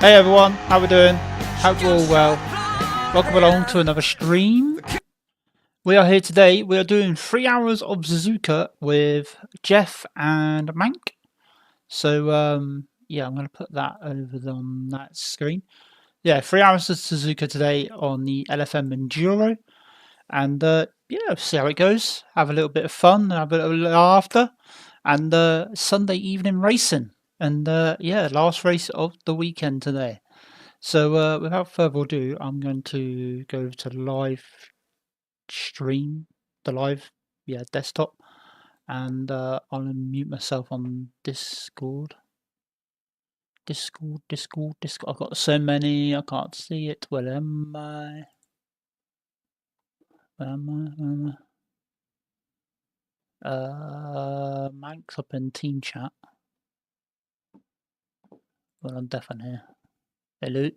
Hey everyone, how we doing? Hope you're all well. Welcome along to another stream. We are here today. We are doing 3 hours of Suzuka with Jeff and Mank. So yeah, I'm going to put that over on that screen. Yeah, 3 hours of Suzuka today on the LFM Enduro. And yeah, see how it goes. Have a little bit of fun, have a little laughter, and Sunday evening racing. And yeah, last race of the weekend today. So without further ado, I'm going to go to live stream, the live desktop, and I'll unmute myself on Discord. Discord. I've got so many, I can't see it. Where am I? Manx up in team chat. Well, I'm definitely here. Hello.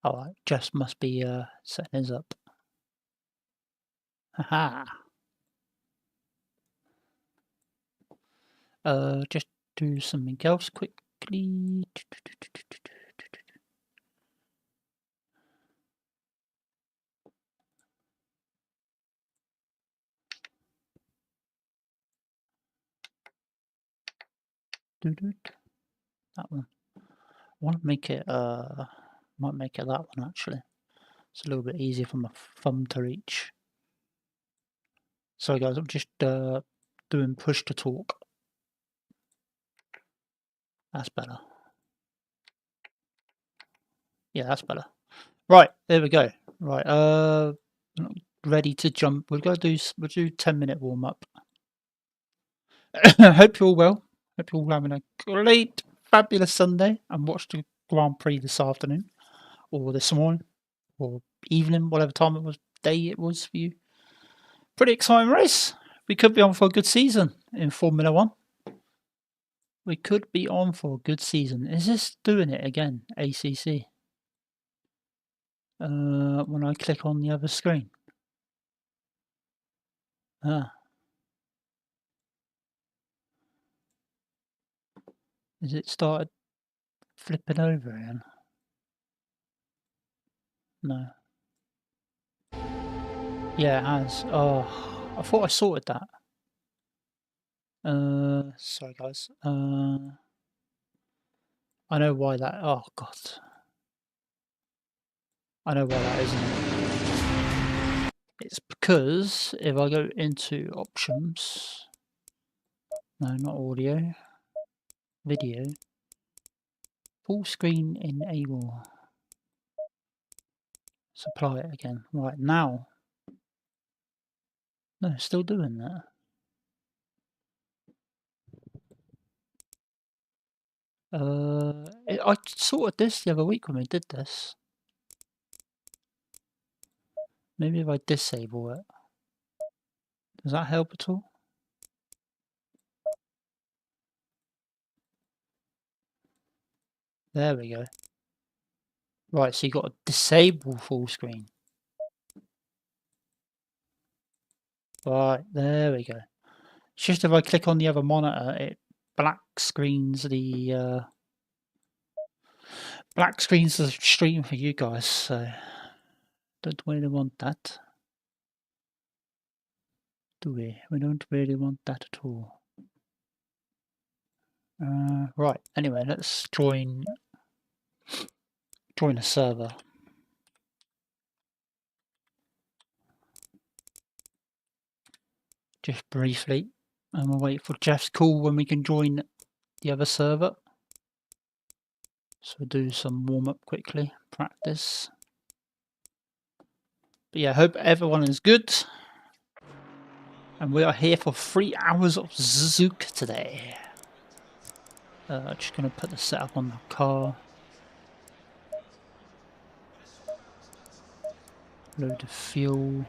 Alright, just must be setting his up. Haha. Just do something else quickly. That one. I want to make it might make it that one actually. It's a little bit easier for my thumb to reach. Sorry guys, I'm just doing push to talk. That's better. Yeah, that's better. Right, there we go. Right, ready to jump. We'll do 10-minute warm up. Hope you're all well. Hope you're all having a great, fabulous Sunday and watched the Grand Prix this afternoon, or this morning, or evening, whatever time it was, day it was for you. Pretty exciting race. We could be on for a good season in Formula One. We could be on for a good season. Is this doing it again, ACC? When I click on the other screen. Is it started flipping over again? No. Yeah, it has. Oh, I thought I sorted that. Sorry guys. I know why that. Oh god. I know why that isn't. It's because if I go into options, no, not audio, video, full screen enable. Supply it again. Right now. No, still doing that. I sorted this the other week when we did this. Maybe if I disable it. Does that help at all? There we go. Right, so you got to disable full screen. Right, there we go. It's just if I click on the other monitor, it black screens the stream for you guys, so don't really want that. Do we? We don't really want that at all. Right, anyway, let's join a server. Just briefly, and we'll wait for Jeff's call when we can join the other server. So we'll do some warm-up quickly, practice. But yeah, I hope everyone is good. And we are here for 3 hours of Suzuka today. Just going to put the setup on the car. Load of fuel.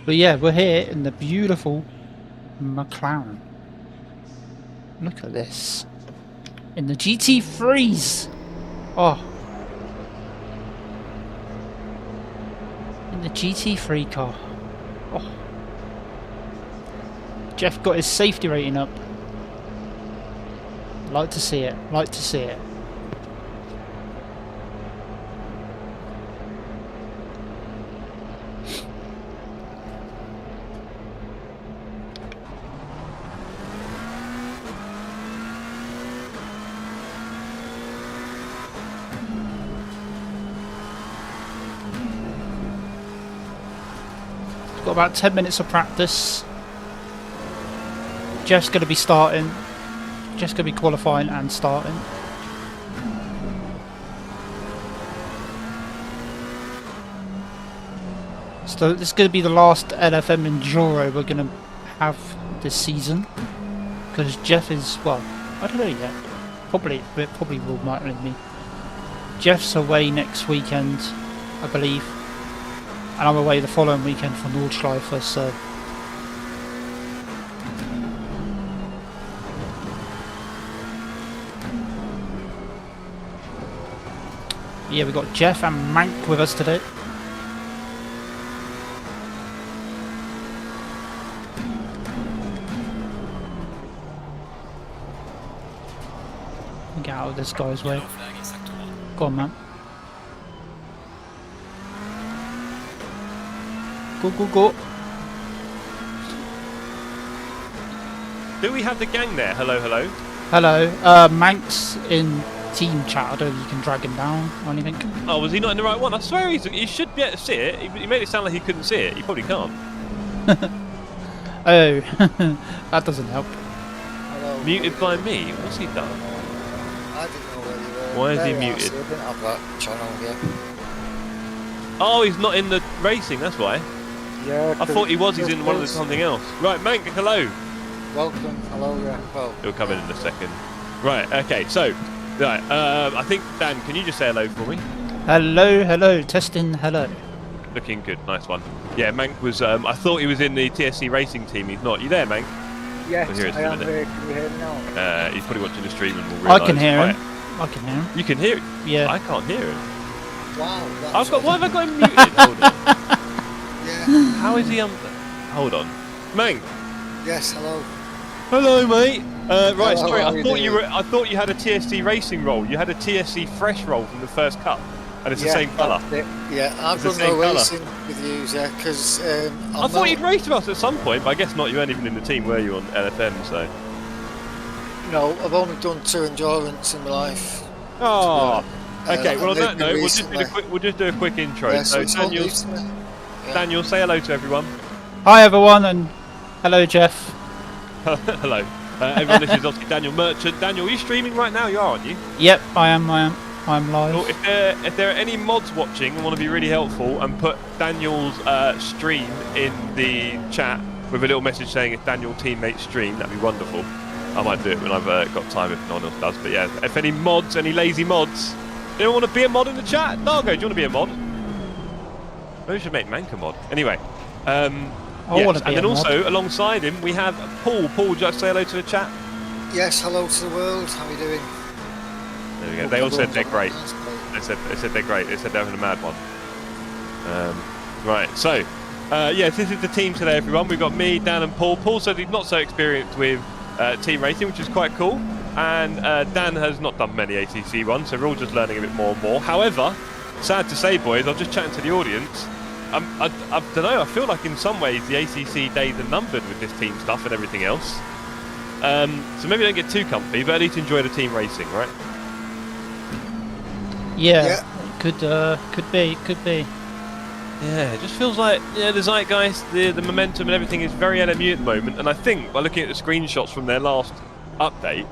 But yeah, we're here in the beautiful McLaren. Look at this. In the GT3s. Oh. In the GT3 car. Oh. Jeff got his safety rating up. Like to see it. Like to see it. Got about 10 minutes of practice. Jeff's going to be starting. Jeff's going to be qualifying and starting. So this is going to be the last LFM Enduro we're going to have this season. Because Jeff is, well, I don't know yet. It probably will might be. Jeff's away next weekend, I believe. And I'm away the following weekend for Nordschleife, so... Yeah, we've got Jeff and Mank with us today. Get out of this guy's way. Go on, man. Go, go, go. Do we have the gang there? Hello, hello. Hello. Mank's in team chat. I don't know if you can drag him down or anything. Oh, was he not in the right one? I swear he should be able to see it. He made it sound like he couldn't see it. He probably can't. Oh, that doesn't help. Hello. Muted by me? What's he done? I didn't know where you were. Why is he There you are, muted? so I didn't have that channel here. Oh, he's not in the racing, that's why. Yeah. I thought he was, he's in one of the something else. Right, Mank, hello. Welcome. Hello, yeah. Well, He'll come in a second. Right, okay, so, right, I think, Dan, can you just say hello for me? Hello, hello. Testing, hello. Looking good, nice one. Yeah, Mank was, I thought he was in the TSC racing team, he's not. You there, Mank? yes, We'll hear it I in a am minute. here. Can you hear me now? He's probably watching the stream and will I realise. can hear him. Right, I can hear him. you can hear it? Yeah. I can't hear him. Wow. Why have I got him muted? Hold on. Yeah. How is he Hold on. Mank. Yes, hello. Hello, mate. Right, Hello, sorry. how I you thought you doing? were. I thought you had a TSC racing role. You had a TSC fresh role from the first cup, and it's yeah, the same colour. that's it. Yeah, I've It's the done same no colour. racing with you, yeah, because I thought you'd raced with us at some point, but I guess not. You weren't even in the team, were you, on LFM? So. No, I've only done 2 endurance in my life. Oh. Okay. Well, on I've that note, we'll just do a quick intro. Yeah, so it's all Daniel, new to me. Yeah. Daniel, say hello to everyone. Hi, everyone, and hello, Jeff. Hello. Everyone, this is obviously Daniel Merchant. Daniel, are you streaming right now? You are, aren't you? Yep, I am live. Well, if there are any mods watching and want to be really helpful and put Daniel's stream in the chat with a little message saying it's Daniel teammate stream, that'd be wonderful. I might do it when I've got time if no one else does. But yeah, if any mods, any lazy mods, anyone want to be a mod in the chat? Nargo, do you want to be a mod? Maybe we should make Mank a mod. Anyway, I yes, want to be and then a mod. also alongside him we have Paul. Paul, just say hello to the chat. Yes, hello to the world. How are you doing? There we go. They all said they're great. They said they're great. They said they're having a mad one. Right, so yes, this is the team today, everyone. We've got me, Dan, and Paul. Paul said he's not so experienced with team racing, which is quite cool. And Dan has not done many ACC ones, so we're all just learning a bit more and more. However, sad to say, boys, I'm just chatting to the audience. I don't know. I feel like in some ways the ACC days are numbered with this team stuff and everything else. So maybe don't get too comfy, but at least enjoy the team racing, right? Yeah, could be. Yeah, it just feels like the zeitgeist, the momentum and everything is very LMU at the moment. And I think by looking at the screenshots from their last update,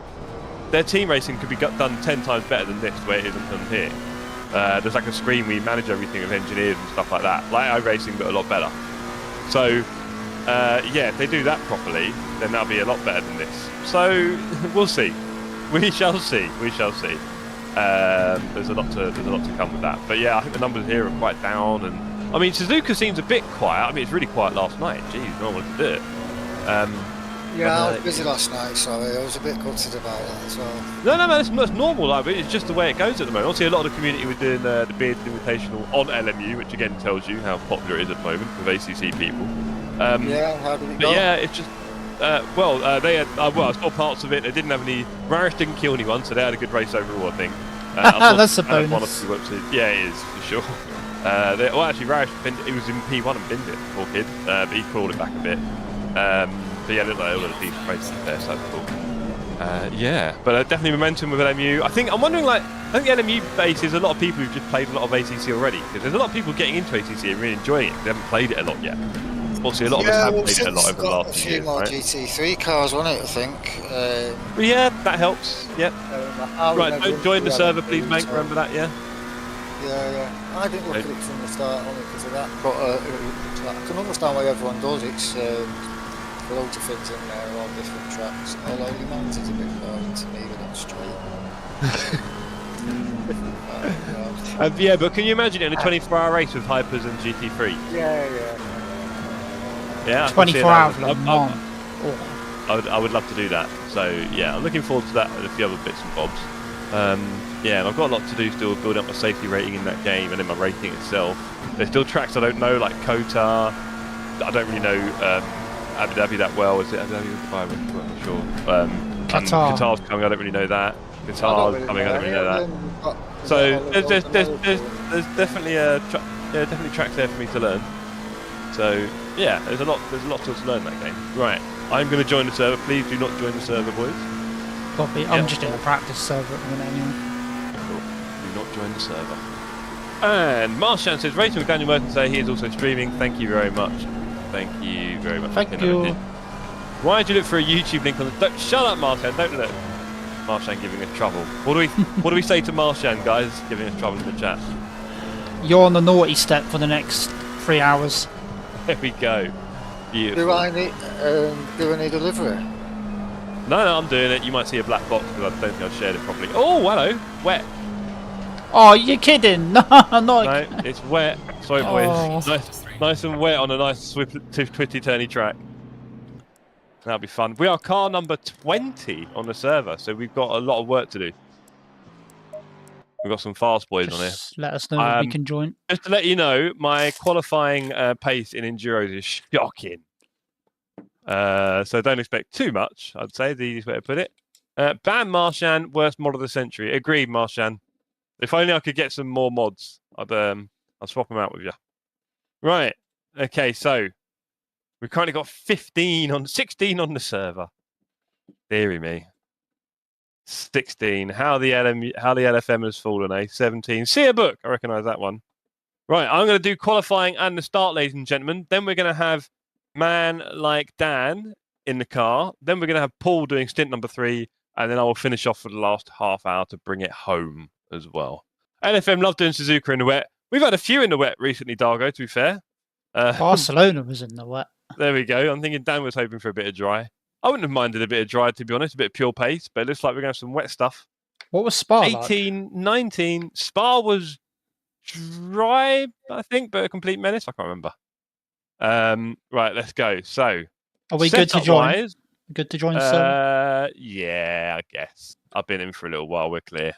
their team racing could be done 10 times better than this, where it isn't done here. There's like a screen where you manage everything with engineers and stuff like that, like iRacing but a lot better. So yeah, if they do that properly, then that'll be a lot better than this. So we'll see. We shall see. We shall see. There's a lot to come with that. But yeah, I think the numbers here are quite down, and I mean Suzuka seems a bit quiet. I mean it's really quiet last night. Jeez, no one wanted to do it. Yeah, I was busy last night, sorry. I was a bit gutted about that as well. No, man, it's normal. Like, it's just the way it goes at the moment. Obviously, a lot of the community were doing the Beard Invitational on LMU, which again tells you how popular it is at the moment with ACC people. Yeah, how did it go? But yeah, it's just they had I saw parts of it. They didn't have any. Rarish didn't kill anyone, so they had a good race overall, I think. That's a bonus. One or two whoopsies. Yeah, it is for sure. Well, actually, Rarish he was in P1 and binned it, poor kid. But he crawled it back a bit. But yeah, it looked like a lot of decent races there, so that's cool. Yeah, but definitely momentum with LMU. I'm wondering, I think the LMU base is a lot of people who've just played a lot of ACC already. Because there's a lot of people getting into ACC and really enjoying it. They haven't played it a lot yet. Obviously, a lot of us have played it a lot over the last few years, more right? GT3 cars, wasn't it, I think? But yeah, that helps. Yep. Right, don't join the server, please, mate. Remember that, yeah? Yeah. I didn't look at it from the start only because of that. But I can understand why everyone does. It's loads of things in there on different tracks. Although the Mount is a bit boring to me with that straight. Yeah, but can you imagine it in a 24-hour race with Hypers and GT3? Yeah. 24 hours, I would love to do that. So yeah, I'm looking forward to that and a few other bits and bobs. Yeah, and I've got a lot to do still, building up my safety rating in that game and in my rating itself. There's still tracks I don't know, like Qatar. I don't really know Abu Dhabi that well. Is it Abu Dhabi or Dubai? I'm not sure. Qatar's coming. I don't really know that. Qatar's coming. I don't really know that. So there's definitely definitely tracks there for me to learn. So yeah, there's a lot still to learn in that game. Right, I'm going to join the server. Please do not join the server, boys. Copy. I'm just in a practice server at the minute anyway. Cool. Do not join the server. And Marshan says, racing with Daniel Merton today. He is also streaming. Thank you very much. Thank you very much. Thank you. Why did you look for a YouTube link on the... Shut up, Marshan. Don't look. Marshan giving us trouble. What do we say to Marshan, guys? Giving us trouble in the chat. You're on the naughty step for the next 3 hours. There we go. Beautiful. Do I need delivery? No, I'm doing it. You might see a black box because I don't think I've shared it properly. Oh, hello. Wet. Oh, you're kidding. No, No, it's wet. Sorry, boys. Nice and wet on a nice twisty-turny track. That'll be fun. We are car number 20 on the server, so we've got a lot of work to do. We've got some fast boys on here. Let us know when we can join. Just to let you know, my qualifying pace in Enduros is shocking. So don't expect too much, I'd say, the easiest way to put it. Ban Marshan, worst mod of the century. Agreed, Marshan. If only I could get some more mods, I'll swap them out with you. Right. Okay, so we've currently got 16 on the server. Deary me. 16. How the LFM has fallen, eh? 17. See a book. I recognise that one. Right, I'm going to do qualifying and the start, ladies and gentlemen. Then we're going to have man like Dan in the car. Then we're going to have Paul doing stint number 3. And then I will finish off for the last half hour to bring it home as well. LFM love doing Suzuka in the wet. We've had a few in the wet recently, Dargo, to be fair. Barcelona was in the wet. There we go. I'm thinking Dan was hoping for a bit of dry. I wouldn't have minded a bit of dry, to be honest, a bit of pure pace, but it looks like we're going to have some wet stuff. What was Spa 18, like? 19. Spa was dry, I think, but a complete menace. I can't remember. Right, let's go. So, are we good to join? Good to join, sir? Yeah, I guess. I've been in for a little while. We're clear.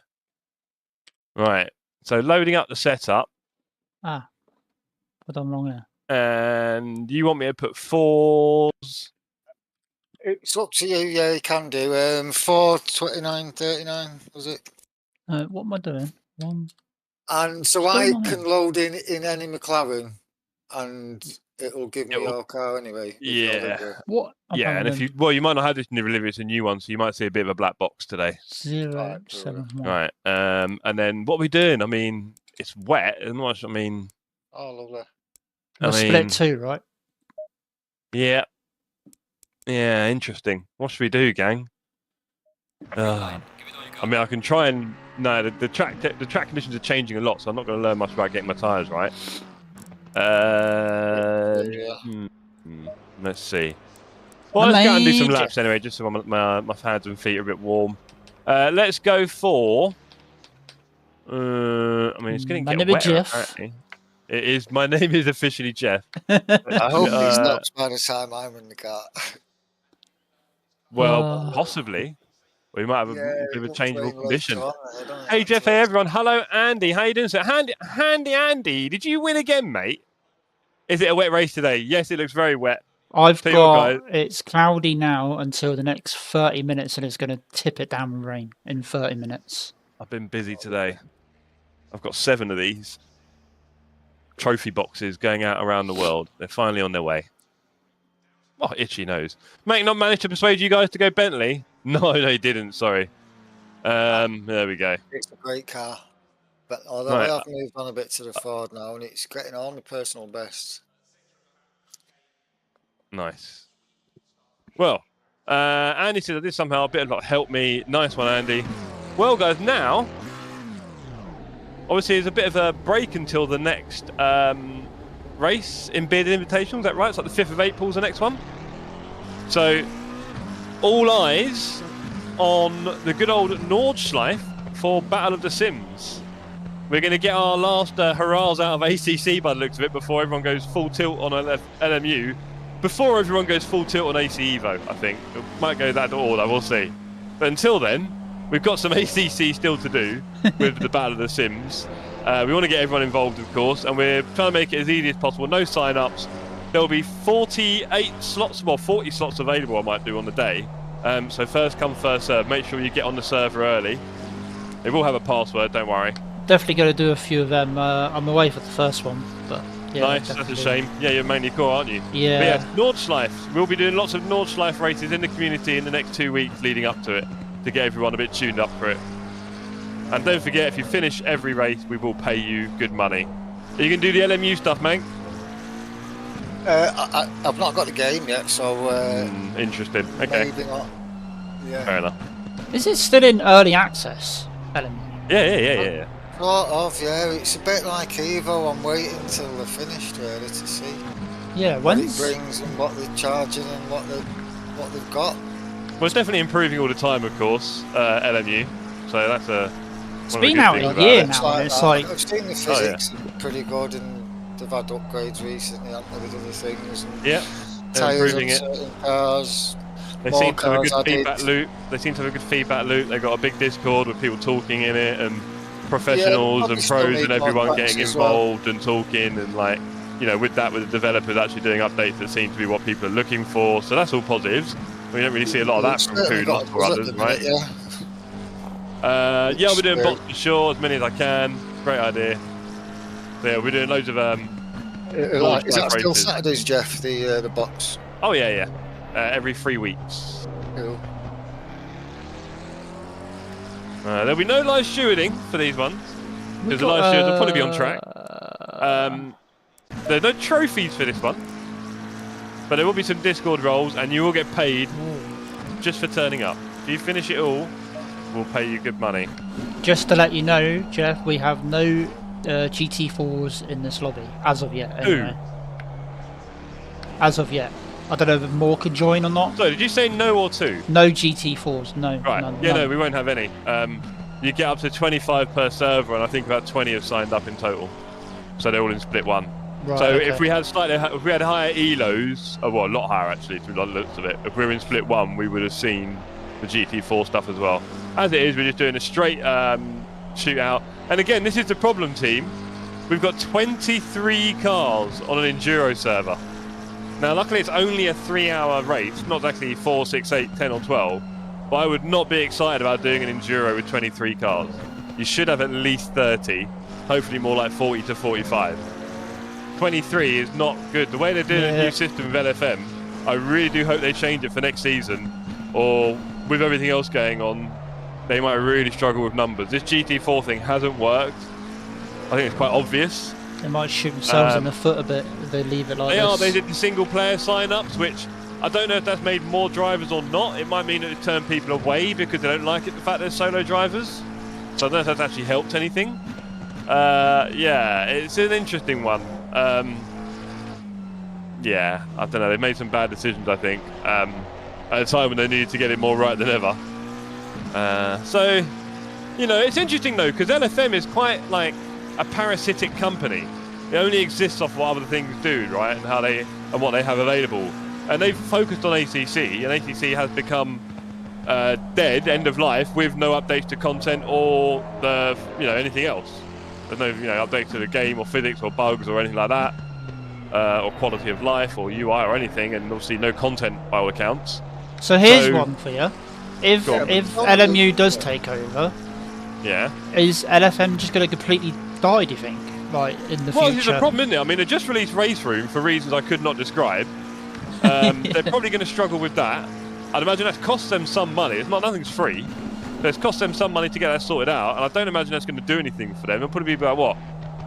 Right. So, loading up the setup. What I'm wrong here. And you want me to put 4s? It's up to you. Yeah, you can do 4, 29, 39. Was it? What am I doing? 1. And so I can load in any McLaren, and it'll give me your car anyway. Yeah. What? Yeah, and if you might not have this in the delivery, it's a new one, so you might see a bit of a black box today. 071. Right. And then what are we doing? I mean, it's wet. Isn't much. I mean. Oh, lovely. We'll split 2, right? Yeah. Yeah, interesting. What should we do, gang? I mean, I can try and... No, the track conditions are changing a lot, so I'm not going to learn much about getting my tyres right. Let's see. Well, let's go and do some laps anyway, just so my hands and feet are a bit warm. Let's go for... I mean, it's going to get wetter, apparently. It is. My name is officially Jeff. I hope he stops by the time I'm in the car. Well, possibly. We might have a bit of a it changeable looks condition. later on, don't it? Hey, Jeff, hey, everyone. Hello, Andy. How you doing, sir? Andy, did you win again, mate? Is it a wet race today? Yes, it looks very wet. I've Tell you what, got it's cloudy now until the next 30 minutes, and it's going to tip it down with rain in 30 minutes. I've been busy today. I've got 7 of these trophy boxes going out around the world. They're finally on their way. Oh, itchy nose. Mate, not managed to persuade you guys to go Bentley? No, they didn't. Sorry. There we go. It's a great car. But although I have moved on a bit to the Ford now, and it's getting all my personal best. Nice. Well, Andy said I did somehow a bit of luck help me. Nice one, Andy. Well, guys, now, obviously, there's a bit of a break until the next race in Bearded Invitational. Is that right? It's like the 5th of April is the next one. So, all eyes on the good old Nordschleife for Battle of the Sims. We're going to get our last hurrahs out of ACC by the looks of it before everyone goes full tilt on LMU. Before everyone goes full tilt on AC Evo, I think. It might go that order, we'll see. But until then, we've got some ACC still to do with the Battle of the Sims. We want to get everyone involved, of course, and we're trying to make it as easy as possible. No sign-ups. There'll be 48 slots, well, 40 slots available I might do on the day. So first come, first serve. Make sure you get on the server early. They will have a password, don't worry. Definitely going to do a few of them. I'm away for the first one, but yeah. Nice, that's a shame. Yeah, you're mainly core, aren't you? Yeah. But yeah, Nordschleife. We'll be doing lots of Nordschleife races in the community in the next 2 weeks leading up to it to get everyone a bit tuned up for it. And don't forget, if you finish every race, we will pay you good money. Are you going to do the LMU stuff, Mank? I've not got the game yet, so... interesting. Okay. Maybe not. Yeah. Fair enough. Is it still in early access, Ellen? Yeah. Sort of, yeah. It's a bit like Evo. I'm waiting till they're finished, really, to see Yeah, what it when's... brings and what they're charging and what they've got. Well, it's definitely improving all the time, of course, LMU. So that's a... It's been out a year now, and it's like... I've seen the physics pretty good, and they've had upgrades recently, haven't they, with other things. And yeah, they're tyres on improving it. certain cars. They seem to have a good feedback loop. They seem to have a good feedback loop. They've got a big Discord with people talking in it, and professionals and pros and everyone getting involved and talking, and like, you know, with the developers actually doing updates that seem to be what people are looking for. So that's all positives. We don't really see a lot of that from Kudos or others, right? Yeah, we're doing bots for sure, as many as I can. Great idea. So yeah, we're doing loads of is that still Saturdays, Jeff? The box. Oh yeah. Every 3 weeks. Cool. There'll be no live stewarding for these ones, because the live stewards will probably be on track. There's no trophies for this one, but there will be some Discord roles, and you will get paid just for turning up. If you finish it all, we'll pay you good money. Just to let you know, Jeff, we have no GT4s in this lobby, as of yet. Anyway. As of yet. I don't know if more could join or not. So, did you say no or two? No GT4s, no. Right. None. No, we won't have any. You get up to 25 per server, and I think about 20 have signed up in total. So they're all in split one. Right, so okay. if we had higher elos, well, a lot higher actually, to the looks of it. If we were in split one, we would have seen the GT4 stuff as well. As it is, we're just doing a straight shootout. And again, this is the problem, team. We've got 23 cars on an enduro server. Now, luckily, it's only a 3-hour race, not exactly 4, 6, 8, 10, or 12. But I would not be excited about doing an enduro with 23 cars. You should have at least 30, hopefully more like 40 to 45. 23 is not good. The way they're doing a new system with LFM, I really do hope they change it for next season, or with everything else going on, they might really struggle with numbers. This GT4 thing hasn't worked. I think it's quite obvious. They might shoot themselves in the foot a bit if they leave it like this. They did the single player sign-ups, which I don't know if that's made more drivers or not. It might mean that it turned people away because they don't like it, the fact they're solo drivers. So I don't know if that's actually helped anything. Yeah, it's an interesting one. Yeah, I don't know. They made some bad decisions, I think, at a time when they needed to get it more right than ever. So, you know, it's interesting though, because LFM is quite like a parasitic company. It only exists off what other things do, right, and what they have available. and they've focused on ACC, and ACC has become dead, end of life, with no updates to content or anything else. There's no updates to the game or physics or bugs or anything like that, or quality of life or UI or anything, and obviously no content by all accounts. So here's one for you. If LMU does take over, is LFM just going to completely die, do you think? Like, in the future? Well, there's a problem, isn't it? I mean, they just released Race Room for reasons I could not describe. They're probably going to struggle with that. I'd imagine that's cost them some money. Nothing's free. It's cost them some money to get that sorted out, and I don't imagine that's going to do anything for them. It'll probably be about, what,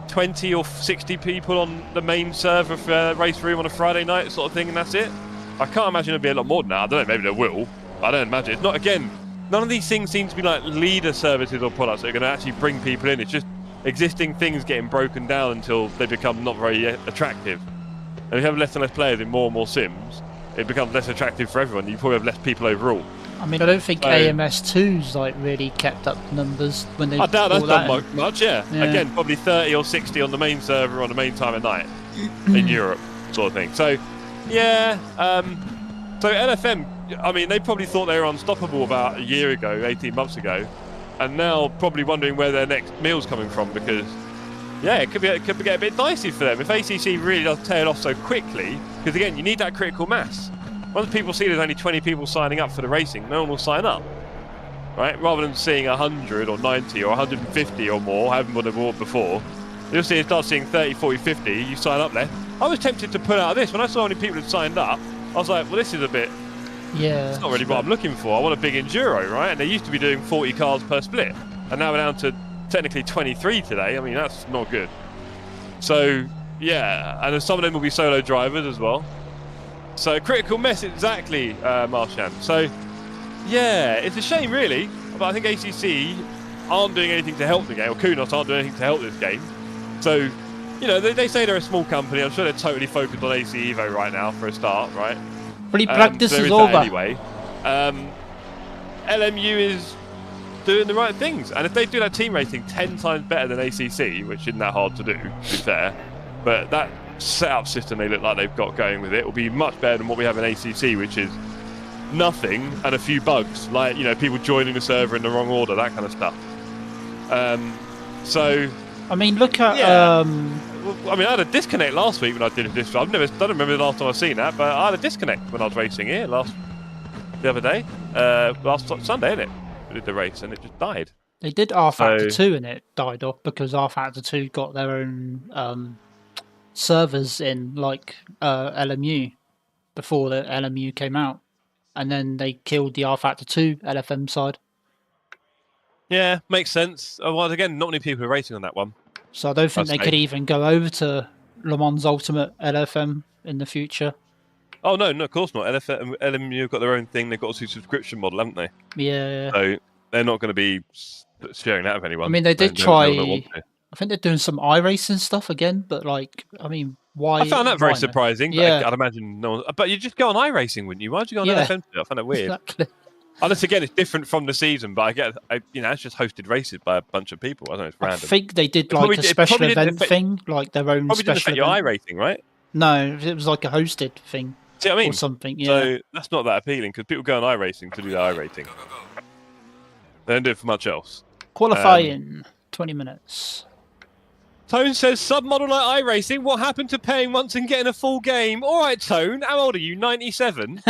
20 or 60 people on the main server for Race Room on a Friday night sort of thing, and that's it. I can't imagine it'll be a lot more than that. I don't know, maybe there will. I don't imagine. It's not, again, none of these things seem to be like leader services or products that are going to actually bring people in. It's just existing things getting broken down until they become not very attractive. And if you have less and less players in more and more sims, it becomes less attractive for everyone. You probably have less people overall. I mean, I don't think AMS2's like really kept up numbers when they. I doubt that's done much. Yeah. Again, probably 30 or 60 on the main server on the main time of night in Europe, sort of thing. So, yeah. So LFM, I mean, they probably thought they were unstoppable about a year ago, 18 months ago, and now probably wondering where their next meal's coming from because, yeah, it could get a bit dicey for them if ACC really does tail off so quickly. Because again, you need that critical mass. Once people see there's only 20 people signing up for the racing, no one will sign up, right? Rather than seeing 100 or 90 or 150 or more, however many they've bought before, you'll start seeing 30, 40, 50. You sign up there. I was tempted to pull out of this when I saw how many people had signed up. I was like, well, this is a bit. Yeah. It's not really what I'm looking for. I want a big enduro, right? And they used to be doing 40 cars per split, and now we're down to technically 23 today. I mean, that's not good. So yeah, and then some of them will be solo drivers as well. So critical mess, exactly, Marshan. So yeah, it's a shame really, but I think ACC aren't doing anything to help the game, or Kunos aren't doing anything to help this game. So, they say they're a small company. I'm sure they're totally focused on AC Evo right now for a start, right? Free practice is over. Anyway, LMU is doing the right things, and if they do that team rating 10 times better than ACC, which isn't that hard to do, to be fair, but that setup system they look like they've got going with it will be much better than what we have in ACC, which is nothing and a few bugs, like people joining the server in the wrong order, that kind of stuff. So I mean, look at I mean, I had a disconnect last week when I did this. I don't remember the last time I've seen that, but I had a disconnect when I was racing here the other day, last Sunday, innit? We did the race and it just died. They did R Factor 2 and it died off because R Factor 2 got their own servers in LMU before the LMU came out, and then they killed the R Factor 2 LFM side. Yeah, makes sense. Well, again, not many people are racing on that one. So I don't think they could even go over to Le Mans Ultimate LFM in the future. Oh, no, of course not. LMU have got their own thing. They've got a subscription model, haven't they? Yeah. So they're not going to be sharing that with anyone. I mean, they did try. I think they're doing some iRacing stuff again, but why? I found that very surprising. Yeah. I'd imagine no one. But you just go on iRacing, wouldn't you? Why'd you go on LFM? I find that weird. Exactly. Unless again, it's different from the season, but it's just hosted races by a bunch of people. I don't know, it's random. I think they did a special event thing, like their own probably special didn't affect event. your iRacing, right? No, it was like a hosted thing. See what I mean? Or something, yeah. So that's not that appealing because people go on iRacing to do the iRacing. They don't do it for much else. Qualifying, 20 minutes. Tone says, submodel like iRacing, what happened to paying once and getting a full game? All right, Tone, how old are you? 97?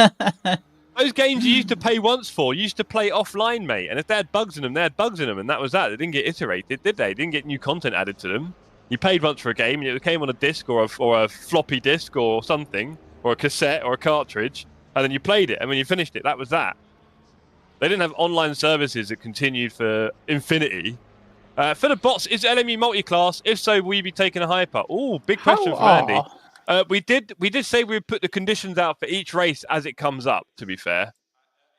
Those games you used to pay once for, you used to play offline, mate. And if they had bugs in them, they had bugs in them, and that was that. They didn't get iterated, did they? They didn't get new content added to them. You paid once for a game, and it came on a disc or a floppy disk or something, or a cassette or a cartridge, and then you played it, and when you finished it, that was that. They didn't have online services that continued for infinity. For the bots, is LMU multi-class? If so, will you be taking a hyper? Oh, big question from Andy. We did say we would put the conditions out for each race as it comes up, to be fair.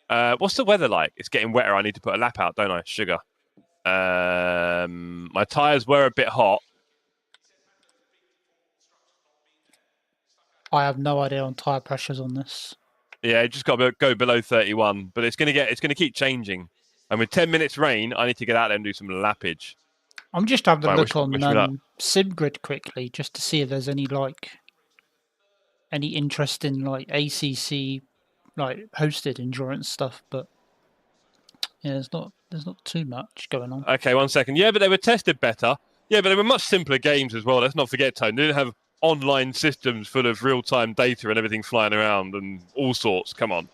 What's the weather like? It's getting wetter. I need to put a lap out, don't I? Sugar. My tyres were a bit hot. I have no idea on tyre pressures on this. Yeah, it just got to go below 31, but it's going to keep changing. And with 10 minutes rain, I need to get out there and do some lappage. I'm just having a look on SimGrid quickly, just to see if there's any any interest in like ACC like hosted endurance stuff, but yeah, there's not too much going on. Okay, 1 second. Yeah, but they were tested better. Yeah, but they were much simpler games as well. Let's not forget, Tone. They didn't have online systems full of real-time data and everything flying around and all sorts. Come on.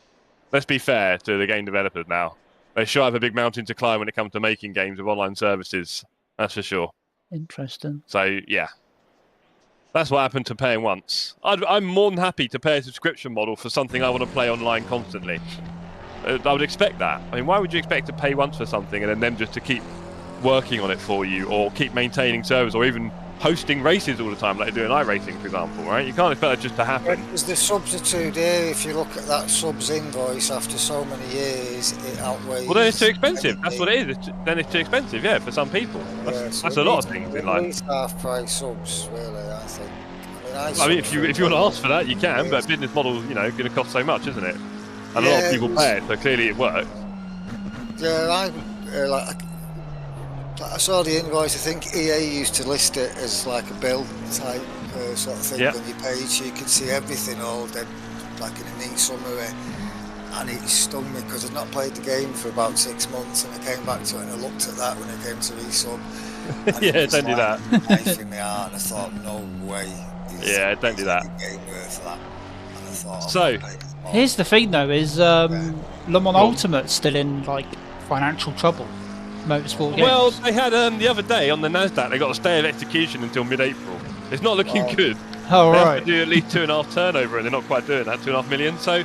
Let's be fair to the game developers now. They sure have a big mountain to climb when it comes to making games with online services. That's for sure. Interesting. So, yeah. That's what happened to paying once. I'm more than happy to pay a subscription model for something I want to play online constantly. I would expect that. I mean, why would you expect to pay once for something and then them just to keep working on it for you or keep maintaining servers or even hosting races all the time like they do in iRacing, for example, right? You can't expect that just to happen. There's the substitute here. If you look at that subs invoice after so many years, it outweighs... Well, then it's too expensive. That's what it is. Then it's too expensive, yeah, for some people. That's a lot of things in life. At least half-price subs, really, I think. I mean, if you want to ask for that, you can, but business model, you know, going to cost so much, isn't it? And a lot of people pay it, so clearly it works. Yeah, I saw the invoice. I think EA used to list it as like a bill type sort of thing on your page, so you can see everything all dead, like in a neat summary. And it stung me because I'd not played the game for about 6 months, and I came back to it and I looked at that when it came to resub. Yeah, don't do that. Knife in my heart, and I thought, no way. Yeah, don't do that. Game worth that. And I thought, so, here's the thing though: is Le Mans Ultimate still in like financial trouble? Motorsport games. Well, they had the other day on the Nasdaq. They got a stay of execution until mid-April. It's not looking good. Oh, they right. have to do at least 2.5 turnover, and they're not quite doing that. 2.5 million. So,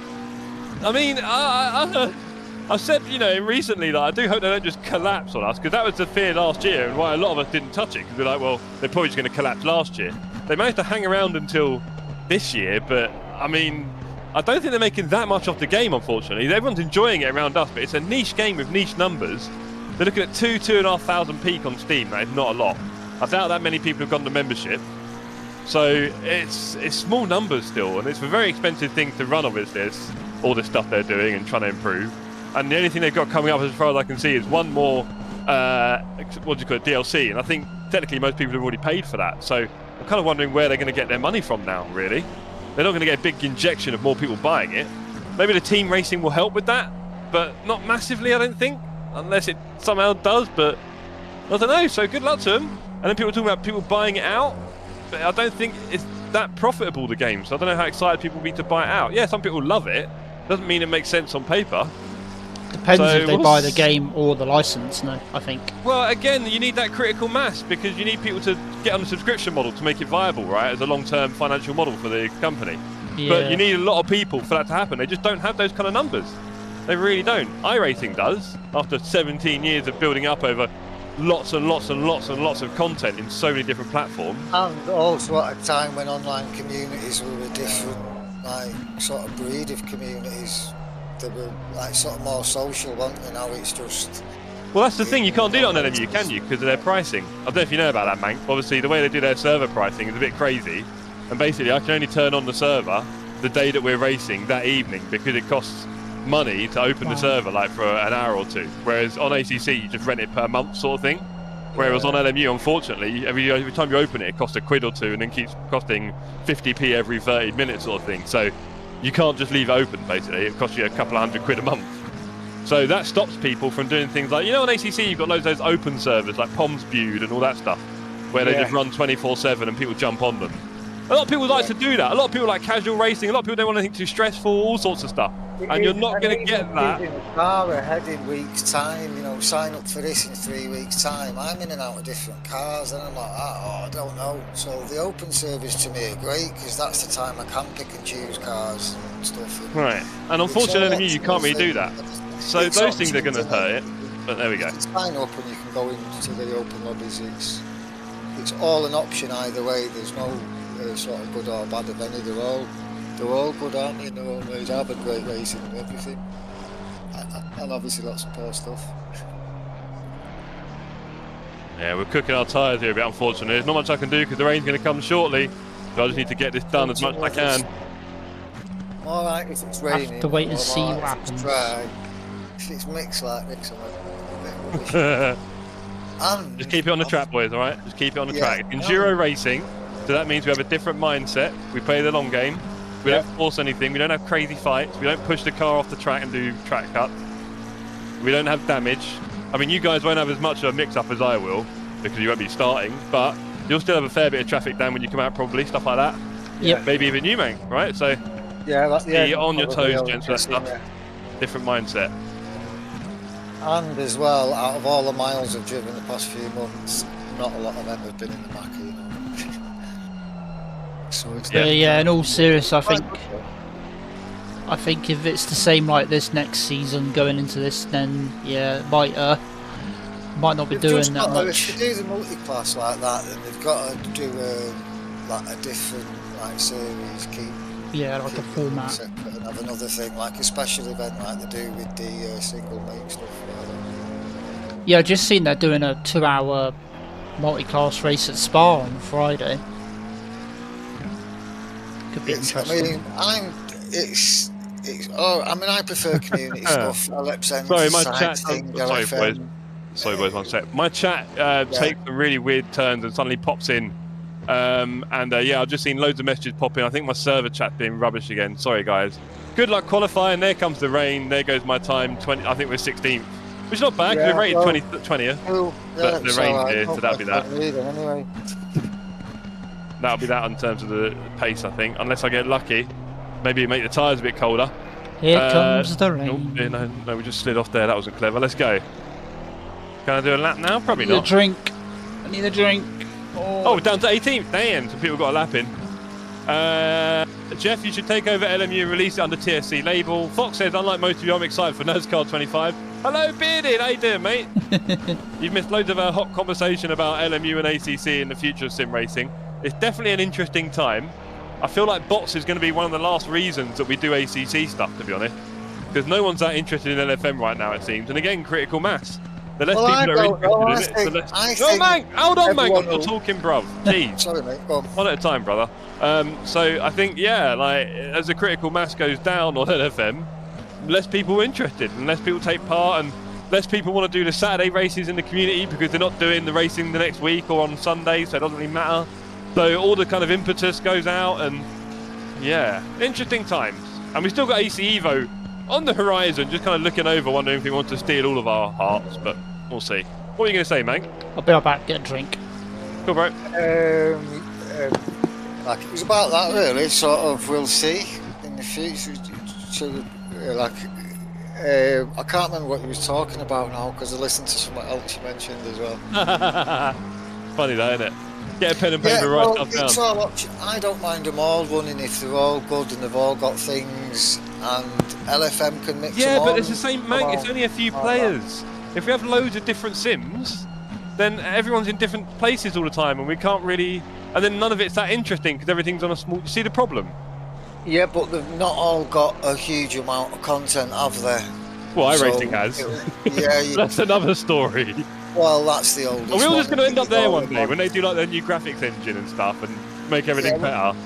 I mean, I've said, you know, recently that I do hope they don't just collapse on us, because that was the fear last year, and why a lot of us didn't touch it, because we're like, well, they're probably just going to collapse last year. They managed to hang around until this year, but I mean, I don't think they're making that much off the game, unfortunately. Everyone's enjoying it around us, but it's a niche game with niche numbers. They're looking at 2,500 peak on Steam. That is not a lot. I doubt that many people have gone to membership. So it's small numbers still, and it's a very expensive thing to run, obviously. It's all this stuff they're doing and trying to improve. And the only thing they've got coming up, as far as I can see, is one more, what do you call it, DLC. And I think technically most people have already paid for that. So I'm kind of wondering where they're going to get their money from now, really. They're not going to get a big injection of more people buying it. Maybe the team racing will help with that, but not massively, I don't think. Unless it somehow does, but I don't know. So good luck to them. And then people talking about people buying it out, but I don't think it's that profitable, the game. So I don't know how excited people will be to buy it out. Yeah, some people love it. Doesn't mean it makes sense on paper. Depends if they buy the game or the license, no, I think. Well, again, you need that critical mass, because you need people to get on the subscription model to make it viable, right, as a long-term financial model for the company. Yeah. But you need a lot of people for that to happen. They just don't have those kind of numbers. They really don't. iRacing does, after 17 years of building up over lots and lots and lots and lots of content in so many different platforms. And also at a time when online communities were a different, like, sort of breed of communities. They were, like, sort of more social, weren't they? Now it's just... Well, that's the thing. You can't do that on LMU, can you? Because of their pricing. I don't know if you know about that, Mank. Obviously, the way they do their server pricing is a bit crazy. And basically, I can only turn on the server the day that we're racing that evening, because it costs money to open the server, like, for an hour or two. Whereas on ACC, you just rent it per month sort of thing. Whereas on LMU, unfortunately, every time you open it, it costs a quid or two, and then keeps costing 50p every 30 minutes sort of thing. So you can't just leave it open, basically. It costs you a couple of £100 a month. So that stops people from doing things like, you know, on ACC, you've got loads of those open servers, like Pom's Bude and all that stuff, where they just run 24/7 and people jump on them. A lot of people like to do that. A lot of people like casual racing. A lot of people don't want anything too stressful, all sorts of stuff. And you're not going to get that. In the car ahead in weeks' time, you know, sign up for this in 3 weeks' time. I'm in and out of different cars, and I'm like, oh, I don't know. So the open service to me are great, because that's the time I can pick and choose cars and stuff. Right. And unfortunately, you can't really do that. So those things are going to hurt it. But there we go. You can sign up and you can go into the open lobbies. It's all an option either way. There's no sort of good or bad of any. They're all good, aren't they, in their own ways? I've had great racing and everything. And obviously lots of poor stuff. Yeah, we're cooking our tyres here a bit, unfortunately. There's not much I can do because the rain's going to come shortly. So I just need to get this done as much as I can. Alright, if it's raining, have to wait and see what happens. If it's mixed like this, I'm a bit rubbish. Just keep it on the track, boys, alright? Just keep it on the track. Enduro racing, so that means we have a different mindset. We play the long game. We don't force anything. We don't have crazy fights. We don't push the car off the track and do track cuts. We don't have damage. I mean, you guys won't have as much of a mix-up as I will because you won't be starting, but you'll still have a fair bit of traffic down when you come out, probably, stuff like that. Yep. Maybe even you, mate, right? So, be on your toes, gents, for that stuff. Different mindset. And as well, out of all the miles I've driven the past few months, not a lot of them have been in the back, you know. So it's yeah, in all seriousness, I think if it's the same like this next season going into this, then yeah, might not be doing that much. If they do the multi-class like that, then they've got to do like a different series, like a format. Separate and have another thing, like a special event like they do with the single make stuff. Yeah, I just seen they're doing a 2-hour multi-class race at Spa on Friday. Could be interesting. I prefer community stuff. Sorry, my chat. Sorry, boys, one sec. My chat takes some really weird turns and suddenly pops in. I've just seen loads of messages pop in. I think my server chat's being rubbish again. Sorry, guys. Good luck qualifying. There comes the rain. There goes my time. 20. I think we're 16th. Which is not bad because we're rated 20th. But the rain's here, so that'll be that. Anyway. That'll be that in terms of the pace, I think. Unless I get lucky. Maybe make the tyres a bit colder. Here comes the rain. No, we just slid off there. That wasn't clever. Let's go. Can I do a lap now? Probably not. I need a drink. Oh, we're down to 18th. Damn, some people got a lap in. Jeff, you should take over LMU and release it under TSC label. Fox says, unlike most of you, I'm excited for NASCAR 25. Hello, Bearded. How you doing, mate? You've missed loads of our hot conversation about LMU and ACC and the future of sim racing. It's definitely an interesting time. I feel like bots is going to be one of the last reasons that we do ACC stuff, to be honest. Because no one's that interested in LFM right now, it seems. And again, critical mass. The less people are interested in it, the less... No, Mank! Hold on, Mank! I'm not talking, bruv. Jeez. Sorry, mate. Go on. One at a time, brother. So I think, as the critical mass goes down on LFM, less people are interested and less people take part and less people want to do the Saturday races in the community because they're not doing the racing the next week or on Sunday, so it doesn't really matter. So all the kind of impetus goes out and, interesting times. And we've still got AC Evo on the horizon, just kind of looking over, wondering if he wants to steal all of our hearts, but we'll see. What are you going to say, Mank? I'll be right back, get a drink. Cool, bro. Like it was about that, really. Sort of, we'll see in the future. I can't remember what he was talking about now because I listened to something else you mentioned as well. Funny that, isn't it? Get a pen and paper, write stuff down. I don't mind them all running if they're all good and they've all got things, and LFM can mix them all. Yeah, but it's the same, Mank. It's only a few players. If we have loads of different sims, then everyone's in different places all the time, and we can't really. And then none of it's that interesting because everything's on a small. You see the problem? Yeah, but they've not all got a huge amount of content, have they? Well, iRacing has. Yeah, that's another story. Well, that's the oldest. Are we all just going to end up there one day when they do like their new graphics engine and stuff and make everything better?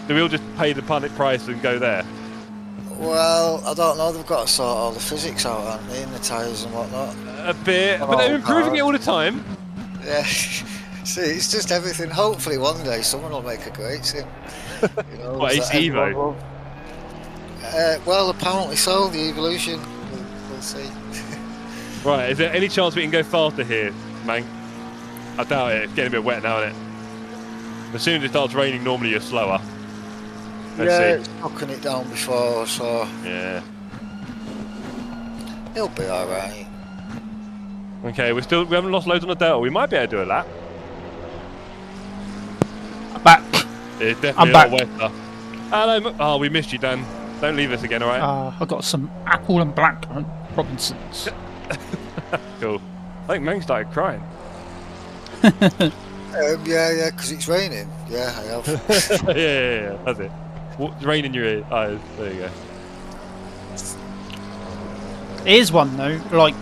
Do we all just pay the punnet price and go there? Well, I don't know. They've got to sort all the physics out, haven't they, in the tyres and whatnot? A bit, but they're improving it all the time. Yeah. See, it's just everything. Hopefully, one day someone will make a great sim. You know, what, AC Evo? Well, apparently so. The Evolution. We'll see. Right, is there any chance we can go faster here, Mank? I doubt it. It's getting a bit wet now, isn't it? As soon as it starts raining, normally you're slower. Let's see. It's knocking it down before, so... Yeah. He'll be alright. Okay, we haven't lost loads on the Delta. We might be able to do a lap. I'm back. It's definitely a lot wetter. Hello, oh, we missed you, Dan. Don't leave us again, alright? I got some apple and black Robinsons. Cool. I think Meng started crying. Yeah, because it's raining. Yeah, I have. yeah, that's it. Rain in your eyes. There you go. Here's one though, like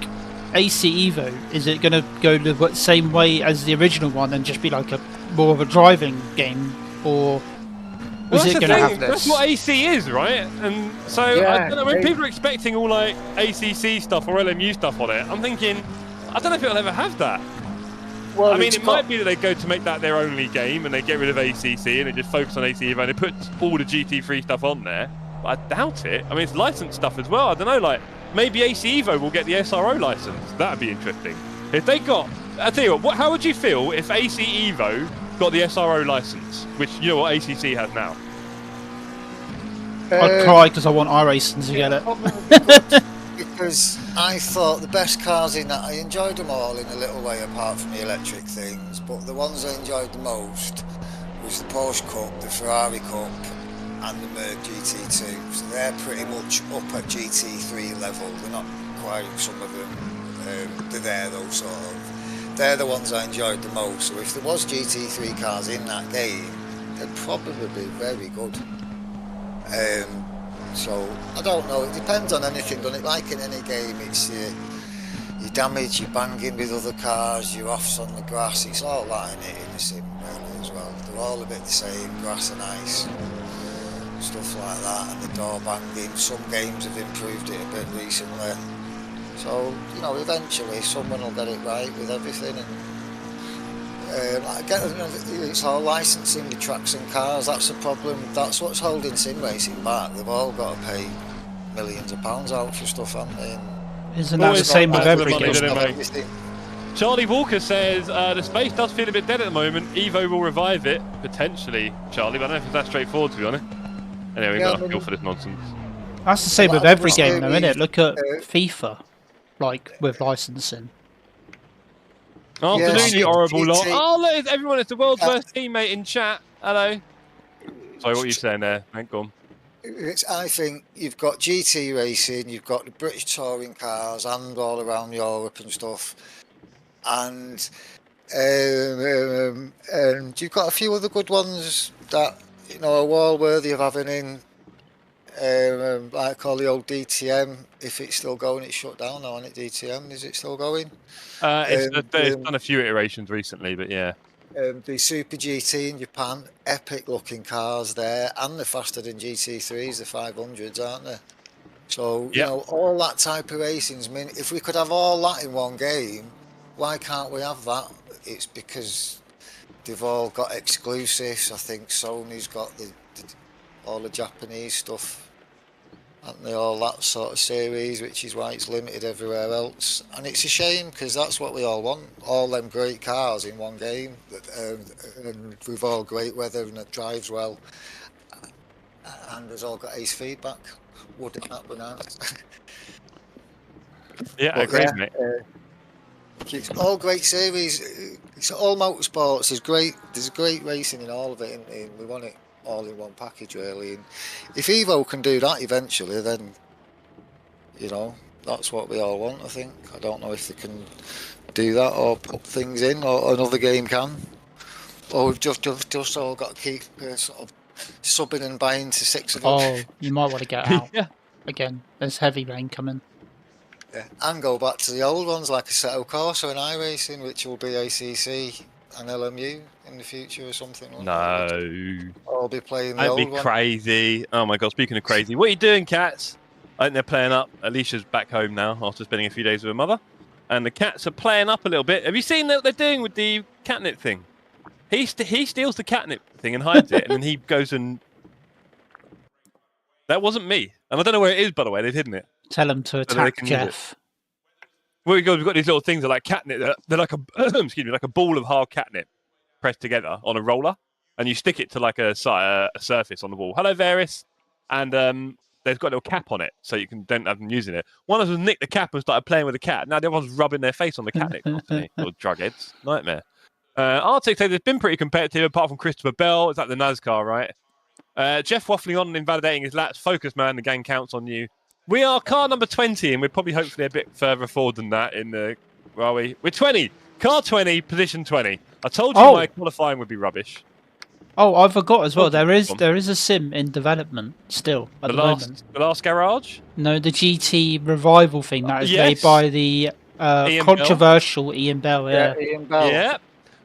AC Evo, is it going to go the same way as the original one and just be like more of a driving game, or is it going to have this? That's what AC is, right? And so I don't know, when people are expecting all like ACC stuff or LMU stuff on it, I'm thinking, I don't know if it'll ever have that. Well, I mean, it's it got- might be that they go to make that their only game and they get rid of ACC and they just focus on ACC and they put all the GT3 stuff on there. But I doubt it. I mean, it's licensed stuff as well. I don't know, like, maybe AC Evo will get the SRO license. That'd be interesting. If they got... I'll tell you what, how would you feel if AC Evo got the SRO license, which, you know what ACC has now? I'd cry because I want iRacing to get it. Because I thought the best cars in that, I enjoyed them all in a little way apart from the electric things, but the ones I enjoyed the most was the Porsche Cup, the Ferrari Cup and the Merc GT2. So they're pretty much up at GT3 level. They're not quite, some of them, they're there though, sort of. They're the ones I enjoyed the most. So if there was GT3 cars in that game, they'd probably be very good. So I don't know, it depends on anything, doesn't it? Like in any game, it's you damage, you're banging with other cars, you're offs on the grass, it's all that in it in the sim really as well. They're all a bit the same, grass and ice, stuff like that, and the door banging. Some games have improved it a bit recently. So, you know, eventually someone will get it right with everything. And it's all licensing with tracks and cars, that's the problem. That's what's holding sim racing back. They've all got to pay millions of pounds out for stuff, haven't they? Isn't that the same with every money, game? don't they? Charlie Walker says, the space does feel a bit dead at the moment. Evo will revive it, potentially, Charlie, but I don't know if it's that straightforward, to be honest. Anyway, we've got to feel for this nonsense. That's the same with every game, though, isn't it? Look at FIFA, like, with licensing. Afternoon, you horrible lot. GT. Oh, look, everyone, it's the world's worst teammate in chat. Hello. Sorry, what are you saying there? Thank God. I think you've got GT racing, you've got the British touring cars and all around Europe and stuff, and you've got a few other good ones that, you know, are well worthy of having in, like all the old DTM. If it's still going, it's shut down now, isn't it? DTM, is it still going? It's done a few iterations recently, but yeah. The Super GT in Japan, epic looking cars there, and they're faster than GT3s, the 500s, aren't they? So, you know, all that type of racing. I mean, if we could have all that in one game, why can't we have that? It's because they've all got exclusives. I think Sony's got all the Japanese stuff, haven't they? All that sort of series, which is why it's limited everywhere else. And it's a shame, because that's what we all want, all them great cars in one game, and with all great weather and it drives well, and there's all got ace feedback. Wouldn't that be nice? Yeah, I agree, mate. It's all great series. It's all motorsports. There's great racing in all of it, and we want it all in one package, really. And if Evo can do that eventually, then, you know, that's what we all want, I think. I don't know if they can do that or put things in, or another game can, or we've just all got to keep sort of subbing and buying to 6 of them. Oh, you might want to get out. Again, there's heavy rain coming. Yeah. And go back to the old ones like Assetto Corsa and iRacing, which will be ACC and LMU in the future or something like that. No. I'll be playing the Don't old be one. crazy. Oh my God, speaking of crazy, what are you doing, cats? I think they're playing up. Alicia's back home now after spending a few days with her mother. And the cats are playing up a little bit. Have you seen what they're doing with the catnip thing? He steals the catnip thing and hides it, and then he goes and... That wasn't me. And I don't know where it is, by the way. They've hidden it. Tell him to So they attack can use it. Jeff. Well, we've got these little things that are like catnip. They're like a excuse me, like a ball of hard catnip pressed together on a roller, and you stick it to like a surface on the wall. Hello, Varys. And they've got a little cap on it, so you don't have them using it. One of them nicked the cap and started playing with the cat. Now the other one's rubbing their face on the catnip constantly. Little drug heads. Nightmare. Arctic says it's been pretty competitive, apart from Christopher Bell. It's like the NASCAR, right? Jeff waffling on and invalidating his laps. Focus, man. The gang counts on you. We are car number 20, and we're probably hopefully a bit further forward than that in the... Where are we? We're 20. Car 20, position 20. I told you my qualifying would be rubbish. Oh, I forgot as well. There is a sim in development still at the moment. The last garage? No, the GT revival thing that is made by the Ian controversial Ian Bell. Yeah, Ian Bell. Yeah.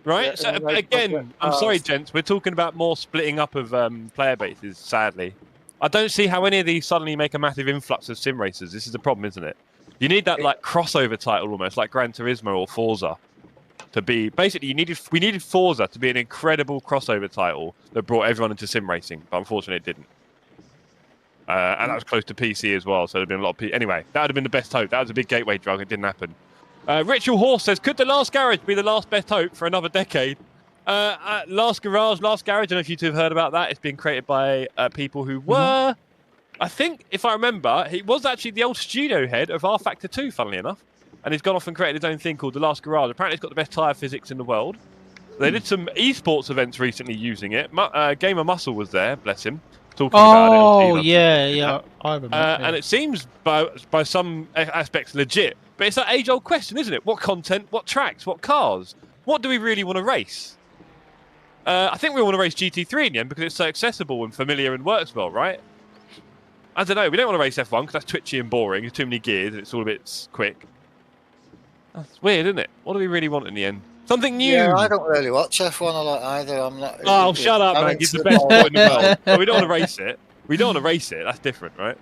Right. Yeah, So and I'm sorry, gents. We're talking about more splitting up of player bases. Sadly, I don't see how any of these suddenly make a massive influx of sim racers. This is the problem, isn't it? You need that like crossover title almost, like Gran Turismo or Forza, to be basically we needed Forza to be an incredible crossover title that brought everyone into sim racing, but unfortunately it didn't. And that was close to PC as well, so there'd been a lot of anyway. That would have been the best hope. That was a big gateway drug. It didn't happen. Ritual Horse says, could the last garage be the last best hope for another decade? Last Garage, Last Garage. I don't know if you two have heard about that. It's been created by people who were, I think, if I remember, he was actually the old studio head of R Factor 2, funnily enough. And he's gone off and created his own thing called The Last Garage. Apparently, it's got the best tyre physics in the world. They did some esports events recently using it. Gamer Muscle was there, bless him, talking about it. Oh, yeah, I remember. And it seems, by some aspects, legit. But it's that age-old question, isn't it? What content, what tracks, what cars? What do we really want to race? I think we want to race GT3 in the end because it's so accessible and familiar and works well, right? I don't know. We don't want to race F1 because that's twitchy and boring. There's too many gears and it's all a bit quick. That's weird, isn't it? What do we really want in the end? Something new. Yeah, I don't really watch F1 a lot either. I'm not. Oh, shut up, man! It's the best sport in the world. But we don't want to race it. We don't want to race it. That's different, right?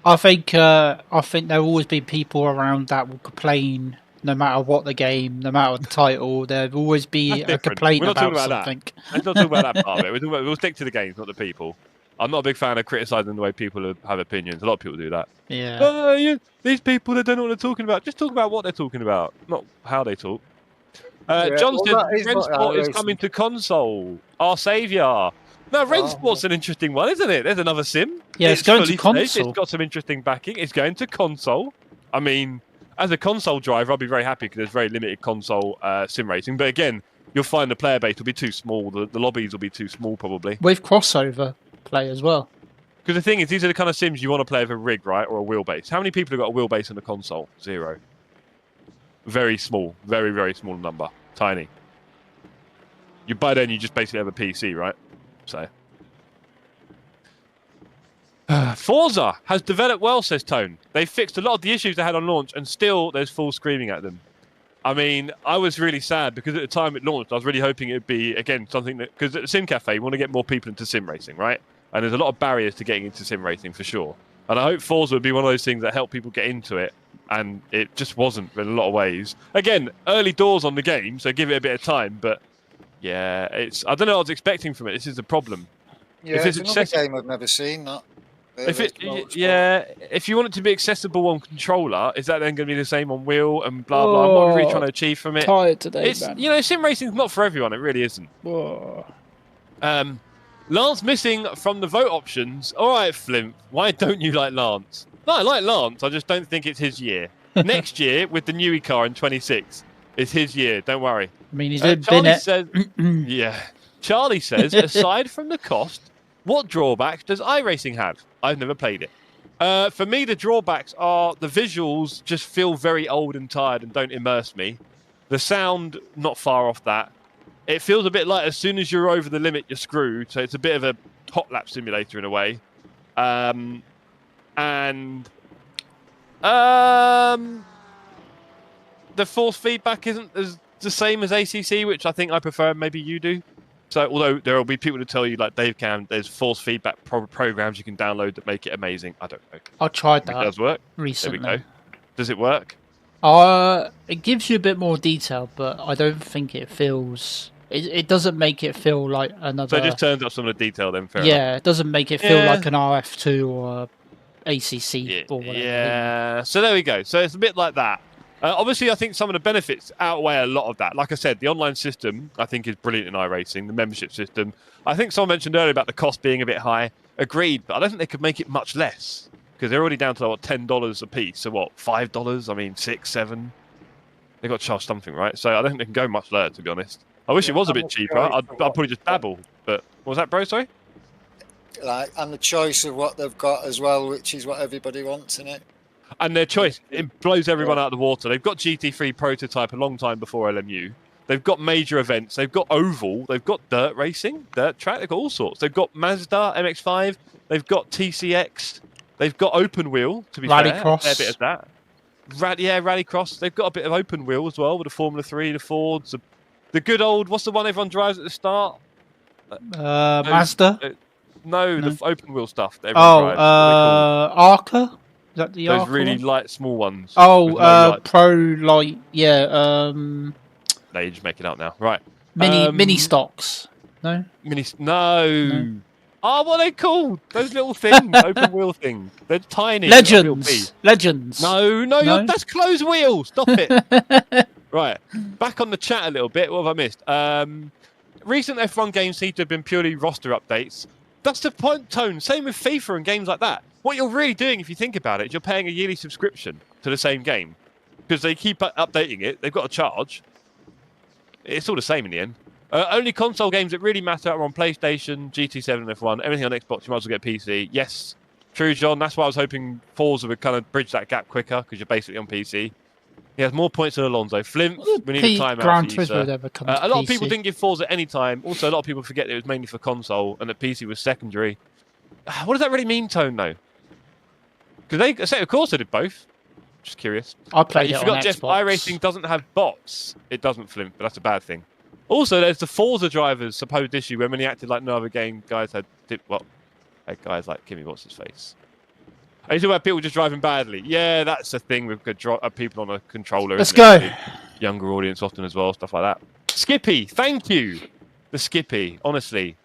I think there'll always be people around that will complain no matter what the game, no matter the title. There'll always be a complaint about something. Let's not talk about that part of it. We'll stick to the games, not the people. I'm not a big fan of criticising the way people have opinions. A lot of people do that. Yeah. These people that don't know what they're talking about. Just talk about what they're talking about, not how they talk. John said, Rensport is coming to console. Our saviour. No, Rensport's an interesting one, isn't it? There's another sim. Yeah, it's going to console. It's got some interesting backing. It's going to console. I mean, as a console driver, I'll be very happy because there's very limited console sim racing. But again, you'll find the player base will be too small. The lobbies will be too small, probably. With crossover play as well. Because the thing is, these are the kind of sims you want to play with a rig, right? Or a wheelbase. How many people have got a wheelbase on the console? 0. Very small. Very, very small number. Tiny. By then, you just basically have a PC, right? So. Forza has developed well, says Tone. They fixed a lot of the issues they had on launch, and still there's full screaming at them. I mean, I was really sad because at the time it launched, I was really hoping it would be, again, something that... Because at the Sim Cafe, you want to get more people into sim racing, right? And there's a lot of barriers to getting into sim racing, for sure. And I hope Forza would be one of those things that help people get into it. And it just wasn't in a lot of ways. Again, early doors on the game, so give it a bit of time. But, yeah, I don't know what I was expecting from it. This is the problem. Yeah, it's another game I've never seen, that. If you want it to be accessible on controller, is that then going to be the same on wheel and blah blah? What are we really trying to achieve from it? Tired today, man. Sim racing's not for everyone. It really isn't. Whoa. Lance missing from the vote options. All right, Flint. Why don't you like Lance? No, I like Lance. I just don't think it's his year. Next year with the new car in 26, it's his year. Don't worry. I mean, he's Charlie says, yeah. Charlie says, aside from the cost, what drawbacks does iRacing have? I've never played it. For me, the drawbacks are the visuals just feel very old and tired and don't immerse me. The sound, not far off that. It feels a bit like as soon as you're over the limit, you're screwed. So it's a bit of a hot lap simulator in a way. The force feedback isn't the same as ACC, which I think I prefer. Maybe you do. So, although there will be people to tell you, like Dave can, there's force feedback programs you can download that make it amazing. I don't know. I tried that. It does work. Recently. There we go. Does it work? It gives you a bit more detail, but I don't think it feels... It doesn't make it feel like another... So it just turns up some of the detail then, fair Yeah, enough. It doesn't make it feel like an RF2 or ACC or whatever. Yeah, so there we go. So it's a bit like that. Obviously, I think some of the benefits outweigh a lot of that. Like I said, the online system, I think, is brilliant in iRacing, the membership system. I think someone mentioned earlier about the cost being a bit high. Agreed, but I don't think they could make it much less because they're already down to, what, $10 a piece. So, what, $5? I mean, 6, 7? They've got to charge something, right? So I don't think they can go much lower, to be honest. I wish it was a bit cheaper. I'd probably just dabble. But what was that, bro? Sorry? And the choice of what they've got as well, which is what everybody wants in it. And their choice, it blows everyone out of the water. They've got GT3 prototype a long time before LMU. They've got major events. They've got oval. They've got dirt racing, dirt track. They've got all sorts. They've got Mazda MX-5. They've got TCX. They've got open wheel, to be fair. Rallycross. A bit of that. Rallycross. They've got a bit of open wheel as well with the Formula 3, the Fords. The good old, what's the one everyone drives at the start? Mazda? No, the open wheel stuff that everyone drives. Arca? Is that the Those Arca really one? light, small ones. Oh, Pro Light, yeah. No, you're just making up now. Right. Mini stocks. No? No. Oh, what are they called? Those little things, open wheel things. They're tiny. Legends. Legends. No, No? that's closed wheel. Stop it. Right. Back on the chat a little bit. What have I missed? Recent F1 games seem to have been purely roster updates. That's the point, Tone. Same with FIFA and games like that. What you're really doing, if you think about it, is you're paying a yearly subscription to the same game. Because they keep updating it. They've got a charge. It's all the same in the end. Only console games that really matter are on PlayStation, GT7 and F1. Everything on Xbox, you might as well get PC. Yes, true, John. That's why I was hoping Forza would kind of bridge that gap quicker, because you're basically on PC. He has more points than Alonso. Flint, we need a timeout Gran for you, Turismo sir. would ever come to A lot of PC. people didn't give Forza any time. Also, a lot of people forget that it was mainly for console and that PC was secondary. What does that really mean, Tone, though? Because they say, of course, they did both. Just curious. I played it you on forgot, Xbox. Jeff, iRacing doesn't have bots. It doesn't, Flint, but that's a bad thing. Also, there's the Forza drivers' supposed issue where when he acted like no other game, guys had guys like Kimmy, what's his face? Are you talking about people just driving badly? Yeah, that's the thing with people on a controller. Let's go. Younger audience often as well, stuff like that. Skippy, thank you. The Skippy, honestly,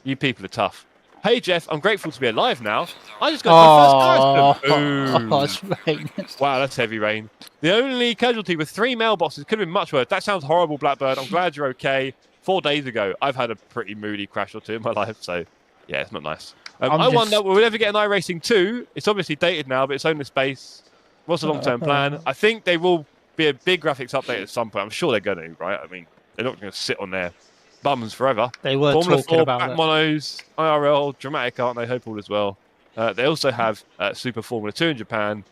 you people are tough. Hey Jeff, I'm grateful to be alive now. I just got my first custom. Oh, it's rain. Wow, that's heavy rain. The only casualty with 3 mailboxes could have been much worse. That sounds horrible, Blackbird. I'm glad you're okay. 4 days ago, I've had a pretty moody crash or two in my life, so yeah, it's not nice. I wonder, will we ever get an iRacing 2? It's obviously dated now, but it's only space. What's the long-term plan? I think they will be a big graphics update at some point. I'm sure they're going to, right? I mean, they're not going to sit on their bums forever. They were Formula talking 4, about back it. monos, IRL, dramatic, aren't they? Hopeful as well. They also have Super Formula 2 in Japan.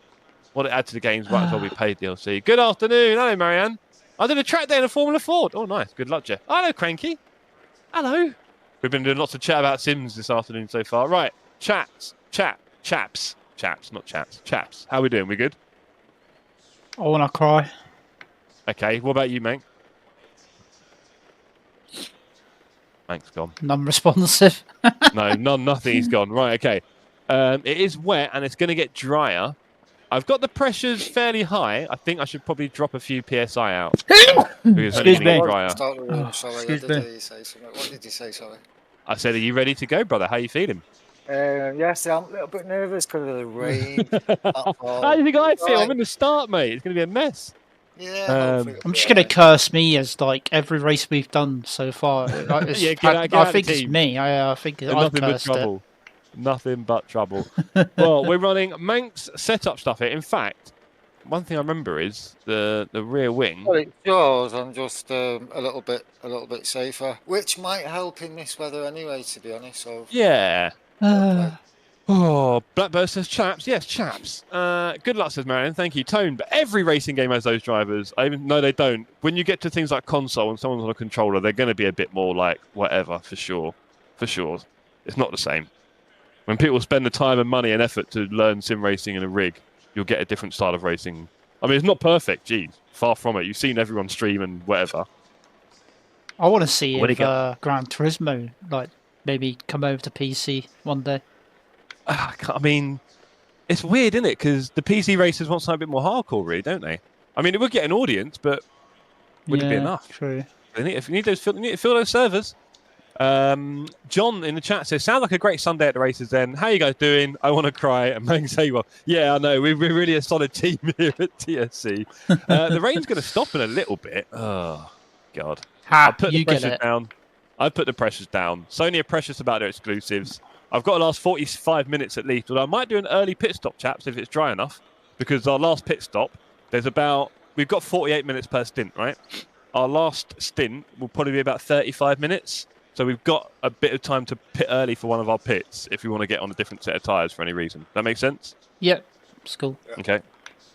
Want to add to the games, might as well be paid DLC. Good afternoon. Hello, Marianne. I did a track day in a Formula 4. Oh, nice. Good luck, Jeff. Hello, Cranky. Hello. We've been doing lots of chat about Sims this afternoon so far. Right. Chaps. Chaps. Not chats. Chaps. How we doing? We good? I want to cry. Okay. What about you, Mank? Mank's gone. Non-responsive. No, nothing. He's gone. Right, okay. It is wet and it's going to get drier. I've got the pressures fairly high. I think I should probably drop a few PSI out. Because it's only Excuse going to me. get drier. Sorry, Excuse I did me. hear you say something. What did you say, sorry? I said, are you ready to go, brother? How are you feeling? Yes, I'm a little bit nervous because of the rain. How do you think I feel? I'm in the start, mate. It's going to be a mess. Yeah, hopefully it'll I'm be just going to alright. curse me as like every race we've done so far. Like, Yeah, get out I the think it's team. me. I think I've Nothing but cursed it. trouble. Nothing but trouble. Well, we're running Mank's setup stuff here. In fact, one thing I remember is the rear wing. Well, it's yours. I'm just a little bit safer, which might help in this weather anyway. To be honest, so Yeah. Uh, Oh, Blackbird says chaps. Yes, chaps. Good luck, says Marion. Thank you, Tone. But every racing game has those drivers. No, they don't. When you get to things like console and someone's on a controller, they're going to be a bit more like whatever, for sure. For sure. It's not the same. When people spend the time and money and effort to learn sim racing in a rig, you'll get a different style of racing. I mean, it's not perfect, geez. Far from it. You've seen everyone stream and whatever. I want to see When if it get- Gran Turismo like maybe come over to PC one day. I mean, it's weird, isn't it? Because the PC racers want something a bit more hardcore, really, don't they? I mean, it would get an audience, but would it be enough? True. If you need those, you need to fill those servers. John in the chat says, "Sounds like a great Sunday at the races." Then, how you guys doing? I want to cry. And Mang say, "Well, yeah, I know. We're really a solid team here at TSC." The rain's going to stop in a little bit. Oh God! I put the You get pressures it. down. I put the pressures down. Sony are precious about their exclusives. I've got to last 45 minutes at least. Although I might do an early pit stop, chaps, if it's dry enough, because our last pit stop, we've got 48 minutes per stint, right? Our last stint will probably be about 35 minutes. So we've got a bit of time to pit early for one of our pits if we want to get on a different set of tyres for any reason. That makes sense? Yep. It's cool. Okay.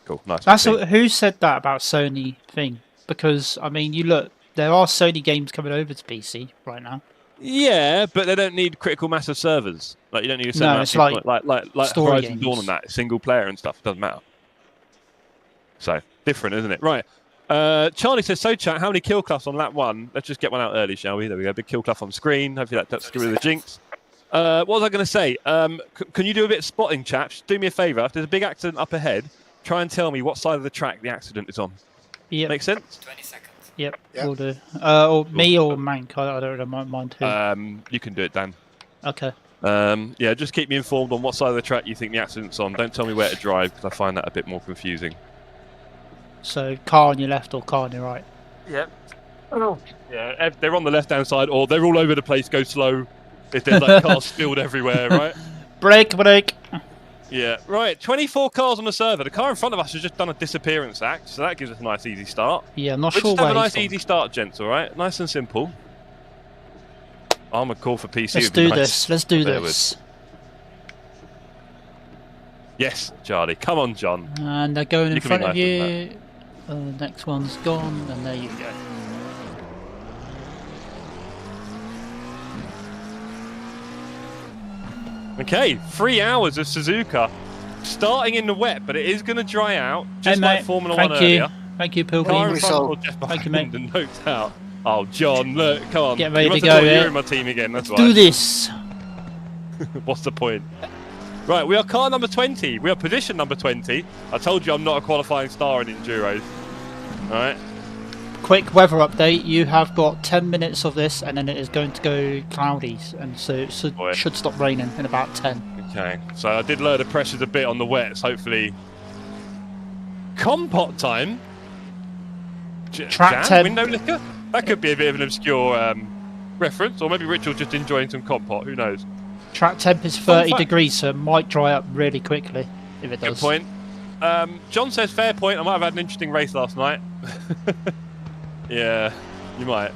Cool. Nice. That's who said that about Sony thing? Because I mean, you look, there are Sony games coming over to PC right now. Yeah, but they don't need critical mass of servers. Like you don't need a certain No, amount it's of people, like story Horizon games. Dawn and that single player and stuff. It doesn't matter. So different, isn't it? Right. Charlie says, "So chat, how many kill cloths on lap 1? Let's just get one out early, shall we? There we go. Big kill cloth on screen. Hopefully that's get rid of the jinx. What was I going to say? Can you do a bit of spotting, chaps? Do me a favour. If there's a big accident up ahead, try and tell me what side of the track the accident is on. Yep. Make sense? 20 seconds. Yep, Yep. we'll do. Or me or Mank. I don't really mind who. You can do it, Dan. Okay. Yeah, just keep me informed on what side of the track you think the accident's on. Don't tell me where to drive because I find that a bit more confusing. So car on your left or car on your right? Yep. Oh. Yeah, they're on the left-hand side or they're all over the place. Go slow. If there's like cars spilled everywhere, right? Brake. Yeah, right. 24 cars on the server. The car in front of us has just done a disappearance act, so that gives us a nice, easy start. Yeah, I'm not Let's sure just have where a nice, he's easy start, gents. All right, nice and simple. Armored call for PC. Let's would be do nice. this. Let's do There this. Yes, Charlie. Come on, John. And they're going in You can be front of nicer you. Next one's gone, and there you go. Okay, 3 hours of Suzuka, starting in the wet, but it is going to dry out, just Hey, like mate. Formula One Thank you. earlier. Thank you, Car in Pilgrim. front or Jeff Thank you, behind mate. and noped out. Oh, John, look, come on. Get ready You must to have go, thought yeah. You're in my team again, that's Let's why. do this. What's the point? Right, we are car number 20. We are position number 20. I told you I'm not a qualifying star in Enduros. Alright. Quick weather update. You have got 10 minutes of this, and then it is going to go cloudy, and so it should stop raining in about 10. Okay, so I did lower the pressures a bit on the wets, hopefully. Compot time? Track Jam? 10. Window liquor? That could be a bit of an obscure reference, or maybe Rich will just enjoying some compot, who knows? Track temp is 30 degrees, so it might dry up really quickly if it does. Good point. John says, fair point, I might have had an interesting race last night. Yeah, you might.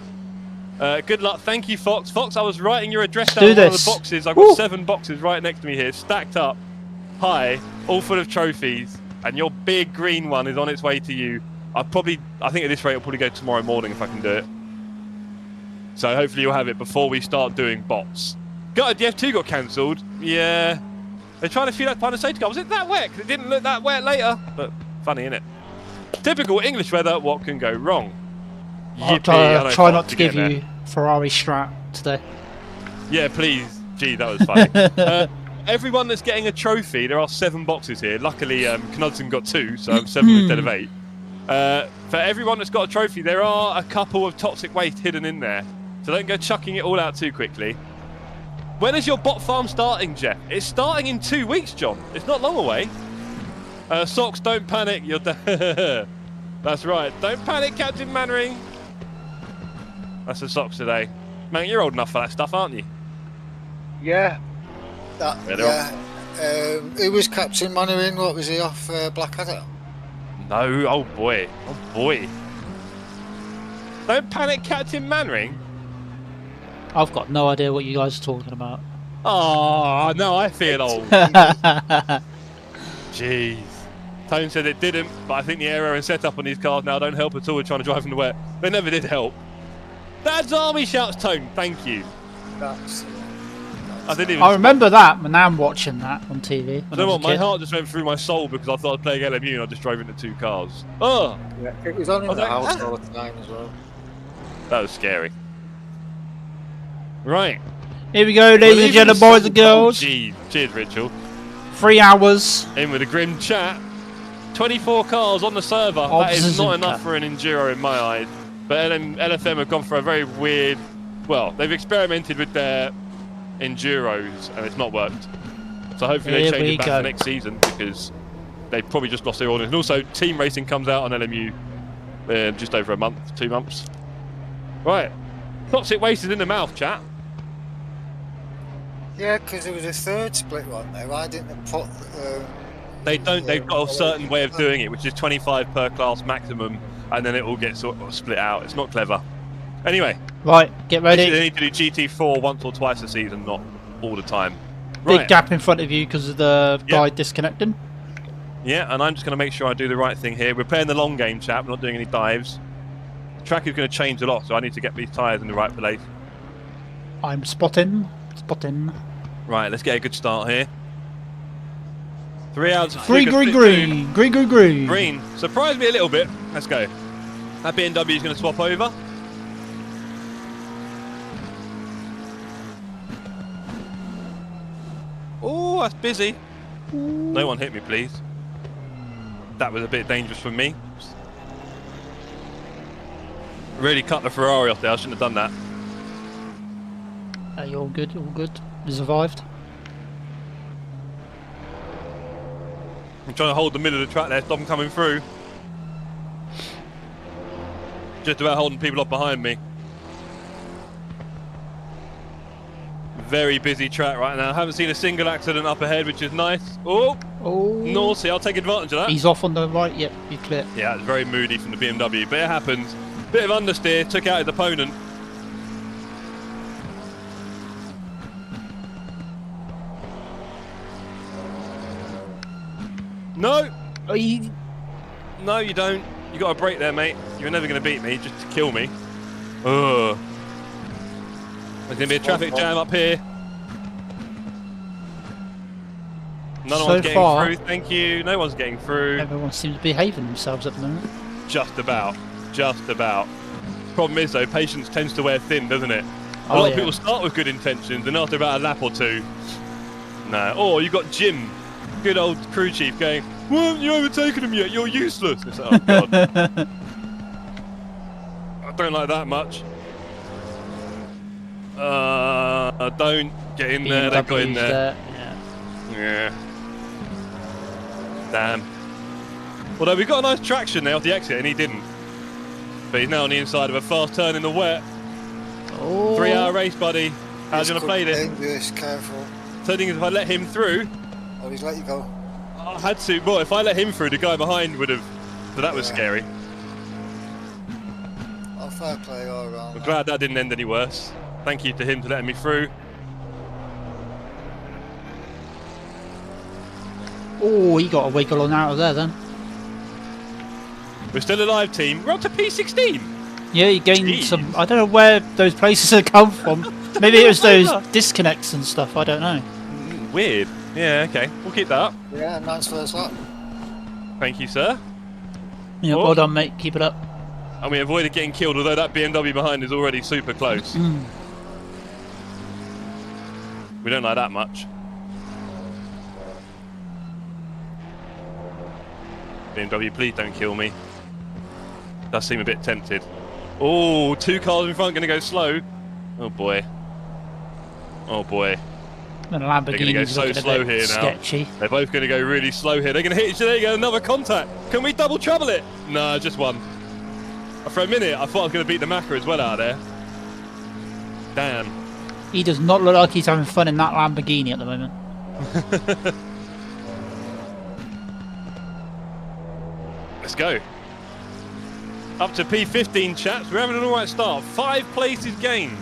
Good luck. Thank you, Fox. Fox, I was writing your address down in one of the boxes. I've got 7 boxes right next to me here, stacked up, high, all full of trophies, and your big green one is on its way to you. I think at this rate it'll probably go tomorrow morning if I can do it. So hopefully you'll have it before we start doing bots. God, the F2 got cancelled. Yeah. They're trying to feed out behind the safety car. Was it that wet? 'Cause it didn't look that wet later. But funny, innit? Typical English weather, what can go wrong? I'll Yippee, I know try Fox not to to give get you Ferrari strat today. Yeah, please. Gee, that was funny. Everyone that's getting a trophy, there are 7 boxes here. Luckily, Knudsen got 2, so I'm 7 instead of 8. For everyone that's got a trophy, there are a couple of toxic waste hidden in there. So don't go chucking it all out too quickly. When is your bot farm starting, Jeff? It's starting in 2 weeks, John. It's not long away. Socks, don't panic. You're That's right. Don't panic, Captain Mannering. That's the Socks today. Man, you're old enough for that stuff, aren't you? Yeah. Yeah, who was Captain Mannering? What was he off Blackadder? No. Oh, boy. Oh, boy. Don't panic, Captain Mannering. I've got no idea what you guys are talking about. Oh, no, I feel old. Jeez. Tone said it didn't, but I think the aero and setup on these cars now don't help at all with trying to drive in the wet. They never did help. Dad's Army shouts, Tone. Thank you. I remember that, and now I'm watching that on TV. I don't know what, my heart just went through my soul because I thought I was playing LMU and I just drove into 2 cars. Oh! Yeah, it was on in the house all the time as well. That was scary. Right. Here we go, ladies and gentlemen, boys and girls. Gee, cheers, Rachel. 3 hours. In with a grim chat. 24 cars on the server. That is not enough for an Enduro in my eyes. But LFM have gone for a very weird... Well, they've experimented with their Enduros and it's not worked. So hopefully they change it back for next season because they've probably just lost their audience. And also, team racing comes out on LMU in just over a month, 2 months. Right. Toxic waste is in the mouth, chat. Yeah, because there was a 3rd split one there. Why didn't they put... They don't. They've got a certain way of doing it, which is 25 per class maximum, and then it all gets sort of split out. It's not clever. Anyway. Right, get ready. They need to do GT4 once or twice a season, not all the time. Big gap in front of you because of the guy disconnecting. Yeah, and I'm just going to make sure I do the right thing here. We're playing the long game, chap. We're not doing any dives. The track is going to change a lot, so I need to get these tyres in the right place. I'm spotting. Right, let's get a good start here. 3 hours. Green. Green. Surprised me a little bit. Let's go. That BMW is going to swap over. Oh, that's busy. No one hit me, please. That was a bit dangerous for me. Really cut the Ferrari off there. I shouldn't have done that. You're all good, all good. You survived. I'm trying to hold the middle of the track there, stop them coming through. Just about holding people up behind me. Very busy track right now. Haven't seen a single accident up ahead, which is nice. Oh, naughty. I'll take advantage of that. He's off on the right. Yep, you're clear. Yeah, it's very moody from the BMW, but it happens. Bit of understeer, took out his opponent. No! Oh, you... No, you don't. You got a break there, mate. You're never going to beat me, just to kill me. Ugh. There's going to be a traffic jam up here. None of one's getting through, thank you. No one's getting through. Everyone seems to be behaving themselves at the moment. Just about. Just about. Problem is, though, patience tends to wear thin, doesn't it? A lot of people start with good intentions, and after about a lap or two... No. Oh, you got Jim, good old crew chief, going, "Why haven't you overtaken him yet? You're useless." It's like, oh, God. I don't like that much. Don't get in there. They got in there. Yeah. Damn. Although we got a nice traction there off the exit, and he didn't. But he's now on the inside of a fast turn in the wet. Oh. 3-hour race, buddy. How's you gonna play this? Dangerous, careful. So if I let him through, Oh, he's let you go. I had to. Well, if I let him through, the guy behind would have. So that was scary. Oh, fair play all around. I'm glad that didn't end any worse. Thank you to him for letting me through. Oh, he got a wiggle on out of there then. We're still alive, team. We're up to P16. Yeah, he gained some. I don't know where those places have come from. Maybe it was those disconnects and stuff. I don't know. Weird. Yeah, okay. We'll keep that up. Yeah, nice first lap. Thank you, sir. Yeah, well done, mate. Keep it up. And we avoided getting killed, although that BMW behind is already super close. We don't like that much. BMW, please don't kill me. Does seem a bit tempted. Oh, 2 cars in front going to go slow. Oh boy. Oh boy. And Lamborghini's They're going to go so slow here now. Sketchy. They're both going to go really slow here. They're going to hit each other. There you go, another contact. Can we double trouble it? No, just one. For a minute, I thought I was going to beat the Macca as well out there. Damn. He does not look like he's having fun in that Lamborghini at the moment. Let's go. Up to P15, chaps. We're having an alright start. 5 places gained.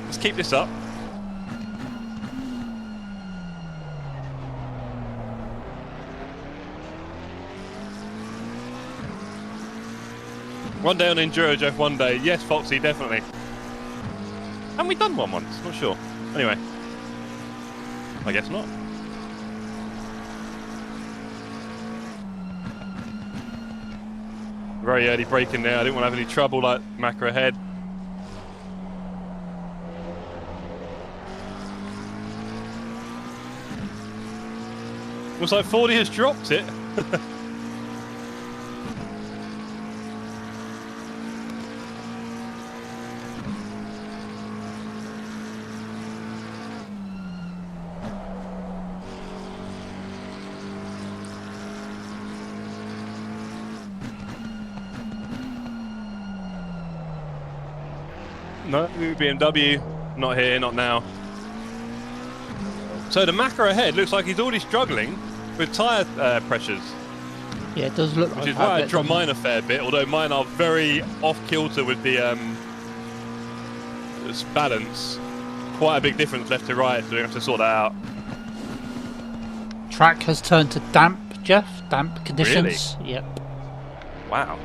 Let's keep this up. One day on Enduro, Jeff, one day. Yes, Foxy, definitely. Haven't we done one once? Not sure. Anyway. I guess not. Very early braking there. I didn't want to have any trouble like Macca ahead. Looks like 40 has dropped it. No, BMW, not here, not now. So the Macca ahead looks like he's already struggling with tyre pressures. Yeah, it does look like that. Which is why I dropped mine a fair bit, although mine are very off-kilter with the balance. Quite a big difference left to right, so we have to sort that out. Track has turned to damp, Jeff. Damp conditions. Really? Yep. Wow.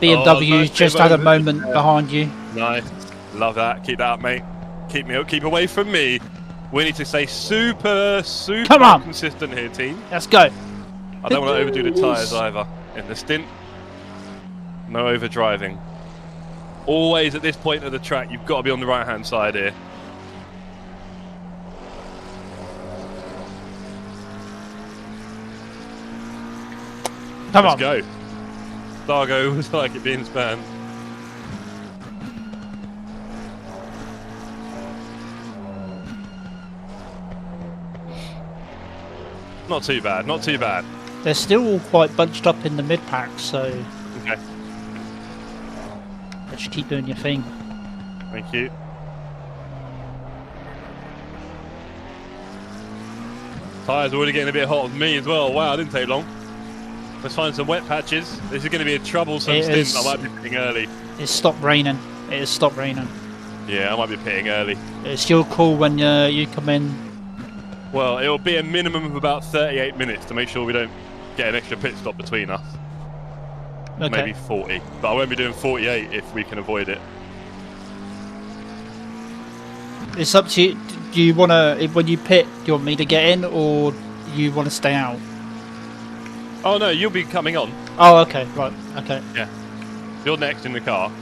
BMW's nice just had a moment behind you. Nice. Love that. Keep that up, mate. Keep me up. Keep away from me. We need to stay super consistent here, team. Let's go. I don't want to overdo the tyres either in the stint. No overdriving. Always at this point of the track, you've got to be on the right-hand side here. Come on. Let's go. Dargo was like it being spanned. Not too bad, not too bad. They're still all quite bunched up in the mid pack, so Okay, just keep doing your thing. thank you. Tyres already getting a bit hot with me as well. Wow, it didn't take long. Let's find some wet patches. This is going to be a troublesome stint. I might be pitting early. It's stopped raining. It has stopped raining. Yeah, I might be pitting early. It's still cool when you come in. Well, it will be a minimum of about 38 minutes to make sure we don't get an extra pit stop between us. Okay. Maybe 40, but I won't be doing 48 if we can avoid it. It's up to you. Do you want to, when you pit, do you want me to get in or you want to stay out? Oh no, you'll be coming on. Oh, okay, right, okay. Yeah. You're next in the car.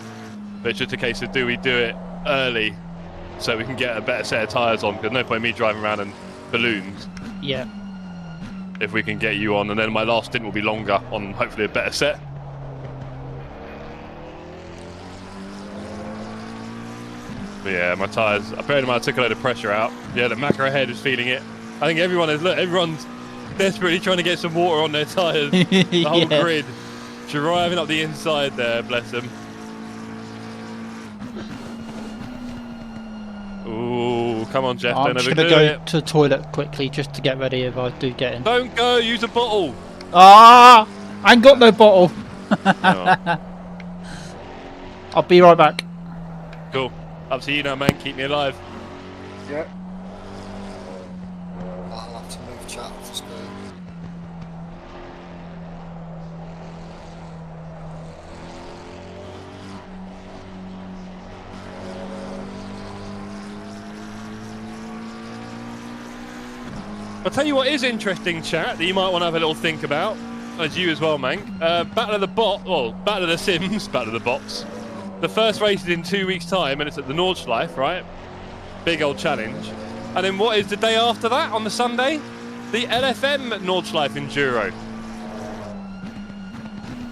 But it's just a case of do we do it early so we can get a better set of tyres on, because no point in me driving around in balloons Yeah. if we can get you on, and then my last stint will be longer on hopefully a better set. But yeah, my tyres, apparently I took a load of pressure out. Yeah, the Macca ahead is feeling it. I think everyone is, look, everyone's desperately trying to get some water on their tyres. The whole Yeah. grid. Driving up the inside there, bless them. Ooh, come on, Jeff, I'm don't just overdo going to go it. to the toilet quickly just to get ready if I do get in. Don't go, use a bottle. Ah! I ain't got no bottle. Oh, I'll be right back. cool. Up to you now, man. Keep me alive. Yeah. I'll have to move chat off the screen. I'll tell you what is interesting, chat, that you might want to have a little think about, as you as well, Mank. Battle of the Bot, well, Battle of the Sims, Battle of the Bots. The first race is in 2 weeks' time, and it's at the Nordschleife, right? Big old challenge. And then what is the day after that, on the Sunday? The LFM Nordschleife Enduro.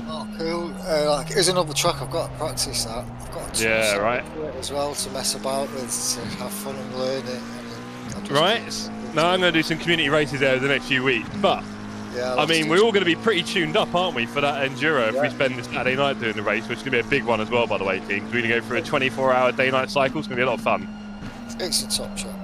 Oh, cool. Like, here's another track I've got to practice that. I've got to Yeah, right. as well to mess about with, to have fun and learn it. I just- Right? Now I'm going to do some community races there over the next few weeks, but Yeah, I mean, we're all going to be pretty tuned up, aren't we, for that Enduro if we spend this Saturday night doing the race, which is going to be a big one as well, by the way, team. We're going to go through a 24-hour day-night cycle. It's going to be a lot of fun. It's a top track.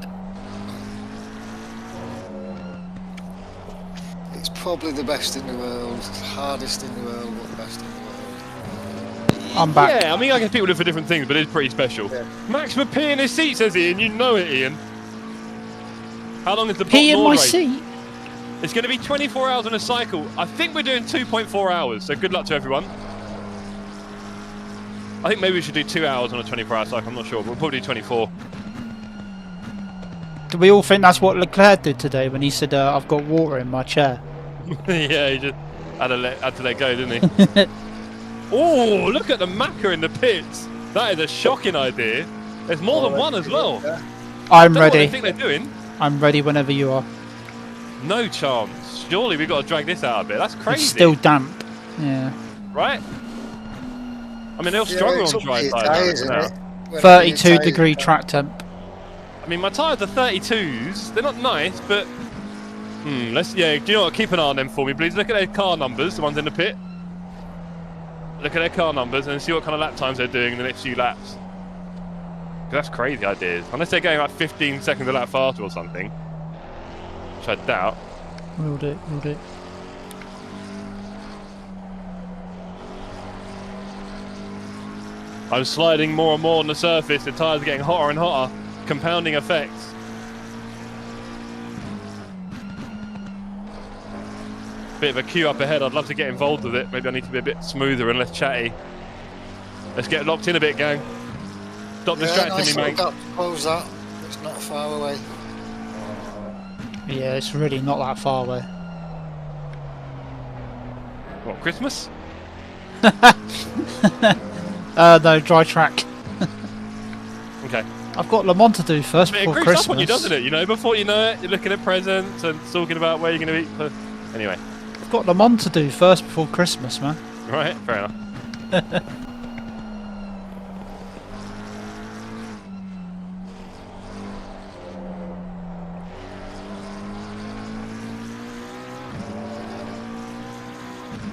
It's probably the best in the world, hardest in the world, but the best in the world. I'm back. Yeah, I mean, I guess people do for different things, but it's pretty special. Yeah. Maximum pee in his seat, says Ian. You know it, Ian. How long is the Pee in Bot my Nord race? seat? It's going to be 24 hours on a cycle. I think we're doing 2.4 hours, so good luck to everyone. I think maybe we should do 2 hours on a 24-hour cycle. I'm not sure, but we'll probably do 24. Do we all think that's what Leclerc did today when he said, I've got water in my chair? Yeah, he just had to let go, didn't he? Oh, look at the Macca in the pits. That is a shocking idea. There's more than one as well. I'm Don't know what ready. they think they're doing. I'm ready whenever you are. No chance. Surely we've got to drag this out a bit. That's crazy. It's still damp. Yeah. Right? I mean, they'll struggle it's on up dry to your tyres tyres, now. isn't it? Whenever 32 your tyres- degree track temp. I mean, my tyres are 32s. They're not nice, but... do you know what? Keep an eye on them for me, please. Look at their car numbers, the ones in the pit. Look at their car numbers and see what kind of lap times they're doing in the next few laps. 'Cause that's crazy ideas. Unless they're going like 15 seconds a lap faster or something. Which I doubt. Will do, will do. I'm sliding more and more on the surface. The tyres are getting hotter and hotter. Compounding effects. Bit of a queue up ahead. I'd love to get involved with it. Maybe I need to be a bit smoother and less chatty. Let's get locked in a bit, gang. Stop distracting nice me, mate. little gap to close that. It's not far away. Yeah, it's really not that far away. What, Christmas? No, dry track. Okay. I've got Le Mans to do first But it before creeps Christmas. up on you, doesn't it? You know, before you know it, you're looking at presents and talking about where you're going to eat. Anyway. I've got Le Mans to do first before Christmas, man. Right, fair enough.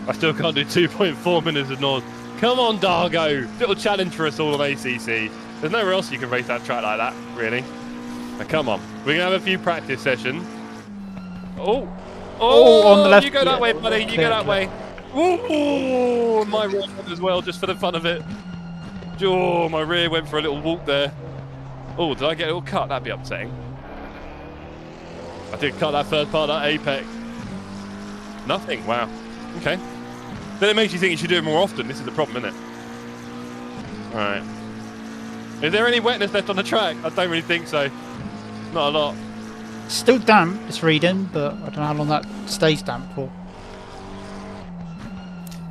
I still can't do 2.4 minutes of North. Come on, Dargo! Little challenge for us all on ACC. There's nowhere else you can race that track like that, really. Now, come on. We're going to have a few practice sessions. Oh! Oh, on the left. You go that Yeah, way, buddy. You go that way. Ooh, my rear went as well, just for the fun of it. Oh, my rear went for a little walk there. Oh, did I get a little cut? That'd be upsetting. I did cut that first part of that apex. Nothing. Wow. Okay. Then it makes you think you should do it more often. This is the problem, isn't it? Alright. Is there any wetness left on the track? I don't really think so. Not a lot. Still damp, it's reading, but I don't know how long that stays damp for.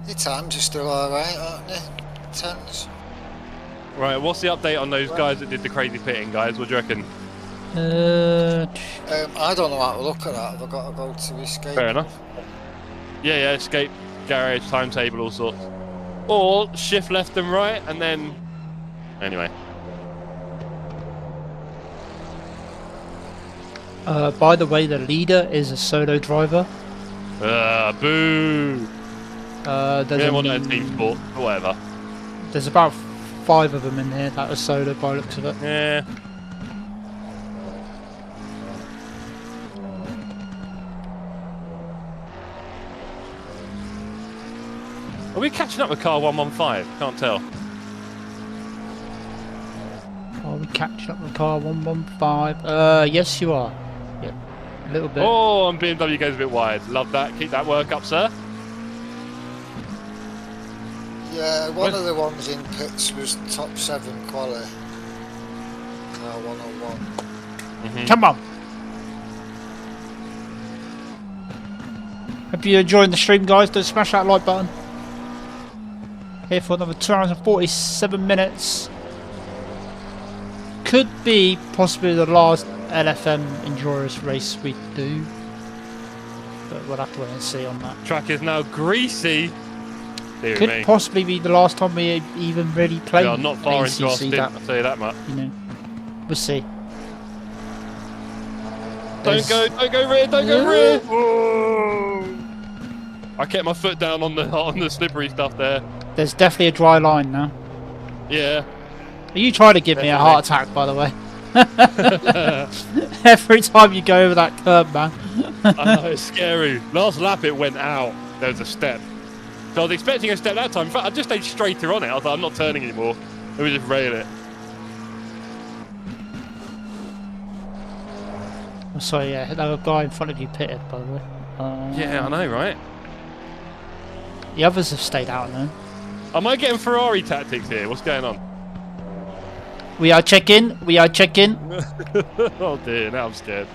Your times are still alright, aren't they? Tens. Right, what's the update on those guys that did the crazy pitting, guys? What do you reckon? I don't know how to look at that. Have I got to go to escape? Fair enough. Yeah, escape, garage, timetable, all sorts. Or shift left and right, and then... Anyway. By the way, the leader is a solo driver. Boo! There's want a team sport, or whatever. There's about 5 of them in here that are solo by the looks of it. Yeah. Are we catching up with car 115? Can't tell. Are we catching up with car 115? Yes you are. Yep, a little bit. Oh, and BMW goes a bit wide. Love that. Keep that work up, sir. Yeah, one of the ones in pits was top 7 quality. Car 101. Come on! Hope you're enjoying the stream, guys. Don't smash that like button. Here for another 2 hours and 47 minutes. Could be possibly the last LFM Endurance race we do. But we'll have to wait and see on that. Track is now greasy. Dear Could me. possibly be the last time we even really play. We are not far into our ACC, stint, I'll tell you that much. You know, we'll see. Don't go rear, don't go rear! Whoa. I kept my foot down on the slippery stuff there. There's definitely a dry line now. Yeah. You try to give me a heart attack, by the way. Every time you go over that curb, man. I know, it's scary. Last lap it went out. There was a step. So I was expecting a step that time. In fact, I just stayed straighter on it. I was like, I'm not turning anymore. Let me just rail it. I'm sorry, yeah, that guy in front of you pitted, by the way. Yeah, I know, right? The others have stayed out now. Am I getting Ferrari tactics here? What's going on? We are checking. We are checking. Oh dear, now I'm scared.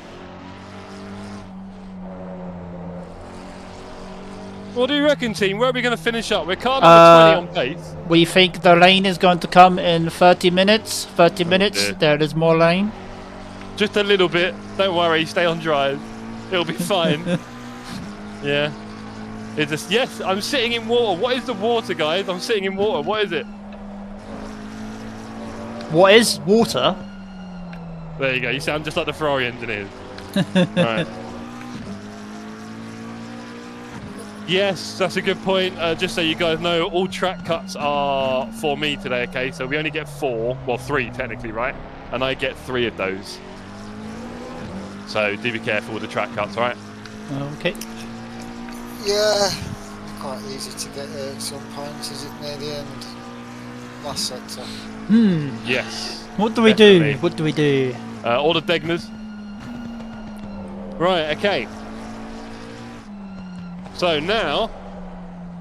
What do you reckon, team? Where are we going to finish up? We're car number 20 on pace. We think the lane is going to come in 30 minutes. 30 minutes. Dear. There is more lane. Just a little bit. Don't worry. Stay on drive. It'll be fine. Yeah. It's just, yes, I'm sitting in water. What is the water, guys? I'm sitting in water. What is it? What is water? There you go. You sound just like the Ferrari engineers. Right. Yes, that's a good point. Just so you guys know, all track cuts are for me today, okay? So we only get 4, well 3 technically, right? And I get 3 of those. So do be careful with the track cuts, alright? Okay. Yeah, quite easy to get at some points, is it, near the end? Last sector. Yes. What do we Definitely. do? What do we do? All the Degners. Right, okay. So now,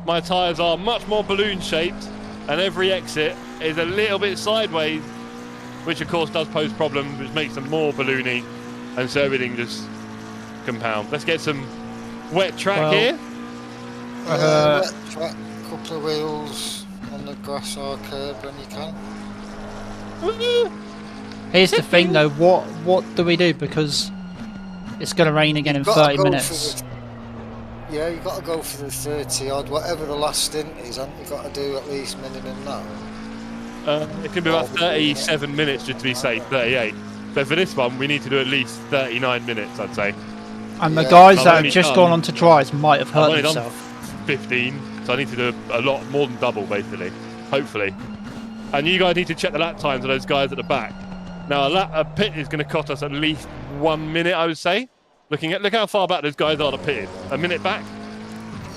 my tyres are much more balloon shaped and every exit is a little bit sideways, which of course does pose problems, which makes them more balloony, and so everything just compounds. Let's get some wet track here. Wet track, couple of wheels on the grass or curb when you can. Here's the thing though, what do we do? Because it's going to rain again in 30 minutes. Yeah, you got to go for the 30 odd, whatever the last stint is. Haven't you got to do at least minimum now? It can be about 37 minutes just to be safe, 38. But for this one, we need to do at least 39 minutes, I'd say. And the Yeah. guys I've that have only just done- gone on to dries might have I've hurt only done themselves. 15, so I need to do a lot more than double, basically. Hopefully. And you guys need to check the lap times of those guys at the back. Now, a pit is going to cost us at least 1 minute, I would say. Look how far back those guys are to pitted. A minute back?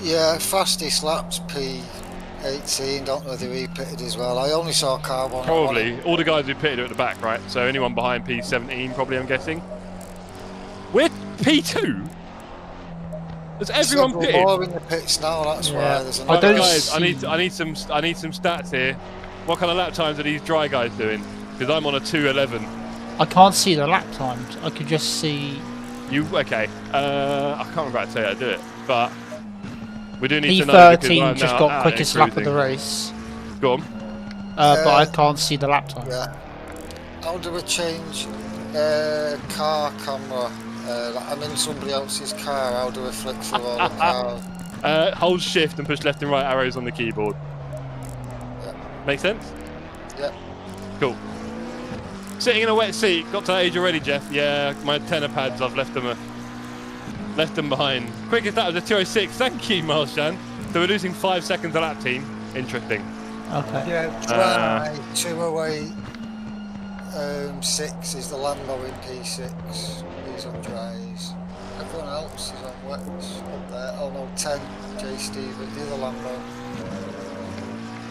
Yeah, fastest laps P18. Don't know whether he pitted as well. I only saw Carbon. Probably. All the guys who pitted are at the back, right? So anyone behind P17, probably, I'm guessing. We're P2? Has everyone Several pitted? more in the pits now. That's Yeah. why there's I another. don't Guys, see- I need some stats here. What kind of lap times are these dry guys doing? Because I'm on a 2:11. I can't see the lap times. I could just see You okay? I can't remember how to say how to do it, but we do need to know because P13 I'm just now got out quickest and lap of the cruising. race, Go on. but I can't see the lap time. Yeah. How do we change car camera? I'm in somebody else's car. How do we flick through all the cars? Hold shift and push left and right arrows on the keyboard. Yeah. Make sense? Yeah. Cool. Sitting in a wet seat. Got to that age already, Jeff. Yeah, my tenor pads. I've left them behind. Quickest lap was a 2:06. Thank you, Marshan. So we're losing 5 seconds a lap, team. Interesting. Okay. Yeah. Dry 208. 6 is the Lambo in P6. He's on dries. Everyone else is on wets up there. Oh no, 10. J. Stevens, the other Lambo.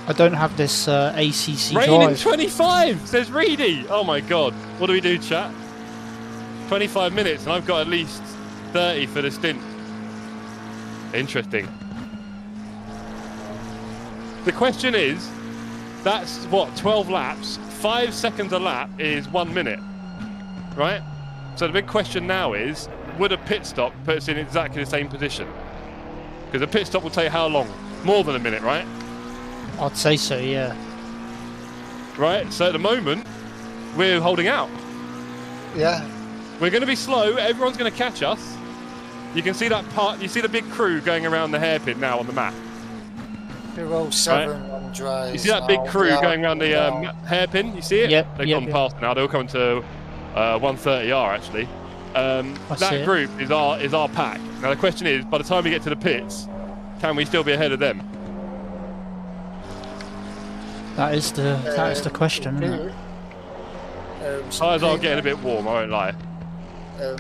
I don't have this ACC Rain in drive. 25, says Reedy. Oh my god. What do we do, chat? 25 minutes, and I've got at least 30 for the stint. Interesting. The question is, that's what, 12 laps? 5 seconds a lap is 1 minute, right? So the big question now is, would a pit stop put us in exactly the same position? Because a pit stop will take how long? More than a minute, right? I'd say so, yeah. Right, so at the moment, we're holding out. Yeah. We're going to be slow, everyone's going to catch us. You can see that part, you see the big crew going around the hairpin now on the map. 207 on dries. You see that big now. crew Yeah. going around the hairpin? You see it? Yep, They've yep, gone yep. past now, they'll come to 130R actually. see That it. group is our pack. Now the question is, by the time we get to the pits, can we still be ahead of them? That is the question, isn't it? So Tyres are getting a bit warm, I won't lie.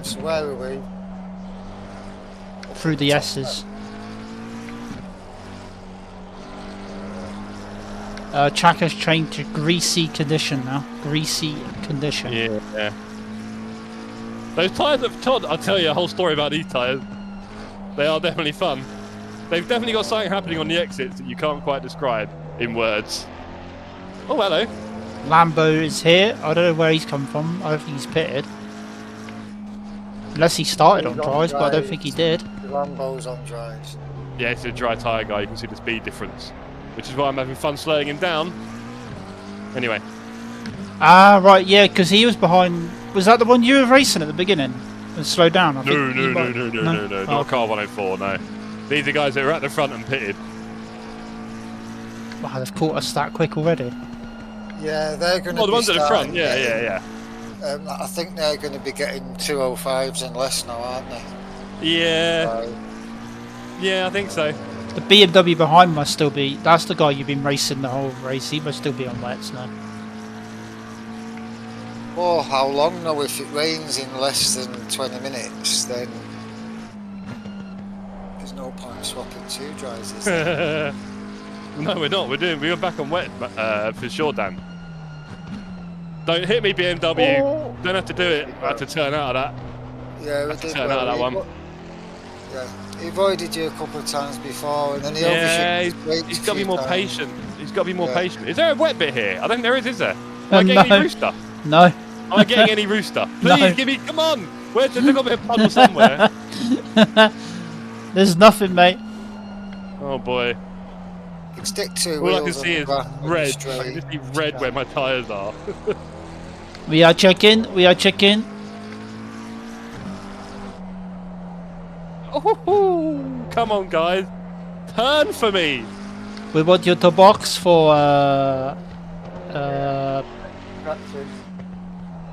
so where are we? Through the S's. Chaka's changed to greasy condition now. Greasy condition. Yeah. Those tyres have Todd, I'll tell you a whole story about these tyres. They are definitely fun. They've definitely got something happening on the exits that you can't quite describe in words. Oh, hello. Lambo is here. I don't know where he's come from. I don't think he's pitted. Unless he started on He's on dries, but I don't dries. think he did. The Lambo's on dries. Yeah, it's a dry tyre guy. You can see the speed difference, which is why I'm having fun slowing him down. Anyway, Ah, right, yeah, because he was behind. Was that the one you were racing at the beginning and slowed down? I think no, he might- not Oh, car 104. No, these are guys that are at the front and pitted. wow, they've caught us that quick already. Yeah, they're going to Oh, the be ones at the front. starting Yeah. getting- I think they're going to be getting 205s and less now, aren't they? Yeah, yeah, I think so. The BMW behind must still be. That's the guy you've been racing the whole race. He must still be on wets now. Oh, how long now? If it rains in less than 20 minutes, then there's no point swapping two dries, is there? No, we're not. We're back on wet for sure, Dan. Don't hit me, BMW. Oh. Don't have to do it. I had to turn out of that. Yeah, we Have to did turn well. out of that one. Yeah, he avoided you a couple of times before, and then he Yeah, overshot his brakes he's a got to be few more times. patient. He's got to be more Yeah. patient. Is there a wet bit here? I don't think there is there? Am I getting No. any rooster? No. Am I getting any rooster? No. Please give me. Come on. Where's there's got a bit of puddle somewhere? There's nothing, mate. Oh boy. You can stick two All I wheels can see on is the back and be red. I straight. can just see red where my tyres are. We are checking. We are checking. Oh, come on, guys. Turn for me. We want you to box for Traction.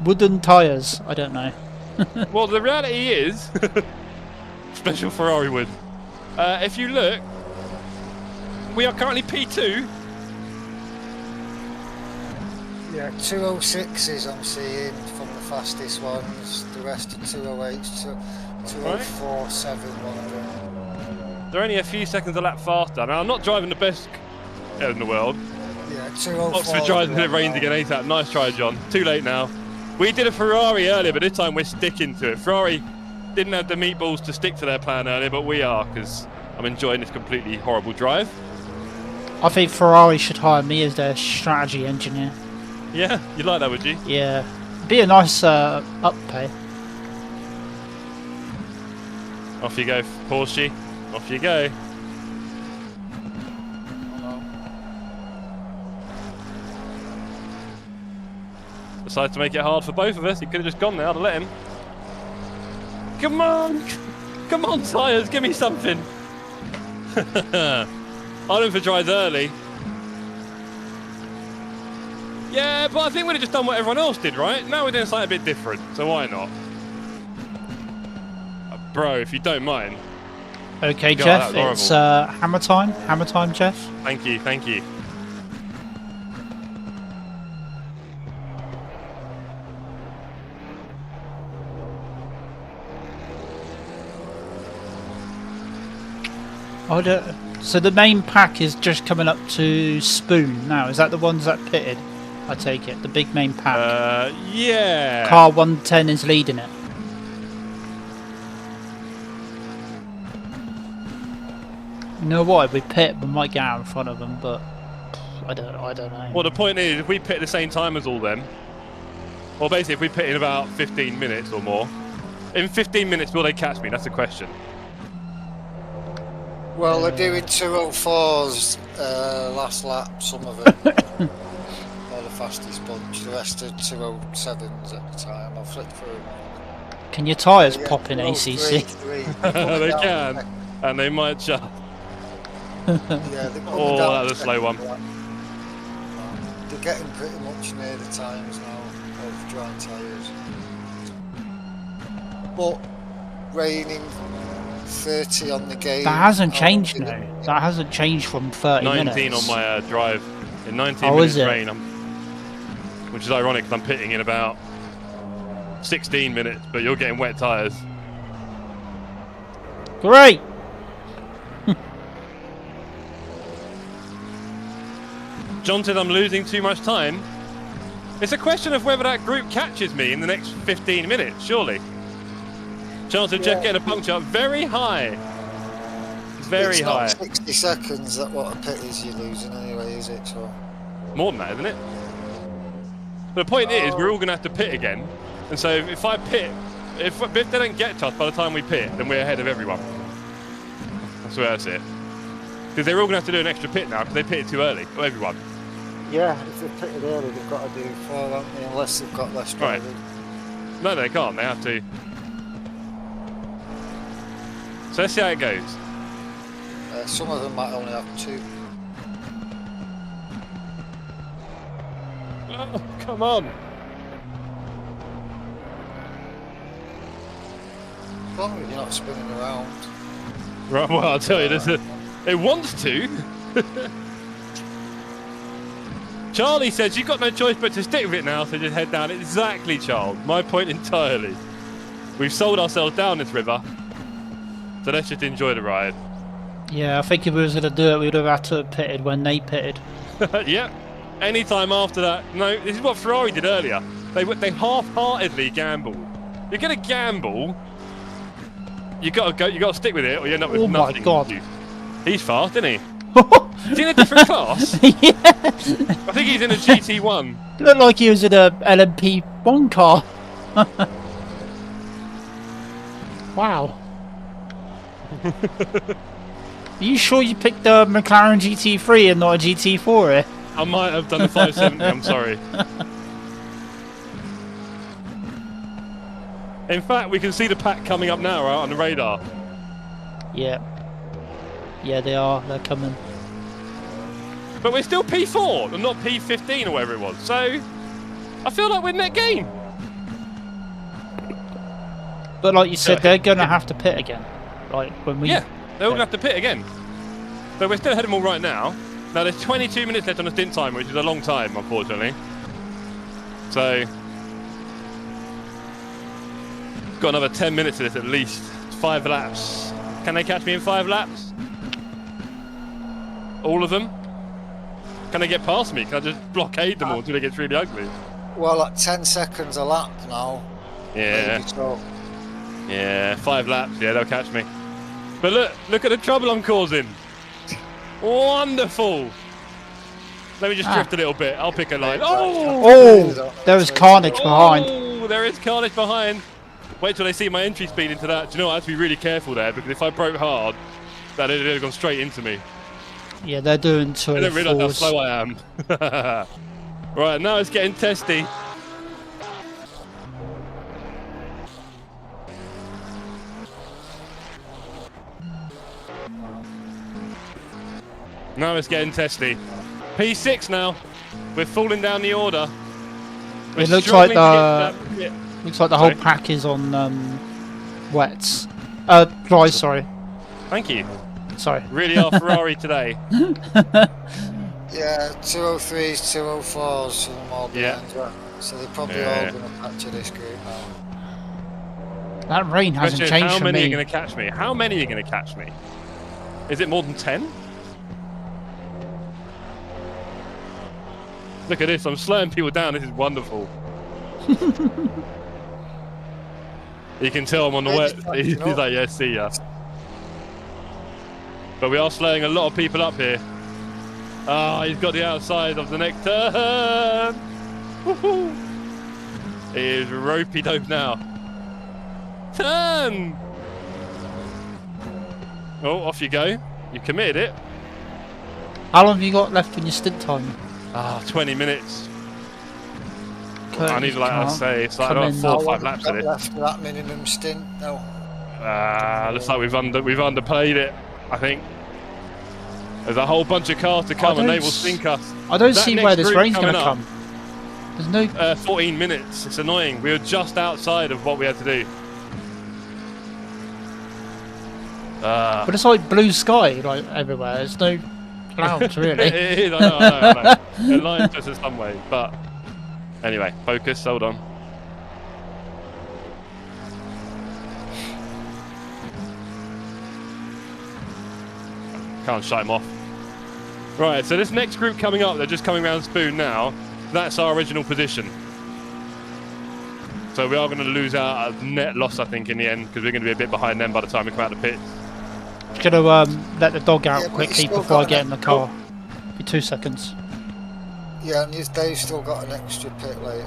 wooden tyres. I don't know. Well, the reality is, special Ferrari wood. If you look, we are currently P2. Yeah, 206s I'm seeing from the fastest ones. The rest are 208s, 204.7 one of them. They're only a few seconds a lap faster. Now, I'm not driving the best in the world. Yeah, 204. Oxford drives until it rains again ASAP. Nice try, John. Too late now. We did a Ferrari earlier, but this time we're sticking to it. Ferrari didn't have the meatballs to stick to their plan earlier, but we are, because I'm enjoying this completely horrible drive. I think Ferrari should hire me as their strategy engineer. Yeah, you'd like that, would you? Yeah, be a nice up pay. Off you go, Porsche. Off you go. Decided to make it hard for both of us. He could have just gone there. I'd have let him. Come on! Come on, tyres, give me something! I went for dries early. Yeah, but I think we'd have just done what everyone else did, right? Now we're doing something a bit different, so why not? Bro, if you don't mind. Okay, God, Jeff, that was it's hammer time. Hammer time, Jeff. Thank you, thank you. Oh, so the main pack is just coming up to Spoon now. Is that the ones that pitted? I take it. The big main pack. Yeah. Car 110 is leading it. You know what? If we pit, we might get out in front of them, but I don't know. Well, the point is, if we pit at the same time as all them, well, basically, if we pit in about 15 minutes or more, in 15 minutes, will they catch me? That's the question. Well, they're doing 204s last lap, some of them. They're the fastest bunch. The rest are 207s at the time. I'll flick through them. Can your tyres Yeah, pop in ACC? three. They can, and they might jump. Yeah, they're coming Oh, down that was a slow one. They're getting pretty much near the times now of dry tyres. But raining 30 on the game. That hasn't changed now. That hasn't changed from 30 19 minutes. on my drive. In 19 Oh, minutes is it? rain, which is ironic because I'm pitting in about 16 minutes, but you're getting wet tyres. Great! John said I'm losing too much time. It's a question of whether that group catches me in the next 15 minutes, surely. Chance of Jeff getting a puncture very high. Very high. It's not 60 seconds that what a pit is you're losing anyway, is it? So. More than that, isn't it? But the point is, we're all going to have to pit again. And so if I pit, if they don't get to us by the time we pit, then we're ahead of everyone. That's the way I see it. Because they're all going to have to do an extra pit now because they pitted too early. Or everyone. Yeah, if they've pitted early, they've got to do 4, haven't they? Unless they've got less Right. drivers. No, they can't. They have to. So let's see how it goes. Some of them might only have 2. Oh, come on. As long as you're not spinning around. Right, well, I'll tell you, it wants to. Charlie says, you've got no choice but to stick with it now, so just head down. Exactly, Charles. My point entirely. We've sold ourselves down this river, so let's just enjoy the ride. Yeah, I think if we was going to do it, we would have had to have pitted when they pitted. Yep. Anytime after that. No, this is what Ferrari did earlier. They half-heartedly gambled. You're going to gamble. You got to go. You got to stick with it, or you end up with nothing. Oh my God. He's fast, isn't he? Is he in a different class? Yeah, I think he's in a GT1. looked like he was in a LMP1 car. Wow. Are you sure you picked the McLaren GT3 and not a GT4 here? I might have done the 570. I'm sorry. In fact, we can see the pack coming up now, right, on the radar. Yeah. Yeah, they are. They're coming. But we're still P4 and not P15 or whatever it was. So I feel like we're net gain. But like you said, they're going to have to pit again. Like when we. Yeah, they're all going to have to pit again. But we're still ahead of them all right now. Now there's 22 minutes left on the stint timer, which is a long time, unfortunately. So got another 10 minutes of this at least. 5 laps. Can they catch me in 5 laps? All of them? Can they get past me? Can I just blockade them all until it gets really ugly? Well, at 10 seconds a lap now. Yeah. Maybe so. Yeah, 5 laps. Yeah, they'll catch me. But look at the trouble I'm causing. Wonderful. Let me just drift a little bit. I'll pick a line. Oh, there is carnage behind. Oh, there is carnage behind. Wait till they see my entry speed into that. Do you know what? I have to be really careful there because if I broke hard, that would have gone straight into me. Yeah, they're doing I don't realise how slow I am. Right, now it's getting testy. Now it's getting testy. P6 now. We're falling down the order. It looks like the whole pack is on wets. Dry, sorry. Thank you. Sorry. Really are Ferrari today. Yeah, 203s, 204s, and them all behind. So they're probably all going to capture this group now. That rain hasn't Question is, changed how for many me. are going to catch me? How many are going to catch me? Is it more than 10? Look at this, I'm slowing people down, this is wonderful. You can tell I'm on the wet. He's like, yeah, see ya. But we are slowing a lot of people up here. Ah, he's got the outside of the next turn. Woohoo! He is ropey dope now. Turn! Oh, off you go. You committed it. How long have you got left in your stint time? 20 minutes. Curtis, I need, like I say, it's like about 4 or 5 laps of it. Left for that minimum stint now. Looks like we've underplayed it, I think. There's a whole bunch of cars to come and they will sink us. I don't see where this rain's going to come. There's no... 14 minutes. It's annoying. We were just outside of what we had to do. But it's like blue sky like everywhere. There's no clouds really. It is, I know. It lines us in some way, but anyway, focus, hold on. Can't shut him off. Right, so this next group coming up, they're just coming around Spoon now. That's our original position. So we are going to lose out a net loss, I think, in the end, because we're going to be a bit behind them by the time we come out of the pits. Just going to let the dog out quickly before I get in the car. Be 2 seconds. Yeah, and they've still got an extra pit later.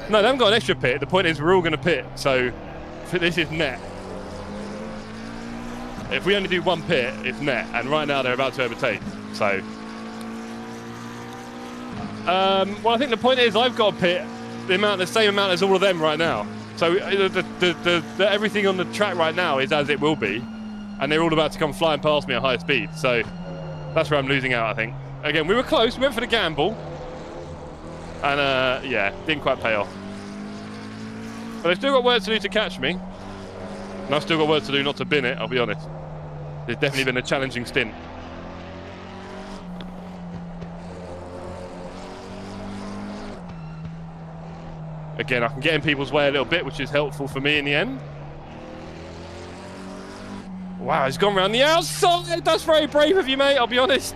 No, they haven't got an extra pit. The point is we're all going to pit, so this is net. If we only do 1 pit, it's net, and right now they're about to overtake, so... well, I think the point is I've got a pit the same amount as all of them right now. So everything on the track right now is as it will be, and they're all about to come flying past me at high speed. So that's where I'm losing out, I think. Again, we were close. We went for the gamble, and yeah, didn't quite pay off. But they've still got work to do to catch me, and I've still got work to do not to bin it. I'll be honest. It's definitely been a challenging stint. Again, I can get in people's way a little bit, which is helpful for me in the end. Wow, he's gone round the outside. That's very brave of you, mate. I'll be honest.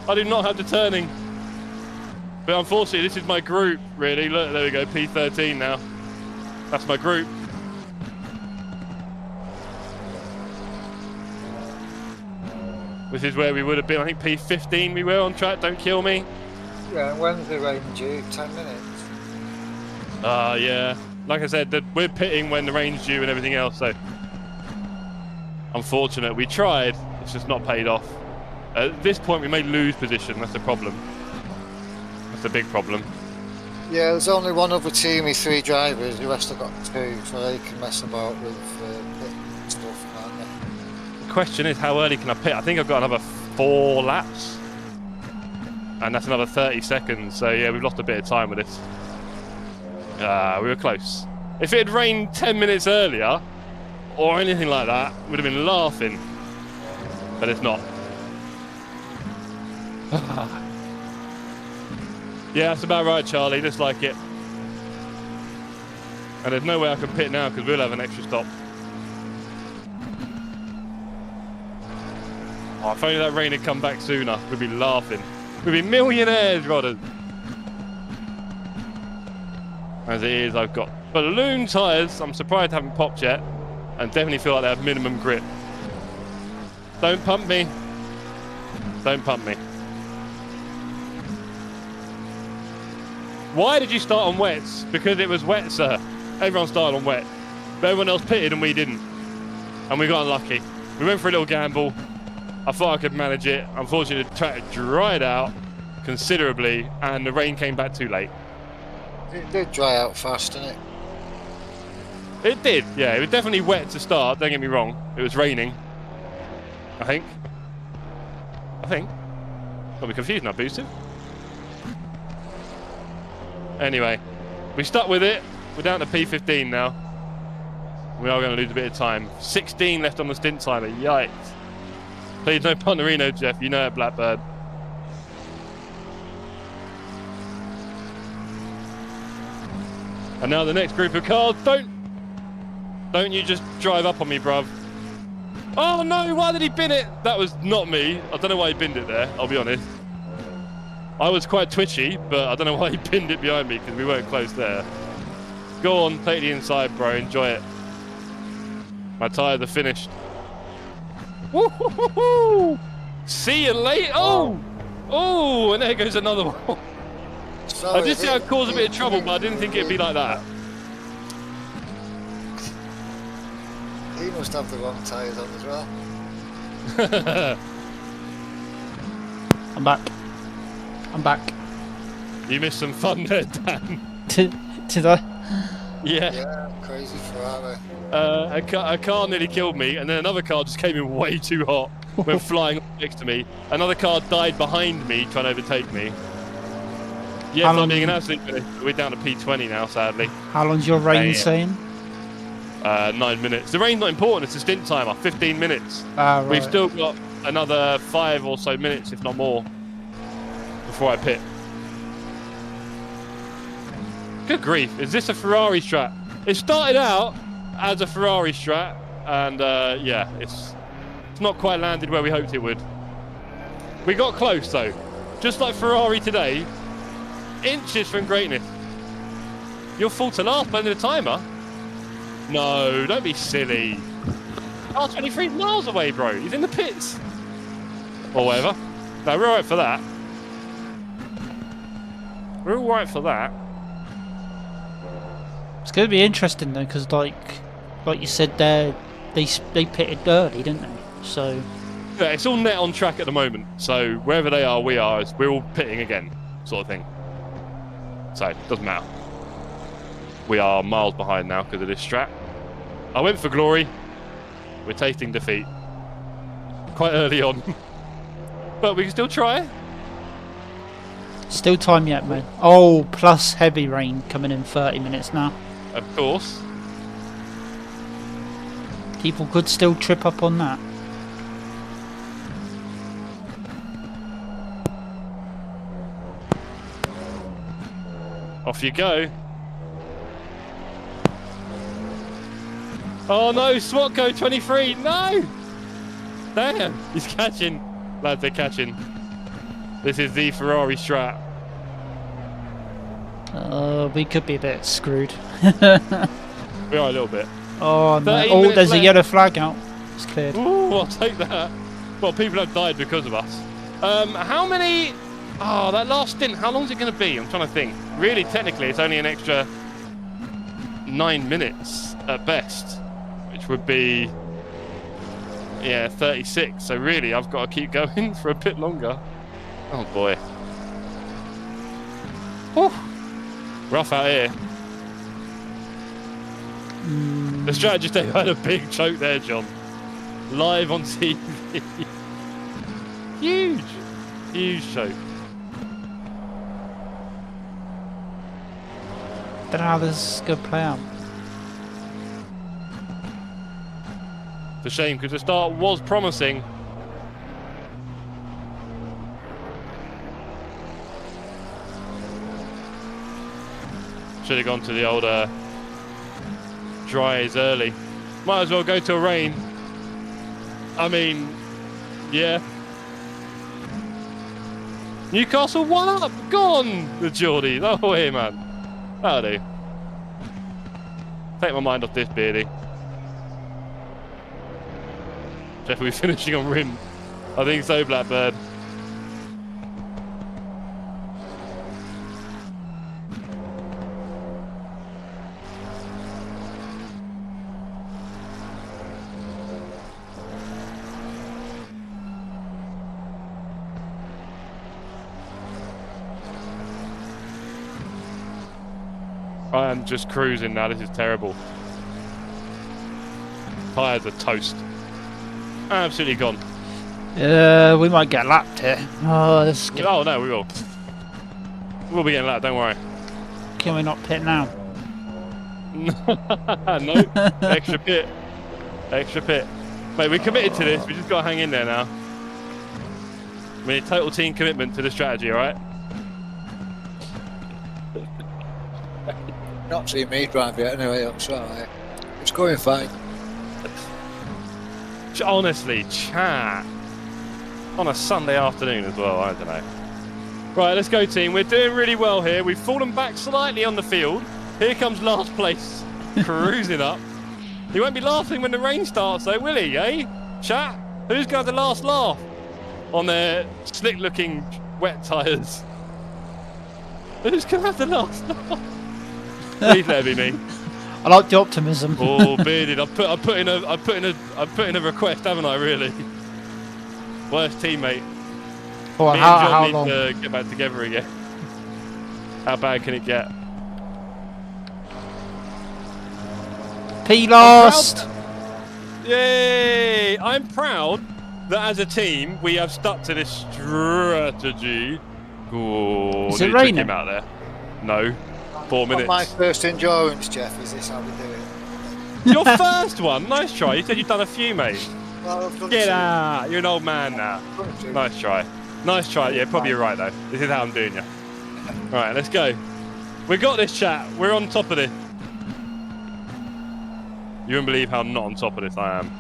I do not have the turning. But unfortunately, this is my group, really. Look, there we go, P13 now. That's my group. This is where we would have been. I think P15 we were on track. Don't kill me. Yeah, and when's the rain due? 10 minutes? Yeah. Like I said, we're pitting when the rain's due and everything else, so... Unfortunate. We tried. It's just not paid off. At this point, we may lose position. That's the problem. That's the big problem. Yeah, there's only one other team with 3 drivers. The rest have got 2, so they can mess about with pit stuff, can't they? The question is, how early can I pit? I think I've got another 4 laps. And that's another 30 seconds. So yeah, we've lost a bit of time with this. We were close. If it had rained 10 minutes earlier, or anything like that, we'd have been laughing. But it's not. Yeah, that's about right, Charlie. Just like it. And there's no way I can pit now because we'll have an extra stop. Oh, if only that rain had come back sooner, we'd be laughing. We'd be millionaires, Rodders. As it is, I've got balloon tyres. I'm surprised they haven't popped yet. And definitely feel like they have minimum grip. Don't pump me. Don't pump me. Why did you start on wets? Because it was wet, sir. Everyone started on wet. But everyone else pitted and we didn't. And we got unlucky. We went for a little gamble. I thought I could manage it. Unfortunately, the track dried out considerably and the rain came back too late. It did dry out fast, didn't it? It did, yeah. It was definitely wet to start, don't get me wrong. It was raining, I think. Got me confused now, boosted. Anyway, we stuck with it. We're down to P15 now. We are going to lose a bit of time. 16 left on the stint timer. Yikes. Please no Pontorino, Jeff. You know it, Blackbird. And now the next group of cars. Don't you just drive up on me, bruv. Oh no, why did he bin it? That was not me. I don't know why he binned it there, I'll be honest. I was quite twitchy, but I don't know why he pinned it behind me because we weren't close there. Go on, take the inside, bro. Enjoy it. My tyres are finished. Woo-hoo-hoo-hoo! See you later. Oh, and there goes another one. Sorry, I did see I'd cause a bit of trouble, but I didn't think it'd be like that. He must have the wrong tyres on as well. I'm back. You missed some fun there, Dan. Did I? Yeah. Yeah, crazy Ferrari. A car nearly killed me, and then another car just came in way too hot, went flying next to me. Another car died behind me, trying to overtake me. Yes, I'm being an absolute finish. We're down to P20 now, sadly. How long's your rain saying? 9 minutes. The rain's not important, it's a stint timer, 15 minutes. Ah, right. We've still got another 5 or so minutes, if not more, before I pit. Good grief, is this a Ferrari strat? It started out as a Ferrari strat, and yeah, it's not quite landed where we hoped it would. We got close though, just like Ferrari today, inches from greatness. You're full to last by the timer? No, don't be silly. Oh, 23 miles away, bro. He's in the pits. Or whatever. No, we're alright for that. We're alright for that. It's going to be interesting though, because like you said, they pitted early, didn't they? So yeah, it's all net on track at the moment. So wherever they are, we're all pitting again, sort of thing. So it doesn't matter. We are miles behind now because of this strat. I went for glory. We're tasting defeat. Quite early on. But we can still try. still time yet, man. Oh, plus heavy rain coming in 30 minutes now. Of course. People could still trip up on that. Off you go. Oh no, Swatco 23, no! Damn, he's catching. Lads, they're catching. This is the Ferrari strat. We could be a bit screwed. We are a little bit. Oh no! Oh, there's a yellow flag out. It's cleared. Ooh, I'll take that. Well, people have died because of us. How many... Oh, that last stint, how long is it going to be? I'm trying to think. Really, technically, it's only an extra 9 minutes at best, which would be, yeah, 36. So really, I've got to keep going for a bit longer. Oh boy. Whew. Rough out here. The strategist had a big choke there, John. Live on TV. Huge. Huge choke. Don't know how this is going to play out. It's a shame because the start was promising. Should have gone to the old dries early. Might as well go to a rain. I mean, yeah. Newcastle 1 up, gone the Geordie. No way, man. That'll do. Take my mind off this, Beardy. Jeff, are we finishing on rim? I think so, Blackbird. I am just cruising now. This is terrible. Tyres are toast. Absolutely gone. We might get lapped here. Oh, this is good. Oh no, we will. We'll be getting lapped, don't worry. Can we not pit now? No, extra pit. Extra pit. Mate, we committed to this. We just got to hang in there now. We need total team commitment to the strategy, alright? Not seeing me drive yet anyway, I'm sorry. It's going fine. Honestly, chat. On a Sunday afternoon as well, I don't know. Right, let's go team. We're doing really well here. We've fallen back slightly on the field. Here comes last place. Cruising up. He won't be laughing when the rain starts though, will he, eh? Chat, who's got the last laugh? On their slick-looking wet tyres. Who's going to have the last laugh? Please let it be me. I like the optimism. Oh, bearded! I put in a request, haven't I? Really? Worst teammate. Oh, Me how and John long? need to get back together again. How bad can it get? P lost. Yay! I'm proud that as a team we have stuck to this strategy. Oh, Is it nearly took raining? him out there. No. 4 minutes. On my first endurance, Jeff, is this how we do it? Your first one. Nice try. You said you've done a few, mate. Well, I've done Get two. out. You're an old man now. I've done two. Nice try. Nice try. Yeah, probably you're right though. This is how I'm doing you. Right, let's go. We got this, chat. We're on top of this. You wouldn't believe how not on top of this I am.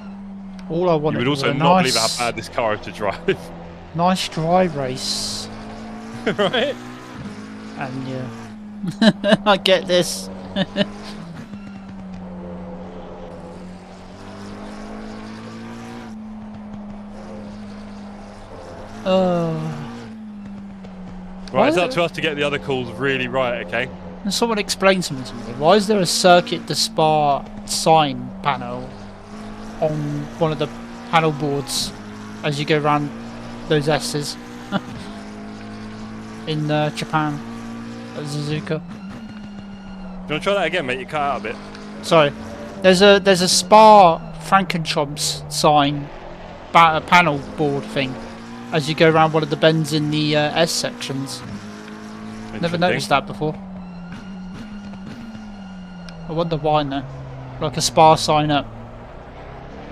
All I wanted You would was also a not nice, believe how bad this car is to drive. nice dry race. Right? And yeah. I get this. Right, it's up to us to get the other calls really right, okay? Can someone explain something to me? Why is there a Circuit de Spa sign panel on one of the panel boards as you go around those S's in Japan at Suzuka? Do you want to try that again, mate? You cut out a bit. Sorry, there's a Spa Frankenschomps sign panel board thing as you go around one of the bends in the S sections. Never noticed that before. I wonder why now. Like a Spa sign at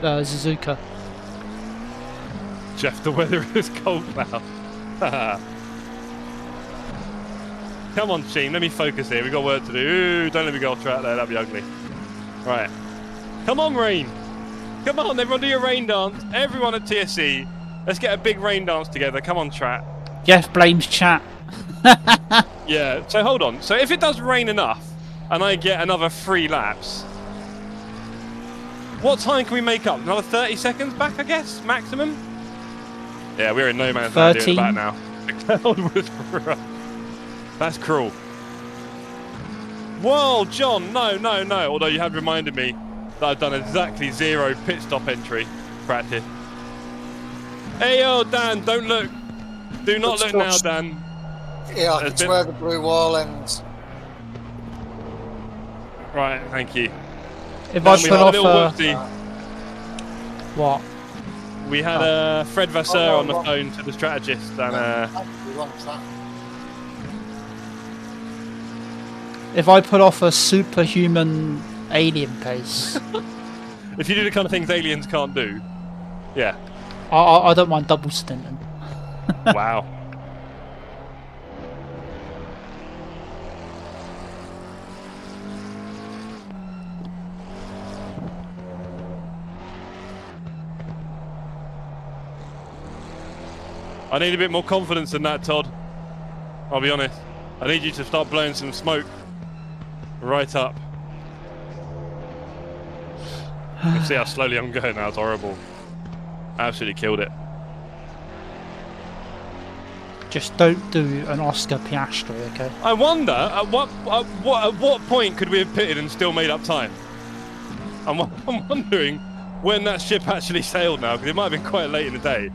Suzuka. Jeff, the weather is cold now. Come on, team, let me focus here. We've got work to do. Ooh, don't let me go off track there, that'd be ugly. Right. Come on, rain. Come on, everyone do your rain dance. Everyone at TSC. Let's get a big rain dance together. Come on, chat. Jeff blames chat. Yeah, so hold on. So if it does rain enough and I get another 3 laps, what time can we make up? Another 30 seconds back, I guess, maximum? Yeah, we're in no man's land here at the back now. The cloud whisperer. That's cruel. Whoa, John, no. Although you have reminded me that I've done exactly 0 pit stop entry practice. Hey, yo, Dan, don't look. Do not look now, Dan. Yeah, I can swear the blue wall ends. Right, thank you. If Dan, I we put had a little off whoopsie. what? We had Fred Vasseur on the phone to the strategist, and If I put off a superhuman alien pace, if you do the kind of things aliens can't do, yeah. I don't mind double stinting. Wow. I need a bit more confidence than that, Todd. I'll be honest. I need you to start blowing some smoke right up. You see how slowly I'm going now, it's horrible. Absolutely killed it. Just don't do an Oscar Piastri, okay? I wonder, at what point could we have pitted and still made up time? I'm wondering when that ship actually sailed now, because it might have been quite late in the day.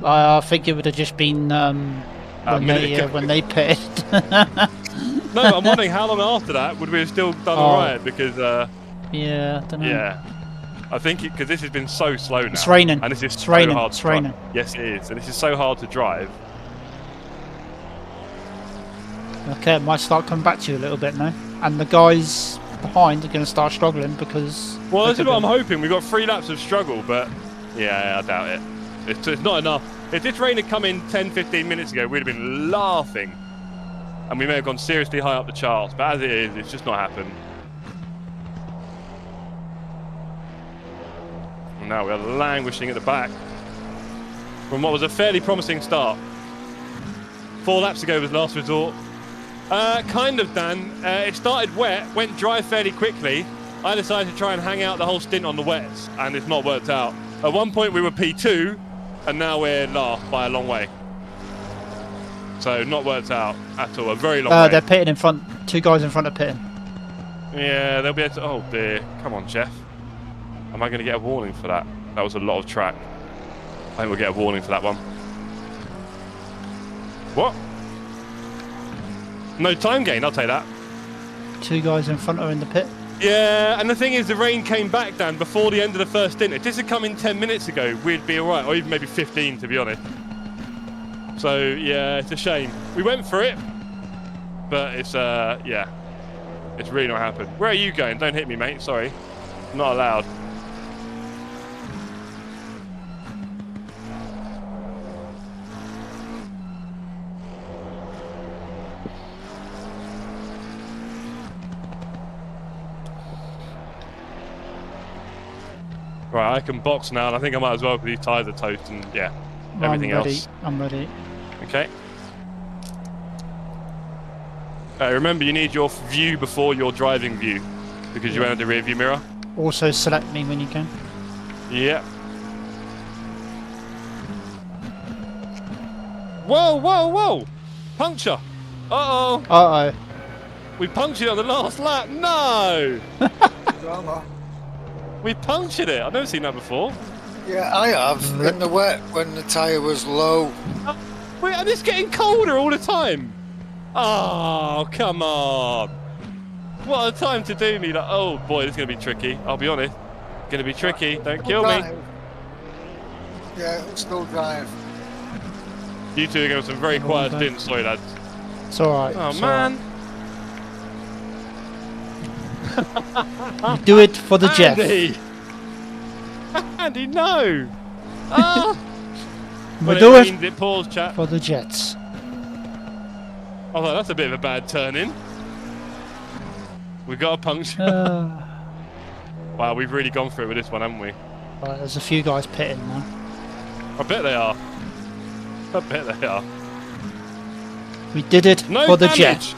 I think it would have just been when they pitted. No, I'm wondering how long after that would we have still done alright, because yeah, I don't know. yeah, I think because this has been so slow now. It's raining. And this is It's so raining. hard It's to raining. drive. Yes, it is, and this is so hard to drive. Okay, it might start coming back to you a little bit now, and the guys behind are going to start struggling because. Well, this is what I'm hoping. We've got 3 laps of struggle, but yeah, I doubt it. It's not enough. If this rain had come in 10-15 minutes ago, we'd have been laughing. And we may have gone seriously high up the charts, but as it is, it's just not happened. And now we are languishing at the back from what was a fairly promising start. 4 laps ago was last resort. Kind of, Dan. It started wet, went dry fairly quickly. I decided to try and hang out the whole stint on the wets, and it's not worked out. At one point we were P2, and now we're last by a long way. So not worked out at all. A very long way. They're pitting in front. 2 guys in front of pitting. Yeah, they'll be able to... Oh dear. Come on, Jeff. Am I going to get a warning for that? That was a lot of track. I think we'll get a warning for that one. What? No time gain, I'll take that. 2 guys in front are in the pit. Yeah, and the thing is, the rain came back, Dan, before the end of the first stint. If this had come in 10 minutes ago, we'd be all right, or even maybe 15, to be honest. So, yeah, it's a shame. We went for it, but it's, yeah, it's really not happened. Where are you going? Don't hit me, mate. Sorry. Not allowed. Right, I can box now, and I think I might as well because these tyres are toast and, yeah, everything else. I'm ready. Okay. Remember, you need your view before your driving view because you went under the rear view mirror. Also select me when you can. Yeah. Whoa, whoa, whoa! Puncture! Uh-oh! Uh-oh. We punctured on the last lap! No! Drama. We punctured it! I've never seen that before. Yeah, I have. In the wet, when the tyre was low. Wait, and it's getting colder all the time! Oh, come on! What a time to do me! Like, oh boy, this is going to be tricky. I'll be honest. Going to be tricky. Don't kill me. Yeah, it'll still drive. You two are going to some very quiet stints. Sorry, lads. It's alright. Oh, man. You do it for the Jeff. Andy! Andy, no! Ah! We Well, do it it means it paused, chat. for the Jets. I thought that's a bit of a bad turn in. We got a puncture. Wow, we've really gone for it with this one, haven't we? Right, there's a few guys pitting now. I bet they are. I bet they are. We did it No for the damage! Jets.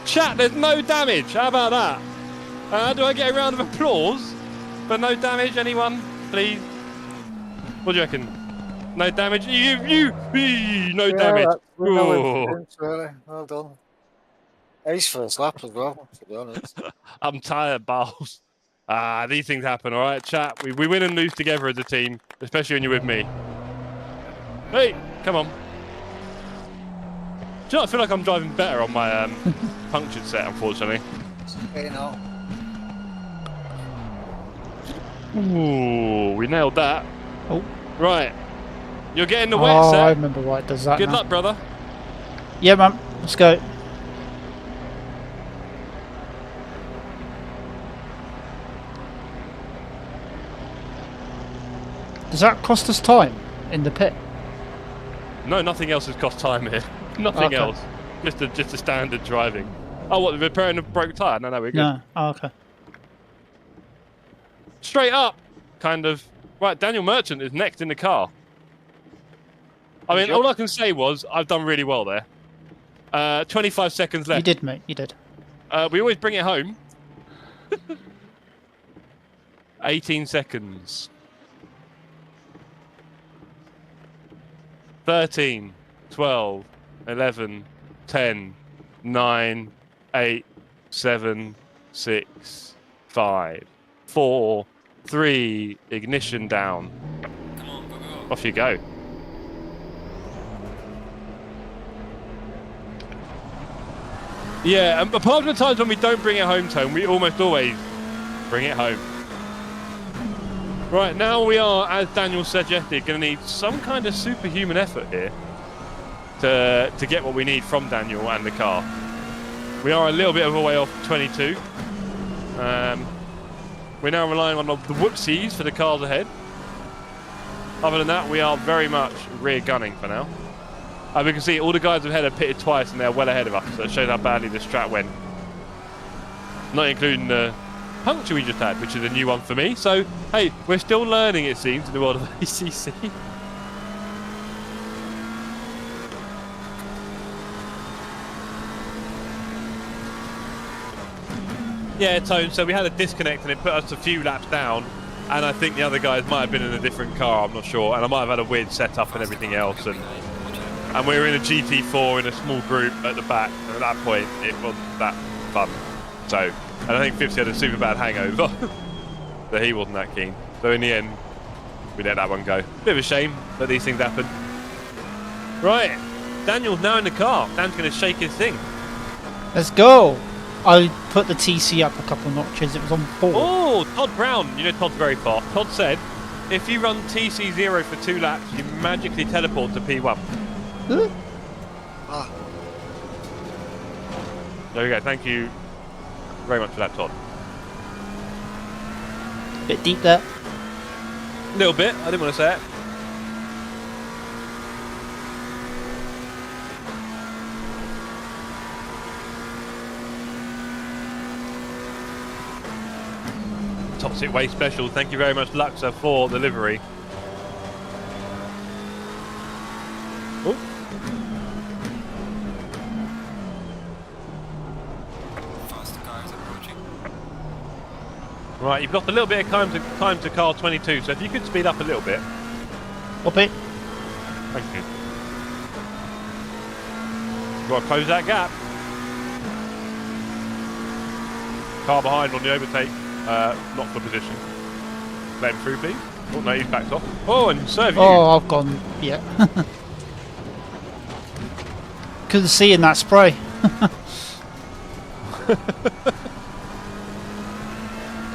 Chat, there's no damage. How about that? Do I get a round of applause? But no damage, anyone? Please? What do you reckon? No damage? No damage. Ooh. Really. Well done. Ace first lap as well, to be honest. I'm tired, Bowles. These things happen, all right, chat. We win and lose together as a team, especially when you're with me. Hey, come on. Do you know, I feel like I'm driving better on my punctured set, unfortunately. Okay, now. Ooh, we nailed that. Oh, Right. You're getting the wet oh, set. I remember why it does that. Good now. luck, brother. Yeah, man. Let's go. Does that cost us time in the pit? No, nothing else has cost time here. Nothing Okay. else. Just a standard driving. Oh, what? Repairing a broke tyre? No, we're good. No. Oh, okay. Straight up, kind of. Right, Daniel Merchant is next in the car. I mean, all I can say was I've done really well there. 25 seconds left. You did, mate. You did. We always bring it home. 18 seconds. 13, 12, 11, 10, 9, 8, 7, 6, 5, 4, 3, ignition down. Off you go. Yeah, and apart from the times when we don't bring it home, Tone, we almost always bring it home. Right, now we are, as Daniel suggested, going to need some kind of superhuman effort here to get what we need from Daniel and the car. We are a little bit of a way off 22. We're now relying on the whoopsies for the cars ahead. Other than that, we are very much rear gunning for now. We can see all the guys ahead have pitted twice and they're well ahead of us, so it shows how badly this track went. Not including the puncture we just had, which is a new one for me. So, hey, we're still learning, it seems, in the world of ACC. Yeah, Tone, so we had a disconnect and it put us a few laps down, and I think the other guys might have been in a different car, I'm not sure, and I might have had a weird setup and everything else, and we were in a GT4 in a small group at the back, and at that point it wasn't that fun. So, and I think 50 had a super bad hangover, but he wasn't that keen. So in the end, we let that one go. Bit of a shame that these things happen. Right, Daniel's now in the car. Dan's going to shake his thing. Let's go. I put the TC up a couple notches. It was on 4. Oh, Todd Brown. You know Todd's very fast. Todd said, if you run TC0 for 2 laps, you magically teleport to P1. Huh? Ah, There we go. Thank you very much for that, Todd. Bit deep there. A little bit. I didn't want to say it. Toxic Waste Special. Thank you very much, Luxa, for the livery. Oh. Right, you've got a little bit of time to car 22, so if you could speed up a little bit. Up it. Thank you. You've got to close that gap. Car behind on the overtake. Not for position. Let him through, please. Oh, no, he's backed off. Oh, and serve you. Oh, I've gone. Yeah. Couldn't see in that spray.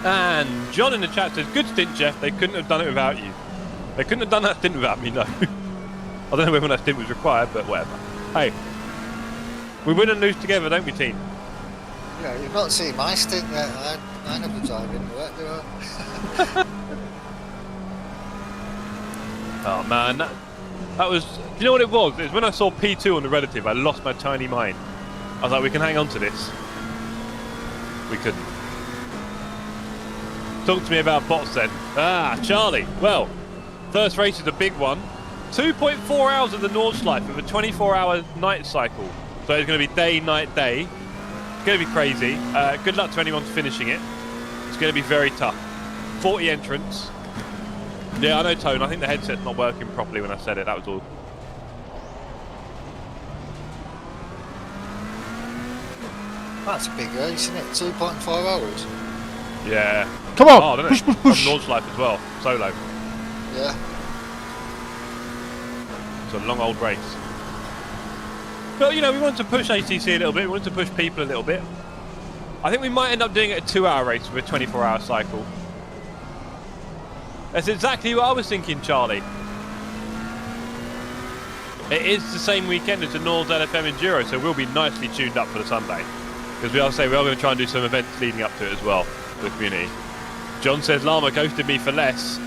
And John in the chat says, good stint, Jeff. They couldn't have done it without you. They couldn't have done that stint without me, no. I don't know whether that stint was required, but whatever. Hey, we win and lose together, don't we, team? yeah, you've not seen my stint yet. I never drive into it, do I? Oh, man. That was... Do you know what it was? It was when I saw P2 on the relative, I lost my tiny mind. I was like, we can hang on to this. We couldn't. Talk to me about bots then. Ah, Charlie. Well, first race is a big one. 2.4 hours of the Nordschleife with a 24-hour night cycle. So it's going to be day, night, day. It's going to be crazy. Good luck to anyone finishing it. It's going to be very tough. 40 entrants. Yeah, I know, Tone. I think the headset's not working properly when I said it. That was all. That's a big race, isn't it? 2.4 hours. Yeah. Come on. Oh, I don't know. Push, push, push. On Nordschleife as well. Solo. Yeah. It's a long old race. But, you know, we wanted to push ACC a little bit. We wanted to push people a little bit. I think we might end up doing it a 2-hour race with a 24-hour cycle. That's exactly what I was thinking, Charlie. It is the same weekend as the Nords LFM Enduro, so we'll be nicely tuned up for the Sunday. Because we are going to try and do some events leading up to it as well for the community. John says Llama ghosted me for less.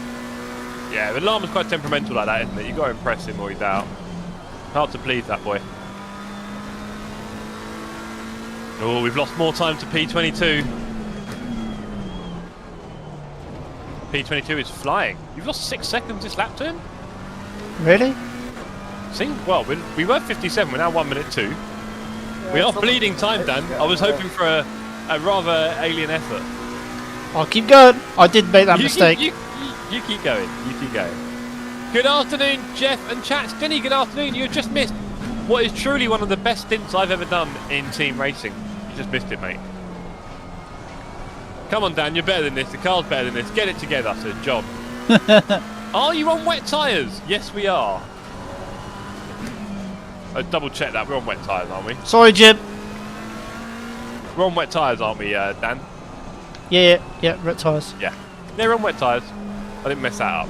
Yeah, but Llama's quite temperamental like that, isn't it? You've got to impress him or he's out. Hard to please that boy. Oh, we've lost more time to P22. P22 is flying. You've lost 6 seconds this lap turn? Really? See? Well, we were 57, we're now 1 minute 2. We are bleeding time, Dan. I was hoping for a rather alien effort. I'll keep going. I did make that mistake. You keep going. You keep going. Good afternoon, Jeff and chat. Denny, good afternoon. You have just missed what is truly one of the best stints I've ever done in team racing. You just missed it, mate. Come on, Dan. You're better than this. The car's better than this. Get it together, says John. Are you on wet tyres? Yes, we are. Double check that. We're on wet tyres, aren't we? Sorry, Jim. We're on wet tyres, aren't we, Dan? Yeah, red tyres. Yeah. They're on wet tyres. I didn't mess that up.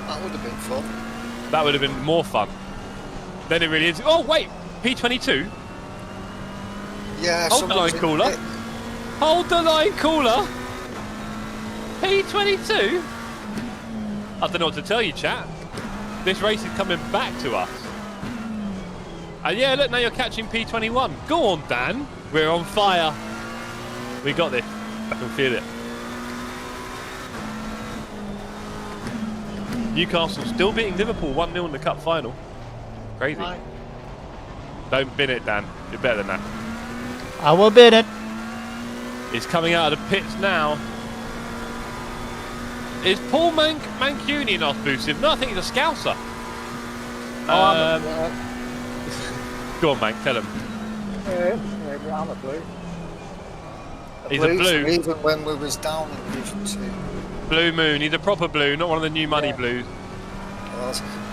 That would have been fun. That would have been more fun. Then it really is. Oh, wait. P22? Yeah, Hold the line cooler. Hold the line cooler. P22? I don't know what to tell you, chat. This race is coming back to us. And yeah, look, now you're catching P21. Go on, Dan. We're on fire. We got this. I can feel it. Newcastle still beating Liverpool 1-0 in the cup final. Crazy. Right. Don't bin it, Dan. You're better than that. I will bid it. He's coming out of the pits now. Is Paul Mancunian off boosted? No, I think he's a Scouser. Go on, Mank, tell him. I'm a blue. He's a blue. Even when we was down in Division 2. Blue Moon. He's a proper blue, not one of the new money blues.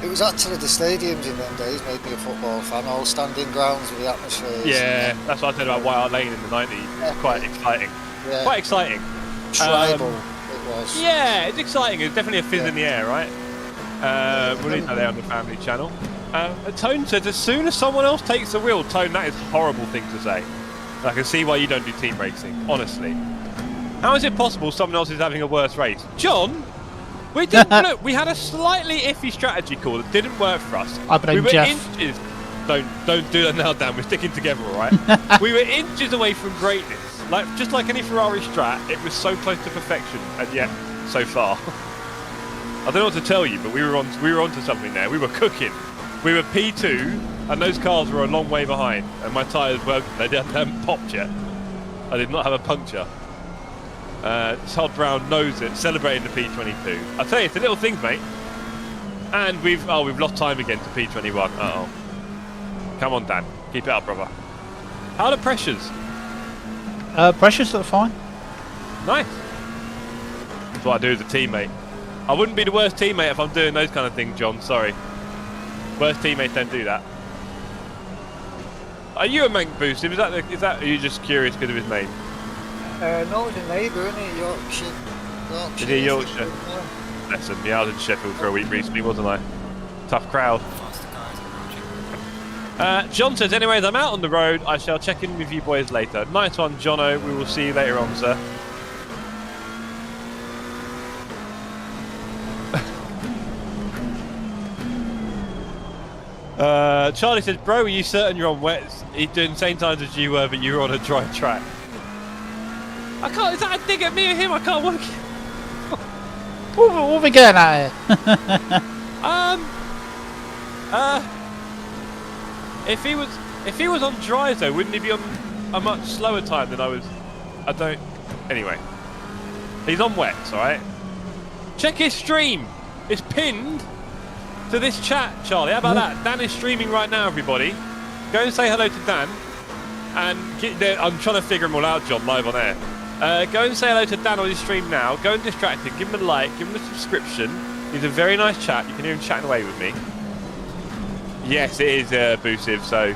It was actually the stadiums in them days made me a football fan. All standing grounds with the atmosphere. Yeah, that's what I said about White Hart Lane in the 90s. Yeah. Quite exciting. Yeah. Quite exciting. Tribal it was. Yeah, it's exciting. It's definitely a fizz in the air, right? We'll leave that there on the family channel. Tone says, as soon as someone else takes the wheel, Tone, that is a horrible thing to say. I can see why you don't do team racing, honestly. How is it possible someone else is having a worse race? John, we didn't look. We had a slightly iffy strategy call that didn't work for us. I blame we were Jeff. inches. Don't do that now, Dan. We're sticking together, all right? We were inches away from greatness. Just like any Ferrari strat, it was so close to perfection, and yet so far. I don't know what to tell you, but we were onto something there. We were cooking. We were P2, and those cars were a long way behind. And my tyres hadn't popped yet. I did not have a puncture. Todd Brown knows it, celebrating the P22. I tell you, it's the little things, mate. And we've lost time again to P21. Uh-oh. Come on, Dan. Keep it up, brother. How are the pressures? Pressures look fine. Nice. That's what I do as a teammate. I wouldn't be the worst teammate if I'm doing those kind of things, John. Sorry. Worst teammates don't do that. Are you a Mank boosted? Is that? Are you just curious because of his name? No, he's a neighbour, isn't he? Yorkshire. Is he Yorkshire? Bless him. Yeah, I was in Sheffield for a week recently, wasn't I? Tough crowd. John says, anyways, I'm out on the road. I shall check in with you boys later. Nice one, Jono. We will see you later on, sir. Charlie says, bro, are you certain you're on wets? He's doing the same times as you were, but you were on a dry track. I can't, is that a dig at me or him? I can't work it. What are we getting at here? If he was on dries though, wouldn't he be on a much slower time than I was? Anyway. He's on wets, alright? Check his stream. It's pinned to this chat, Charlie. How about that? Dan is streaming right now, everybody. Go and say hello to Dan. And I'm trying to figure them all out, John, live on air. Go and say hello to Dan on his stream now. Go and distract him. Give him a like. Give him a subscription. He's a very nice chat. You can hear him chatting away with me. Yes, it is Boosive, so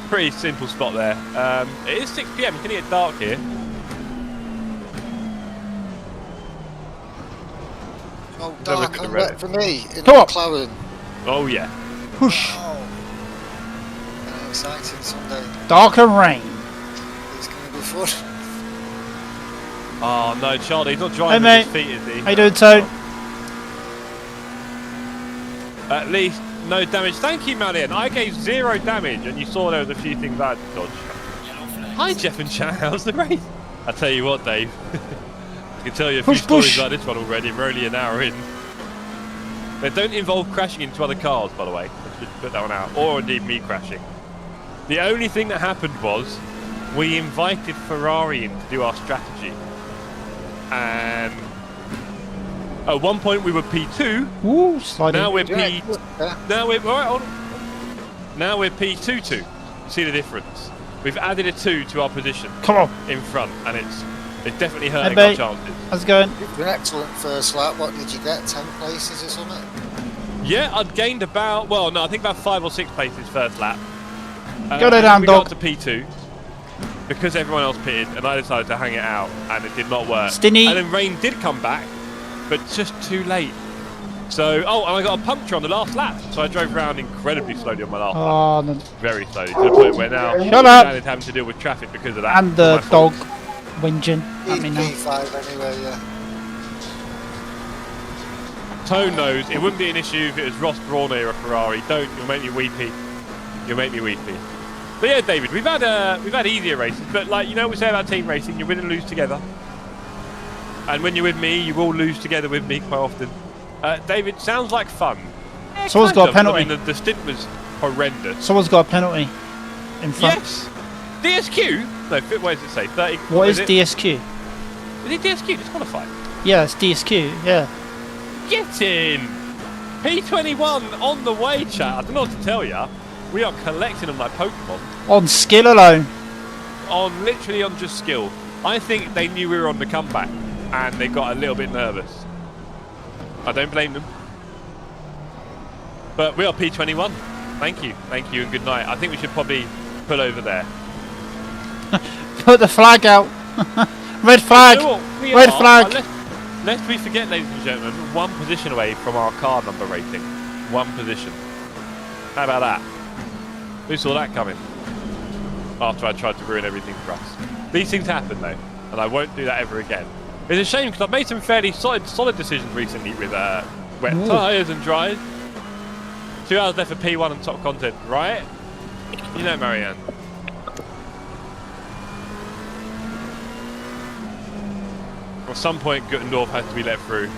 pretty simple spot there. It is 6 PM. It's going to get dark here. Oh, Then we dark could and have read wet it. for me in Come on. McLaren. Oh yeah. Whoosh. Oh. An exciting Sunday. Dark and rain. It's going to be fun. Oh no, Charlie, he's not driving Hey, with his feet, is he? How you doing, Tone? At least no damage. Thank you, Marian. I gave 0 damage, and you saw there was a few things I had to dodge. Hi, Jeff and Chan. How's the race? I tell you what, Dave. I can tell you a few Push, stories push. like this one already. We're only an hour in. They don't involve crashing into other cars, by the way. I should put that one out. Or indeed me crashing. The only thing that happened was we invited Ferrari in to do our strategy. And at one point we were P2. Ooh, sliding. Now we're Yeah, P. yeah. Now we're right on. Now we're P22. See the difference? We've added a 2 to our position Come on. in front, and it's definitely hurting Hey, our mate. chances. How's it going? It was an excellent first lap. What did you get? 10 places or something? Yeah, I'd gained about, well, no, I think about 5 or 6 places first lap. Go there, and down, we dog. got to P2 because everyone else pitted, and I decided to hang it out, and it did not work. Stinny. And then rain did come back, but just too late. So, oh, and I got a puncture on the last lap, so I drove around incredibly slowly on my last lap. Oh, no. Very slowly, to the point where now Shut up. Dan is having to deal with traffic because of that. And the It's my fault. dog whinging at me now. P5 anyway, yeah. Tone knows it wouldn't be an issue if it was Ross Brawn or a Ferrari. Don't, you'll make me weepy. You'll make me weepy. But yeah, David, we've had easier races, but like you know what we say about team racing, you win and lose together. And when you're with me, you will lose together with me quite often. David, sounds like fun. Yeah, Someone's kind got a of. penalty. I mean, the stint was horrendous. Someone's got a penalty in front. Yes. DSQ? No, what does it say? 30. What is it? DSQ? Is it DSQ? Disqualified. Yeah, it's DSQ, yeah. Get in! P21 on the way, chat. I don't know what to tell you. We are collecting them like Pokemon. On skill alone. Literally on just skill. I think they knew we were on the comeback and they got a little bit nervous. I don't blame them. But we are P21. Thank you and good night. I think we should probably pull over there. Put the flag out. Red flag. You know what? We Red are, flag. Lest we forget, ladies and gentlemen, 1 position away from our car number rating. 1 position. How about that? Who saw that coming? After I tried to ruin everything for us. These things happen though, and I won't do that ever again. It's a shame because I've made some fairly solid decisions recently with wet tyres and dries. 2 hours left for P1 and top content, right? You know, Marianne. At some point, Guttendorf has to be let through.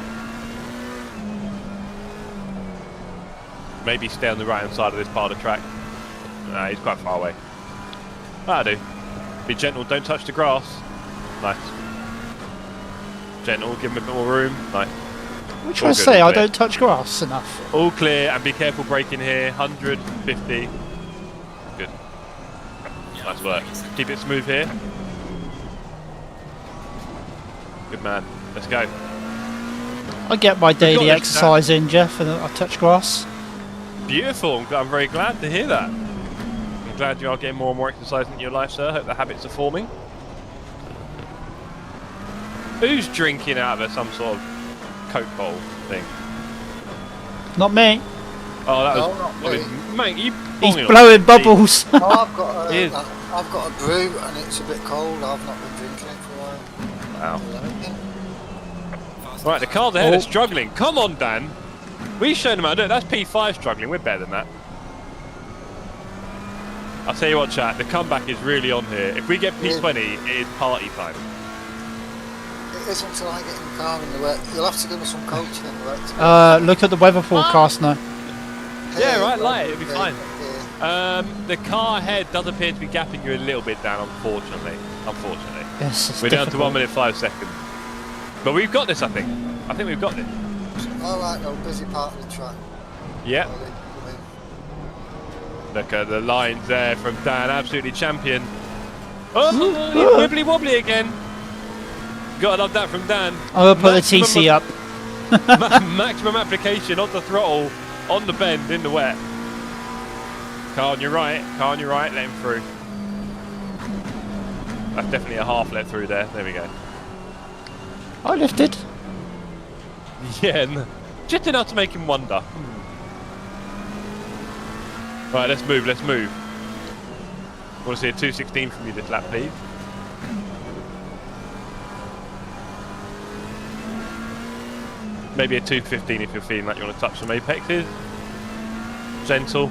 Maybe stay on the right-hand side of this part of the track. Nah, he's quite far away. That'll do. Be gentle, don't touch the grass. Nice. Gentle, give him a bit more room. Nice. What trying to say? I don't touch grass enough. All clear, and be careful braking here. 150. Good. Nice work. Keep it smooth here. Good man. Let's go. I get my daily this, exercise in, Jeff, and I touch grass. Beautiful. I'm very glad to hear that. I'm glad you are getting more and more exercise in your life, sir. Hope the habits are forming. Who's drinking out of some sort of Coke bowl thing? Not me. Oh, that No, was... not What me. is, mate, you He's bonging blowing on. bubbles. Oh, Yes. I've got a brew and it's a bit cold. I've not been drinking it for a while. Wow. Right, the cars ahead Oh. are struggling. Come on, Dan. We've shown them how to do it. That's P5 struggling. We're better than that. I'll tell you what, chat. The comeback is really on here. If we get P20, it is party time. It is until I get in the car in the wet. You'll have to give me some coaching in the wet. Look at the weather forecast now. Yeah, right, light. It'll be Yeah, fine. yeah. The car ahead does appear to be gapping you a little bit down, unfortunately. Yes, it's We're down to difficult. 1 minute 5 seconds. But we've got this, I think. I think we've got this. All right, no, busy part of the track. Yeah. Look at the lines there from Dan, absolutely champion. Oh, he's wibbly wobbly again. Gotta love that from Dan. I'm going to put the TC up. Maximum application on the throttle, on the bend, in the wet. Car on your right, let him through. That's definitely a half let through there. There we go. I lifted. Yeah, just enough to make him wonder. Right, let's move. I want to see a 2:16 from you this lap, please. Maybe a 2:15 if you're feeling like you want to touch some apexes. Gentle.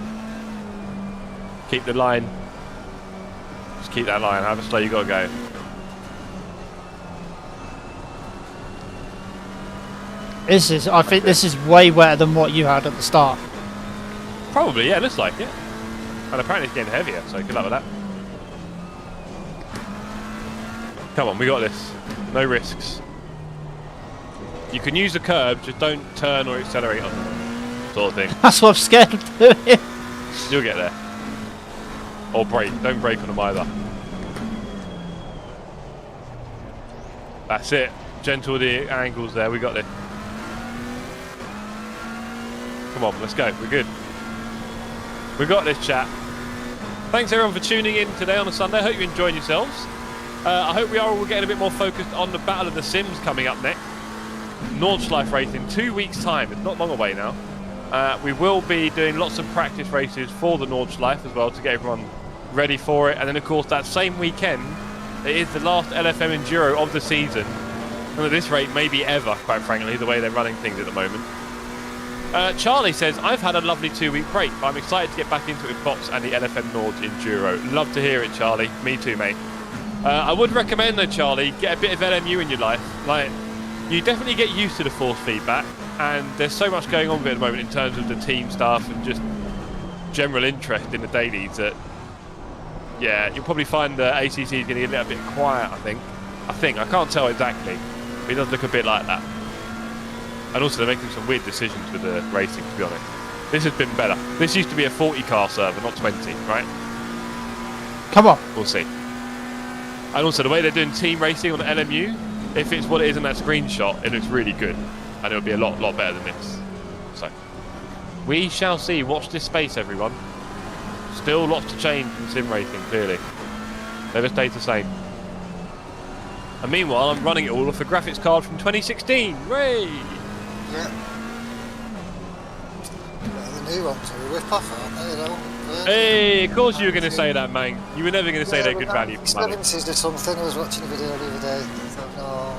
Keep the line. Just keep that line. However slow you got to go. I think this is way better than what you had at the start. Probably, yeah, looks like it. And apparently it's getting heavier, so good luck with that. Come on, we got this. No risks. You can use the curb, just don't turn or accelerate on them, sort of thing. That's what I'm scared of doing. You'll get there. Or brake. Don't brake on them either. That's it. Gentle with the angles there. We got this. Come on, let's go. We're good. We got this, chat. Thanks everyone for tuning in today on a Sunday. I hope you're enjoying yourselves. I hope we are all getting a bit more focused on the Battle of the Sims coming up next. Nordschleife race in 2 weeks' time. It's not long away now. We will be doing lots of practice races for the Nordschleife as well to get everyone ready for it. And then, of course, that same weekend, it is the last LFM Enduro of the season. And at this rate, maybe ever, quite frankly, the way they're running things at the moment. Charlie says, I've had a lovely 2-week break. I'm excited to get back into it with Box and the LFM Nords Enduro. Love to hear it, Charlie. Me too, mate. I would recommend, though, Charlie, get a bit of LMU in your life. Like, you definitely get used to the force feedback, and there's so much going on with it at the moment in terms of the team stuff and just general interest in the dailies that, yeah, you'll probably find the ACC is going to get a little bit quiet, I think. I can't tell exactly, but it does look a bit like that. And also they're making some weird decisions with the racing, to be honest. This has been better. This used to be a 40-car server, not 20, right? Come on. We'll see. And also the way they're doing team racing on the LMU, if it's what it is in that screenshot, it looks really good. And it'll be a lot better than this. So, we shall see. Watch this space, everyone. Still lots to change in sim racing, clearly. Never stays the same. And meanwhile, I'm running it all off a graphics card from 2016. Hooray! Yeah. The new ones are a rip-off, aren't they? Hey, of course you were going to say that, man. You were never going to say they're good value for money. Expenses did something. I was watching a video the other day. I thought, no.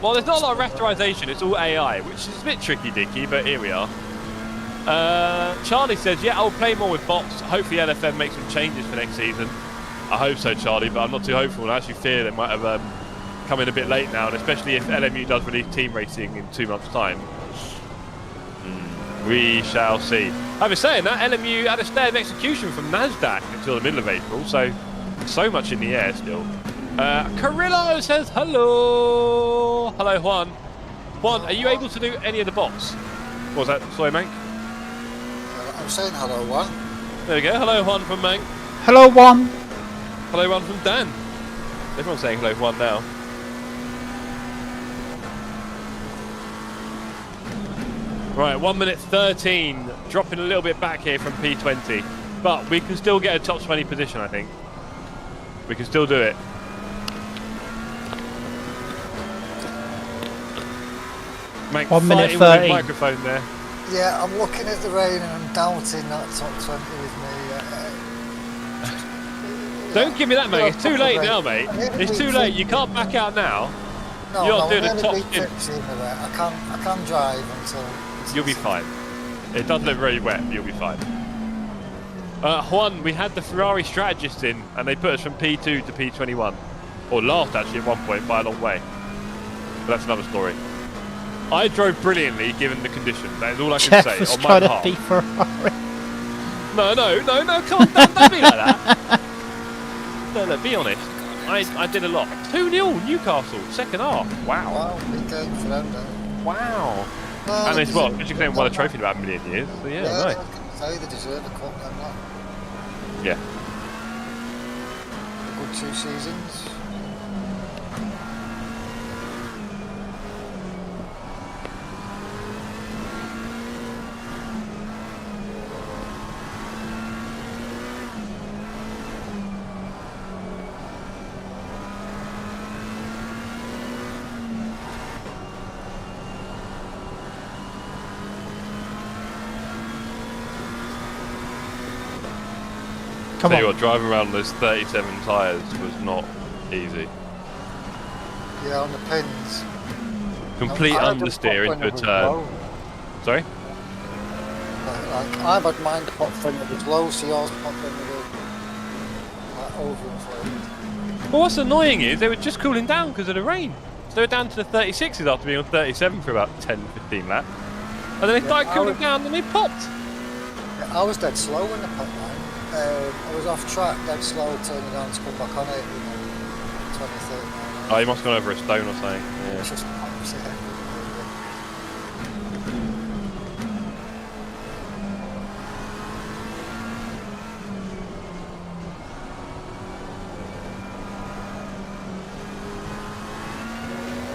Well, there's not a lot of rasterization. It's all AI, which is a bit tricky, Dicky, but here we are. Charlie says, yeah, I'll play more with bots. Hopefully LFM makes some changes for next season. I hope so, Charlie, but I'm not too hopeful. I actually fear they might have come in a bit late now, and especially if LMU does release team racing in 2 months' time. We shall see. Having saying that, LMU had a stay of execution from NASDAQ until the middle of April, so much in the air still. Carrillo says hello. Hello, Juan. Juan, are you able to do any of the bots? What was that? Sorry, Mank? I'm saying hello, Juan. There we go. Hello, Juan from Mank. Hello, Juan. Hello, Juan from Dan. Everyone's saying hello, Juan now. Right, 1 minute 13, dropping a little bit back here from P20, but we can still get a top 20 position, I think. We can still do it. Mate, 1 minute fighting with the 30. microphone there. Yeah, I'm looking at the rain and I'm doubting that top 20 with me. Don't give me that, mate. It's too late rain. now, mate. It's too late. You can't back out now. No, You're not doing I'm a top only spin. 15 with it. I can drive until... You'll be fine. It does look very wet, but you'll be fine. Juan, we had the Ferrari strategists in, and they put us from P2 to P21. Or last, actually, at one point, by a long way. But that's another story. I drove brilliantly, given the conditions. That is all I can Jeff say. was On my trying to behalf. beat Ferrari. No, come on, don't be like that. No, be honest. I did a lot. 2-0, Newcastle, second half. Wow. Wow, big game for them then. Wow. Well, And they as well, deserve because they won a trophy in about a million years. So yeah, I nice. can say they deserve a cup then, like. Yeah. Good 2 seasons. Come Tell you on. what, driving around those 37 tyres was not easy. Yeah, on the pins. Complete I had to understeer pop into when a it was turn. low. Sorry? Like, I've had mine pop when it was low, so yours pop when it was like, overinflated. Well, what's annoying is they were just cooling down because of the rain. So they were down to the 36s after being on 37 for about 10-15 laps. And then they started cooling down and they popped. I was dead slow when I popped mine. I was off track, dead slow, turning on to come back on it, 20, 30 miles. Oh, you must have gone over a stone or something. Yeah. It's just pops, yeah.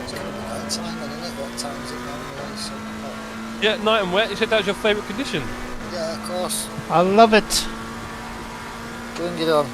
It's going to be night time, isn't it? What time is it now? Yeah, night and wet. You said that was your favourite condition. Yeah, of course. I love it. Bring it on.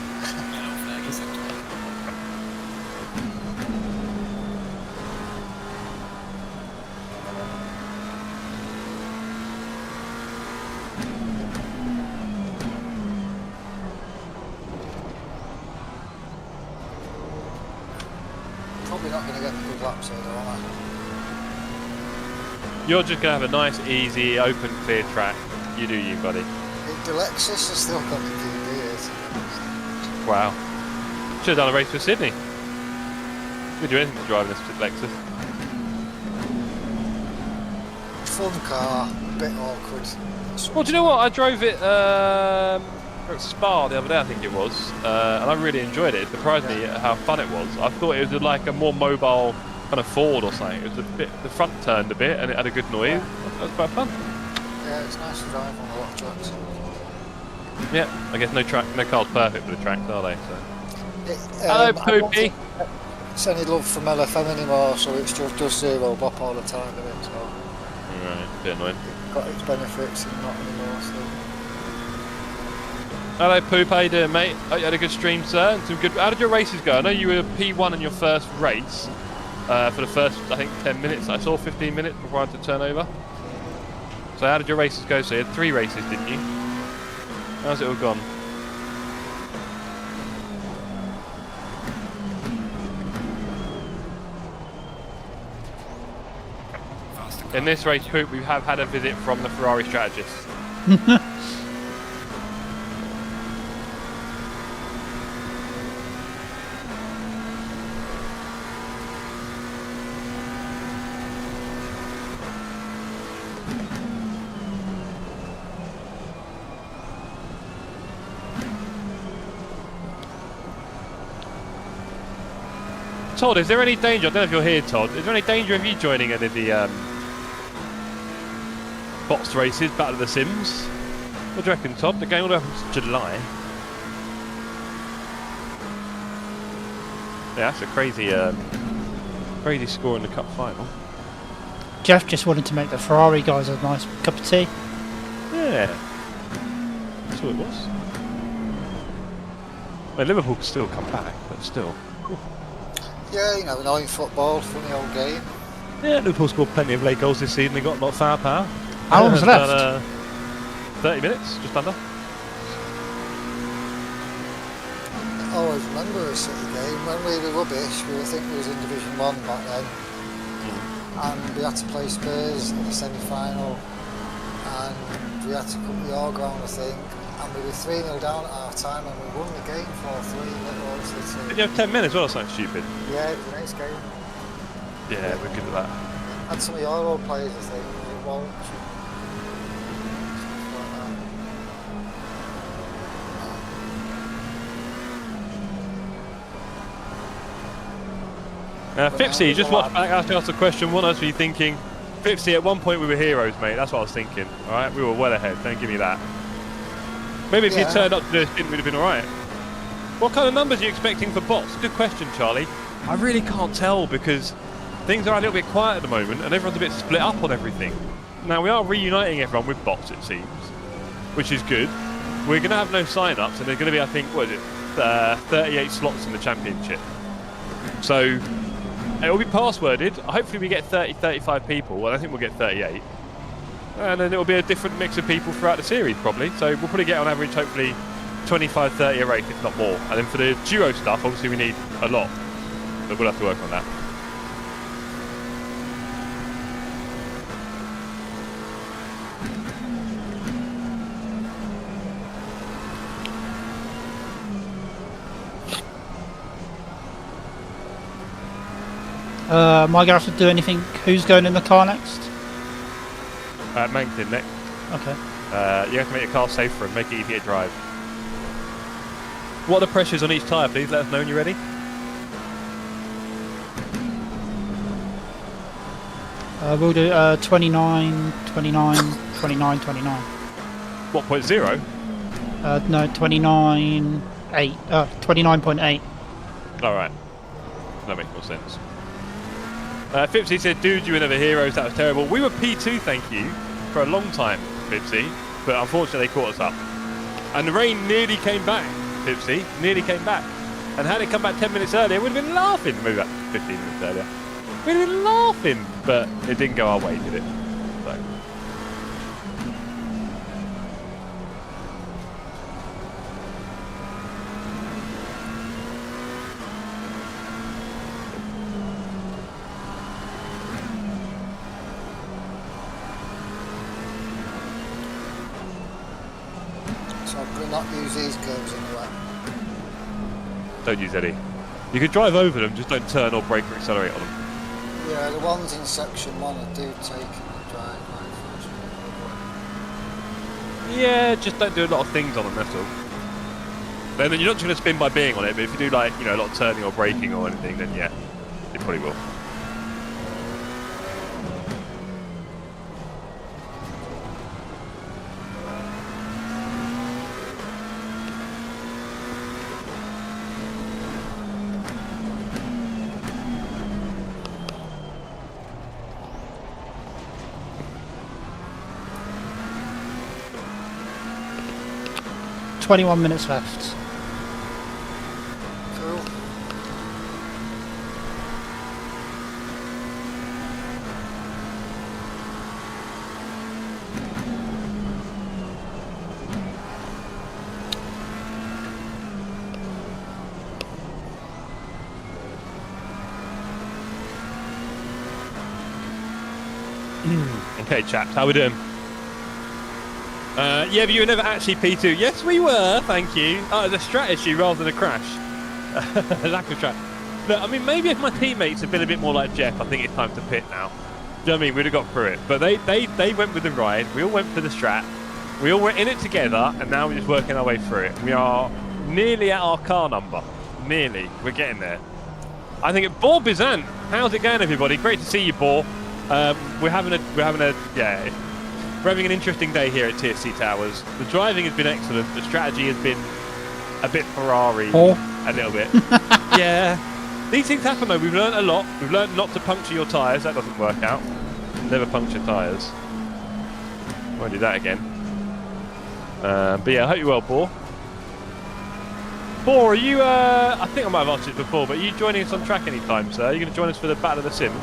Probably not going to get the good laps here, though, am I? You're just going to have a nice, easy, open, clear track. You do you, buddy. The Lexus has still got the PB. Wow. Should have done a race for Sydney. Could do anything to drive this Lexus. Fun car, a bit awkward. Well, do you know what? I drove it at Spa the other day, I think it was, and I really enjoyed it. It surprised me at how fun it was. I thought it was like a more mobile kind of Ford or something. It was a bit, the front turned a bit and it had a good noise. That was quite fun. Yeah, it's nice to drive on a lot of tracks. Yeah, I guess no car's perfect for the tracks, are they? So. I Hello, don't Poopy. It's any love from LFM anymore, so it's just zero bop all the time, isn't it? So Right, a bit annoying. got its benefits and not anymore. So. Hello, Poop. How you doing, mate? Oh, you had a good stream, sir. And some good. How did your races go? I know you were P1 in your first race for the first, I think, 10 minutes. I saw 15 minutes before I had to turn over. So how did your races go? So you had 3 races, didn't you? How's it all gone? In this race, Poop, we have had a visit from the Ferrari strategist. Todd, is there any danger? I don't know if you're here, Todd. Is there any danger of you joining any of the bots races, Battle of the Sims? What do you reckon, Todd? The game will open in July. Yeah, that's a crazy, crazy score in the cup final. Jeff just wanted to make the Ferrari guys a nice cup of tea. Yeah, that's what it was. Well, Liverpool can still come back, but still. Yeah, you know, annoying football, funny old game. Yeah, Liverpool scored plenty of late goals this season. They got a lot of firepower. How long's left? 30 minutes, just under. I always remember a City game when we were rubbish. We think we was in Division 1 back then, and we had to play Spurs in the semi-final, and we had to cut the all ground, I think, and we were 3-0 down at half time, and we won the game 4-3. Did you have 10 minutes or something stupid? Yeah, it was a nice game. Yeah, we're good at that. Had some of your old players, I think. It won't. Fipsy, just watch back after I asked the question. What else were you thinking? Fipsy, at one point we were heroes, mate. That's what I was thinking. All right, we were well ahead. Don't give me that. Maybe if you turned up to do a stint, we'd have been all right. What kind of numbers are you expecting for bots? Good question, Charlie. I really can't tell because things are a little bit quiet at the moment and everyone's a bit split up on everything. Now, we are reuniting everyone with bots, it seems, which is good. We're going to have no sign-ups and there's going to be, I think, what is it, 38 slots in the championship. So it will be passworded. Hopefully we get 30, 35 people. Well, I think we'll get 38. And then it will be a different mix of people throughout the series, probably. So we'll probably get on average, hopefully, 25, 30 a race, if not more. And then for the duo stuff, obviously we need a lot. But we'll have to work on that. Am I going to have to do anything? Who's going in the car next? Mank's in next. Okay. You have to make your car safer and make it easier to drive. What are the pressures on each tyre, please? Let us know when you're ready. We'll do 29, 29, 29, 29. What, 0.0? No, 29, 8. 29.8. Alright. That makes more sense. Fipsy said, dude, you were never heroes, that was terrible. We were P2, thank you, for a long time, Fipsy, but unfortunately they caught us up. And the rain nearly came back, Fipsy, nearly came back. And had it come back 10 minutes earlier, we'd have been laughing. Maybe about 15 minutes earlier. We'd have been laughing, but it didn't go our way, did it? So. So I'm going to not use these curves anyway. Don't use any. You can drive over them, just don't turn or brake or accelerate on them. Yeah, the ones in section 1 I do take in the drive. Yeah, just don't do a lot of things on them, that's all. Then you're not just going to spin by being on it, but if you do like, you know, a lot of turning or braking or anything, then yeah, it probably will. Uh, 21 minutes left. Cool. Okay, chaps, how we doing? Yeah, but you were never actually P2. Yes, we were, thank you. Oh, the strat issue rather than a crash. Lack of strat. Look, I mean, maybe if my teammates had been a bit more like Jeff, I think it's time to pit now. Do you know what I mean? We'd have got through it. But they went with the ride. We all went for the strat. We all went in it together, and now we're just working our way through it. We are nearly at our car number. Nearly. We're getting there. I think it. Bor Bizant, how's it going, everybody? Great to see you, Bor. We're having an interesting day here at TSC Towers. The driving has been excellent. The strategy has been a bit Ferrari, a little bit. Yeah, these things happen though. We've learned a lot. We've learned not to puncture your tyres. That doesn't work out. Never puncture tyres. Won't do that again. But yeah, I hope you're well, Bor. Bor, are you? I think I might have asked this before, but are you joining us on track anytime, sir? Are you going to join us for the Battle of the Sims?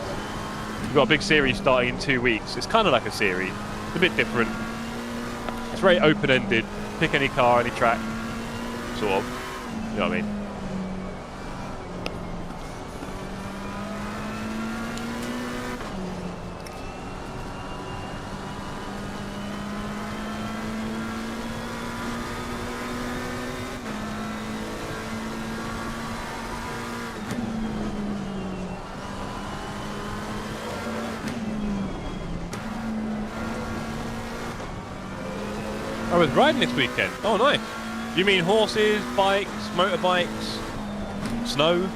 We've got a big series starting in 2 weeks. It's kind of like a series. It's a bit different. It's very open-ended. Pick any car, any track, sort of. You know what I mean? I was riding this weekend. Oh, nice. You mean horses, bikes, motorbikes, snow?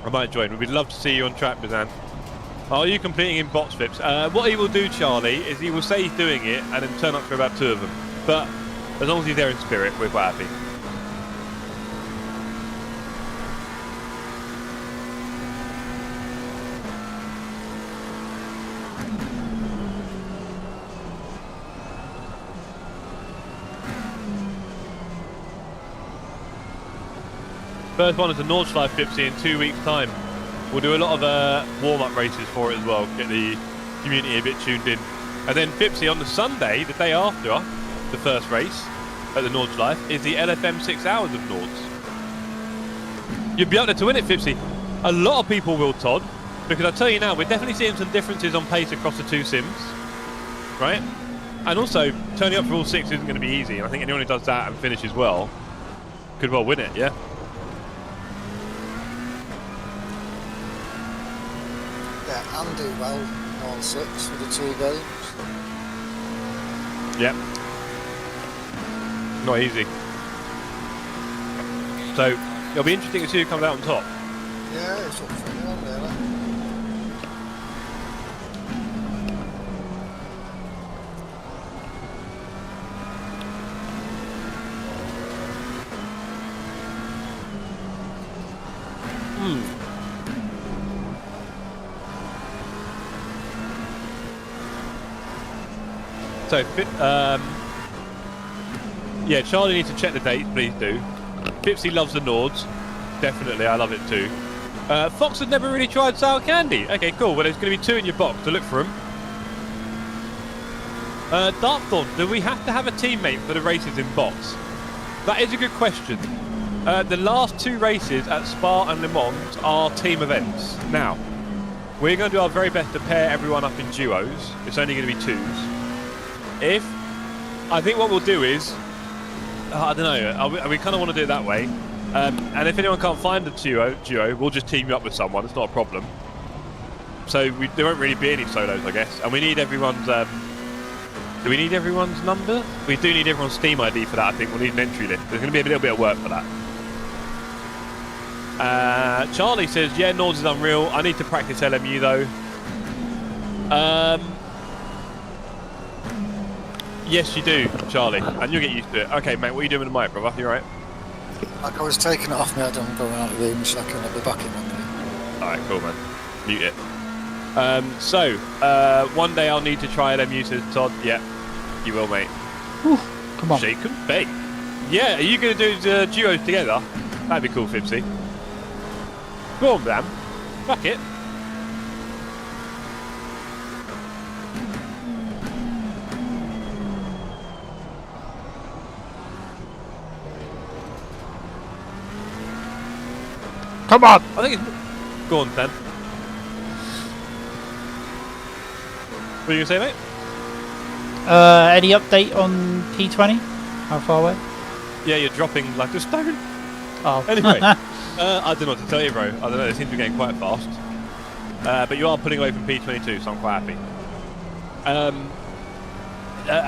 I might join. We'd love to see you on track, Bizan. Are you completing in box flips? What he will do, Charlie, is he will say he's doing it and then turn up for about 2 of them. But as long as he's there in spirit, we're quite happy. First one is a Nordschleife 50 in 2 weeks' time. We'll do a lot of warm-up races for it as well, get the community a bit tuned in. And then Fipsy on the Sunday, the day after the first race, at the Nords Life is the LFM 6 hours of Nords. You'd be up there to win it, Fipsy. A lot of people will, Todd, because I tell you now, we're definitely seeing some differences on pace across the two sims, right? And also, turning up for all 6 isn't going to be easy, and I think anyone who does that and finishes well could well win it, yeah? Yeah, and do well in all 6 for the 2 games. Yep. Not easy. So, it'll be interesting to see who comes out on top. Yeah, it's up for anyone, really. So, yeah, Charlie needs to check the date, please do. Pipsy loves the Nords. Definitely, I love it too. Fox has never really tried sour candy. Okay, cool. Well, there's going to be 2 in your box, to look for them. Darkthorn, do we have to have a teammate for the races in box? That is a good question. The last 2 races at Spa and Le Mans are team events. Now, we're going to do our very best to pair everyone up in duos. It's only going to be 2s. I think what we'll do is, I don't know, we kind of want to do it that way. And if anyone can't find a duo, we'll just team you up with someone. It's not a problem. So there won't really be any solos, I guess. And we need everyone's... do we need everyone's number? We do need everyone's Steam ID for that, I think. We'll need an entry list. There's going to be a little bit of work for that. Charlie says, yeah, Nords is unreal. I need to practice LMU, though. Yes, you do, Charlie. And you'll get used to it. Okay, mate, what are you doing with the mic, brother? You alright? Like I was taking it off me, I'm going out of the room in a second, I'll be back in a minute. Alright, cool, man. Mute it. One day I'll need to try LMU, says Todd. Yeah, you will, mate. Whew, come on. Shake and bake. Yeah, are you going to do the duos together? That'd be cool, Fipsy. Go on, Bram. Fuck it. Come on! I think it's... Go on, Dan. What are you going to say, mate? Any update on P20? How far away? Yeah, you're dropping like a stone. Oh. Anyway, I don't know what to tell you, bro. I don't know, they seem to be getting quite fast. But you are pulling away from P22, so I'm quite happy.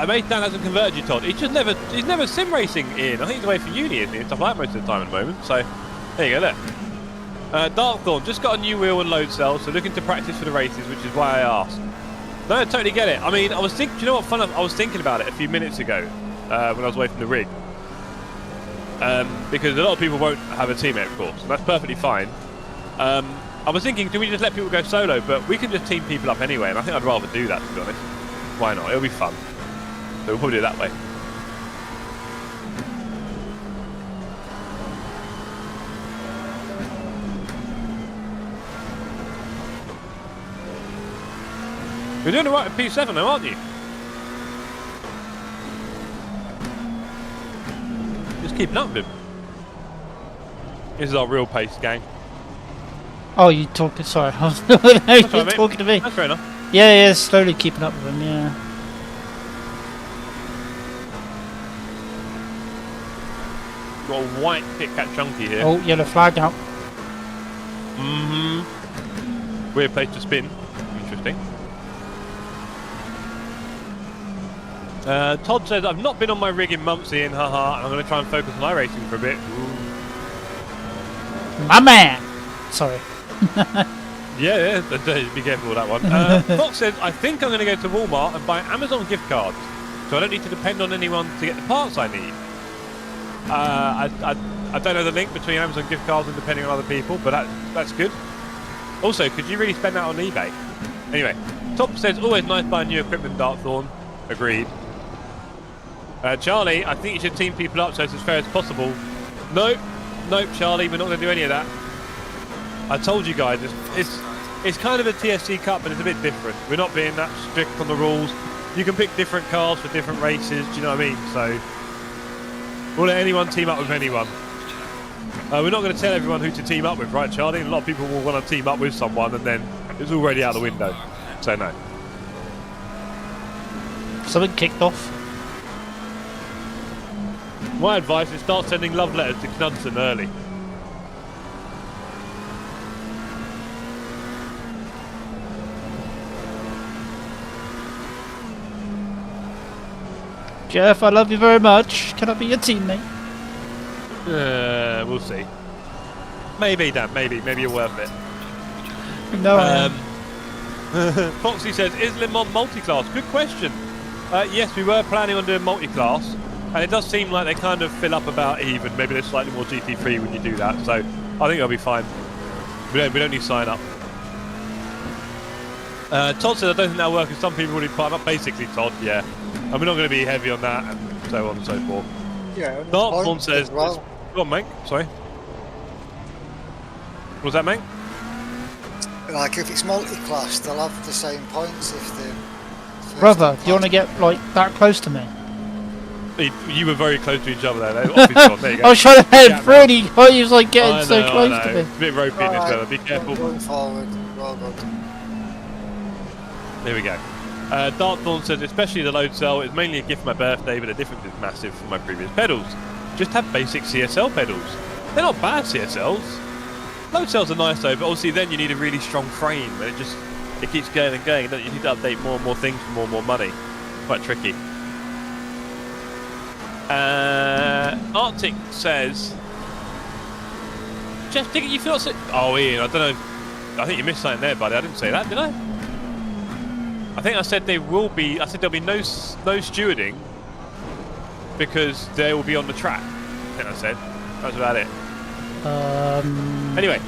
Mate, Dan hasn't converted you, Todd. He's never sim racing in. I think he's away for uni, isn't he? Stuff like that most of the time at the moment. So, there you go, look. Darkthorn, just got a new wheel and load cell, so looking to practice for the races, which is why I asked. No, I totally get it. I mean, I was thinking, do you know what fun? I was thinking about it a few minutes ago when I was away from the rig. Because a lot of people won't have a teammate, of course, and that's perfectly fine. I was thinking, do we just let people go solo? But we can just team people up anyway, and I think I'd rather do that, to be honest. Why not? It'll be fun. So we'll probably do it that way. You're doing alright at P7 now, aren't you? Just keeping up with him. This is our real pace, gang. Oh, you talking? Sorry, I was you right, talking to me. That's fair enough. Yeah, slowly keeping up with him. Yeah. Got a white Kit Kat chunky here. Oh, yellow flag out. Weird place to spin. Interesting. Todd says, I've not been on my rig in months, Ian, haha, and I'm going to try and focus on iRacing for a bit. Ooh. My man! Sorry. Yeah, be careful with that one. Fox says, I think I'm going to go to Walmart and buy Amazon gift cards, so I don't need to depend on anyone to get the parts I need. I don't know the link between Amazon gift cards and depending on other people, but that's good. Also, could you really spend that on eBay? Anyway, Top says, always nice buying new equipment, Darkthorn. Agreed. Charlie, I think you should team people up so it's as fair as possible. Nope, Charlie, we're not going to do any of that. I told you guys, it's kind of a TSC Cup, but it's a bit different. We're not being that strict on the rules. You can pick different cars for different races, do you know what I mean? So, We'll let anyone team up with anyone. We're not going to tell everyone who to team up with, right, Charlie? A lot of people will want to team up with someone and then it's already out the window. So no. Something kicked off. My advice is start sending love letters to Knudsen early. Jeff, I love you very much. Can I be your teammate? We'll see. Maybe, Dan. Maybe you're worth it. No, I am. Foxy says, is Le Mans multi-class? Good question. Yes, we were planning on doing multi-class, and it does seem like they kind of fill up about even. Maybe there's slightly more GT3 when you do that, so I think it'll be fine. We don't need to sign up. Todd says, I don't think that'll work, because some people already part up. Basically, Todd, yeah. And we're not going to be heavy on that, and so on and so forth. Yeah. Dartborn says, well. go on, mate. Sorry. What was that, mate? Like if it's multi-class, they'll have the same points if they. Brother, do you want to get like that close to me? You were very close to each other there. There you go. I was trying to head through and he was like getting I so know, close to me. It's a bit ropey in this weather. Be careful. Going forward, well good. There we go. Dartthorn says, especially the load cell, it's mainly a gift for my birthday, but the difference is massive from my previous pedals. Just have basic CSL pedals. They're not bad CSLs. Load cells are nice though, but obviously then you need a really strong frame, and it keeps going and going. You need to update more and more things for more and more money. Quite tricky. Arctic says, Jeff Diggett, you feel so... Oh, Ian, I don't know. I think you missed something there, buddy. I didn't say that, did I? I think I said there'll be no stewarding because they will be on the track. I think I said. That's about it. Anyway,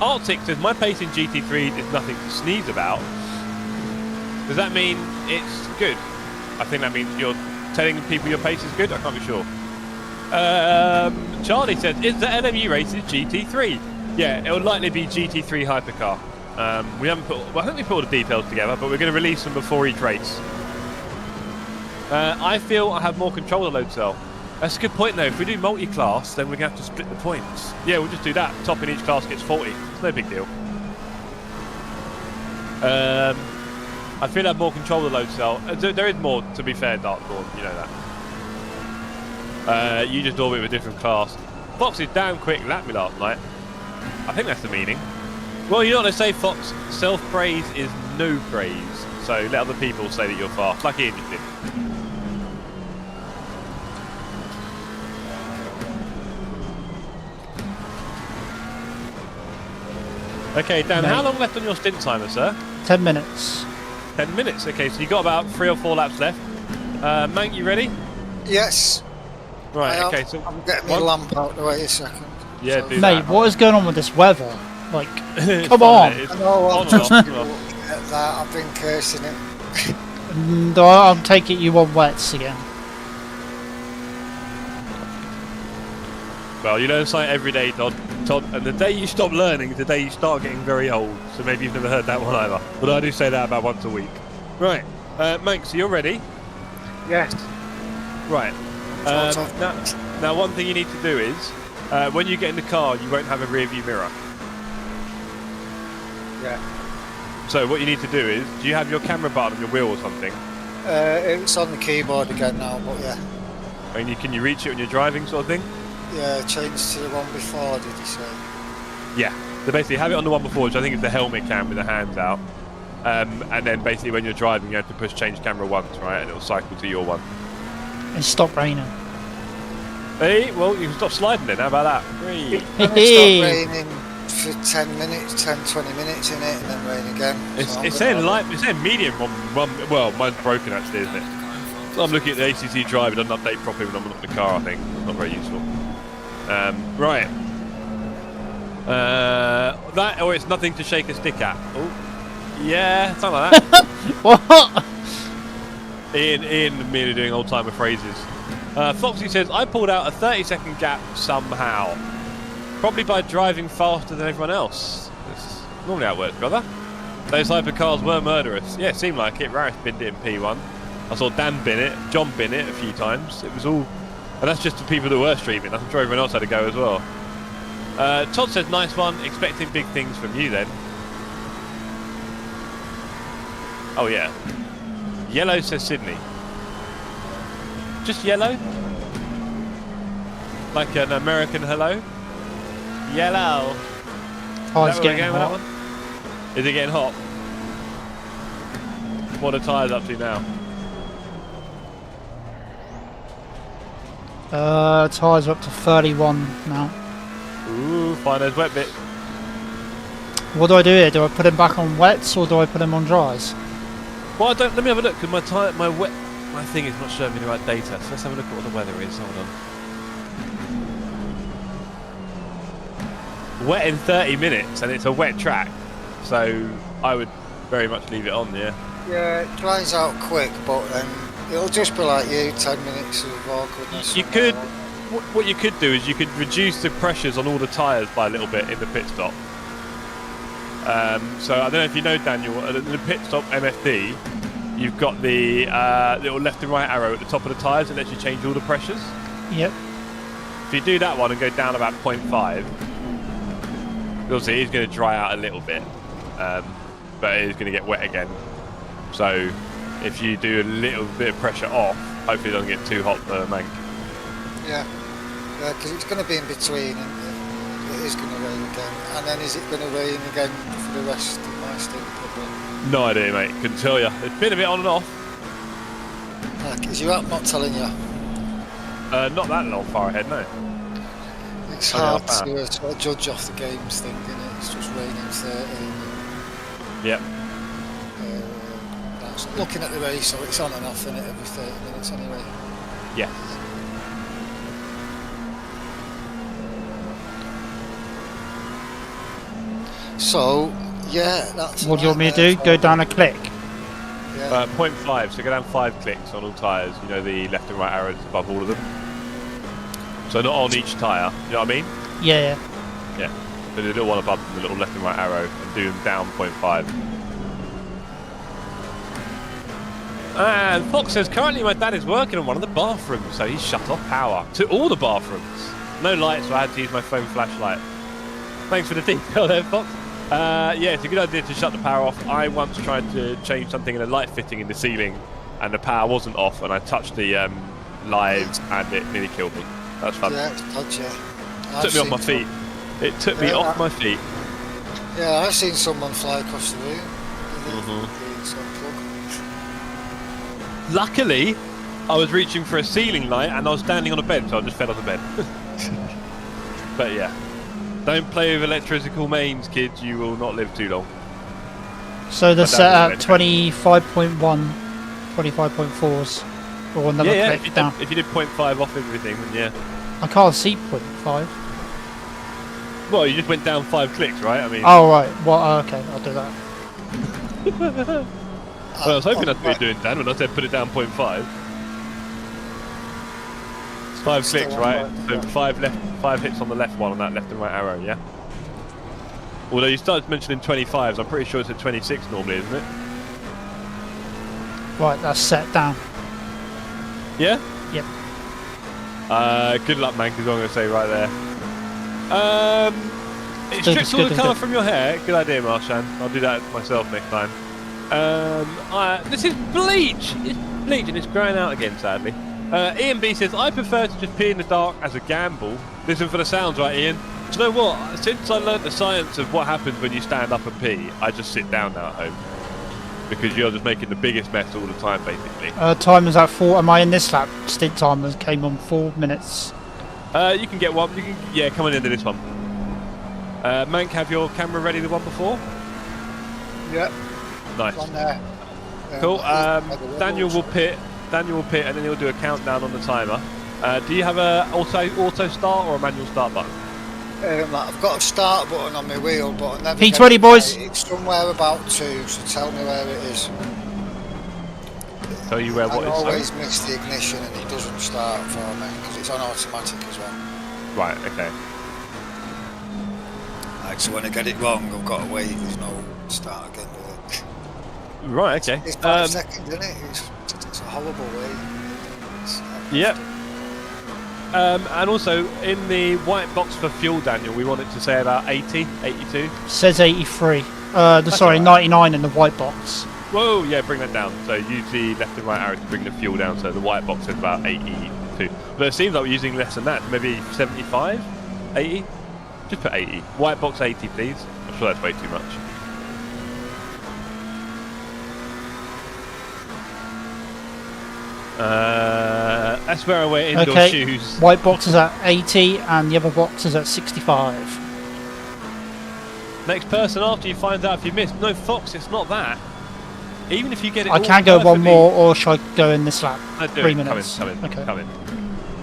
Arctic says, my pace in GT3 is nothing to sneeze about. Does that mean it's good? I think that means you're telling people your pace is good? I can't be sure. Charlie says, is the LMU races GT3? Yeah, it will likely be GT3 Hypercar. We haven't put... Well, I think we put all the details together, but we're going to release them before each race. I feel I have more control of the load cell. That's a good point, though. If we do multi-class, then we're going to have to split the points. Yeah, we'll just do that. Top in each class gets 40. It's no big deal. I feel I have more control of the load cell. There is more, to be fair, Darkthorn. You know that. You just orbit with a different class. Fox is damn quick lapped me last night. I think that's the meaning. Well, you know what they say, Fox? Self-praise is no praise. So let other people say that you're fast. Like Ian just did. Okay, Dan, how long left on your stint timer, sir? 10 minutes. 10 minutes. Okay, so you've got about 3 or 4 laps left. Mank, you ready? Yes. Right, okay, so... I'm getting my lamp out the way a second. Yeah, so. do Mate, that. what is going on with this weather? Like, come on. It's I know, on I'm and just off. at that. I've been cursing him. No, I'll take it you want wets again. Well, you learn something every day, Todd, and the day you stop learning is the day you start getting very old. So maybe you've never heard that one either. But I do say that about once a week. Right, Mank, so you're ready? Yes. Right. Now, one thing you need to do is, when you get in the car, you won't have a rear view mirror. Yeah. So what you need to do is, do you have your camera button on your wheel or something? It's on the keyboard again now, but yeah. And can you reach it when you're driving, sort of thing? Yeah, changed to the one before, did you say? Yeah. So basically, have it on the one before, which I think is the helmet cam with the hands out. And then basically, when you're driving, you have to push change camera once, right? And it'll cycle to your one. And stop raining. Hey, well, you can stop sliding then. How about that? It stopped raining for 10 minutes, 10, 20 minutes in it, and then rain again. It's saying light, it's saying medium one. Well, mine's broken actually, isn't it? So I'm looking at the ACC drive. It doesn't update properly when I'm not in the car. I think not very useful. Right. That or it's nothing to shake a stick at. Oh, yeah, something like that. What? Ian and me are doing old timer phrases. Foxy says, I pulled out a 30-second gap somehow. Probably by driving faster than everyone else. That's normally how it works, brother. Those hypercars were murderous. Yeah, it seemed like it. Raris binned it in P1. I saw Dan bin it, John bin it a few times. It was all And that's just the people that were streaming. I'm sure everyone else had a go as well. Todd says, nice one. Expecting big things from you then. Oh, yeah. Yellow says Sydney. Just yellow? Like an American hello? Yellow. Oh, it's getting hot. Is it getting hot? What are tyres up to now? Tyres are up to 31 now. Ooh, find those wet bits. What do I do here? Do I put him back on wets or do I put him on dries? Well, I don't. Let me have a look because my thing is not showing me the right data. So let's have a look at what the weather is. Hold on. Wet in 30 minutes, and it's a wet track, so I would very much leave it on. Yeah. Yeah, it dries out quick, but it'll just be like you, 10 minutes of awkwardness. You could. What you could do is you could reduce the pressures on all the tyres by a little bit in the pit stop. So I don't know if you know, Daniel, at the pit stop MFD, you've got the little left and right arrow at the top of the tyres that lets you change all the pressures. Yep. If you do that one and go down about 0.5, you'll see it's going to dry out a little bit, but it is going to get wet again. So if you do a little bit of pressure off, hopefully it doesn't get too hot for Mank. Yeah, because it's going to be in between and it is going to rain again. And then is it going to rain again for the rest of my stint? Probably? No idea, mate. Couldn't tell you. It's been a bit on and off. Is your app not telling you? Not that long far ahead, no. It's hard to sort of judge off the games thing, isn't it? It's just raining 13. Yep. Looking at the race, so it's on and off in it every 30 minutes anyway. Yes. So, yeah, that's... What do you want me to do? Go down a click? Yeah. 0.5, so go down 5 clicks on all tyres, you know, the left and right arrows above all of them. So not on each tyre, you know what I mean? Yeah. Yeah. So the little one above them, the little left and right arrow, and do them down 0.5. And Fox says, currently my dad is working on one of the bathrooms, so he's shut off power to all the bathrooms. No lights, so I had to use my phone flashlight. Thanks for the detail there, Fox. Yeah, it's a good idea to shut the power off. I once tried to change something in a light fitting in the ceiling, and the power wasn't off, and I touched the lives, and it nearly killed me. That's fun. Yeah, it's dodgy. Took me off my feet. It took me off my feet. Yeah, I've seen someone fly across the room. Luckily, I was reaching for a ceiling light and I was standing on a bed, so I just fell on the bed. But yeah, don't play with electrical mains, kids. You will not live too long. So they're set at 25.1, 25.4s, or another click down. If you did 0.5 off everything, then yeah. I can't see 0.5. Well, you just went down 5 clicks, right? I mean. Oh right. Well, okay, I'll do that. Well, I was hoping that's what you're doing, Dan, when I said put it down 0.5. 5 clicks, right? So 5 hits on the left one on that left and right arrow, yeah? Although you started mentioning 25s, I'm pretty sure it's at 26 normally, isn't it? Right, that's set down. Yeah? Yep. Good luck, man, because I'm going to say right there. It strips all the colour from your hair. Good idea, Marshan. I'll do that myself next time. This is bleach! It's bleach and it's growing out again, sadly. Ian B says, I prefer to just pee in the dark as a gamble. Listen for the sounds, right, Ian? Do you know what? Since I learnt the science of what happens when you stand up and pee, I just sit down now at home. Because you're just making the biggest mess all the time, basically. Time is at 4. Am I in this lap? Stint timer came on 4 minutes. You can get one. Yeah, come on into this one. Mank, have your camera ready the one before? Yeah. Nice. On there. Cool. Daniel will pit, and then he'll do a countdown on the timer. Do you have a auto start or a manual start button? I've got a start button on my wheel, but I never P20 boys. It's somewhere about 2, so tell me where it is. Tell you where what I is. always miss the ignition and it doesn't start for me because it's on automatic as well. Right. Okay. Like, so when I get it wrong, I've got to wait. There's no start again with it. Right. Okay. It's 5 seconds, isn't it? It's a horrible way. Yep. And also, in the white box for fuel, Daniel, we want it to say about 80, 82. Says 83. Sorry, all 99 in the white box. Whoa, yeah, bring that down. So use the left and right arrow to bring the fuel down. So the white box is about 82. But it seems like we're using less than that. Maybe 75, 80. Just put 80. White box 80, please. I'm sure that's way too much. Let's wear away indoor shoes. White box is at 80 and the other box is at 65. Next person after you finds out if you missed. No, Fox, it's not that. Even if you get it I all can go one perfectly- more, or should I go in this lap? No, do 3 it. minutes. Come in. Okay.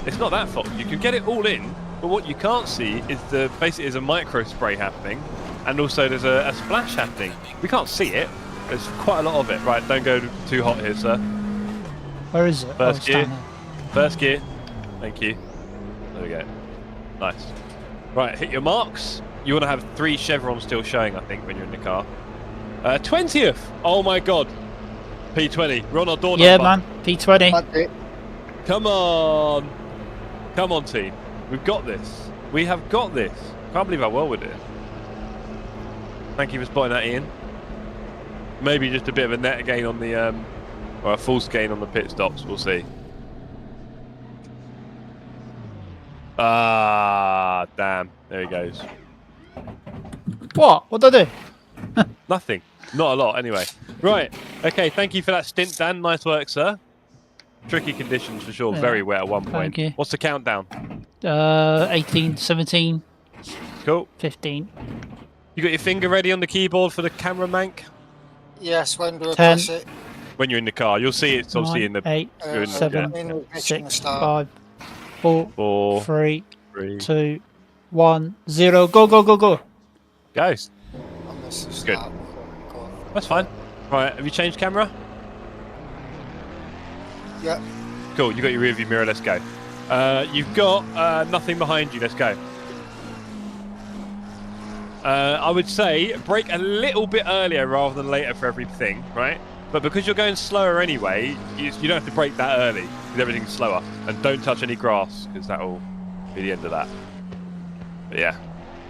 It's not that, Fox. You can get it all in, but what you can't see is basically is a micro spray happening, and also there's a splash happening. We can't see it. There's quite a lot of it. Right, don't go too hot here, sir. Where is it? First it's gear. down there. First gear. Thank you. There we go. Nice. Right, hit your marks. You want to have 3 chevrons still showing, I think, when you're in the car. 20th. Oh my God. P20. We're on our door Yeah, number. man. P20. That's it. Come on. Come on, team. We've got this. We have got this. Can't believe how well we're doing. Thank you for spotting that, Ian. Maybe just a bit of a net gain on the, or a false gain on the pit stops. We'll see. Ah, damn. There he goes. What? What did I do? Nothing. Not a lot, anyway. Right. Okay, thank you for that stint, Dan. Nice work, sir. Tricky conditions for sure. Yeah. Very wet at one point. Thank you. What's the countdown? 18, 17, Cool. 15. You got your finger ready on the keyboard for the camera, Mank? Yes, when do I 10. press it? When you're in the car. You'll see it's obviously in the... 8, you're in the- 7, yeah. in the ignition 6, start. 5, 4, 4, 3, 3. 2, 1, 0. Go, go, go, go. Guys. On this Good. start. Go on. That's fine. Right, have you changed camera? Yeah. Cool, you got your rear view mirror, let's go. You've got nothing behind you, let's go. I would say brake a little bit earlier rather than later for everything, right? But because you're going slower anyway, you don't have to brake that early because everything's slower. And don't touch any grass because that will be the end of that. But yeah,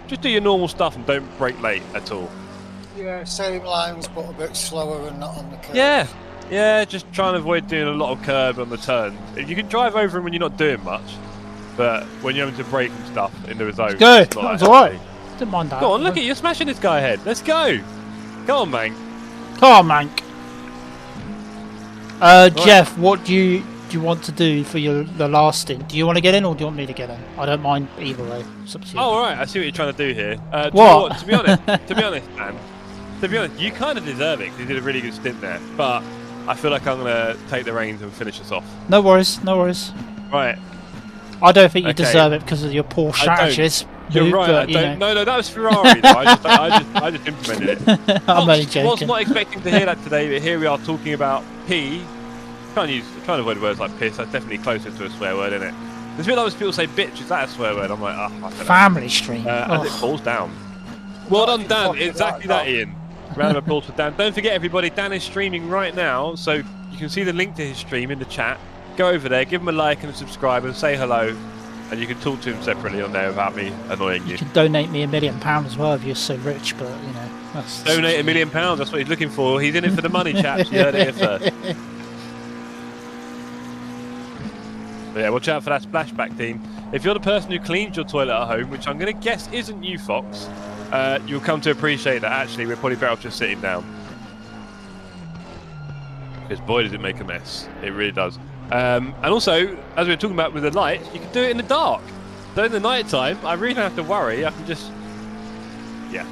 just do your normal stuff and don't brake late at all. Yeah, same lines but a bit slower and not on the curve. Yeah, just try and avoid doing a lot of curb on the turns. You can drive over them when you're not doing much, but when you're having to brake and stuff in the zone, Go. it's not That was that alright. healthy. Didn't mind that. Go on, look at you, you're smashing this guy ahead. Let's go. Go on, man. Come on, Mank. Jeff, what do you want to do for the last stint? Do you want to get in or do you want me to get in? I don't mind either way. It's up to you. Oh, all right. I see what you're trying to do here. What? To be honest, man. To be honest, you kind of deserve it because you did a really good stint there. But I feel like I'm gonna take the reins and finish us off. No worries, no worries. Right. I don't think you Okay. deserve it because of your poor I don't. strategies. You're Luke, right. but, I you don't. know. No, that was Ferrari. Though. I just implemented it. I'm only Was joking. not expecting to hear that today, but here we are talking about P. Trying to avoid words like piss. That's definitely closer to a swear word, isn't it? There's a bit like when people say bitch. Is that a swear word? I'm like, I don't know. Family stream. As it Oh. falls down. Well done, Dan. fucking Exactly right, that, Ian. Round of applause for Dan. Don't forget, everybody, Dan is streaming right now, so you can see the link to his stream in the chat. Go over there, give him a like and a subscribe, and say hello. And you can talk to him separately on there without me annoying you. You can donate me £1 million as well if you're so rich, but you know. That's Donate £1 million. That's what he's looking for. He's in it for the money, chaps. You heard it here first. But yeah, watch out for that splashback, team. If you're the person who cleans your toilet at home, which I'm going to guess isn't you, Fox, you'll come to appreciate that actually we're probably better off just sitting down. Because boy, does it make a mess. It really does. And also, as we were talking about with the lights, you can do it in the dark. So in the night time, I really don't have to worry. I can just... Yeah.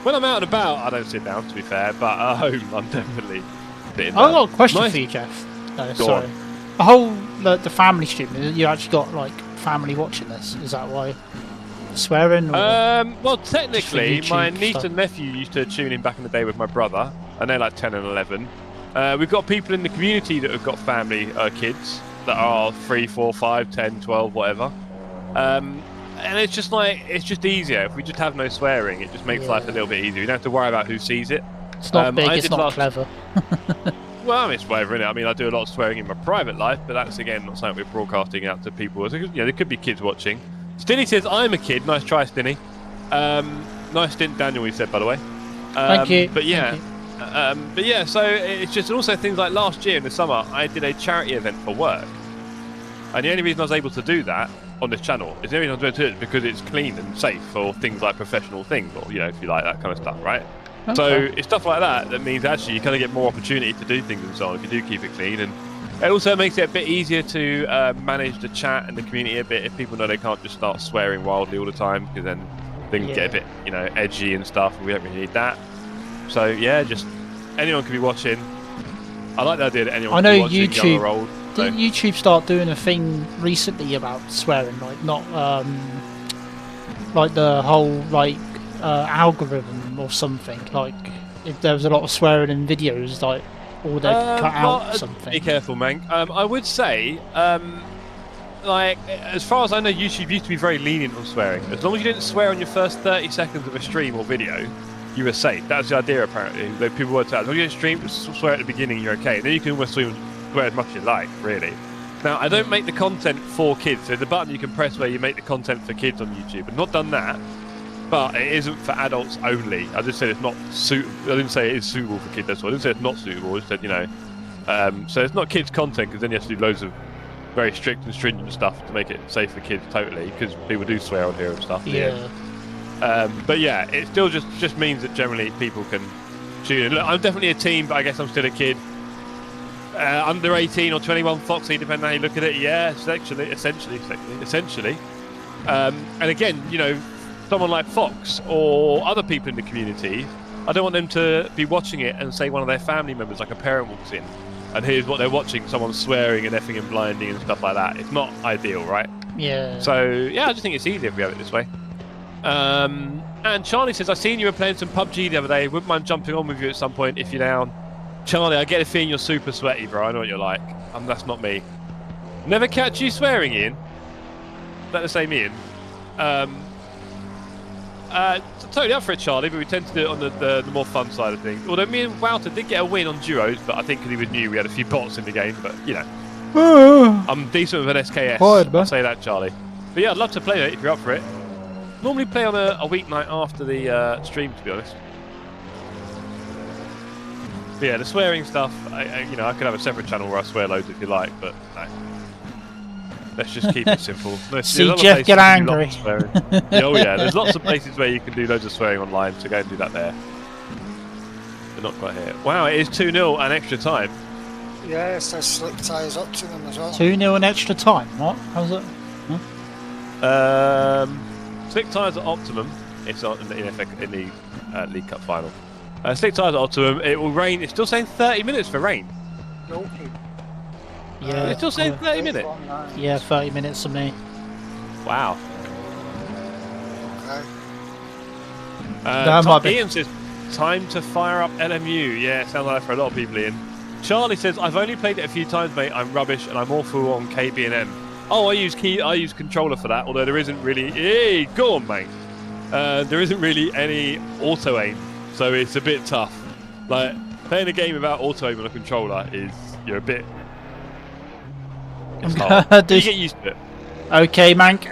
When I'm out and about, I don't sit down, to be fair. But at home, I'm definitely sitting down. I've got a question Nice. for you, Jeff. No, Go sorry. on. The whole the family stream. You actually got like family watching this. Is that why? Swearing? Or Well, technically, YouTube my niece stuff? and nephew used to tune in back in the day with my brother, and they're like 10 and 11. We've got people in the community that have got family kids that are 3, 4, 5, 10, 12, whatever. And it's just like, it's just easier. If we just have no swearing, it just makes life a little bit easier. You don't have to worry about who sees it. it's not big. I It's did not last- clever. Well, I mean, it's whatever, innit? I mean, I do a lot of swearing in my private life, but that's, again, not something we're broadcasting out to people. You know, there could be kids watching. Stinny says, I'm a kid. Nice try, Stinny. Nice stint, Daniel, he said, by the way. Thank you. But yeah. Thank you. But yeah, so it's just also things like last year in the summer, I did a charity event for work. And the only reason I was able to do that on this channel is the only reason I was able to do it because it's clean and safe for things like professional things, or, you know, if you like that kind of stuff, right? Okay. So it's stuff like that that means actually you kind of get more opportunity to do things and so on if you do keep it clean. And it also makes it a bit easier to manage the chat and the community a bit if people know they can't just start swearing wildly all the time, because then things get a bit, you know, edgy and stuff, and we don't really need that. So yeah, just anyone can be watching. I like the idea that anyone can be watching, young or old. So. Didn't YouTube start doing a thing recently about swearing, like not like the whole like algorithm or something? Like if there was a lot of swearing in videos, like or they cut out something. Be careful, man. I would say, like as far as I know, YouTube used to be very lenient on swearing. As long as you didn't swear on your first 30 seconds of a stream or video, you were safe. That's the idea, apparently. Though people were told, as long as you didn't swear at the beginning, you're okay. And then you can almost swear as much as you like, really. Now, I don't make the content for kids. There's a button you can press where you make the content for kids on YouTube. I've not done that, but it isn't for adults only. I just said it's not suitable. I didn't say it is suitable for kids. That's all. I didn't say it's not suitable. I just said, you know, so it's not kids content, because then you have to do loads of very strict and stringent stuff to make it safe for kids totally, because people do swear on here and stuff. Yeah. But yeah, it still just means that generally people can tune in. Look, I'm definitely a teen, but I guess I'm still a kid. Under 18 or 21 Foxy, depending on how you look at it. Yeah, essentially. And again, you know, someone like Fox or other people in the community, I don't want them to be watching it and say one of their family members, like a parent, walks in and here's what they're watching, someone swearing and effing and blinding and stuff like that. It's not ideal, right? Yeah. So yeah, I just think it's easier if we have it this way. And Charlie says, I seen you were playing some PUBG the other day. Wouldn't mind jumping on with you at some point if you're down. Charlie, I get a feeling you're super sweaty, bro. I know what you're like. That's not me. Never catch you swearing, Ian. Is that the same Ian? Totally up for it, Charlie, but we tend to do it on the more fun side of things. Although me and Wouter did get a win on duos, but I think because he was new, we had a few bots in the game. But, you know, I'm decent with an SKS. I'll say that, Charlie. But yeah, I'd love to play it if you're up for it. Normally play on a weeknight after the stream, to be honest. But yeah, the swearing stuff, you know, I could have a separate channel where I swear loads if you like, but no. Let's just keep it simple. See Jeff get angry. Oh yeah, there's lots of places where you can do loads of swearing online, so go and do that there. But not quite here. Wow, it is 2-0 and extra time. Yeah, it says slick tyres Optimum as well. 2-0 and extra time. What? How's it? Huh? Slick tyres at Optimum. It's in the League Cup final. Slick tyres at Optimum. It will rain. It's still saying 30 minutes for rain. Yeah. It's still saying 30 minutes. Yeah, 30 minutes for me. Wow. Okay. Ian says, time to fire up LMU. Yeah, sounds like that for a lot of people, Ian. Charlie says, I've only played it a few times, mate. I'm rubbish and I'm awful on KB&M. Oh, I use controller for that, although there isn't really... Hey, go on, mate. There isn't really any auto-aim, so it's a bit tough. Like, playing a game without auto-aim on a controller is... You're a bit... It's hard. You get used to it. Okay, Mank.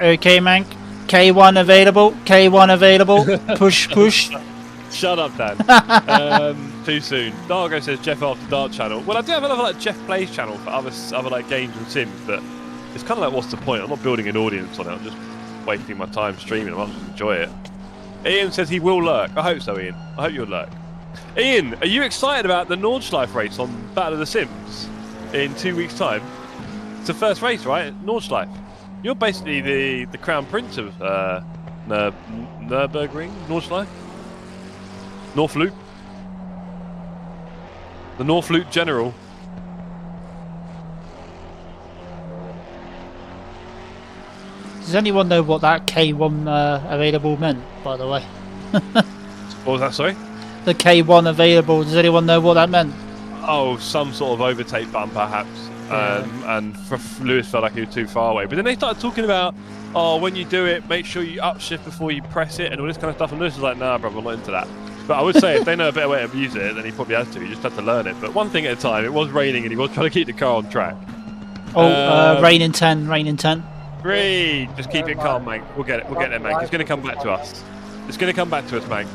K1 available. K1 available. Push. Shut up, Dan. Too soon. Dargo says Jeff After Dark channel. Well, I do have another like Jeff Plays channel for other like games and sims, but it's kind of like, what's the point? I'm not building an audience on it. I'm just wasting my time streaming. I might just enjoy it. Ian says he will lurk. I hope so, Ian. I hope you'll lurk. Ian, are you excited about the Nordschleife race on Battle of the Sims in 2 weeks' time? It's the first race, right? Nordschleife. You're basically the crown prince of Nürburgring, Nordschleife, North-Loop, the North-Loop General. Does anyone know what that K1 available meant, by the way? What was that, sorry? The K1 available, does anyone know what that meant? Oh, some sort of overtake button, perhaps. And Lewis felt like he was too far away. But then they started talking about, oh, when you do it, make sure you upshift before you press it and all this kind of stuff. And Lewis was like, nah, bro, I'm not into that. But I would say if they know a better way to use it, then he probably has to. He just had to learn it. But one thing at a time. It was raining, and he was trying to keep the car on track. Oh, rain in 10, rain in 10. Three. Just keep it calm, mate. We'll get it. We'll get there, mate. It's going to come back to us. It's going to come back to us, mate.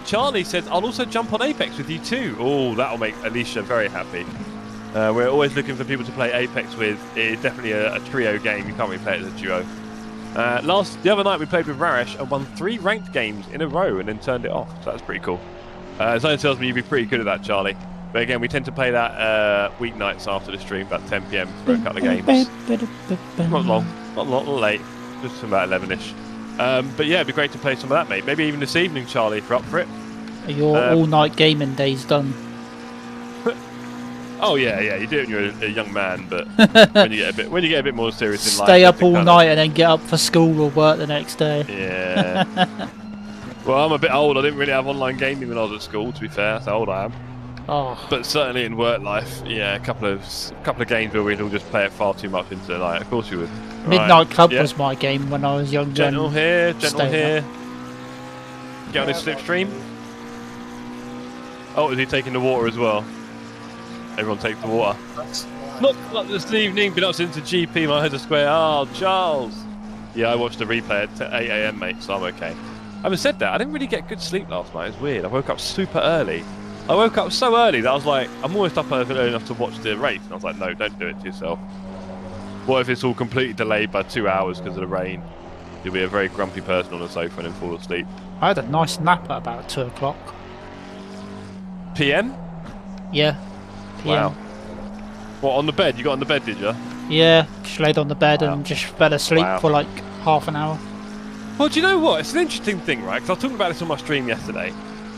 Charlie said, I'll also jump on Apex with you too. Oh, that'll make Alicia very happy. We're always looking for people to play Apex with. It's definitely a trio game. You can't really play it as a duo. The other night we played with Raresh and won 3 ranked games in a row and then turned it off. So that's pretty cool. Something tells me you'd be pretty good at that, Charlie. But again, we tend to play that weeknights after the stream, about 10 PM for a couple of games. Not long, not late, just about 11ish. But yeah, it'd be great to play some of that, mate. Maybe even this evening, Charlie, if you're up for it. Are your all-night gaming days done? Oh yeah, you do it when you're a young man, but when you get a bit more serious in life, stay up all night and then get up for school or work the next day. Yeah. Well, I'm a bit old. I didn't really have online gaming when I was at school. To be fair, that's how old I am. Oh. But certainly in work life, yeah, a couple of games where we'd all just play it far too much into the night. Of course you would. Midnight Club was my game when I was young. Gentle here, gentle here. Get on his slipstream. Oh, is he taking the water as well? Everyone take the water. Not this evening, been up since the GP, my head's a square. Oh, Charles. Yeah, I watched the replay at 8 AM, mate, so I'm okay. Having said that, I didn't really get good sleep last night. It's weird. I woke up super early. I woke up so early that I was like, I'm almost up early enough to watch the race. And I was like, no, don't do it to yourself. What if it's all completely delayed by 2 hours because of the rain? You'll be a very grumpy person on the sofa and then fall asleep. I had a nice nap at about 2 o'clock. PM? Yeah. PM. Wow. What, on the bed? You got on the bed, did you? Yeah, just laid on the bed and just fell asleep for like half an hour. Well, do you know what? It's an interesting thing, right? Because I was talking about this on my stream yesterday,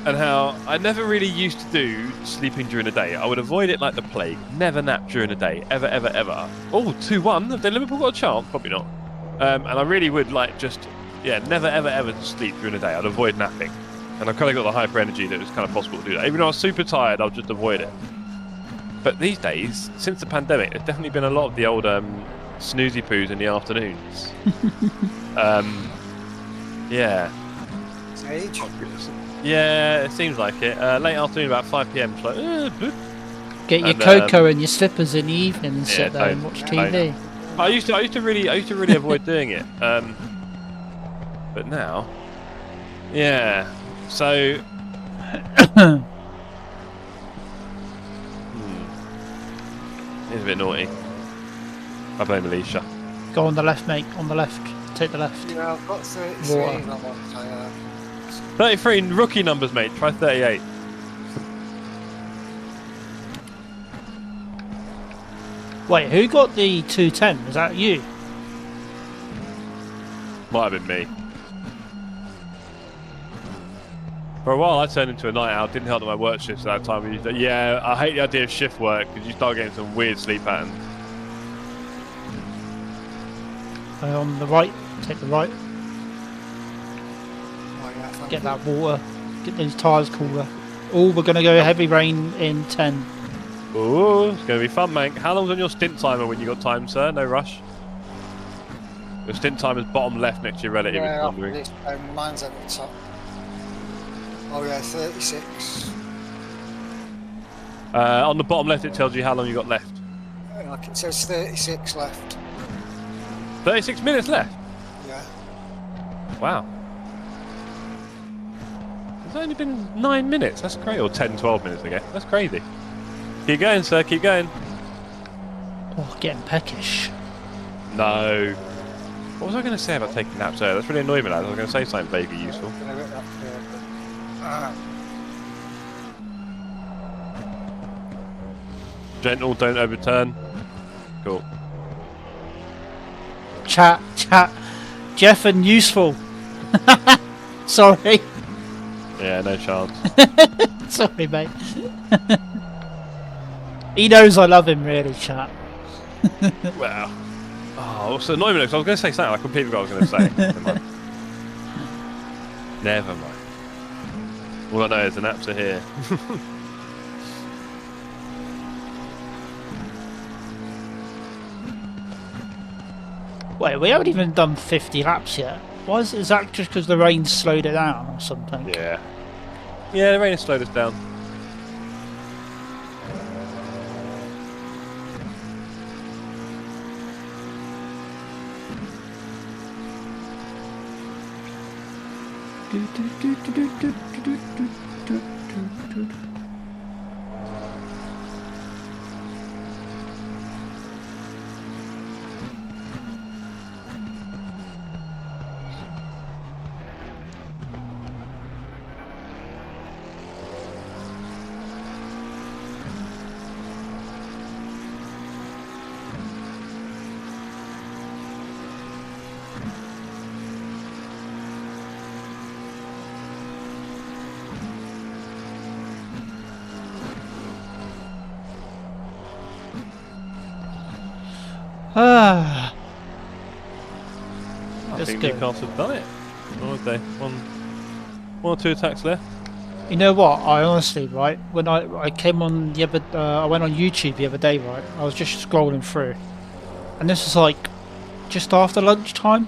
and how I never really used to do sleeping during the day. I would avoid it like the plague. Never nap during the day. Ever, ever, ever. Oh, 2-1. Have Liverpool got a chance? Probably not. And I really would like just, never, ever, ever sleep during the day. I'd avoid napping. And I've kind of got the hyper energy that it was kind of possible to do that. Even though I was super tired, I'll just avoid it. But these days, since the pandemic, there's definitely been a lot of the old snoozy poos in the afternoons. Yeah. Age? Yeah, it seems like it. Late afternoon, about 5 PM. It's like, get your cocoa and your slippers in the evening and sit there and watch TV. I used to really avoid doing it. But now, yeah. So. It's a bit naughty. I blame Alicia. Go on the left, mate. On the left. Take the left. Yeah, I've got 33. Water. 33 rookie numbers, mate. Try 38. Wait, who got the 210? Was that you? Might have been me. For a while, I turned into a night owl. Didn't help that my work shifts at that time. Yeah, I hate the idea of shift work because you start getting some weird sleep patterns. On the right. Take the right. Oh, yeah, Get that water. Get those tyres cooler. Oh, we're going to go heavy rain in 10. Ooh, it's going to be fun, mate. How long's on your stint timer when you got time, sir? No rush. Your stint timer's bottom left next to your relative. Yeah, mine's at the top. Oh yeah, 36. On the bottom left, it tells you how long you got left. Like it says 36 left. 36 minutes left? Yeah. Wow. It's only been 9 minutes. That's crazy. Or 10, 12 minutes, I guess. That's crazy. Keep going, sir. Keep going. Oh, getting peckish. No. What was I going to say about taking naps earlier? That's really annoying me, lads. I was going to say something vaguely useful. Gentle, don't overturn. Cool. Chat. Jeff and useful. Sorry. Yeah, no chance. Sorry, mate. He knows I love him, really, chat. Wow. Oh, what's annoying me? I was going to say something. I completely forgot what I was going to say. Never mind. Never mind. All I know is the naps are here. Wait, we haven't even done 50 laps yet. Is that just because the rain slowed it down or something? Yeah. Yeah, the rain has slowed us down. Ah. I Let's think go. Newcastle have done it. Or have they? One or two attacks left. You know what? I honestly, right, when I came on the other, I went on YouTube the other day, right? I was just scrolling through, and this was like just after lunchtime,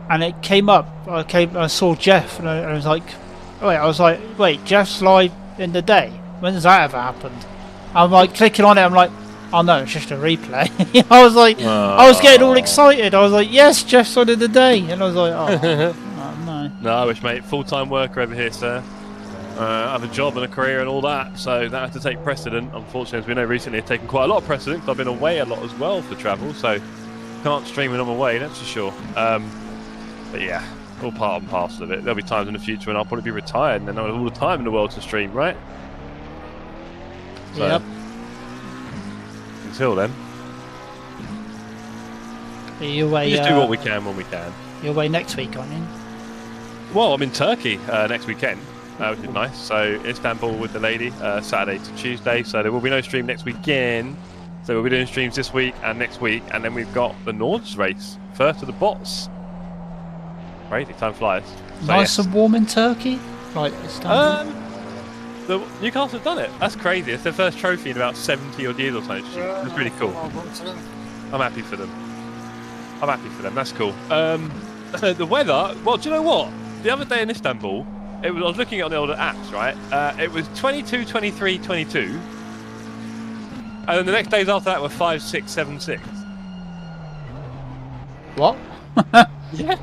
and it came up. I saw Jeff, and I was like, wait, Jeff's live in the day. When does that ever happened? I'm like clicking on it. I'm like, oh no, it's just a replay. I was like, I was getting all excited. I was like, yes, Jeff's on in the day, and I was like, oh, oh no. No, I wish, mate. Full-time worker over here, sir. I have a job and a career and all that, so that has to take precedent. Unfortunately, as we know, recently it's taken quite a lot of precedent because I've been away a lot as well for travel, so can't stream when I'm away, that's for sure. But yeah, all part and parcel of it. There'll be times in the future when I'll probably be retired and then I'll have all the time in the world to stream, right? So, Yep. until then, You're away. we just do what we can when we can. You're away next week, aren't you? Well, I'm in Turkey next weekend, which is nice. So Istanbul with the lady, Saturday to Tuesday. So there will be no stream next weekend. So we'll be doing streams this week and next week, and then we've got the Nords race, first of the bots. Crazy, time flies. So, Nice yes. and warm in Turkey. Right, it's done. The Newcastle have done it. That's crazy. It's their first trophy in about 70 odd years or so. It's really cool. I'm happy for them. That's cool. The weather. Well, do you know what? The other day in Istanbul, I was looking at the older apps, right? It was 22, 23, 22, and then the next days after that were 5, 6, 7, 6. What? Yeah.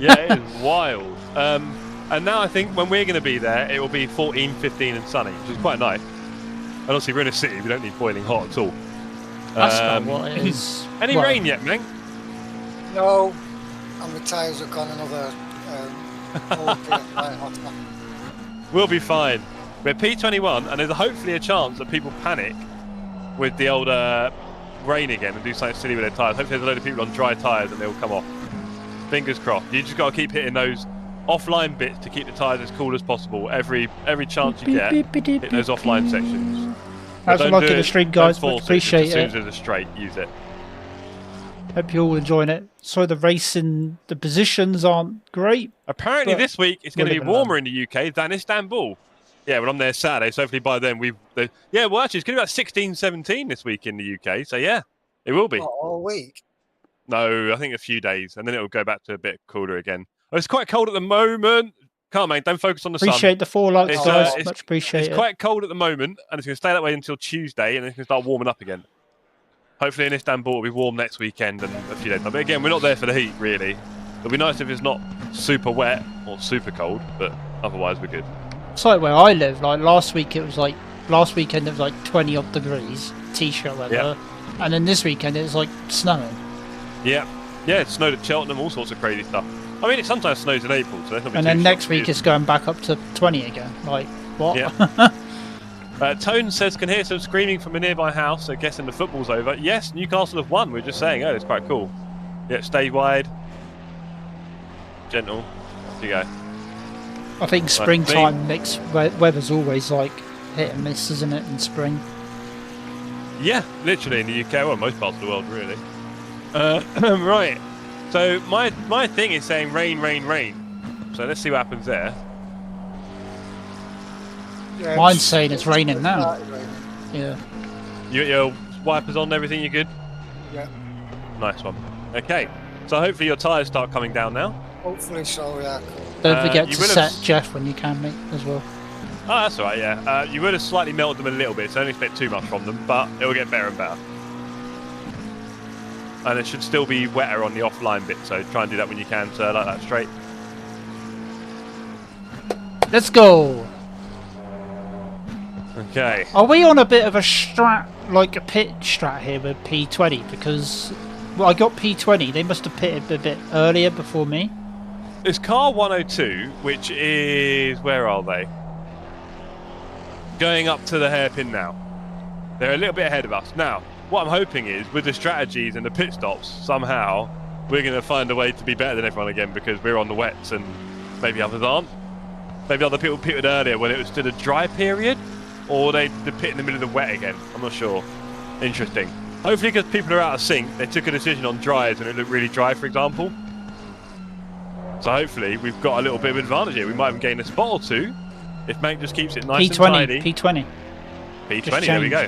Yeah, it is wild. And now I think when we're going to be there, it will be 14, 15 and sunny, which is quite nice. And obviously we're in a city, we don't need boiling hot at all. That's not what it is. Any rain yet, man? No, and the tyres are gone another. We'll be fine. We're P21, and there's hopefully a chance that people panic with the old rain again and do something silly with their tyres. Hopefully there's a load of people on dry tyres and they'll come off. Fingers crossed. You just got to keep hitting those offline bits to keep the tyres as cool as possible. Every chance you get, hit those offline sections. Thanks for liking the stream, guys. Much appreciate As soon it. as there's a straight, use it. Hope you're all enjoying it. Sorry, the racing, the positions aren't great. Apparently But this week it's going to be living warmer in the UK than Istanbul. Yeah, well, I'm there Saturday, so hopefully by then yeah, well, actually, it's going to be about 16, 17 this week in the UK. So yeah, it will be. All week. No, I think a few days, and then it will go back to a bit cooler again. Oh, it's quite cold at the moment. Come on, mate, don't focus on the sun. Appreciate the 4 likes, It's, guys. Much appreciated. It's quite cold at the moment, and it's going to stay that way until Tuesday, and then it's going to start warming up again. Hopefully in Istanbul it'll be warm next weekend and a few days. But again, we're not there for the heat, really. It'll be nice if it's not super wet or super cold, but otherwise we're good. It's like where I live. Like last weekend it was like 20 odd degrees, t-shirt weather, Yeah. and then this weekend it was like snowing. Yeah, it snowed at Cheltenham, all sorts of crazy stuff. I mean, it sometimes snows in April, so that's not. And then next week it's going back up to 20 again. Like what? Yeah. Tone says, can hear some screaming from a nearby house, so guessing the football's over. Yes, Newcastle have won. We were just saying, oh, it's quite cool. Yeah, stay wide. Gentle. Off you go. I think springtime mixed weather's always like hit and miss, isn't it, in spring? Yeah, literally in the UK, well, most parts of the world, really. Right. So my thing is saying rain, rain, rain. So let's see what happens there. Yeah, Mine's saying it's raining now. started raining. Yeah. You got your wipers on, everything, you good? Yeah. Nice one. Okay. So hopefully your tyres start coming down now. Hopefully so, yeah. Don't forget you to will have set Jeff when you can, mate, as well. Oh, that's alright, yeah. You would have slightly melted them a little bit, so don't expect too much from them, but it will get better and better. And it should still be wetter on the offline bit, so try and do that when you can, so like that straight. Let's go! Okay. Are we on a bit of a strat, like a pit strat here with P20? Because, well, I got P20, they must have pitted a bit earlier before me. It's car 102, which is... where are they? Going up to the hairpin now. They're a little bit ahead of us. Now, what I'm hoping is, with the strategies and the pit stops, somehow, we're going to find a way to be better than everyone again because we're on the wets and maybe others aren't. Maybe other people pitted earlier when it was still a dry period, or they pit in the middle of the wet again. I'm not sure. Interesting. Hopefully because people are out of sync, they took a decision on dries and it looked really dry, for example. So hopefully we've got a little bit of advantage here. We might even gain a spot or two if Mank just keeps it nice and tidy. P20. P20, there we go.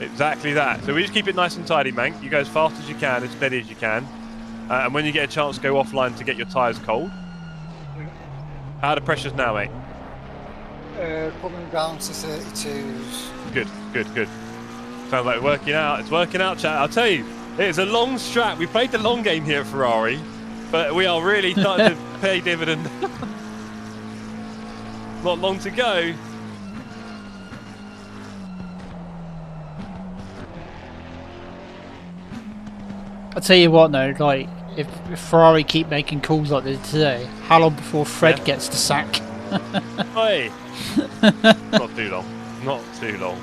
Exactly that. So we just keep it nice and tidy, Mank. You go as fast as you can, as steady as you can. And when you get a chance to go offline to get your tyres cold. How are the pressures now, mate? Coming down to 32s. Good, good, good. Sounds like working out. It's working out, chat. I'll tell you, it's a long strat. We played the long game here at Ferrari, but we are really starting to pay dividend. Not long to go. I'll tell you what though, like, if Ferrari keep making calls like this today, how long before Fred gets the sack? Hey. Not too long. Not too long.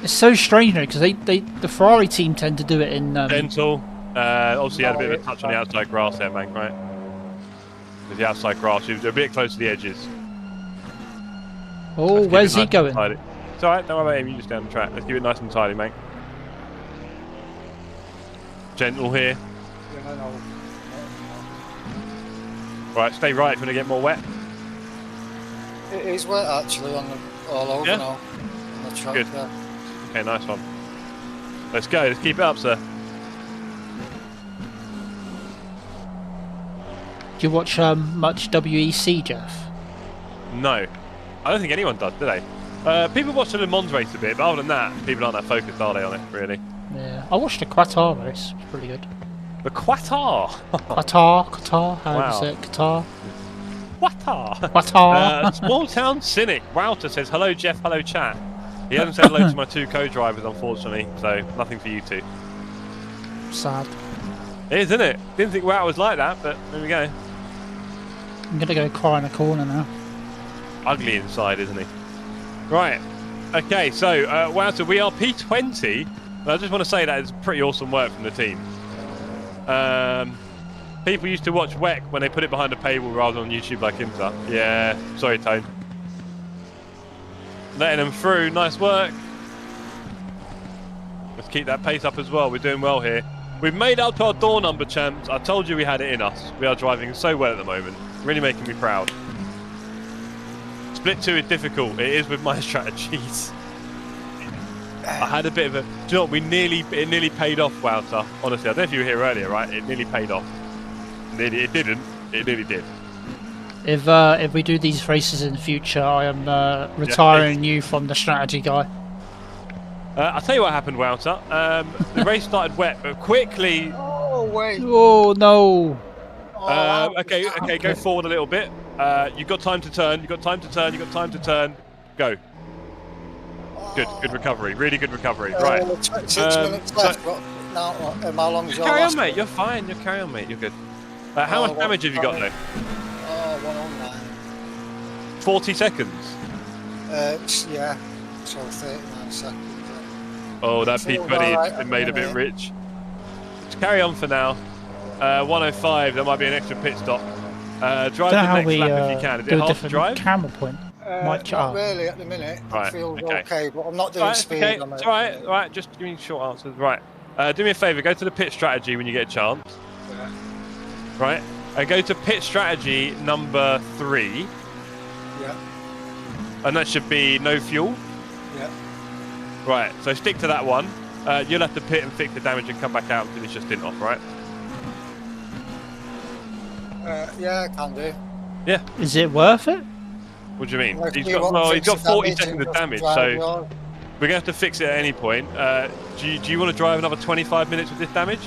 It's so strange though, because the Ferrari team tend to do it in Gentle. Obviously, had a bit of a touch on the outside grass there, Mank, right? With the outside grass, you're a bit close to the edges. Oh, where's he going? It's alright, don't worry about him, you just down the track. Let's keep it nice and tidy, mate. Gentle here. Yeah, I know. Right, stay right if you want to get more wet. It is wet actually on the all over now. On the track, Good. yeah. Okay, nice one. Let's go, let's keep it up, sir. Do you watch much WEC, Jeff? No. I don't think anyone does, do they? People watch the Le Mans race a bit, but other than that, people aren't that focused, are they, on it, really? Yeah. I watched the Qatar race. It's pretty good. The Qatar! Qatar, how do you say it? Qatar? Qatar! Qatar! Small town cynic. Wouter says, hello, Jeff, hello, chat. He hasn't said hello to my two co-drivers, unfortunately, so nothing for you two. Sad. It is, isn't it? Didn't think Wouter was like that, but there we go. I'm gonna go cry in a corner now. Ugly inside, isn't he? Right. Okay, so, Wouter, we are P20. And I just want to say that it's pretty awesome work from the team. People used to watch WEC when they put it behind a paywall rather than on YouTube like Imsa. Yeah, sorry, Tone. Letting them through, nice work. Let's keep that pace up as well, we're doing well here. We've made up to our door number, champs. I told you we had it in us. We are driving so well at the moment. Really making me proud. Split 2 is difficult. It is with my strategies. I had a bit of a... Do you know what? It nearly paid off, Wouter. Honestly, I don't know if you were here earlier, right? It nearly paid off. It didn't. It nearly did. If we do these races in the future, I am retiring you from the strategy guy. I'll tell you what happened, Wouter. The race started wet, but quickly... Oh, wait. Oh, no. Okay, go forward a little bit. You've got time to turn. You've got time to turn. You've got time to turn. Go. Good recovery. Really good recovery. Right. 6 minutes left. Now, how long is your Carry last on, mate. one? You're fine. You carry on, mate. You're good. How much damage have you got, though? 109. 40 seconds. Yeah. So 39 seconds. Oh, that Feels P20 alright has been made a bit at the rich. Let's carry on for now. 105. There might be an extra pit stop. Drive Don't know the how next we lap if you can. Is it do a hard to different drive? camera point. Not really at the minute. Right, It feels okay. okay, but I'm not doing speed. Okay, on it. it's alright, just give me short answers. Right. Do me a favour, go to the pit strategy when you get a chance. Yeah. Right. Go to pit strategy number 3. Yeah. And that should be no fuel. Yeah. Right, so stick to that one. You'll have to pit and fix the damage and come back out and finish your stint off, right? Yeah, I can do. Yeah. Is it worth it? What do you mean? Well, He's you want got, to he's fix got the 40 damage seconds and of just damage, drive so your- we're going to have to fix it at any point. Do you want to drive another 25 minutes with this damage?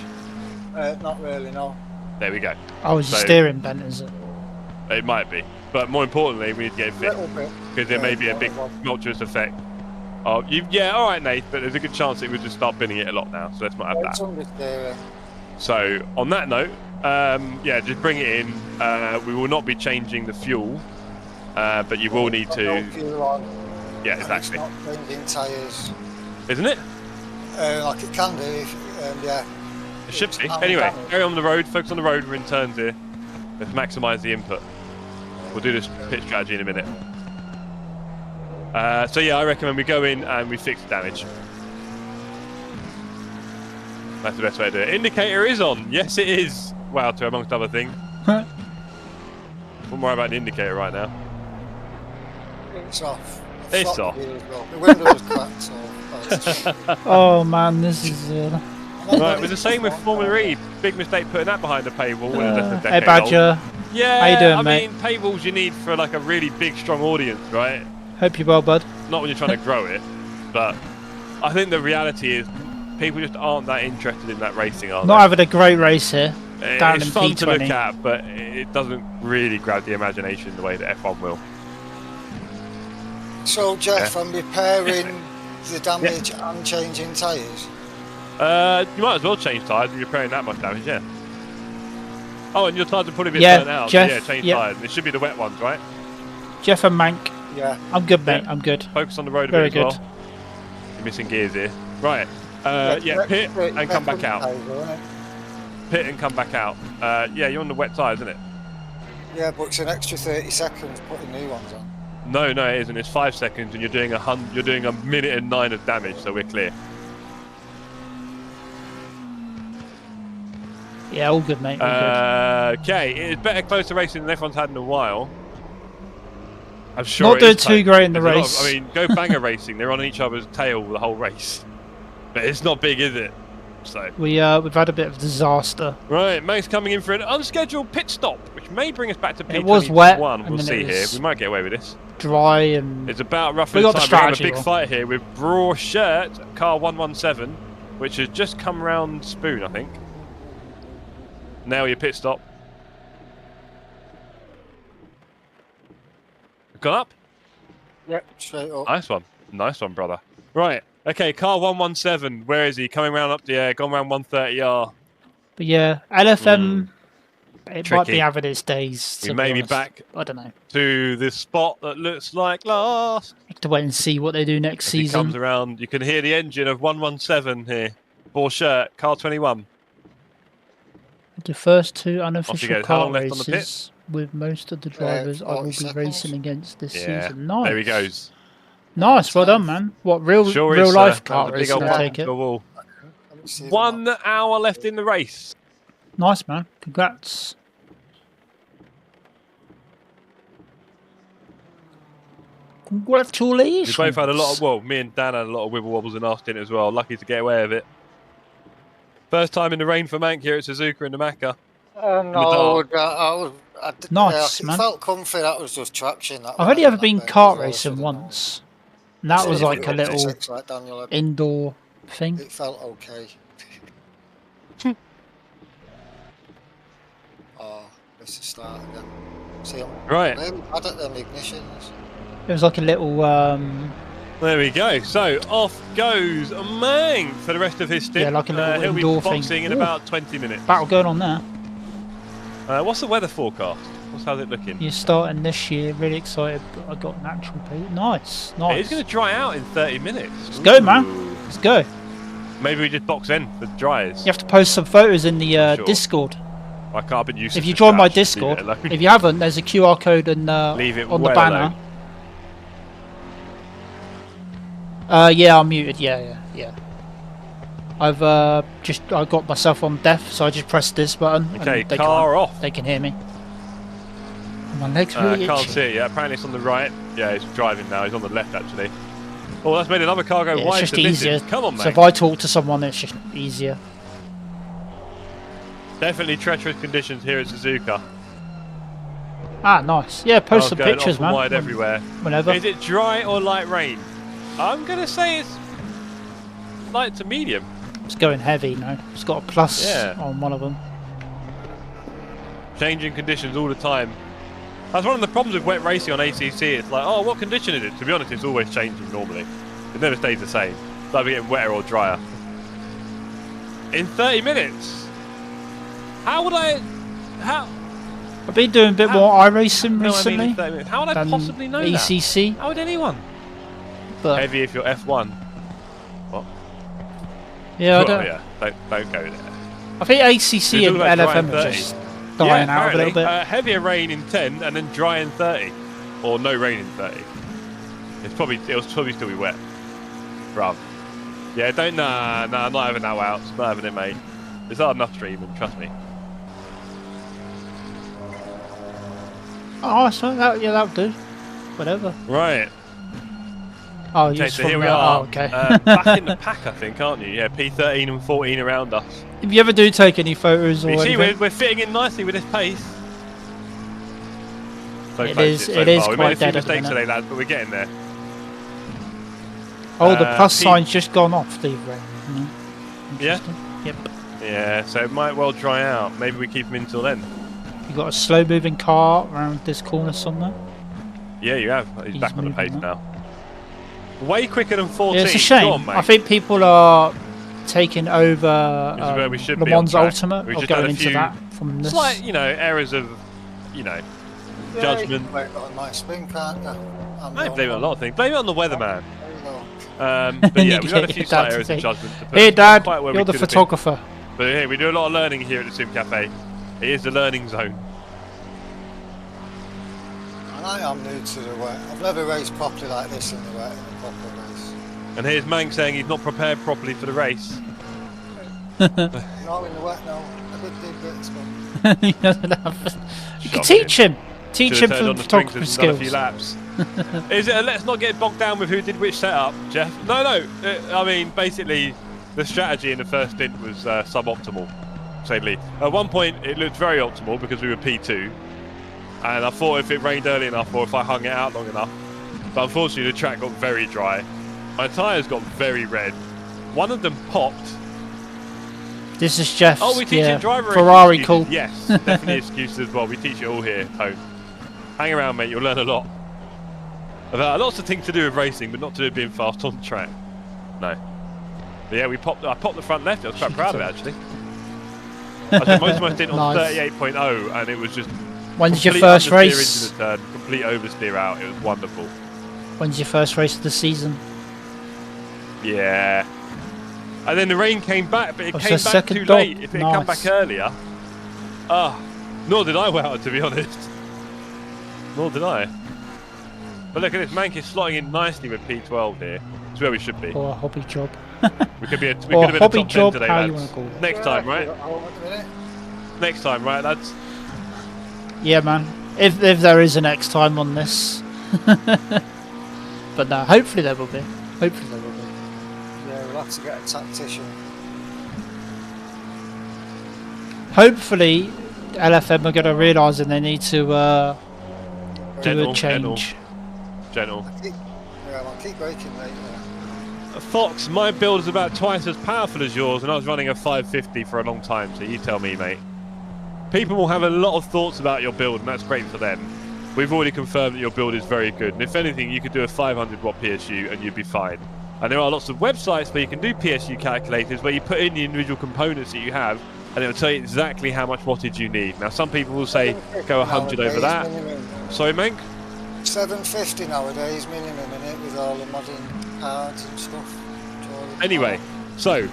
Not really, no. There we go. Oh, is your So- steering bent, is it? It might be. But more importantly, we need to get it fixed. Little bit. Because there may be a big tumultuous effect. Oh, yeah, all right, Nate, but there's a good chance it would just start binning it a lot now, so let's not have It's that. understeering. So, on that note, yeah, just bring it in. We will not be changing the fuel, but you will need Got to... no fuel on, Yeah, and exactly. It's not changing tyres. Isn't it? Like it can do, yeah. It should be. It's Anyway, damage. carry on the road, focus on the road, we're in turns here. Let's maximise the input. We'll do this pit strategy in a minute. So yeah, I recommend we go in and we fix the damage. That's the best way to do it. Indicator is on. Yes, it is. Wow, to amongst other things. Wouldn't worry about the indicator right now. It's off. It's Flopped off. gear as well. The window was cracked, so... Oh man, this is. Right, it was the same with Formula E. Big mistake putting that behind the paywall. when it was less than a Hey decade old. Badger, Yeah, how you doing, I mate? mean, paywalls you need for like a really big, strong audience, right? hope you're well, bud. Not when you're trying to grow it, but I think the reality is people just aren't that interested in that racing, are Not they? having a great race here. Down It's in fun to look P20. at, but it doesn't really grab the imagination the way that F1 will. So, Jeff, I'm repairing the damage and changing tyres. You might as well change tyres if you're repairing that much damage, yeah. Oh, and your tyres are probably a bit Yeah, burnt out. Jeff, so yeah, change yeah. tyres. It should be the wet ones, right? Jeff and Mank, Yeah. I'm good, mate. Yeah. I'm good. Focus on the road a Very bit as good. well. You're missing gears here. Right. Yeah, pit and come back out. Pit and come back out. Yeah, you're on the wet tyres, isn't it? Yeah, but it's an extra 30 seconds putting new ones on. No, no, it isn't. It's 5 seconds, and you're doing a minute and 9 of damage, so we're clear. Yeah, all good, mate. All good. Okay, it's better closer racing than F1's had in a while. I'm sure Not it doing is too tight. great in the There's a lot race. I mean, go banger racing. They're on each other's tail the whole race, but it's not big, is it? So We've had a bit of disaster. right, Max coming in for an unscheduled pit stop, which may bring us back to P21. It was wet, and We'll then see it here. was- We might get away with this. Dry and It's about roughly We the got the time. We're having a strategy big wrong. fight here with Braw Shirt, car 117, which has just come round Spoon, I think. Now your pit stop. Gone up. Yep, straight up. Nice one, brother. Right. Okay, car 117. Where is he? Coming round up the air. Gone round 130R. but yeah, LFM. It might Tricky. be having its days. We to may be honest. back I don't know. to the spot that looks like last. Have to wait and see what they do next As he season. comes around, you can hear the engine of 117 here. Braw Shirt, car 21. The first two you unofficial go. How car long left on the pit? races with most of the drivers I will 40 be seconds. racing against this Yeah. season. Nice. There he goes. Nice, well done, man. What real Sure real is, life sir. car That was a big racing? old I bump take to it. the wall. Let me see the 1 map. hour left in the race. Nice, man. Congrats. Congratulations. We both had a lot of, well, me and Dan had a lot of wibble wobbles in our stint as well. Lucky to get away with it. First time in the rain for Mank here at Suzuka in the Macca. No, Nice, it man. felt comfy. That was just traction. That I've was only ever that been bit kart as well, racing so once. And that was it like a felt little six, like Daniel had. indoor thing. It felt okay. Oh, let's just start again. See, I'm Right, really bad at them ignitions. It was like a little there we go. So off goes Mang for the rest of his stint. Yeah, like a little He'll be indoor thing. boxing in Ooh. about 20 minutes. battle going on there. What's the weather forecast? How's it looking? You're starting this year, really excited, but I got an actual pay. Nice, nice. It's going to dry out in 30 minutes. Let's go, man. Ooh. Let's go. Maybe we just box in for dries. You have to post some photos in the Sure. Discord. My carbon usage. If you is join my trash. Leave it Discord, alone. if you haven't, there's a QR code and Leave it on the well banner. Yeah, I'm muted. Yeah. I've I got myself on deaf, so I just pressed this button. Okay, and they car can't- off. They can hear me. My legs really Can't itchy. see it yet. Apparently it's on the right. Yeah, he's driving now. He's on the left actually. Oh, that's made another car go Yeah, wide it's just to miss easier. it. Come on, So mate. if I talk to someone, it's just easier. Definitely treacherous conditions here at Suzuka. Ah, nice. Yeah, post some Going pictures, off and man. wide everywhere. Whenever. Is it dry or light rain? I'm going to say it's light to medium. It's going heavy, no? It's got a plus Yeah. on one of them. Changing conditions all the time. That's one of the problems with wet racing on ACC. It's like, oh, what condition is it? To be honest, it's always changing normally. It never stays the same. It's either getting wetter or drier. In 30 minutes? How would I... How... I've been doing a bit more iRacing No, I recently mean in 30 minutes. How would I than possibly know ACC. that? How would anyone? But Heavy if you're F1. What? yeah, I Well, don't. yeah, don't go there. I think ACC We're and talking about dry in LFM are 30. just dying out a apparently, little bit. Heavier rain in 10 and then dry in 30. Or no rain in 30. It'll probably still be wet. Bruv. Yeah, nah, I'm not having that out. Not having it, mate. It's hard enough streaming, trust me. Oh, so that'll do. Whatever. Right. Oh, Okay, you're so from here we there. are. Oh, okay. Back in the pack, I think, aren't you? Yeah, P13 and 14 around us. If you ever do take any photos or You see, anything, we're fitting in nicely with this pace. So It close is- yet so it is far. We quite made a few dead at the mistakes minute. today, lads, but we're getting there. oh, the plus Pete- sign's just gone off the ring. Yeah? Interesting. Yep. Yeah, so it might well dry out. Maybe we keep him in till then. You got a slow-moving car around this corner somewhere. Yeah, you have. He's He's back on the moving pace now. now. Way quicker than 14. Yeah, it's a Go shame. on, mate. I think people are taking over This is where we should Le be on Mans track. Ultimate We've or just had going a into few that from this. slight, errors of, judgment. Yeah, on my spin, can't you? I blame it on a lot of things. Blame it on the weatherman. There you go. But yeah, You we've had a get few your slight dad to errors of say, judgment. To put Hey, us Dad, quite where we you're the could have been. photographer. But hey, we do a lot of learning here at the Sim Cafe. It is the learning zone. And I am new to the wet. I've never raced properly like this in the wet, in a proper race. And here's Mank saying he's not prepared properly for the race. Not in the wet, no. I did do bits, but He doesn't have. You can Shocking. teach him. Teach him Should've turned from on the photography sprinklers and skills. done a few laps. Is it? Let's not get bogged down with who did which setup, Jeff. No. I mean, basically, the strategy in the first stint was suboptimal, to say the least. At one point, it looked very optimal because we were P2, and I thought if it rained early enough or if I hung it out long enough. But unfortunately, the track got very dry. My tyres got very red. One of them popped. This is Jeff's. Oh, we teach yeah, in driver Ferrari excuses. call. Yes, definitely excuses as well. We teach it all here, Tone. Hang around, mate. You'll learn a lot. About lots of things to do with racing, but not to do with being fast on the track. No. But yeah, I popped the front left. I was quite proud of it, actually. I spent most of my stint on Nice. 38.0, and it was just When's your complete first understeer race? into the turn, complete oversteer out. It was wonderful. When's your first race of the season? Yeah. And then the rain came back, but it Oh, so came back second too dog. late. If it had come Nice. back earlier, nor did I wow, to be honest. Nor did I. But look at this, Mank is slotting in nicely with P12 here. It's where we should be. Or a hobby job? We could be. We Or could have been a hobby top 10 job, today, how you lads. wanna call it. Next time, right? I Next time, right, lads? Yeah, man. If there is a next time on this. But no, hopefully there will be. Hopefully there will be. Yeah, we'll have to get a tactician. Hopefully, LFM are going to realise that they need to do Gentle, a change. Gentle. I'll keep braking later. Fox, my build is about twice as powerful as yours, and I was running a 550 for a long time, so you tell me, mate. People will have a lot of thoughts about your build, and that's great for them. We've already confirmed that your build is very good, and if anything, you could do a 500 watt PSU and you'd be fine. And there are lots of websites where you can do PSU calculators where you put in the individual components that you have, and it will tell you exactly how much wattage you need. Now, some people will say go 100 over that. Sorry, Menk? 750 nowadays minimum in it with all the modern cards and stuff. Anyway, so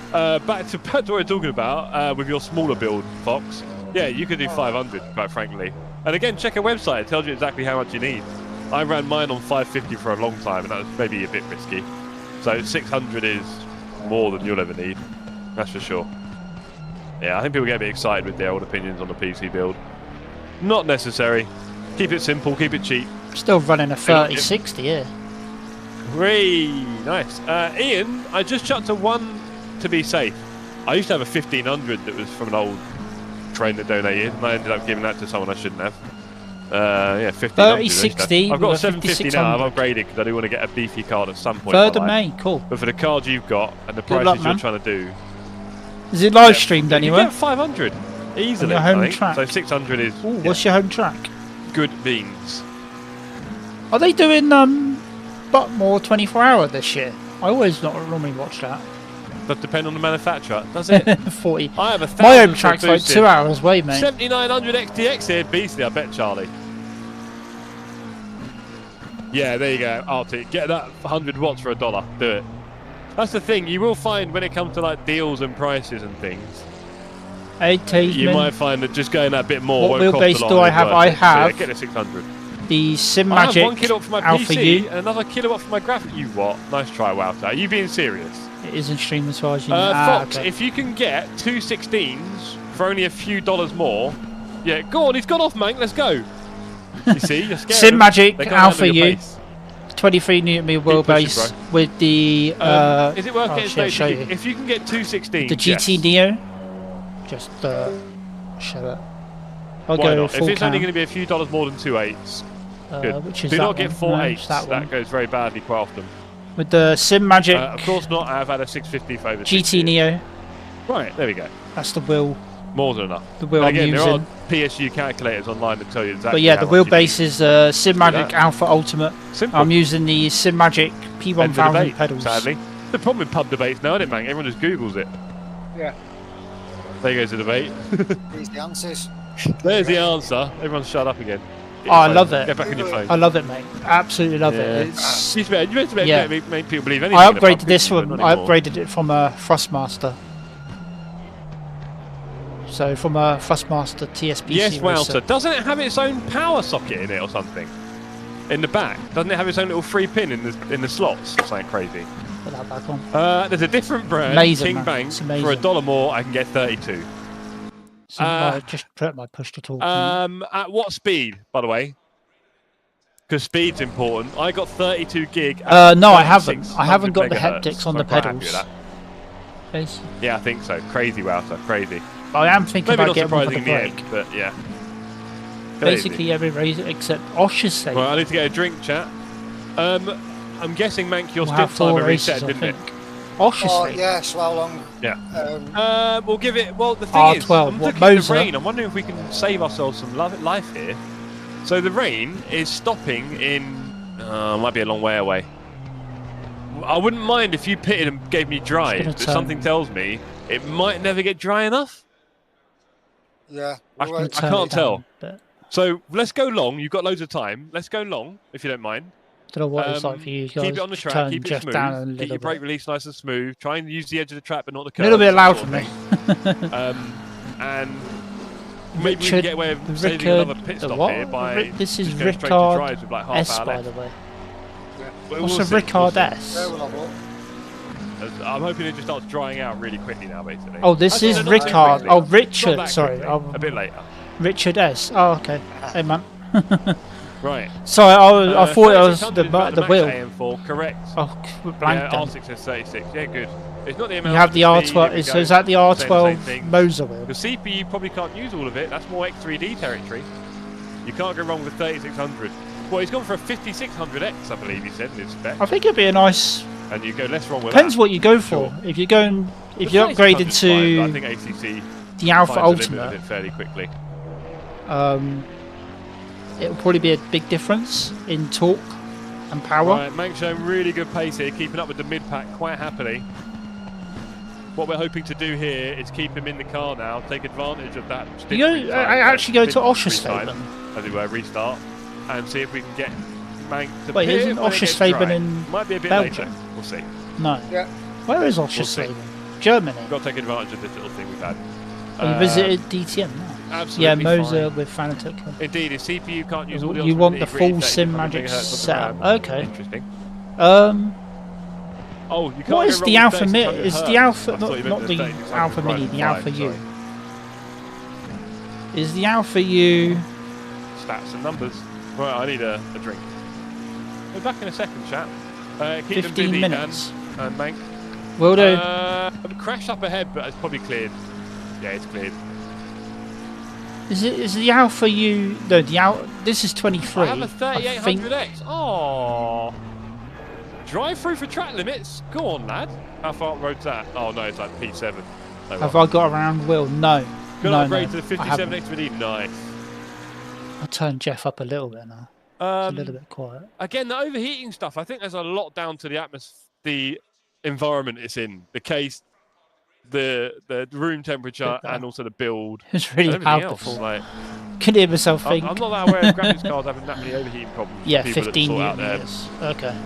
back to what we're talking about with your smaller build, Fox. Yeah, you could do 500, quite frankly. And again, check a website. It tells you exactly how much you need. I ran mine on 550 for a long time, and that was maybe a bit risky. So 600 is more than you'll ever need. That's for sure. Yeah, I think people get a bit excited with their old opinions on the PC build. Not necessary. Keep it simple, keep it cheap. Still running a 3060 here. Whee! Nice. Ian, I just chucked a 1 to be safe. I used to have a 1500 that was from an old train that donated, and I ended up giving that to someone I shouldn't have. Yeah, 1500. 3060. I've got a 750 now. I've upgraded because I do want to get a beefy card at some point. 3rd of May. Cool. But for the cards you've got and the Good prices luck, you're man. trying to do, Is it live streamed you anywhere? get 500 easily. your home I think. track? So 600 is Ooh, what's your home track? good beans. Are they doing Buckmore 24-hour this year? I always not normally watch that. Does depend on the manufacturer, does it? 40. I have a My home 1,000 track's like boosted. 2 hours away, mate. 7900 XTX here, beastly, I bet, Charlie. Yeah, there you go, Arctic. Get that 100 watts for $1. Do it. That's the thing, you will find when it comes to like deals and prices and things, Hey, you might find that just going that bit more What won't cost wheelbase a lot. do I and it's have? worth I it. So, have yeah, get a 600. the Sim I have 1 Magic kilowatt for my Alpha PC U. and another kilowatt for my graphic. You what? Nice try, Wouter. Are you being serious? It is in stream as far as you know. Fox, Okay. if you can get 2 16s for only a few dollars more, yeah, go on, he's gone off, mate. Let's go. You see, you're scared. Sim Magic They can't Alpha handle your U. pace. 23 Newton meter wheelbase pushing, with the Is it worth oh, getting shit, stage show two? you. If you can get 2 16s, the GT yes. Neo. Just show it. I'll Why go not? If full it's only cam. going to be a few dollars more than 2 8s, good. Which is Do that not get one? 4 No, 8s. it's that one. That goes very badly quite often. With the Sim Magic Of course not. I've had a 650 for over 6 GT years. Neo. Right, there we go. That's the wheel. More than enough. The wheel Again, I'm there using. are PSU calculators online that tell you exactly. But yeah, how the much you wheelbase need. is Sim Magic that. Alpha Ultimate. Simple. I'm using the Sim Magic End of P1000 debate, pedals. sadly. The problem with pub debates now, isn't it, man? Everyone just Googles it. Yeah. There goes the debate. These the answers. There's the answer. Everyone shut up again. Get Oh, I your love phone. it. Get back on your phone. I love it, mate. Absolutely love Yeah. it. It's, You meant to Yeah. make people believe anything. I in a pub, upgraded this didn't you? one. But I not anymore. upgraded it from a Thrustmaster. So from a Thrustmaster TSP Yes, series. Wouter. Doesn't it have its own power socket in it or something? In the back, doesn't it have its own little free pin in the slots? Or something crazy. Put that back on. There's a different brand, Amazing, King man. Bank. It's For amazing. $1 more, I can get 32. So I just put my push to talk. At what speed, by the way? Because speed's important. I got 32 gig. No, I haven't. I haven't got the megahertz. haptics on I'm the quite happy with pedals. that. Yes. Yeah, I think so. Crazy, Wouter. Crazy. I am thinking Maybe about not getting one for surprising the in the break. end, but yeah. Basically every race except Osh's state. Well, I need to get a drink, chat. I'm guessing, Mank, your We'll stint have timer 4 races, reset, I didn't it? think. Osh's Oh, state. yeah, so how long? Yeah. We'll give it. Well, the thing is, R12, I'm what, looking at the Moser? rain. I'm wondering if we can save ourselves some life here. So the rain is stopping in. Might be a long way away. I wouldn't mind if you pitted and gave me dry, gonna but turn. something tells me it might never get dry enough. Yeah. I we'll wait. I can't tell. But So let's go long. You've got loads of time. Let's go long, if you don't mind. don't know what it's like for you guys. Keep it on the Just track. turn Keep it Jeff smooth. down a Keep little your brake bit. release nice and smooth. Try and use the edge of the track, but not the A curve. little bit loud sort for of me. thing. And maybe we can Richard- get away with the saving Rickard- another pit the stop what? here by This is just going straight to Rickard drives with like half S, hour by left. the way. We'll What's see, a Rickard we'll see. S? Yeah, we'll have a look. I'm hoping it just starts drying out really quickly now, basically. Oh, this Actually, is no, not too Rickard. quickly. Oh, Not Richard. that Sorry. quickly. Oh, A bit later. Richard S. Oh, okay. Hey, man. Right. Sorry, I thought it was 3600 is about the max wheel. AM4, correct. Oh, Yeah, blank then. R6 says 36. Yeah, good. It's not the You amount. have the of speed, R12. here we So go. is that the Same R12 thing. Moser wheel? The CPU probably can't use all of it. That's more X3D territory. You can't go wrong with 3600. Well, he's gone for a 5600X, I believe he said in his spec. I think it'd be a nice. And you go less wrong with Depends that. what you go for. Sure. If you're going, if The you're upgraded 3600's fine, but I to think ACC the Alpha finds a limit with Ultimate, it fairly quickly. it'll probably be a big difference in torque and power. Right, Mank showing really good pace here, keeping up with the mid-pack quite happily. What we're hoping to do here is keep him in the car now, take advantage of that. You go, I actually go to Oschersleben. As it were, restart, and see if we can get Mank to Wait, pit isn't when it gets Oschersleben dry. in Might be a bit Belgium? later. We'll see. No. Yeah. Where is see. Oschersleben? Germany. We've got to take advantage of this little thing we've had. You visited DTM? No. Absolutely Yeah, Moser fine. with Fanatec. Indeed, his CPU can't use all the You want the ultimate nitty-gritty full Sim 3600 Magic megahertz of the setup. RAM. Okay. Interesting. Oh, you can't What go is wrong the with Alpha Mini? 3600 Is the hertz. Alpha I thought you meant not the 3600 Alpha Mini? The Alpha sorry. U. Is the Alpha U? Stats and numbers. Right, I need a drink. We're back in a second, chat. Keep them 15 busy, minutes. and Mank. Will do. Crash up ahead, but it's probably cleared. Yeah, it's cleared. Is the Alpha U? No, the Alpha. This is 23. I have a I think 3800X. Oh. Drive through for track limits. Go on, lad. How far up the road's that? Oh no, it's like P7. Oh, have I got around Will? No. Got No, upgrade no, to the I haven't. 57XVD. Nice. I'll turn Jeff up a little bit now. It's a little bit quiet. Again, the overheating stuff. I think there's a lot down to the the environment it's in, the case, the room temperature, and also the build. It was really and loud everything else. before. Like, Couldn't hear myself think. I'm not that aware of graphics cards having that many overheating problems. Yeah, People 15 that sort out their years. Okay.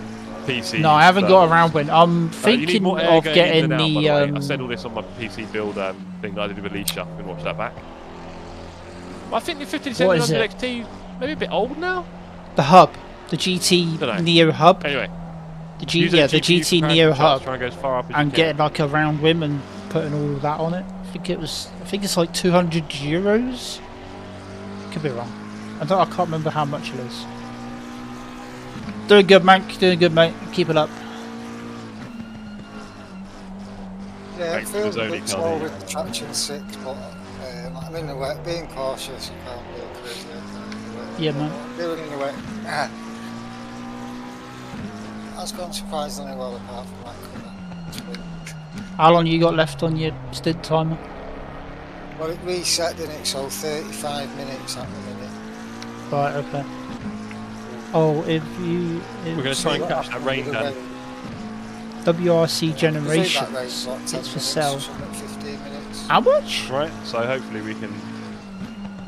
PC. No, I haven't got around when. I'm You need thinking more air of going getting in and out, by the way. I the. said all this on my PC build thing that I did with Alicia. You can watch that back. I think the 5700 XT maybe a bit old now. The hub, the GT Neo hub. Anyway, the GT Neo hub, trying to go as far up as and getting like a round rim and putting all of that on it. I think it's like 200 euros. Could be wrong. I can't remember how much it is. Doing good, mate. Doing good, mate. Keep it up. Yeah, it feels a only bit slow with the traction 6, but I'm in the wet, being cautious, you can't go crazy. Yeah, man. Doing in the wet. That's gone surprisingly well apart from that corner. How long you got left on your stint timer? Well, it reset, didn't it? So 35 minutes at the minute. Right, okay. Oh, if we're going to try and catch that rain down. WRC Generation. It's for sale. 15 minutes. How much? Right, so hopefully we can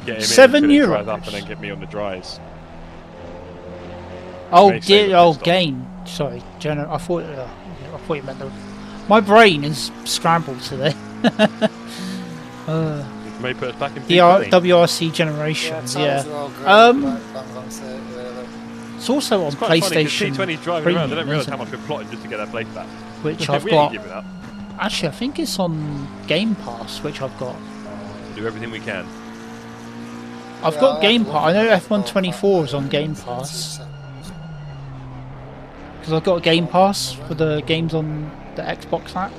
get him €7 in, drive up, and then get me on the dries. Oh, game. Sorry, I thought you meant the. My brain is scrambled today. You may put us back in the WRC Generations, yeah. It's also on PlayStation. P20's driving around. I don't realise how much we're plotting just to get that place back. Which I've got. Actually, I think it's on Game Pass, which I've got. Do everything we can. I've got Game Pass. I know F124 is on Game Pass. Because I've got a Game Pass for the games on the Xbox app.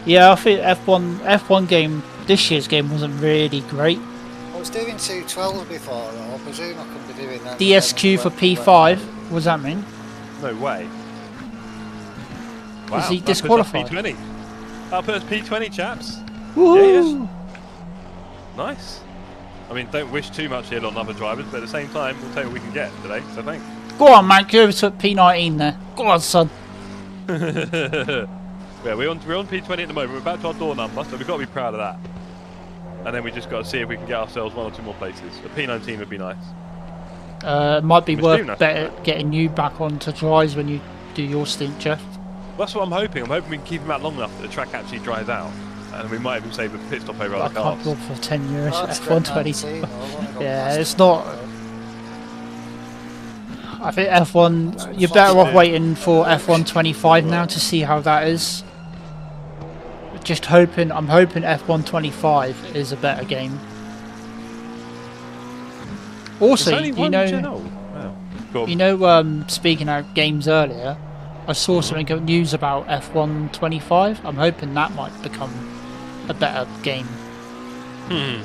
Yeah, I think F1 game, this year's game wasn't really great. I was doing 212 before though, I presume I could be doing that. DSQ for P5, what does that mean? No way. Wow, is he disqualified? P20. That puts P20, chaps. Woohoo! Yeah, nice. I mean, don't wish too much here on other drivers, but at the same time, we'll take what we can get today, so thanks. Go on, man, go over to P19 there. Go on, son. Yeah, we're on P20 at the moment. We're about to our door number, so we've got to be proud of that. And then we just got to see if we can get ourselves 1 or 2 more places. A P19 would be nice. It might be worth getting you back onto dries when you do your stint, Jeff. That's what I'm hoping. I'm hoping we can keep him out long enough that the track actually dries out. And we might even save a pit stop over other cars. I can't go for 10 euros F122. Yeah, it's not. I think F1. You're better off waiting for F125 now to see how that is. Just hoping. I'm hoping F125 is a better game. Also, speaking of games earlier, I saw something news about F125. I'm hoping that might become a better game than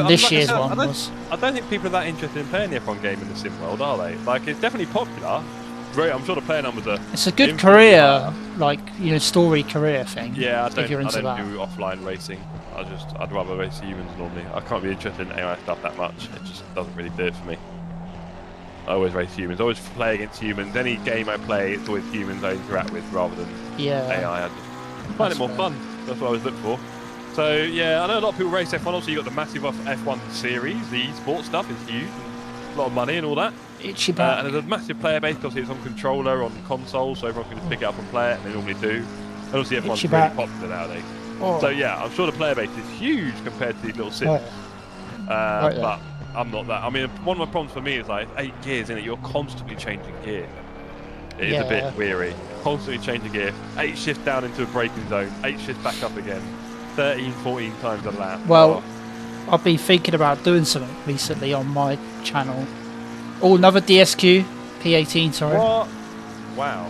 this year's one was. I don't think people are that interested in playing the F1 game in the sim world, are they? Like, it's definitely popular. Great, I'm sure the player numbers are. It's a good career, story career thing. Yeah, I don't do offline racing. I'd rather race humans normally. I can't be interested in AI stuff that much. It just doesn't really do it for me. I always race humans. I always play against humans. Any game I play, it's always humans I interact with rather than AI. I just find it more fun. That's what I always look for. So yeah, I know a lot of people race F1. Also, you got the massive F1 series. The esports stuff is huge. And a lot of money and all that. Itchy back. And there's a massive player base because it's on controller, on console, so everyone can just pick it up and play it, and they normally do. And obviously F1's really popular nowadays. Oh. So yeah, I'm sure the player base is huge compared to these little sims. But I'm not that. I mean, one of my problems for me is like 8 gears in it. You're constantly changing gear. It is a bit weary. Constantly changing gear. 8 shifts down into a braking zone. 8 shifts back up again. 13, 14 times a lap. Well, I've been thinking about doing something recently on my channel. Oh, another DSQ. P18, sorry. What? Wow.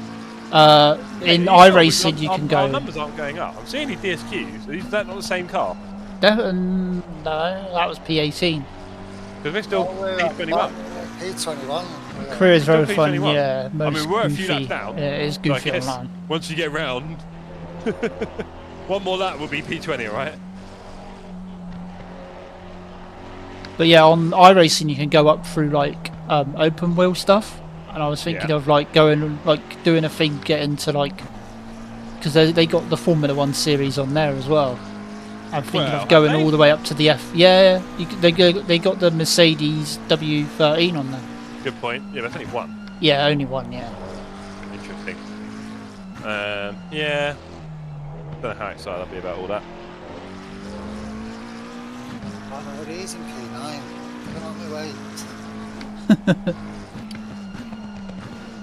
In Yeah, iRacing, you can Our go. numbers aren't going up. I'm seeing any DSQs. Is that not the same car? No, that was P18. Because we're still P21. P21. Career is Still very fun, P21. yeah. I mean, Most we're a few goofy. laps down. Yeah, it is So I goofy guess online. once you get round, one more lap will be P20, right? But yeah, on iRacing you can go up through like open wheel stuff, and I was thinking Yeah. of like going like doing a thing, getting to like because they got the Formula One series on there as well. I'm thinking Well, of going have they? all the way up to the F. Yeah, they got the Mercedes W13 on there. Good point. Yeah, that's only one. Yeah, only one. Yeah. Interesting. Yeah. Don't know how excited I'll be about all that. I know it is in P9. Get on my way.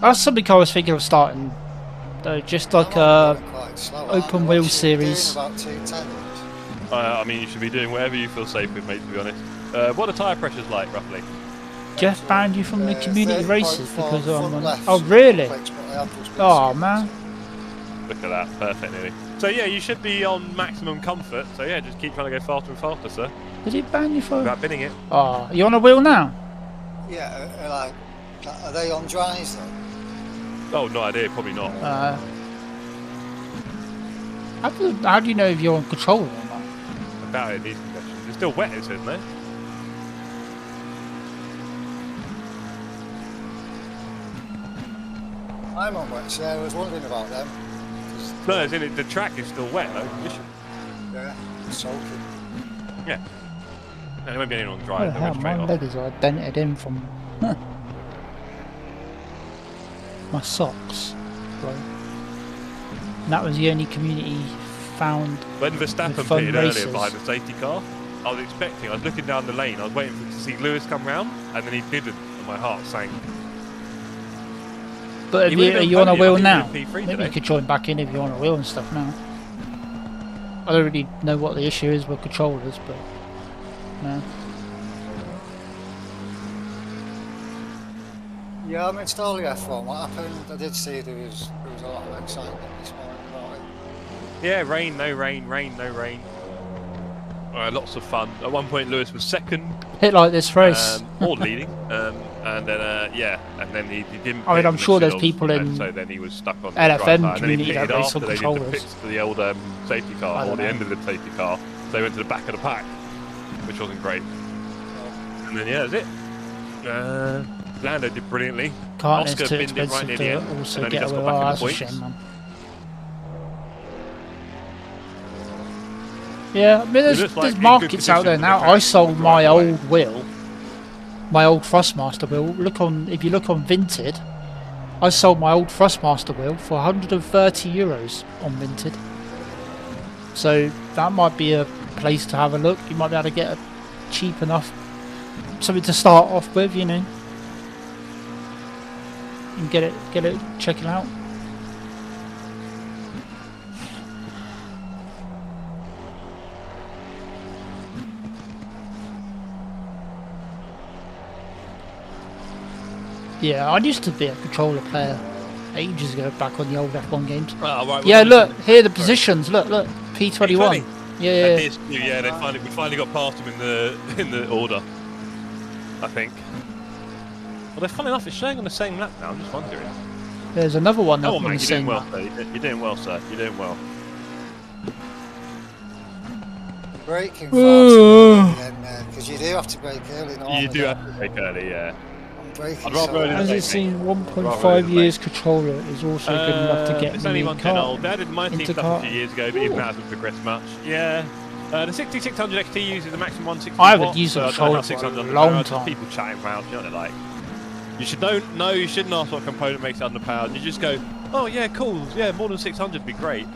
That's something I was thinking of starting. Just like I'm quite slow, aren't open I? wheel What should we be series. doing about 210? I mean, you should be doing whatever you feel safe with, mate, to be honest. What are tyre pressures like, roughly? Jeff banned you from the community 30.4 races because I'm front on. left. Oh really? Complex, but I have just been Oh skipped. man. Look at that. Perfect, nearly. So, yeah, you should be on maximum comfort. So, yeah, just keep trying to go faster and faster, sir. Did he ban you for? Without binning it. Oh, you on a wheel now? Yeah, are they on dries though? Oh, no idea. Probably not. How do you know if you're on control or not? About it in these conditions. It's still wet, isn't it? I'm on wet, so I was wondering about them. 'Cause, No, as in the track is still wet, though. yeah, soaking. Yeah. No, it won't be anyone on What drive. the They'll hell, go my straight off. leg is all dented in from my socks. Bro. And that was the only community found. When Verstappen With fun pitted races. earlier behind the safety car, I was looking down the lane, I was waiting to see Lewis come round, and then he didn't, and my heart sank. But He would've are been you on a podium. wheel I think now? he would've been P3 Maybe you today. could join back in if you're on a wheel and stuff now. I don't really know what the issue is with controllers, but no. Yeah, I'm installing F1. What happened? I did see there was a lot of excitement this morning about it. Yeah, rain, no rain, no rain. Lots of fun. At one point, Lewis was second, Hit like this race. or leading, and then and then he didn't. I mean, pit I'm and sure there's should have, people in and so then he was stuck on the LFM dry tyre, and then he community that pitted race after on they did the controllers. pits for the old safety I car, or don't the know. end of the safety car. So they went to the back of the pack, which wasn't great. And then yeah, that's it. Lando did brilliantly. Can't, Oscar it's too binned it right expensive near the to end, and also then he get just away. got Oh, back in that's the a points. shame, man. Yeah, I mean, there's looks like in good markets out there condition now. with the I track sold the my right way. old wheel, my old Thrustmaster wheel. If you look on Vinted, I sold my old Thrustmaster wheel for €130 on Vinted. So that might be a place to have a look. You might be able to get a cheap enough something to start off with, you know, and get it, check it out. Yeah, I used to be a controller player ages ago, back on the old F1 games. Oh, right, Yeah, well, look, here are the positions. Look, P21. P20. Yeah, Yeah, we finally got past him in the order. I think. Well, funny enough, it's showing on the same lap now. I'm just wondering. there's another one Oh, up on mate, the you're same doing well, lap. sir. You're doing well, sir. You're doing well. Braking far too early then, because you do have to brake early normally. You do have to brake early, yeah. I'm braking I'd rather so early than As late, it's seen, Rather 1.5 than years controller is also good enough to get it's me only in 110 car. old. They did my team into stuff car. a few years ago, but even that hasn't progressed much. Yeah. The 6600 XT uses the maximum 160 I haven't watts, used a so I don't controller know for a 600 long underpowered, just time. People chatting around, you know what they're like. You shouldn't ask what component makes it underpowered. You just go, oh yeah, cool, yeah, more than 600 would be great.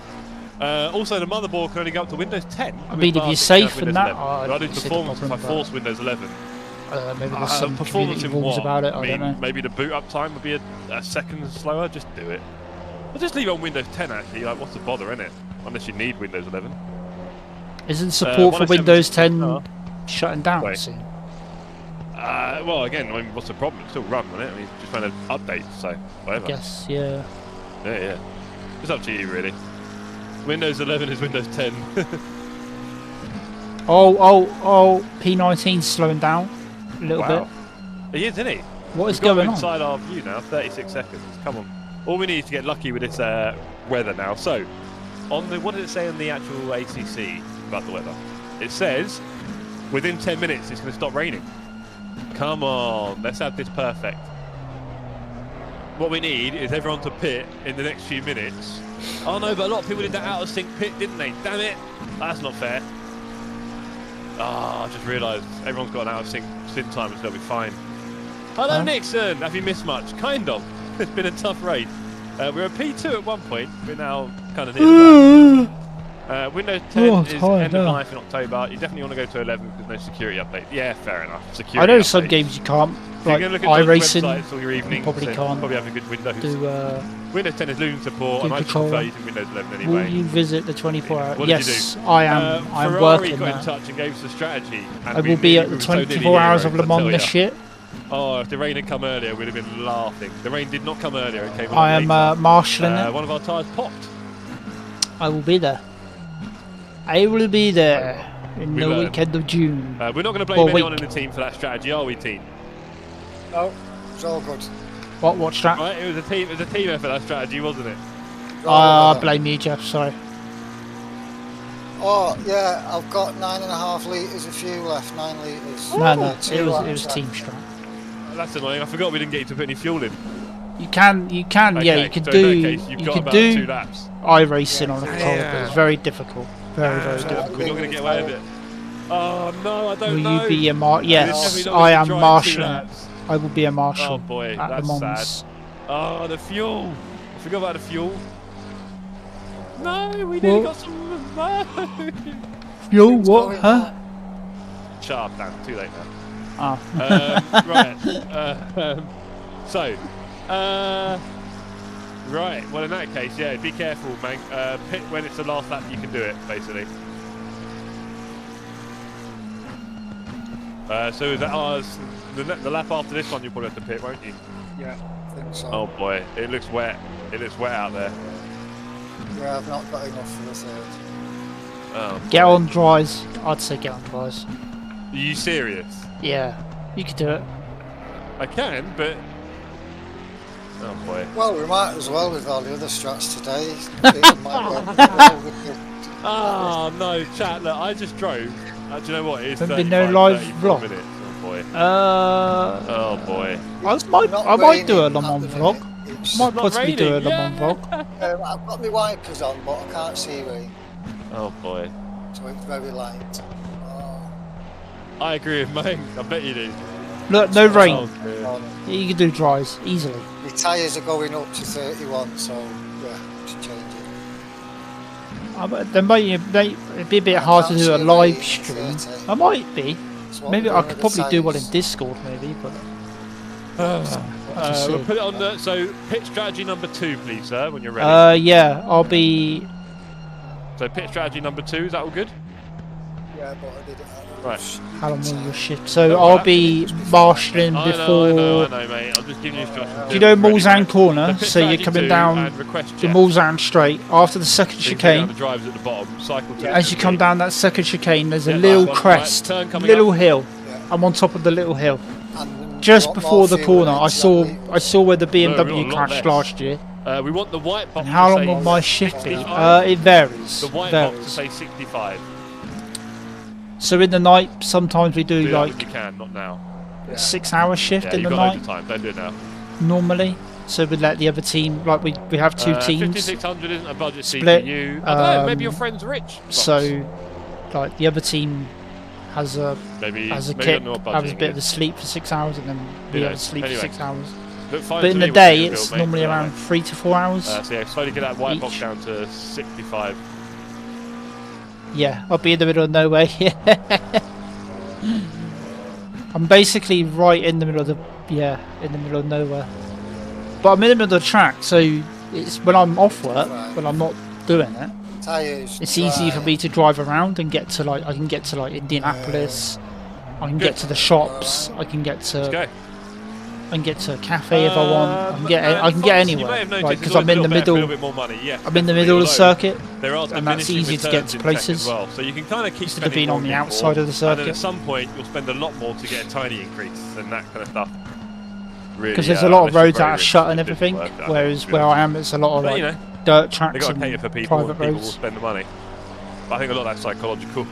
Also, the motherboard can only go up to Windows 10. I mean, if you're Windows safe and 11. that, So I I do don't see the performance if I problem, force but- Windows 11. Maybe there's some Performance community in rules what? about it. I mean, don't know. maybe the boot up time would be a second slower. Just do it. Or just leave it on Windows 10 actually. Like, what's the bother, innit? Unless you need Windows 11. Isn't support for 107 Windows 10 Oh. shutting down Wait. soon? Well, again, I mean, what's the problem? It's still run, wasn't it? I mean, just trying to update, so whatever. I guess, yeah. Yeah. It's up to you, really. Windows 11 is Windows 10. Oh, P19's slowing down a little bit. He is, isn't he? What is We've got going him on? inside our view now, 36 seconds. Come on. All we need is to get lucky with this weather now. So, what does it say on the actual ACC about the weather? It says, within 10 minutes it's going to stop raining. Come on, let's have this perfect. What we need is everyone to pit in the next few minutes. Oh no, but a lot of people did that out of sync pit, didn't they? Damn it! That's not fair. I just realised everyone's got an out of sync time, so they'll be fine. Hello, Nixon! Have you missed much? Kind of. It's been a tough race. We were P2 at one point. We're now kind of near the back. Windows 10 is end of life in October. You definitely want to go to 11 because there's no security update. Yeah, fair enough. Security I know updates. some games you can't. Like You're going to look at iRacing, websites all your evenings, probably then can't probably have a good Windows. do. Windows 10 is losing support, and I just prefer using Windows 11 anyway. Will you visit the 24 hour? What did Yes, you do? I am. I'm Ferrari working got in now. touch and gave us a strategy. And I will be at the 24 hours of Le Mans this year. Oh, if the rain had come earlier, we'd have been laughing. The rain did not come earlier; it came. I am marshalling it. One of our tyres popped. I will be there. I will be there in the weekend of June. We're not going to blame anyone in the team for that strategy, are we, team? No, it's all good. What strat? Right, it was a team effort, that strategy, wasn't it? I blame you, Jeff. Sorry. Oh yeah, I've got 9.5 litres of fuel left. 9 litres. No, it was team strat. That's annoying. I forgot we didn't get you to put any fuel in. You can, Okay, yeah, you can so do. in that case, you've got about 2 laps. iRacing on a car, but it's very difficult. Very difficult. We're not going to get away with it. Oh no, I don't know. Will you be a marshal? Yes, I am marshalling. I will be a marshal. Oh boy, at that's Le Mans. sad. Oh, the fuel. I forgot about the fuel. No, we nearly got some. No. Fuel? What? Huh? Shut up, Dan. Too late now. Ah. Right. Well, in that case, yeah, be careful, man. Pit when it's the last lap, you can do it, basically. So is that ours? The lap after this one, you'll probably have to pit, won't you? Yeah, I think so. Oh boy, it looks wet. It looks wet out there. Yeah, I've not got enough for the third. Oh. Get on dries. I'd say get on dries. Are you serious? Yeah, you could do it. I can, but oh boy. Well, we might as well with all the other strats today. It might work well with the- Oh no, chat. Look, I just drove. Do you know what? It's There's been no live vlog. minutes. Oh boy. Oh boy. I might do a Le Mans vlog. It's- Might possibly do a Le Mans vlog. I've got my wipers on, but I can't see rain, Oh boy. so it's very light. Oh, I agree with Mike. I bet you do. Look, no rain. Oh, dear. You can do dries easily. my tyres are going up to 31, so yeah, it's changing. There might it'd be a bit hard to do a live stream. I might be. So what Maybe we're I doing could with the probably do one in tyres- Discord, maybe, but. We'll put it on the pit strategy number 2, please, sir, when you're ready. Yeah, I'll be. So pit strategy number 2, is that all good? Yeah, but I did it. Right. How long will your shift? So I'll be marshalling I before. know, mate. I'm just giving you instructions. Do you know Ready, Mulsanne right? corner? pit So you're strategy coming 2 down and request the jet. Mulsanne straight after the second So you go down chicane. the drives at the bottom, cycle to As you come down that second chicane, there's a Yeah, little right, crest, turn coming little up. hill. Yeah. I'm on top of the little hill. And Just what before the more corner, fuel I saw exactly? where the we got a BMW lot crashed less. last year. We want the white box And how to long say will my shift be? 65. It varies. The white box to varies. say 65. So in the night, sometimes we do Do that when like you can, not now. a 6-hour shift Yeah, in you've the got night loads of time. Don't do it now. normally. So we let the other team, like we have two teams. 5600 isn't a budget Split, CPU. I don't know. Maybe your um, friend's rich. Box. So like the other team has a maybe kick, don't know what has a budgeting bit of a is. sleep for 6 hours, and then we Yeah, have a sleep anyway. for 6 hours. Look fine But to in me the what day, you can it's build, mate, normally put it that around way. 3 to 4 hours. So yeah, slowly get that white box Each. down to 65. Yeah, I'll be in the middle of nowhere. I'm basically right in the middle of the in the middle of nowhere. But I'm in the middle of the track, so it's when I'm off work, when I'm not doing it. Tyres. It's easy for me to drive around and get to I can get to Indianapolis, I can Good. get to the shops. I can get Let's to. go. I can get to a cafe if I want. I can get. I can Fox, get you anywhere. may have noticed Like it's because always I'm in a the little better for a middle. little bit more money. Yeah, I'm in the definitely, middle of the although circuit. There are and that's diminishing easy to get returns to in tech places. as well, so you can kind of keep Instead of spending being on more the and outside of the And then circuit. at some point, you'll spend a lot more to get a tiny increase and that kind of stuff. Really, Because there's a lot of unless you're roads very that are rich, shut and it doesn't everything, work out, whereas to be where honest. I am, it's a lot of But, like you know, dirt They've tracks got to cater and for people, private and people will roads. spend the money. But I think a lot of that's psychological.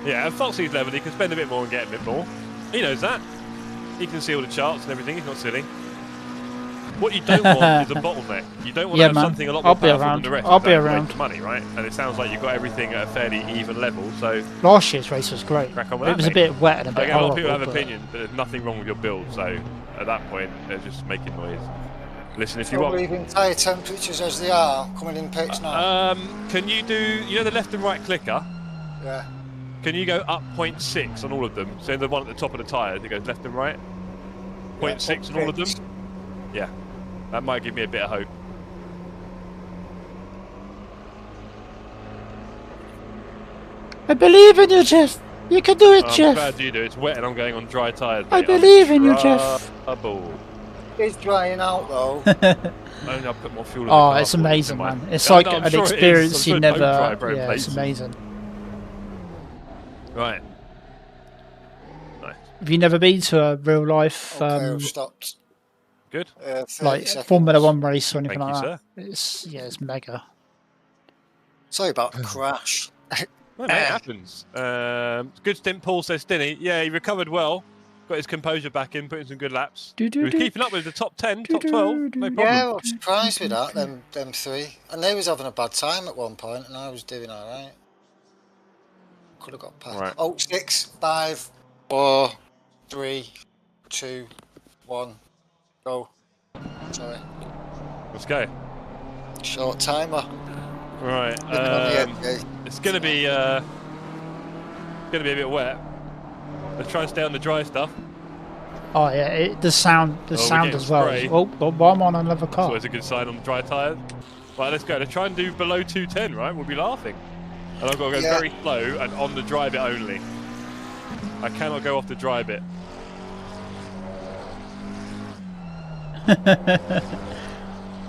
Yeah, at Foxy's level, he can spend a bit more and get a bit more. He knows that. He can see all the charts and everything. He's not silly. What you don't want is a bottleneck. You don't want to Yeah, have man. something a lot more I'll be powerful around. than the rest. I'll be without around. wasting money, right? And it sounds like you've got everything at a fairly even level. So Last year's race was great. crack on with It that, was a mate. bit wet and a bit Again, a lot of horrible. people have but opinions, but there's nothing wrong with your build. So at that point, they're just making noise. Listen, if you Still want. leaving tyre temperatures as they are, coming in pitch now. Can you do, you know, the left and right clicker? Yeah. Can you go up 0.6 on all of them? So the one at the top of the tyre, it goes left and right. 0.6 on all of them. Yeah, that might give me a bit of hope. I believe in you, Jeff. You can do it, I'm Jeff. glad you do. It's wet and I'm going on dry tyres. I mate. believe in you, Jeff. Trouble. It's drying out though. Only I'll put more fuel in the Oh, car it's for you, amazing, never man. mind. It's Yeah, like no, I'm an sure it is. I'm experience sure you it don't never. dry very Yeah, it's places. amazing. Right. Nice. Have you never been to a real life Okay, I've stopped. Good. 30 like seconds. Formula One race or anything Thank like you, that? It's it's mega. Sorry about the crash. Well, mate, it happens. Good stint, Paul says Stinny. Yeah, he recovered well. Got his composure back in, putting some good laps. He was keeping up with the top 10, top 12. No problem. Yeah, I was surprised with that, them three. And they was having a bad time at one point, and I was doing alright. Could have got past. Right. Oh, 6, 5, 4, 3, 2, 1, go. Sorry. Let's go. Short timer. Right. Living on the edge, It's gonna be a bit wet. Let's try and stay on the dry stuff. Oh yeah, the sound we're as getting well. spray. Oh, I'm on another That's car. always a good sign on dry tyres. Right, let's go. Let's try and do below 210, right? We'll be laughing. And I've got to go very slow and on the dry bit only. I cannot go off the dry bit.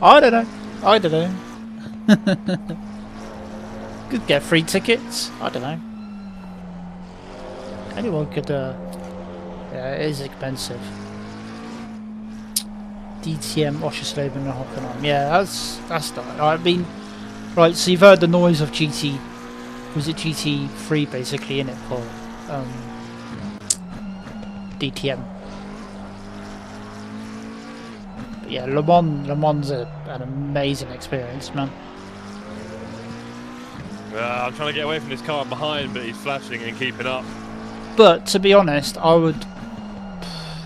I don't know. Could get free tickets. I don't know. Anyone could. Yeah, it is expensive. DTM Oschersleben and Hockenheim. Yeah, that's that. I mean, right. So you've heard the noise of GT. Was it GT3 basically in it for DTM? But yeah, Le Mans an amazing experience, man. I'm trying to get away from this car behind, but he's flashing and keeping up. But to be honest, I would.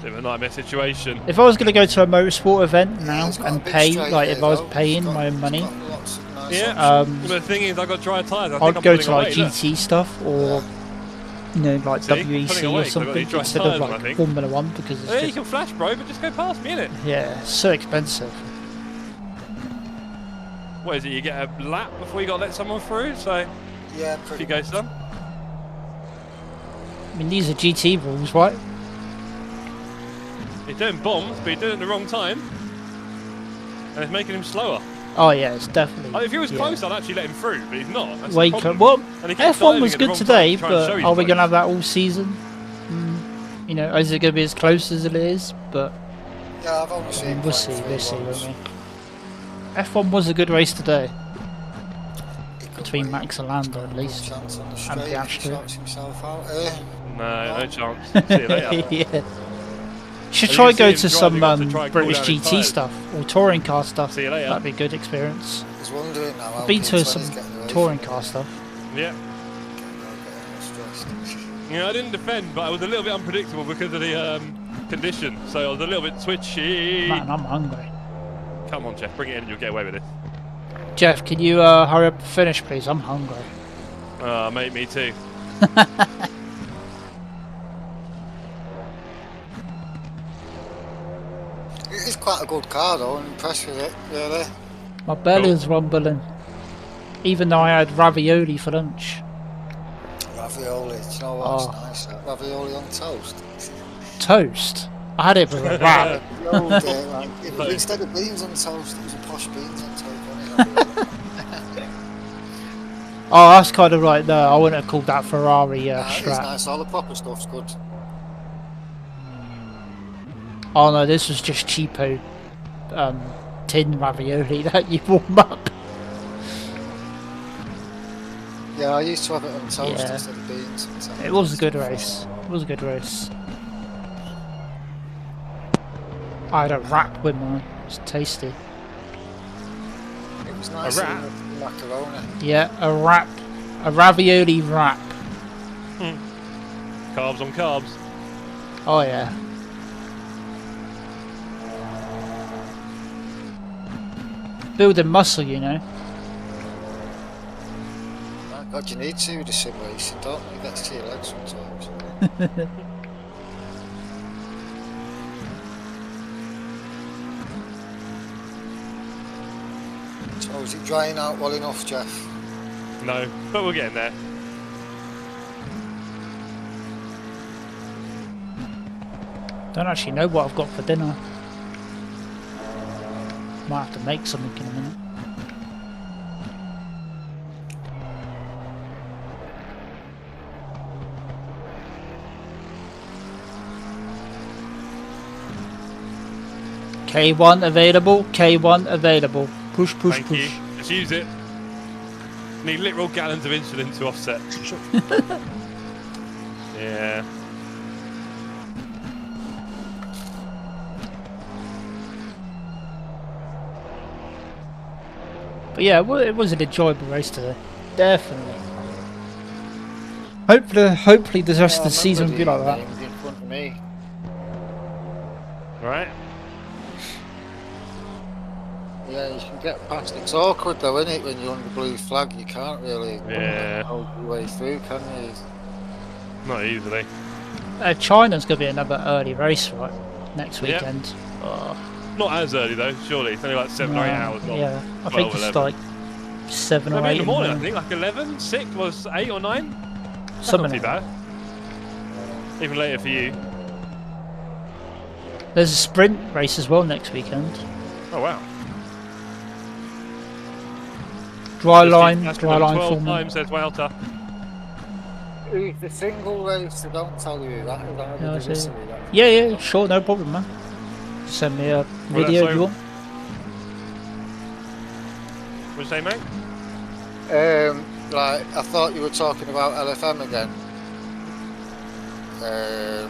Bit of a nightmare situation. If I was going to go to a motorsport event now it's got a and big pay, straight like here, if I was though. paying It's my own money, got lots of nice Yeah. options. But the thing is, I've got dry tyres. I think I'd I'm go pulling to like away, look. GT stuff or you know like See? Pulling WEC away, or 'cause I've got something these dry instead tyres of on, I like think. Formula One because it's Yeah, you just, can flash, bro, but just go past me, innit? yeah, it's so expensive. What is it? You get a lap before you got to let someone through? So Yeah, if pretty you go some. I mean these are GT rules, right? He's doing bombs, but he's doing it at the wrong time. And it's making him slower. Oh yeah, it's definitely. Like, if he was yeah. close, I'd actually let him through, but he's not. That's Way the close. problem. Well, And he keeps F1 diving was at the good wrong today, time to try and but show he's are we close. going to have that all season? You know, is it going to be as close as it is? But Yeah, I've only I seen mean, we'll quite see, a few we'll see, ones. won't we? F1 was a good race today, He could between win. Max and Lando at Good least. chance on the And straight if he Piastri. sorts himself out. No chance. See you later. Yeah. Should Have try you go seen to him driving some up to try and cool British down his GT tyres? stuff or touring car stuff. See you later. That'd be a good experience. I was wondering now how Been to P20's some getting away touring from car stuff. Yeah. getting stressed. Yeah, I didn't defend, but I was a little bit unpredictable because of the condition. So I was a little bit twitchy. Man, I'm hungry. Come on, Jeff, bring it in and you'll get away with it. Jeff, can you hurry up and finish, please? I'm hungry. Mate, me too. It is quite a good car though, I'm impressed with it, really. My belly's rumbling. even though I had ravioli for lunch. Ravioli, do you know what's nice? Ravioli on toast. Toast? I had it with a wrap. Instead of beans on toast, it was a posh beans on toast. Oh, that's kind of right there. I wouldn't have called that Ferrari It's strap. nice, all the proper stuff's good. Oh no, this was just cheapo tin ravioli that you warm up. Yeah, I used to have it on toast Yeah. instead of beans. It was a good race. It was a good race. I had a wrap with mine. It was tasty. It was nice. A wrap? With macaroni. Yeah, a wrap. A ravioli wrap. Carbs on carbs. Oh yeah. Building muscle, you know. Oh, God, you need to with the sim racing, don't you? It gets to your legs sometimes. So is it drying out well enough, Jeff? No, but we're getting there. Don't actually know what I've got for dinner. Might have to make something in a minute. K1 available, K1 available. Push, push, Thank push. you. Just use it. Need literal gallons of insulin to offset. Yeah. But yeah, well, it was an enjoyable race today. Definitely. Hopefully the rest of the season will be like that. In front of me. Right. Yeah, you can get past. It's awkward though, isn't it? When you're on the blue flag, you can't really hold your way through, can you? Not easily. China's going to be another early race, right? Next weekend. Oh, Not as early though, surely. It's only like 7 or 8 hours long. Yeah, I 12, think it's 11. like 7 or Maybe 8 in the morning, I morning. think, like 11, 6 was 8 or 9. That's Something not too like bad. Even later for you. There's a sprint race as well next weekend. Oh wow. Dry Just line, keep asking dry them line 12 for me. times, says Walter. If the single race, they don't tell you that. Yeah, I They see. that. Yeah, sure, no problem, man. Just send me a video if you want. What did you say, mate? Like, I thought you were talking about LFM again.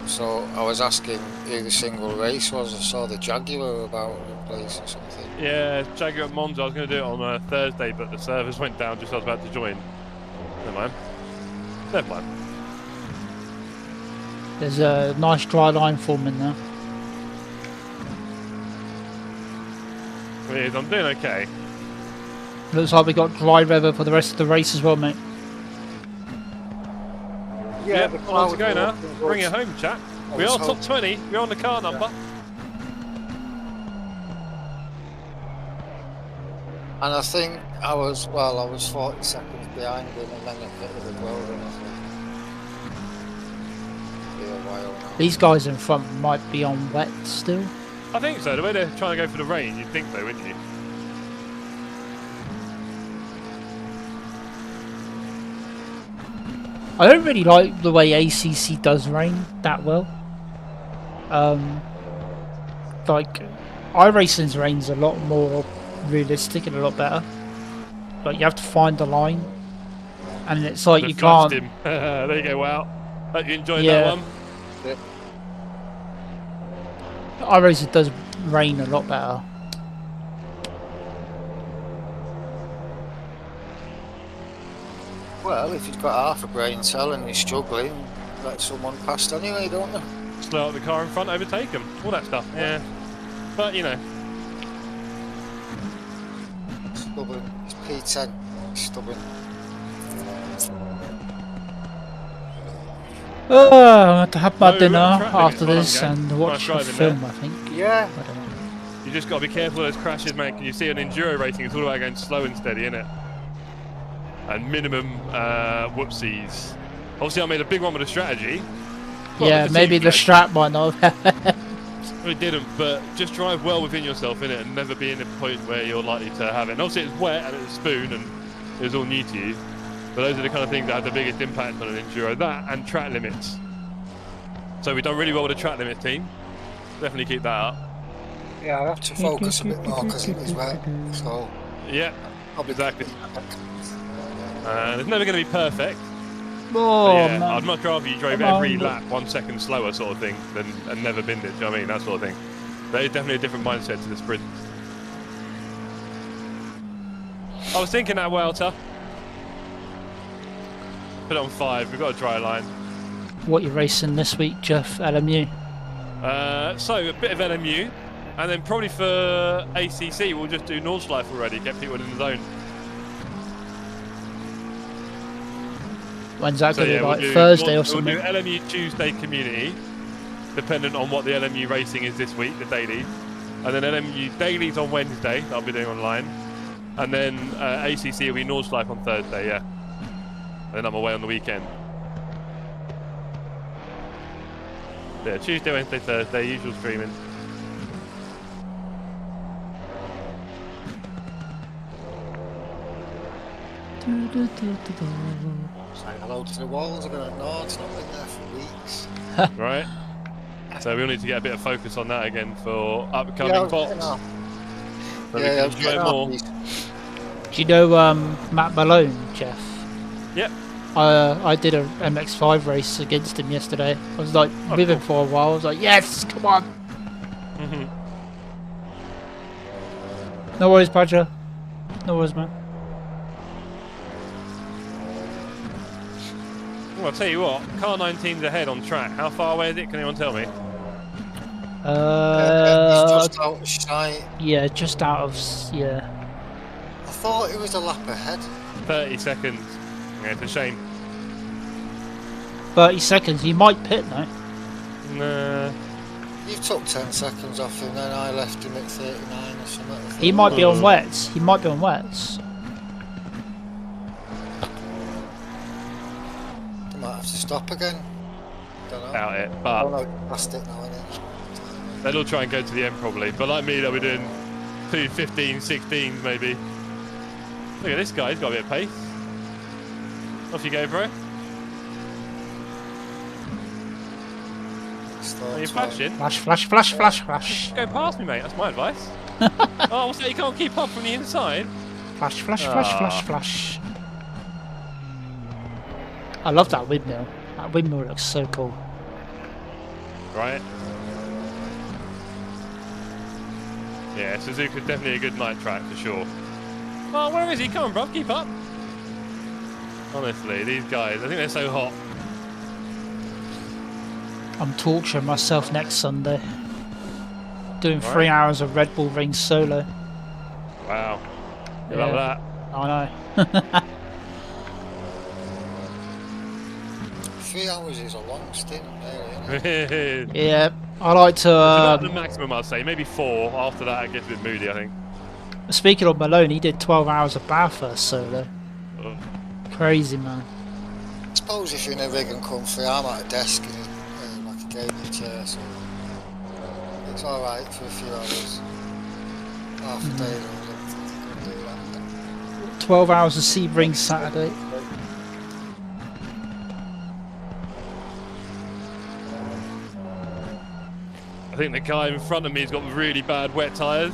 So I was asking who the single race was. I saw the Jaguar about the place or something. Yeah, Jaguar at Monza. I was going to do it on Thursday, but the servers went down just as I was about to join. Never mind. Never mind. There's a nice dry line forming there. Weird, I'm doing okay. Looks like we got dry weather for the rest of the race as well, mate. Yeah, the on to go cloud now. was- Bring it home, chat. We was are top hoping- 20. We're on the car number. And I think I was 40 seconds behind him, and then I hit the road, and I thought, be a while now. These guys in front might be on wet still. I think so. The way they're trying to go for the rain, you'd think so, wouldn't you? I don't really like the way ACC does rain that well. Like, iRacing's rain's a lot more realistic and a lot better. Like, you have to find the line, and it's like They've you flushed can't. him. There you go. Wow. Hope you enjoyed Yeah. that one. iRacing does rain a lot better. Well, if you've got half a brain cell and you're struggling, let someone past anyway, don't you? Slow up the car in front, overtake them. All that stuff. Yeah. But, you know. Stubborn. It's P10. Stubborn. I have to have my No, dinner traffic, after well this done, gang. and watch Nice a driving film, there. I think. Yeah. I don't know. You just got to be careful of those crashes, mate. 'Cause you see an enduro racing, it's all about going slow and steady, innit? and minimum whoopsies. Obviously, I made a big one with a strategy. Well, Yeah, with maybe team the strategy. strap might not have. It didn't, but just drive well within yourself in it and never be in a point where you're likely to have it. And obviously, it's wet and it's a spoon and it was all new to you. But those are the kind of things that have the biggest impact on an enduro. That and track limits. So we've done really well with the track limit team. Definitely keep that up. Yeah, I have to focus a bit more because it was wet. So Yeah, probably exactly. It's never going to be perfect. Oh, But yeah, man. I'd much rather you drove Come every on. lap 1 second slower sort of thing than and never binned it. Do you know what I mean? That sort of thing. That is definitely a different mindset to the sprint. I was thinking that Welter. Put it on 5. We've got a dry line. What you racing this week, Jeff? LMU? So a bit of LMU, and then probably for ACC we'll just do Nordschleife already. Get people in the zone. When's that So going to yeah, be, like do Thursday or We'll something? do LMU Tuesday community, dependent on what the LMU racing is this week, the dailies. And then LMU dailies on Wednesday, that I'll be doing online. And then ACC will be Nordschleife on Thursday, yeah. And then I'm away on the weekend. Yeah, Tuesday, Wednesday, Thursday, usual streaming. Saying hello to the walls. I've been at Nord's, not been there for weeks. Right? So we'll need to get a bit of focus on that again for upcoming I was bots. getting off. So we Yeah, I can was enjoy getting more. off. Do you know Matt Malone, Jeff? Yep. I did a MX5 race against him yesterday. I was like with him for a while. I was like, yes, come on. Mm-hmm. No worries, Badger. No worries, man. Well, I'll tell you what, car 19's ahead on track. How far away is it? Can anyone tell me? It's just out of sight. Yeah, just out of yeah. I thought it was a lap ahead. 30 seconds. Yeah, it's a shame. 30 seconds. He might pit now. Nah. You took 10 seconds off him, then I left him at 39 or something. He might be on wets. He might be on wets. They might have to stop again. Don't know. Doubt it, Oh but no, past it now, innit? they'll all try and go to the end probably. But like me, they'll be doing 2:15, 16 maybe. Look at this guy, he's got a bit of pace. Off you go, bro. Are you flashing? Flash, flash, flash, flash, flash. Go past me, mate. That's my advice. Oh, so you can't keep up from the inside? Flash, flash, flash, flash, flash. I love that windmill. That windmill looks so cool. Right. Yeah, Suzuka's definitely a good night track for sure. Oh, where is he? Come on, bruv, keep up. Honestly, these guys, I think they're so hot. I'm torturing myself next Sunday. Doing Right. 3 hours of Red Bull Ring solo. Wow. Good Yeah. luck I know. 3 hours is a long stint, really, with isn't that. Yeah, I like to. About the maximum, I'd say. Maybe 4. After that, it gets a bit moody, I think. Speaking of Malone, he did 12 hours of Bathurst solo. Ugh. Crazy, man. I suppose if you're in a rig and come free, I'm at a desk in like a gaming chair, so it's alright for a few hours. Half a day, I could do that. 12 hours of Sebring Saturday. I think the guy in front of me has got really bad wet tyres.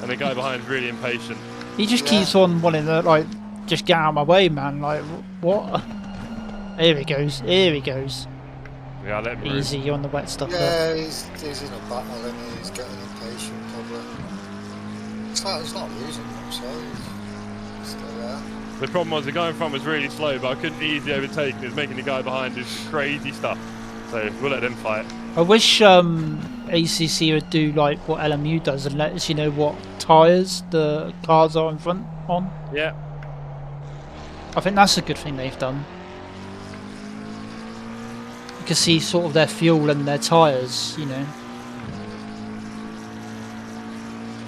And the guy behind is really impatient. He just Yeah. keeps on wanting to, like, just get out of my way, man. Like, what? Here he goes. Here he goes. Yeah, let him Easy on the wet stuff. There. Yeah, he's in a battle and he's getting impatient, probably. It's like he's not losing them, so he's still there. The problem was the guy in front was really slow, but I couldn't easily overtake him. He was making the guy behind do some crazy stuff. So we'll let them fight. I wish ACC would do like what LMU does and let us, you know, what tyres the cars are in front on. Yeah. I think that's a good thing they've done. You can see sort of their fuel and their tyres, you know.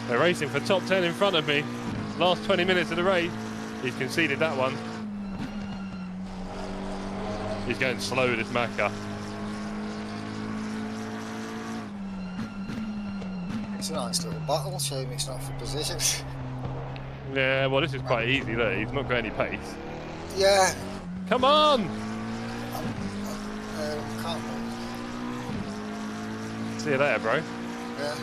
They're racing for top 10 in front of me. Last 20 minutes of the race. He's conceded that one. He's going slow with this Macca. It's a nice little battle, shame it's not for position. Yeah, well, this is quite easy, look. He's not got any pace. Yeah. Come on! Can't See you later, bro. Yeah.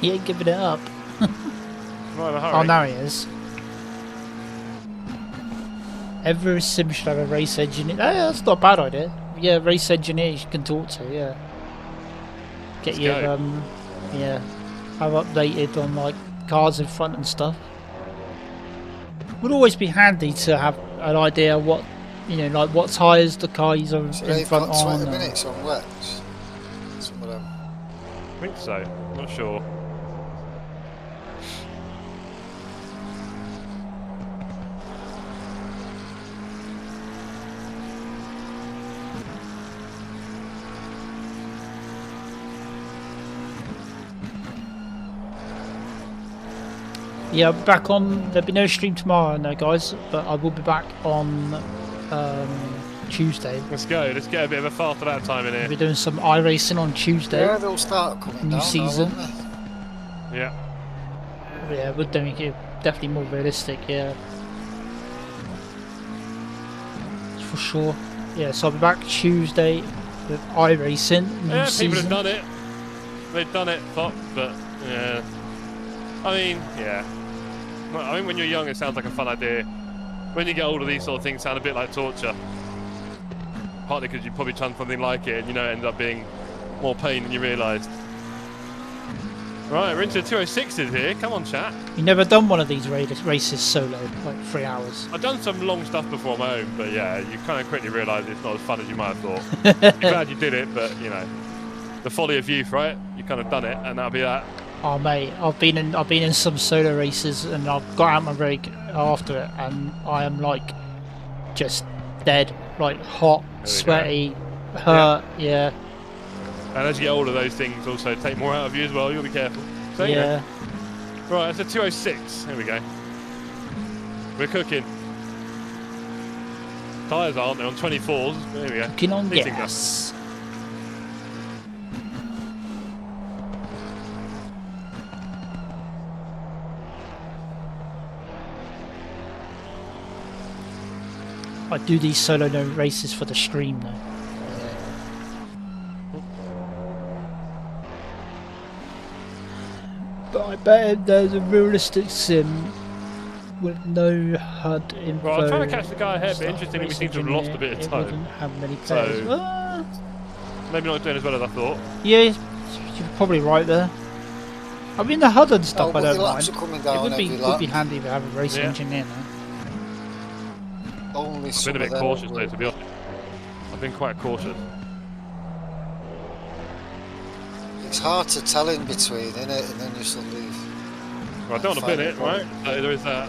He ain't giving it up. Not in a hurry. Oh, now he is. Every sim should have a race engineer. Oh, that's not a bad idea. Yeah, race engineers you can talk to, yeah. Get Let's your, go. yeah, have updated on, like, cars in front and stuff. Would always be handy to have an idea what, you know, like what tyres the cars are So in they've front got 20 on. minutes on wets. Some of them. I think so. Not sure. Yeah, back on. There'll be no stream tomorrow, no, guys, but I will be back on Tuesday. Let's go. Let's get a bit of a fart at that time in We'll here. be doing some iRacing on Tuesday. Yeah, they'll start coming New down season. now, won't Yeah. Yeah, we're doing it definitely more realistic, yeah. For sure. Yeah, so I'll be back Tuesday with iRacing, new Yeah, season. people have done it. They've done it, but yeah. I mean, yeah. Well, I mean, when you're young, it sounds like a fun idea. When you get older, these sort of things sound a bit like torture. Partly because you probably done something like it, and you know, it ends up being more pain than you realised. Right, we're into the 206s here. Come on, chat. You never done one of these races solo, like 3 hours. I've done some long stuff before on my own, but yeah, you kind of quickly realise it's not as fun as you might have thought. You're glad you did it, but you know, the folly of youth, right? You kind of done it, and that'll be that. Oh mate, I've been in some solo races and I've got out my rig after it and I am like just dead, like hot, sweaty, hurt, yeah. And as you get older, those things also take more out of you as well. You'll be careful. So, Yeah. Right, that's a 206. Here we go. We're cooking. Tyres aren't, they're on 24s. There we go. Cooking on These things gas. I do these solo no races for the stream though. But I bet there's a realistic sim with no HUD info. Well, I'm trying to catch the guy ahead, but stuff. interestingly, we Race seem to have lost a engineer, bit of it time. wouldn't have many So- players. Maybe not doing as well as I thought. Yeah, you're probably right there. I mean, the HUD and stuff Oh, I but don't the laps mind. are coming It down would be every lap. handy to have a race Yeah. engineer now. Only I've some been a of bit them cautious will- though, to be honest. I've been quite cautious. It's hard to tell in between, isn't it? And then you suddenly. Well, I don't want to Find bin it it, right? So there is that.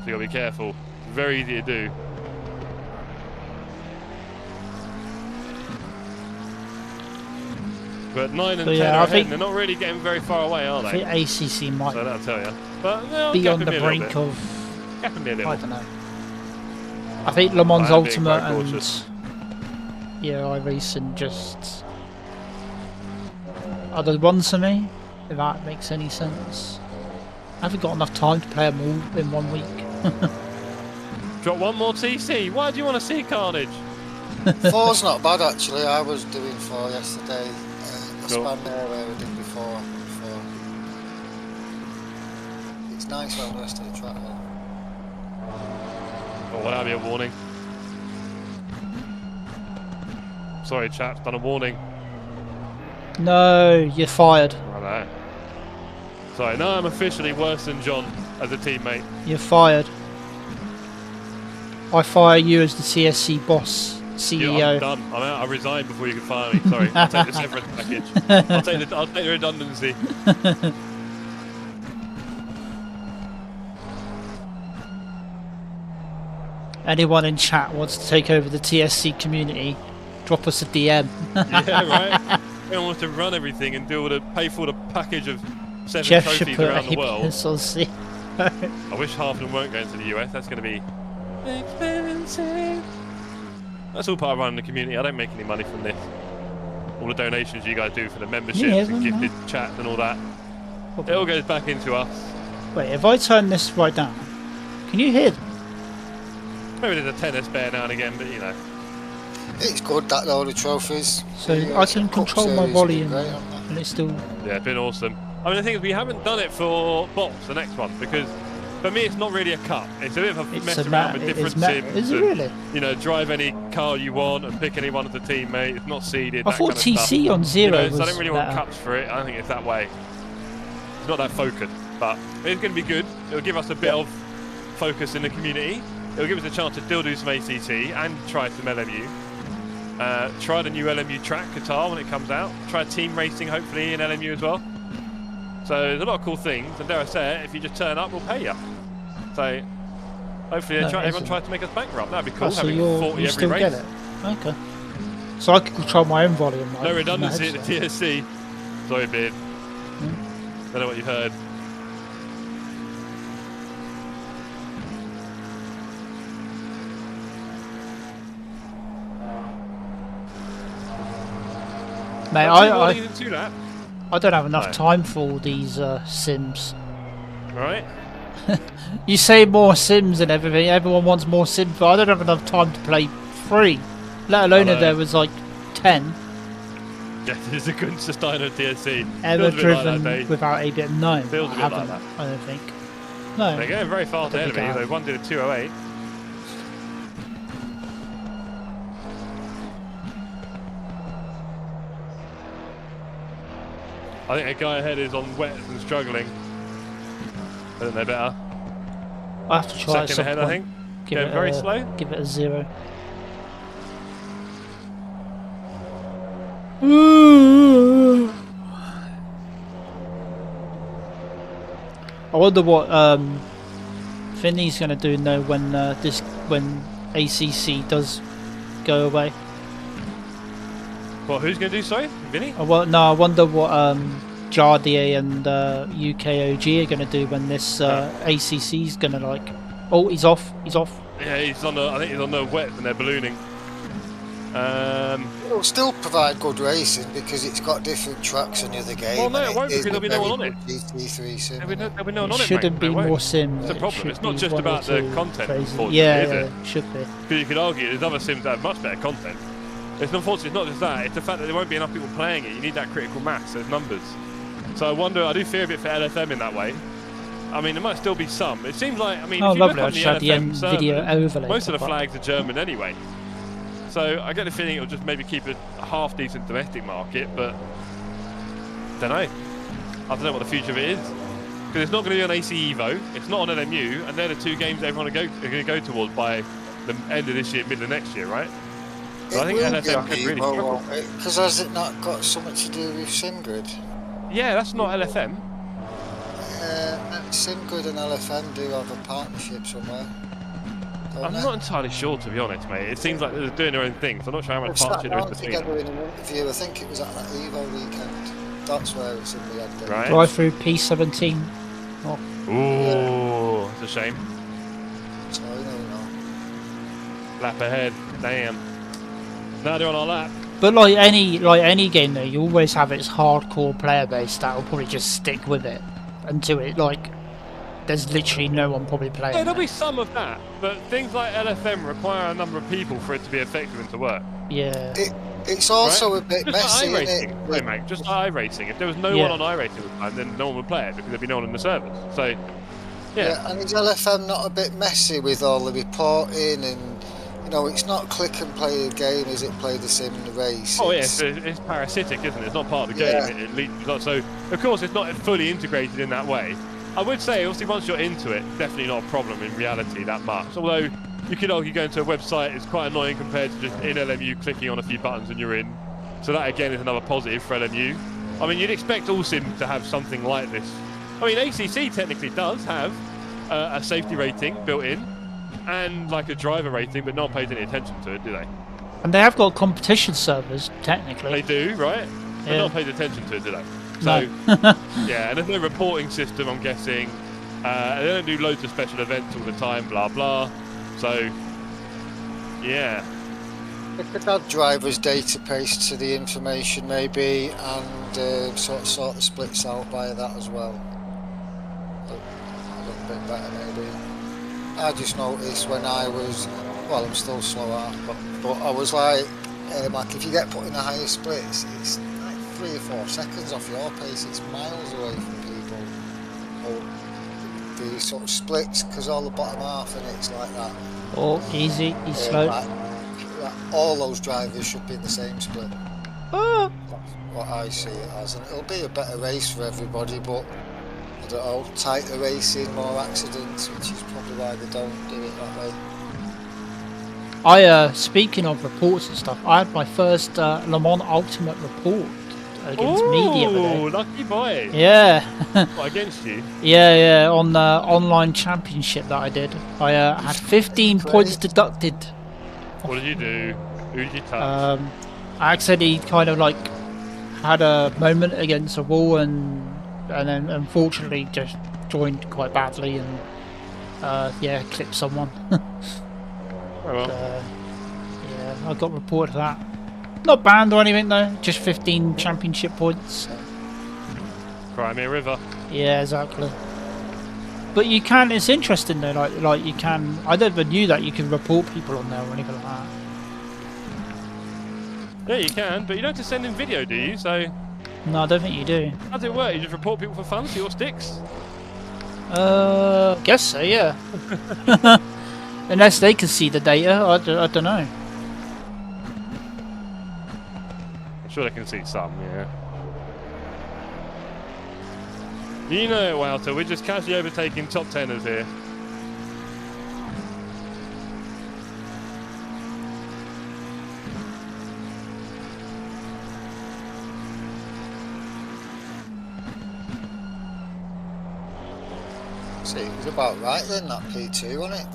So you gotta be careful. Very easy to do. But 9 and So, 10 yeah, are I ahead, think- and they're not really getting very far away, are I they? think ACC might So that'll tell you. But no, be on gapping the me a little brink bit. of, Gapping me a little. I don't know. I think Le Mans I am being Ultimate quite cautious. and iRacing just are the ones for me, if that makes any sense. I haven't got enough time to play them all in 1 week. Drop one more TC. Why do you want to see carnage? Four's not bad actually. I was doing 4 yesterday. A Cool. span there where I did before. It's nice when the rest of the track. Oh, will that be a warning? Sorry, chaps, done a warning. No, you're fired. I know. Sorry, no, I'm officially worse than John as a teammate. You're fired. I fire you as the TSC boss, I'm CEO. done. I'm out. I resign before you can fire me. Sorry, I'll take the severance package. I'll take the redundancy. Anyone in chat wants to take over the TSC community, drop us a DM. Yeah, right. Everyone wants to run everything and pay for the package of 7 Jeff should trophies put around the world. ABS on C. I wish half of them weren't going to the US. That's going to be expensive. That's all part of running the community. I don't make any money from this. All the donations you guys do for the memberships and gifted chats and all that. It all goes back into us. Wait, if I turn this right down, can you hear them? Maybe there's a tennis bear now and again, but you know. It's good that all the trophies. So I can control my volume and it's still... Yeah, it's been awesome. I mean, the thing is, we haven't done it for bots, the next one, because for me, it's not really a cup. It's a bit of a mess around with different sims. Is it really? You know, drive any car you want and pick any one of the teammates. It's not seeded. I thought that kind of TC stuff. on 0 was. So I don't really want cups for it. I don't think it's that way. It's not that focused, but it's going to be good. It'll give us a bit of focus in the community. It'll give us a chance to still do some ACC and try some LMU. Try the new LMU track, Qatar, when it comes out. Try team racing, hopefully, in LMU as well. So there's a lot of cool things, and dare I say it, if you just turn up, we'll pay you. So hopefully everyone tries to make us bankrupt. That'd be cool, having 40 you every still race. Get it? Okay. So I can control my own volume. Right, no redundancy at the TSC. Sorry, Beard. Don't know what you've heard. Mate, I don't have enough time for all these Sims. Right. You say more Sims and everything, everyone wants more Sims, but I don't have enough time to play 3. Let alone if there was like 10. Yes, it's a good Steiner TSC. Ever driven like without ABS? No, Feels I a bit haven't, like that. I don't think. No. They're going very fast ahead of me, though. One did a 208. I think a guy ahead is on wet and struggling. I think they're better. I have to try second ahead, I think. Going very slow. Give it a 0. I wonder what Vinny's gonna do now when when ACC does go away. Well, who's going to do, sorry? Vinny? I wonder what Jardier and UKOG are going to do when this ACC's going to like... Oh, he's off. He's off. Yeah, he's on the... I think he's on the wet when they're ballooning. It'll still provide good racing because it's got different tracks on the other game. Well, no, it won't because there'll be no one on it. GT3 sim. There'll be no one on it, shouldn't be more sims. That's the problem. It's not just about the content, unfortunately, yeah, is it? It should be. Because you could argue there's other sims that have much better content. It's unfortunately not just that, it's the fact that there won't be enough people playing it. You need that critical mass, those numbers. So I wonder, I do fear a bit for LFM in that way. I mean, there might still be some. It seems like, I mean, if you lovely. look I on just the had the LFM servers, video overlay. most of the flags are German anyway. So I get the feeling it'll just maybe keep a half-decent domestic market, but I don't know. I don't know what the future of it is. Because it's not going to be on ACE Evo, it's not on LMU, and they're the 2 games everyone are going to go towards by the end of this year, middle of next year, right? So I think LFM could really struggle. Because has it not got something to do with SimGrid? Yeah, that's not LFM. SimGrid and LFM do have a partnership somewhere. I'm not entirely sure, to be honest, mate. It seems like they're doing their own thing, so I'm not sure how much partnership there is between them. In an interview, I think it was at that Evo weekend. That's where it's in the head. Right. Drive through P17. Oh. Ooh, it's a shame. So I don't know. Lap ahead, damn. Now they're on our lap. But like any game though, you always have its hardcore player base that will probably just stick with it until it like there's literally no one probably playing. Yeah, there'll be some of that, but things like LFM require a number of people for it to be effective and to work. Yeah. It's also right? a bit just messy, like isn't it? Hey, mate, just iRacing. If there was no one on iRacing at the time, then no one would play it because there'd be no one in the servers. So, yeah. And is LFM not a bit messy with all the reporting and, you know, it's not click and play a game, is it? Play the sim in the race. Oh, yeah, it's parasitic, isn't it? It's not part of the game. It leads not. So, of course, it's not fully integrated in that way. I would say, obviously, once you're into it, definitely not a problem in reality that much. Although, you could argue going to a website is quite annoying compared to just in LMU clicking on a few buttons and you're in. So that, again, is another positive for LMU. I mean, you'd expect all sims to have something like this. I mean, ACC technically does have a safety rating built in and, like, a driver rating, but no one pays any attention to it, do they? And they have got competition servers, technically. They do, right? But Yeah. no one pays attention to it, do they? So, No. yeah, and there's no reporting system, I'm guessing. They don't do loads of special events all the time, blah, blah. So, yeah. They could add drivers' database to the information maybe, and sort the splits out by that as well. A little bit better maybe. I just noticed when I was, well, I'm still slow at, but I was like if you get put in the higher splits, it's like 3 or 4 seconds off your pace. It's miles away from people. Or the sort of splits, because all the bottom half and it's like that. Oh, easy, he's slow. Like all those drivers should be in the same split. Oh. That's what I see it as, and it'll be a better race for everybody, but I don't know, tighter racing, more accidents, which is probably why they don't do it that way. Speaking of reports and stuff, I had my first Le Mans Ultimate report against me the other day. Ooh, lucky boy. Yeah. What, against you? Yeah, on the online championship that I did. I had 15 points deducted. What did you do? Who did you touch? I accidentally kind of like had a moment against a wall and then unfortunately just joined quite badly and yeah, clipped someone. Oh, well. Yeah, I got reported for that. Not banned or anything though, just 15 championship points. Crimea River. Yeah, exactly. But you can, it's interesting though, like you can, I never knew that you could report people on there or anything like that. Yeah, you can, but you don't have to send in video, do you? So, No, I don't think you do. how does it work? You just report people for fun, see what sticks? Guess so, yeah. Unless they can see the data, I don't know. I'm sure they can see some, yeah. You know it, Walter, we're just casually overtaking top teners here. See, it was about right then, that P2, wasn't it?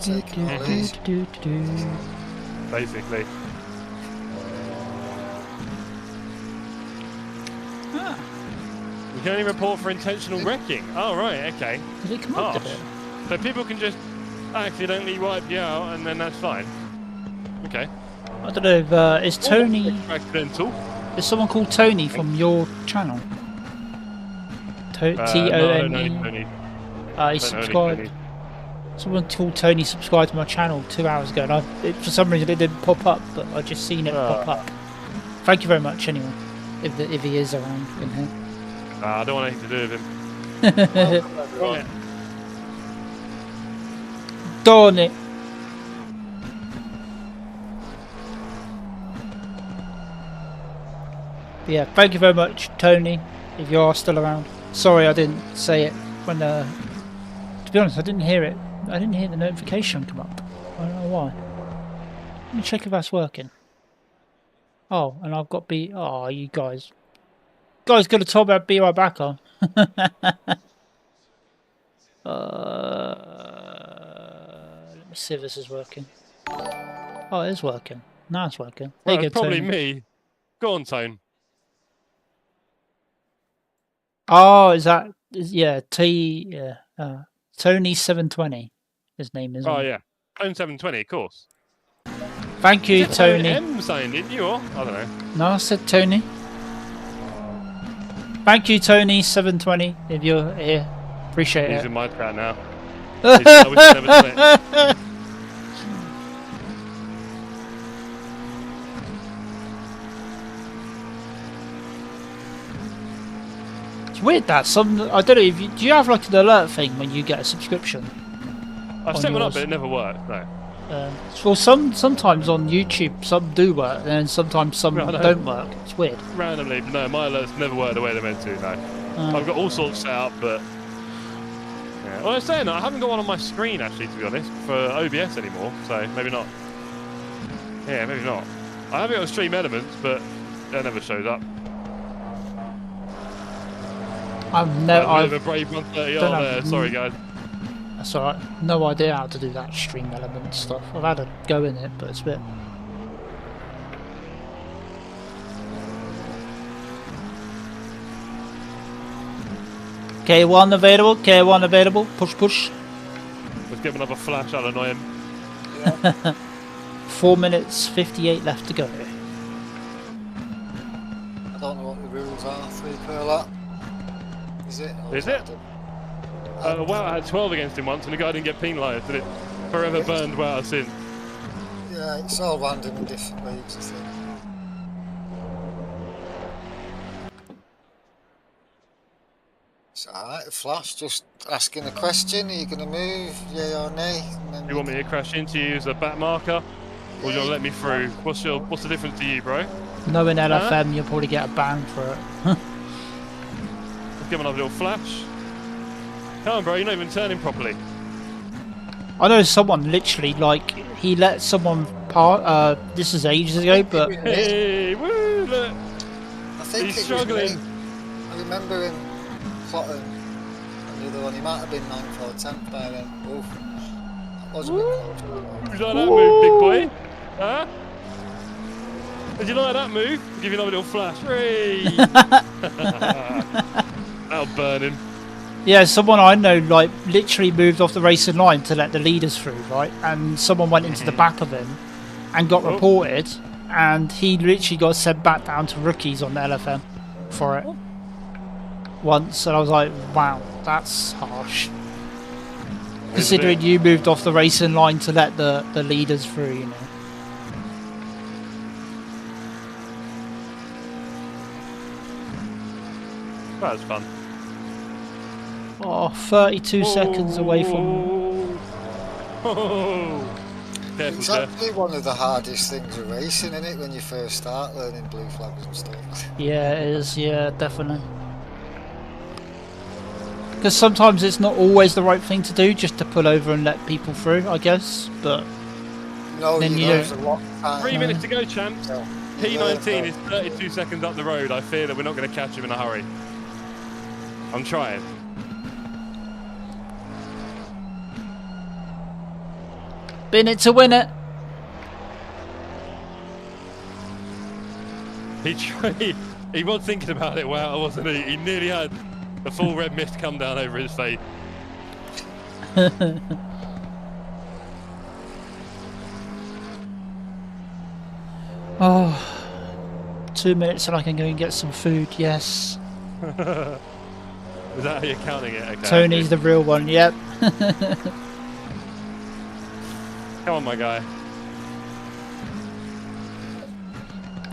Taking all these. Basically. Ah, You can only report for intentional wrecking. Oh, right, okay. did it come up to Harsh. it? So people can just accidentally wipe you out and then that's fine. Okay. I don't know if, is Tony, Accidental. is someone called Tony from your channel? No, T-O-N-E? no, Tony. He Don't know any subscribed. Tony. Someone called Tony subscribed to my channel 2 hours ago, and for some reason it didn't pop up, but I just seen it pop up. Thank you very much, anyway, if he is around in here. I don't want anything to do with him. Right. Darn it! But yeah, thank you very much, Tony, if you are still around. Sorry I didn't say it when, to be honest, I didn't hear it. I didn't hear the notification come up. I don't know why. Let me check if that's working. Oh, and I've got oh, you guys. Guys got to talk about be right back on. Let me see if this is working. Oh, it is working. Now it's working. There Well, you it's go, probably Tony. me. Go on, Tone. Oh, yeah, Tony 720. His name is. Oh, yeah. Tone 720, of course. Thank you, You said Tony. M saying, didn't you? Or I don't know. No, I said Tony. Thank you, Tony 720. If you're here, appreciate He's it. in my chat now. I wish I'd never done it. It's weird that I don't know if do you have like an alert thing when you get a subscription? I've On set one up, yours. but it never worked. No. Well, sometimes on YouTube some do work, and then sometimes some Right, no. don't work. It's weird. Randomly, but no, my alerts never work the way they're meant to. No. I've got all sorts set up, but yeah. Well, I was saying that I haven't got one on my screen actually, to be honest, for OBS anymore. So maybe not. Yeah, maybe not. I have it on Stream Elements, but that never shows up. I've A never. bit of a brave 130 don't on have- there. Sorry, guys. That's alright. No idea how to do that stream element stuff. I've had a go in it, but it's a bit. K1 available, K1 available. Push, push. Let's give another flash, I'll annoy him. Yeah. 4 minutes 58 left to go. I don't know what the rules are. 3 per lap. Is it? Or Is that it? the- Well, I had 12 against him once and the guy didn't get penalised, did it? Forever burned Wow since. Yeah, it's all random in different leagues, I think. It's alright, Flash, just asking a question. Are you going to move, yay or nay? And then You want me to crash into you as a back marker? Or do you want to let me through? What's the difference to you, bro? Knowing LFM, you'll probably get a ban for it. Let's give another little flash. Come on, bro, you're not even turning properly. I know someone literally, like, he let someone part, this is ages ago, but Hey, woo, look. I think He's it struggling. Was me. I remember him plotting and the other one. He might have been 9th or 10th by then. Oof. That was a bit close. Did you like that move, big boy? Huh? Did you like that move? I'll give you another little flash. Hooray! That'll burn him. yeah, someone I know, like, literally moved off the racing line to let the leaders through, right? And someone went into the back of him and got reported, and he literally got sent back down to rookies on the LFM for it once, and I was like, wow, that's harsh. Considering you moved off the racing line to let the leaders through, you know. That was fun. Oh, 32 seconds away from... Oh. Careful, It's sir. actually one of the hardest things of racing, isn't it, when you first start learning blue flags and stuff. Yeah, it is, yeah, definitely. Because sometimes it's not always the right thing to do, just to pull over and let people through, I guess, but... No, Then you you know, don't- there's a lot of time. 3 minutes to go, champs. So, P19 is 32 seconds up the road. I fear that we're not going to catch him in a hurry. I'm trying. Bin it to win it! He was thinking about it, wow, wasn't he? He nearly had the full red mist come down over his face. Oh, 2 minutes and I can go and get some food, yes. Is that how you're counting it? Okay. Tony's the real one, yep. Come on, my guy.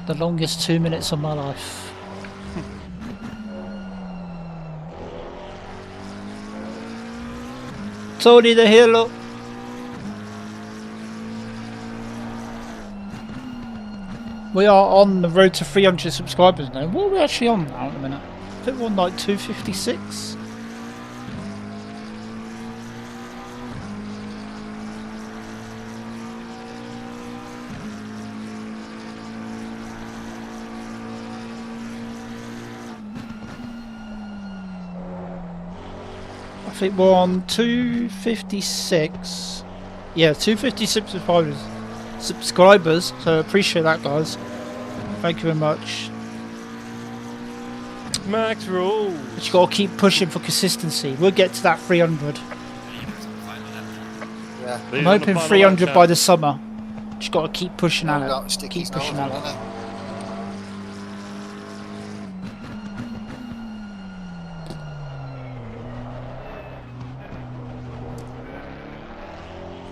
The longest 2 minutes of my life. Tony the hero. We are on the road to 300 subscribers now. What are we actually on now at the minute? I think we're on like 256. I think we're on 256. Yeah, 256 subscribers. So appreciate that, guys. Thank you very much. Max rules. But you gotta keep pushing for consistency. We'll get to that 300. Yeah. These I'm are the hoping final 300 laps, by champ. the summer. Just gotta keep pushing at Not it. sticky Keep pushing nose, at it. innit?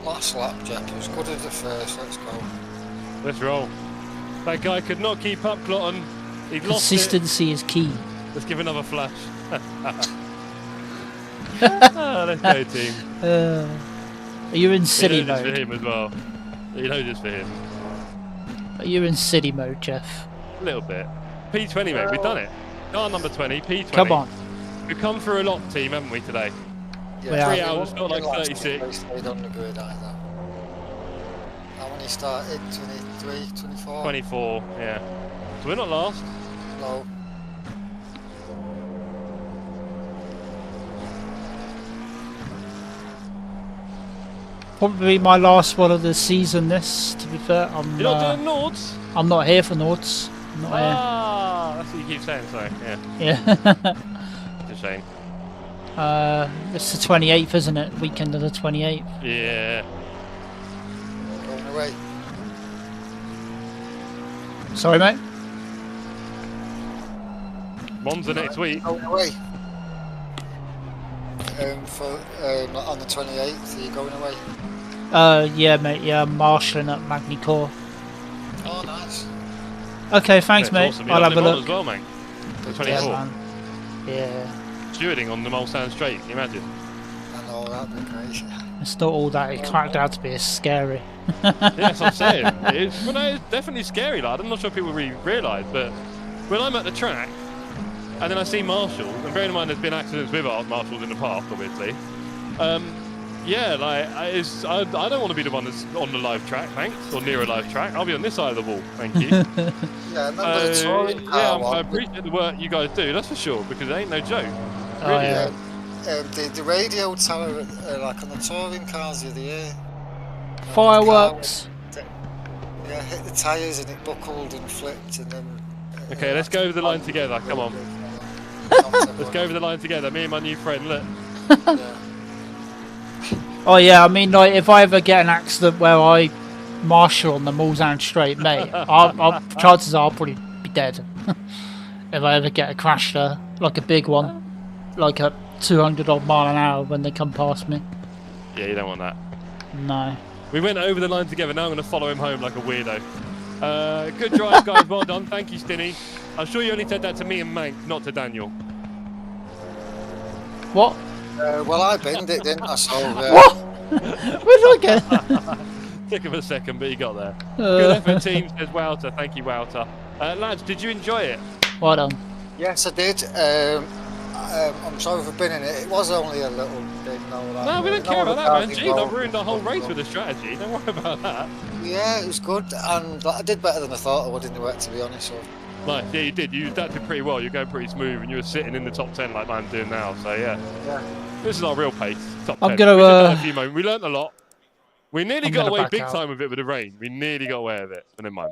Last lap, Jack. It was good as the first. Let's go. Let's roll. That guy could not keep up, Clotton. He lost it. Consistency is key. Let's give another flash. Ah, let's go, team. Are you in You city know this for mode? him as well. You know this for him. Are you in city mode, Jeff? A little bit. P20, mate. We've done it. Car number 20, P20. Come on. We've come through a lot, team, haven't we, today? We 3 are. hours, not like 36. They stayed on the grid either. How many started? 23, 24? 24, yeah. So we're not last. No. Probably my last one of the season. This, to be fair, I'm You're not doing Nords? I'm not here for Nords. I'm not Ah, that's what you keep saying, sorry. Yeah, here. Yeah. it's a shame. It's the 28th, isn't it? Weekend of the 28th. Yeah. Going away. Sorry, mate. Monza next week. Going away. On the 28th, are you going away? Yeah, mate. Yeah, I'm marshalling at Magny-Cours. Oh, nice. Okay, thanks, That's mate. awesome. I'll You're have a on look. as well, mate. The Yeah, 24th. man. Yeah. Stewarding on the Mulsanne Straight. Can you imagine? I know, that'd be great. It's not all that. It cracked out to be as scary. Yeah, that's what I'm saying. It's definitely scary, lad. I'm not sure people really realise, but when I'm at the track and then I see marshals, and bearing in mind there's been accidents with our marshals in the past, obviously. Yeah, like I don't want to be the one that's on the live track, thanks, or near a live track. I'll be on this side of the wall, thank you. Yeah, remember the touring car I one? appreciate the work you guys do, that's for sure, because it ain't no joke. Oh, Really. yeah. The radio tower, like on the touring cars the other year. Fireworks. Yeah, hit the tyres and it buckled and flipped and then... Okay, let's go over the line together, come on. Let's go over the line together, me and my new friend, look. Yeah. Oh yeah, I mean, like if I ever get an accident where I marshal on the Mulsanne Straight, mate, chances are I'll probably be dead. If I ever get a crash there, like a big one, like a 200 odd mile an hour when they come past me. Yeah, you don't want that. No. We went over the line together, now I'm going to follow him home like a weirdo. Good drive, guys, well done. Thank you, Stinny. I'm sure you only said that to me and Mank, not to Daniel. What? Well, I binned it, didn't I? So, What? Where did I get? Took him a second, but he got there. Good effort, team, says Wouter. Thank you, Wouter. Lads, did you enjoy it? Well done. Yes, I did. I'm sorry for binning it. It was only a little bit. No, we don't care about that, man. Jeez, I've ruined the whole race with the strategy. Don't worry about that. Yeah, it was good, and I did better than I thought I would in the work, to be honest. So. Nice, yeah, you did. You adapted pretty well. You're going pretty smooth, and you were sitting in the top 10 like I'm doing now. So yeah, this is our real pace. Top 10. I'm gonna. We did that a few moments. We learnt a lot. We nearly I'm got gonna away back big out. time with it with the rain. We nearly got away with it. But never mind.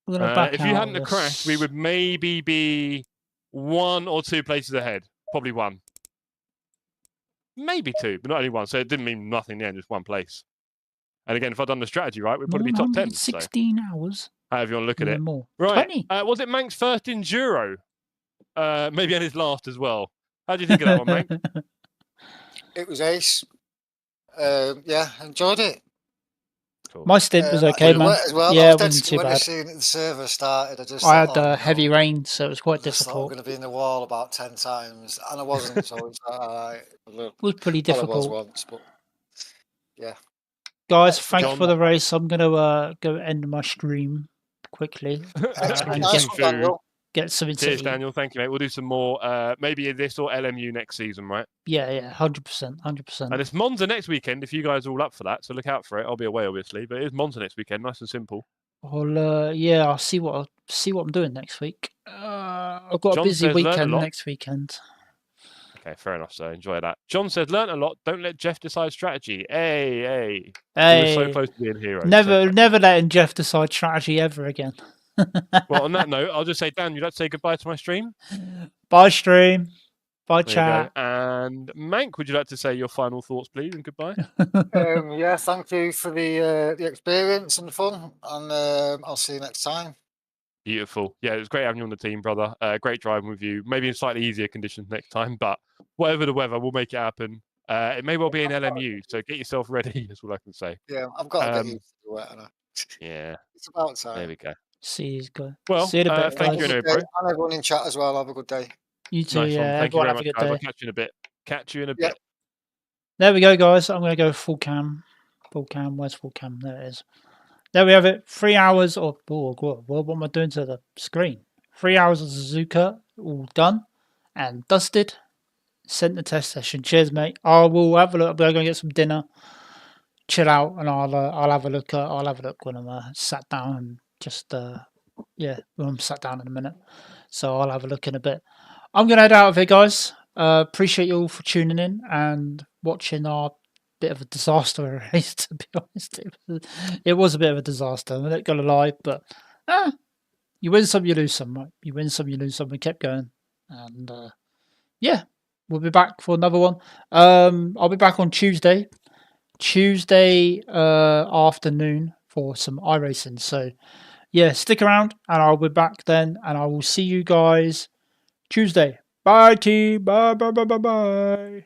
I'm gonna back If you out hadn't of have crashed, we this. would maybe be 1 or 2 places ahead. Probably 1. Maybe 2, but not only 1. So it didn't mean nothing in the end, just 1 place. And again, if I'd done the strategy right, we'd probably be top 10. 16 hours. However you want to look at it. More. Right. 20. Was it Mank's first enduro? Maybe and his last as well. How do you think of that one, Mank? It was ace. Yeah, enjoyed it. Cool. My stint was okay, It man. went as well. Yeah, I it was wasn't too when I bad. seen the server started, I had heavy rain, so it was quite I thought I'm difficult. going to be in the wall about 10 times, and I wasn't. So it's alright. It was pretty Well, I was difficult. once, but yeah. Guys, thanks John. for the race. I'm gonna go end my stream quickly and Nice one, Daniel. get something to Cheers, eat. Daniel. Thank you, mate. We'll do some more. Maybe this or LMU next season, right? Yeah, 100%, 100%. And it's Monza next weekend if you guys are all up for that. So look out for it. I'll be away, obviously, but it is Monza next weekend. Nice and simple. I'll see what I'm doing next week. I've got John a busy says, "Learn a weekend lot." next weekend. Okay, fair enough. So enjoy that. John said, "Learn a lot. Don't let Jeff decide strategy." Hey. Hey, We were so close to being heroes. never letting Jeff decide strategy ever again. Well, on that note, I'll just say, Dan, you'd like to say goodbye to my stream? Bye, stream. Bye, There you chat. go. And Mank, would you like to say your final thoughts, please, and goodbye? Yeah, thank you for the experience and the fun, and I'll see you next time. Beautiful. Yeah, it was great having you on the team, brother. Great driving with you. Maybe in slightly easier conditions next time, but whatever the weather, we'll make it happen. It may well be in LMU, so get yourself ready. That's all I can say. Yeah, I've got to get used to it, and Yeah, it's about time. there we go. See you guys. Well, See you in a bit, thank guys. you anyway, Okay, bro. and everyone in chat as well. Have a good day. You too, Nice one. yeah. Thank you Everyone very have much, a good guys. day. I'll catch you in a bit. Catch you in a Yep. bit. There we go, guys. I'm going to go full cam. Full cam. Where's full cam? There it is. There we have it. 3 hours of... what am I doing to the screen? 3 hours of Suzuka. All done. And dusted. Sent the test session. Cheers, mate. I will have a look. I'm going to get some dinner. Chill out. And I'll have a look. I'll have a look when I'm sat down. And just... when I'm sat down in a minute. So I'll have a look in a bit. I'm going to head out of here, guys. Appreciate you all for tuning in and watching our bit of a disaster race, to be honest. It was a bit of a disaster, I'm not going to lie, but you win some, you lose some, right? You win some, you lose some. We kept going. And we'll be back for another one. I'll be back on Tuesday afternoon for some iRacing. So yeah, stick around and I'll be back then, and I will see you guys Tuesday. Bye team. Bye.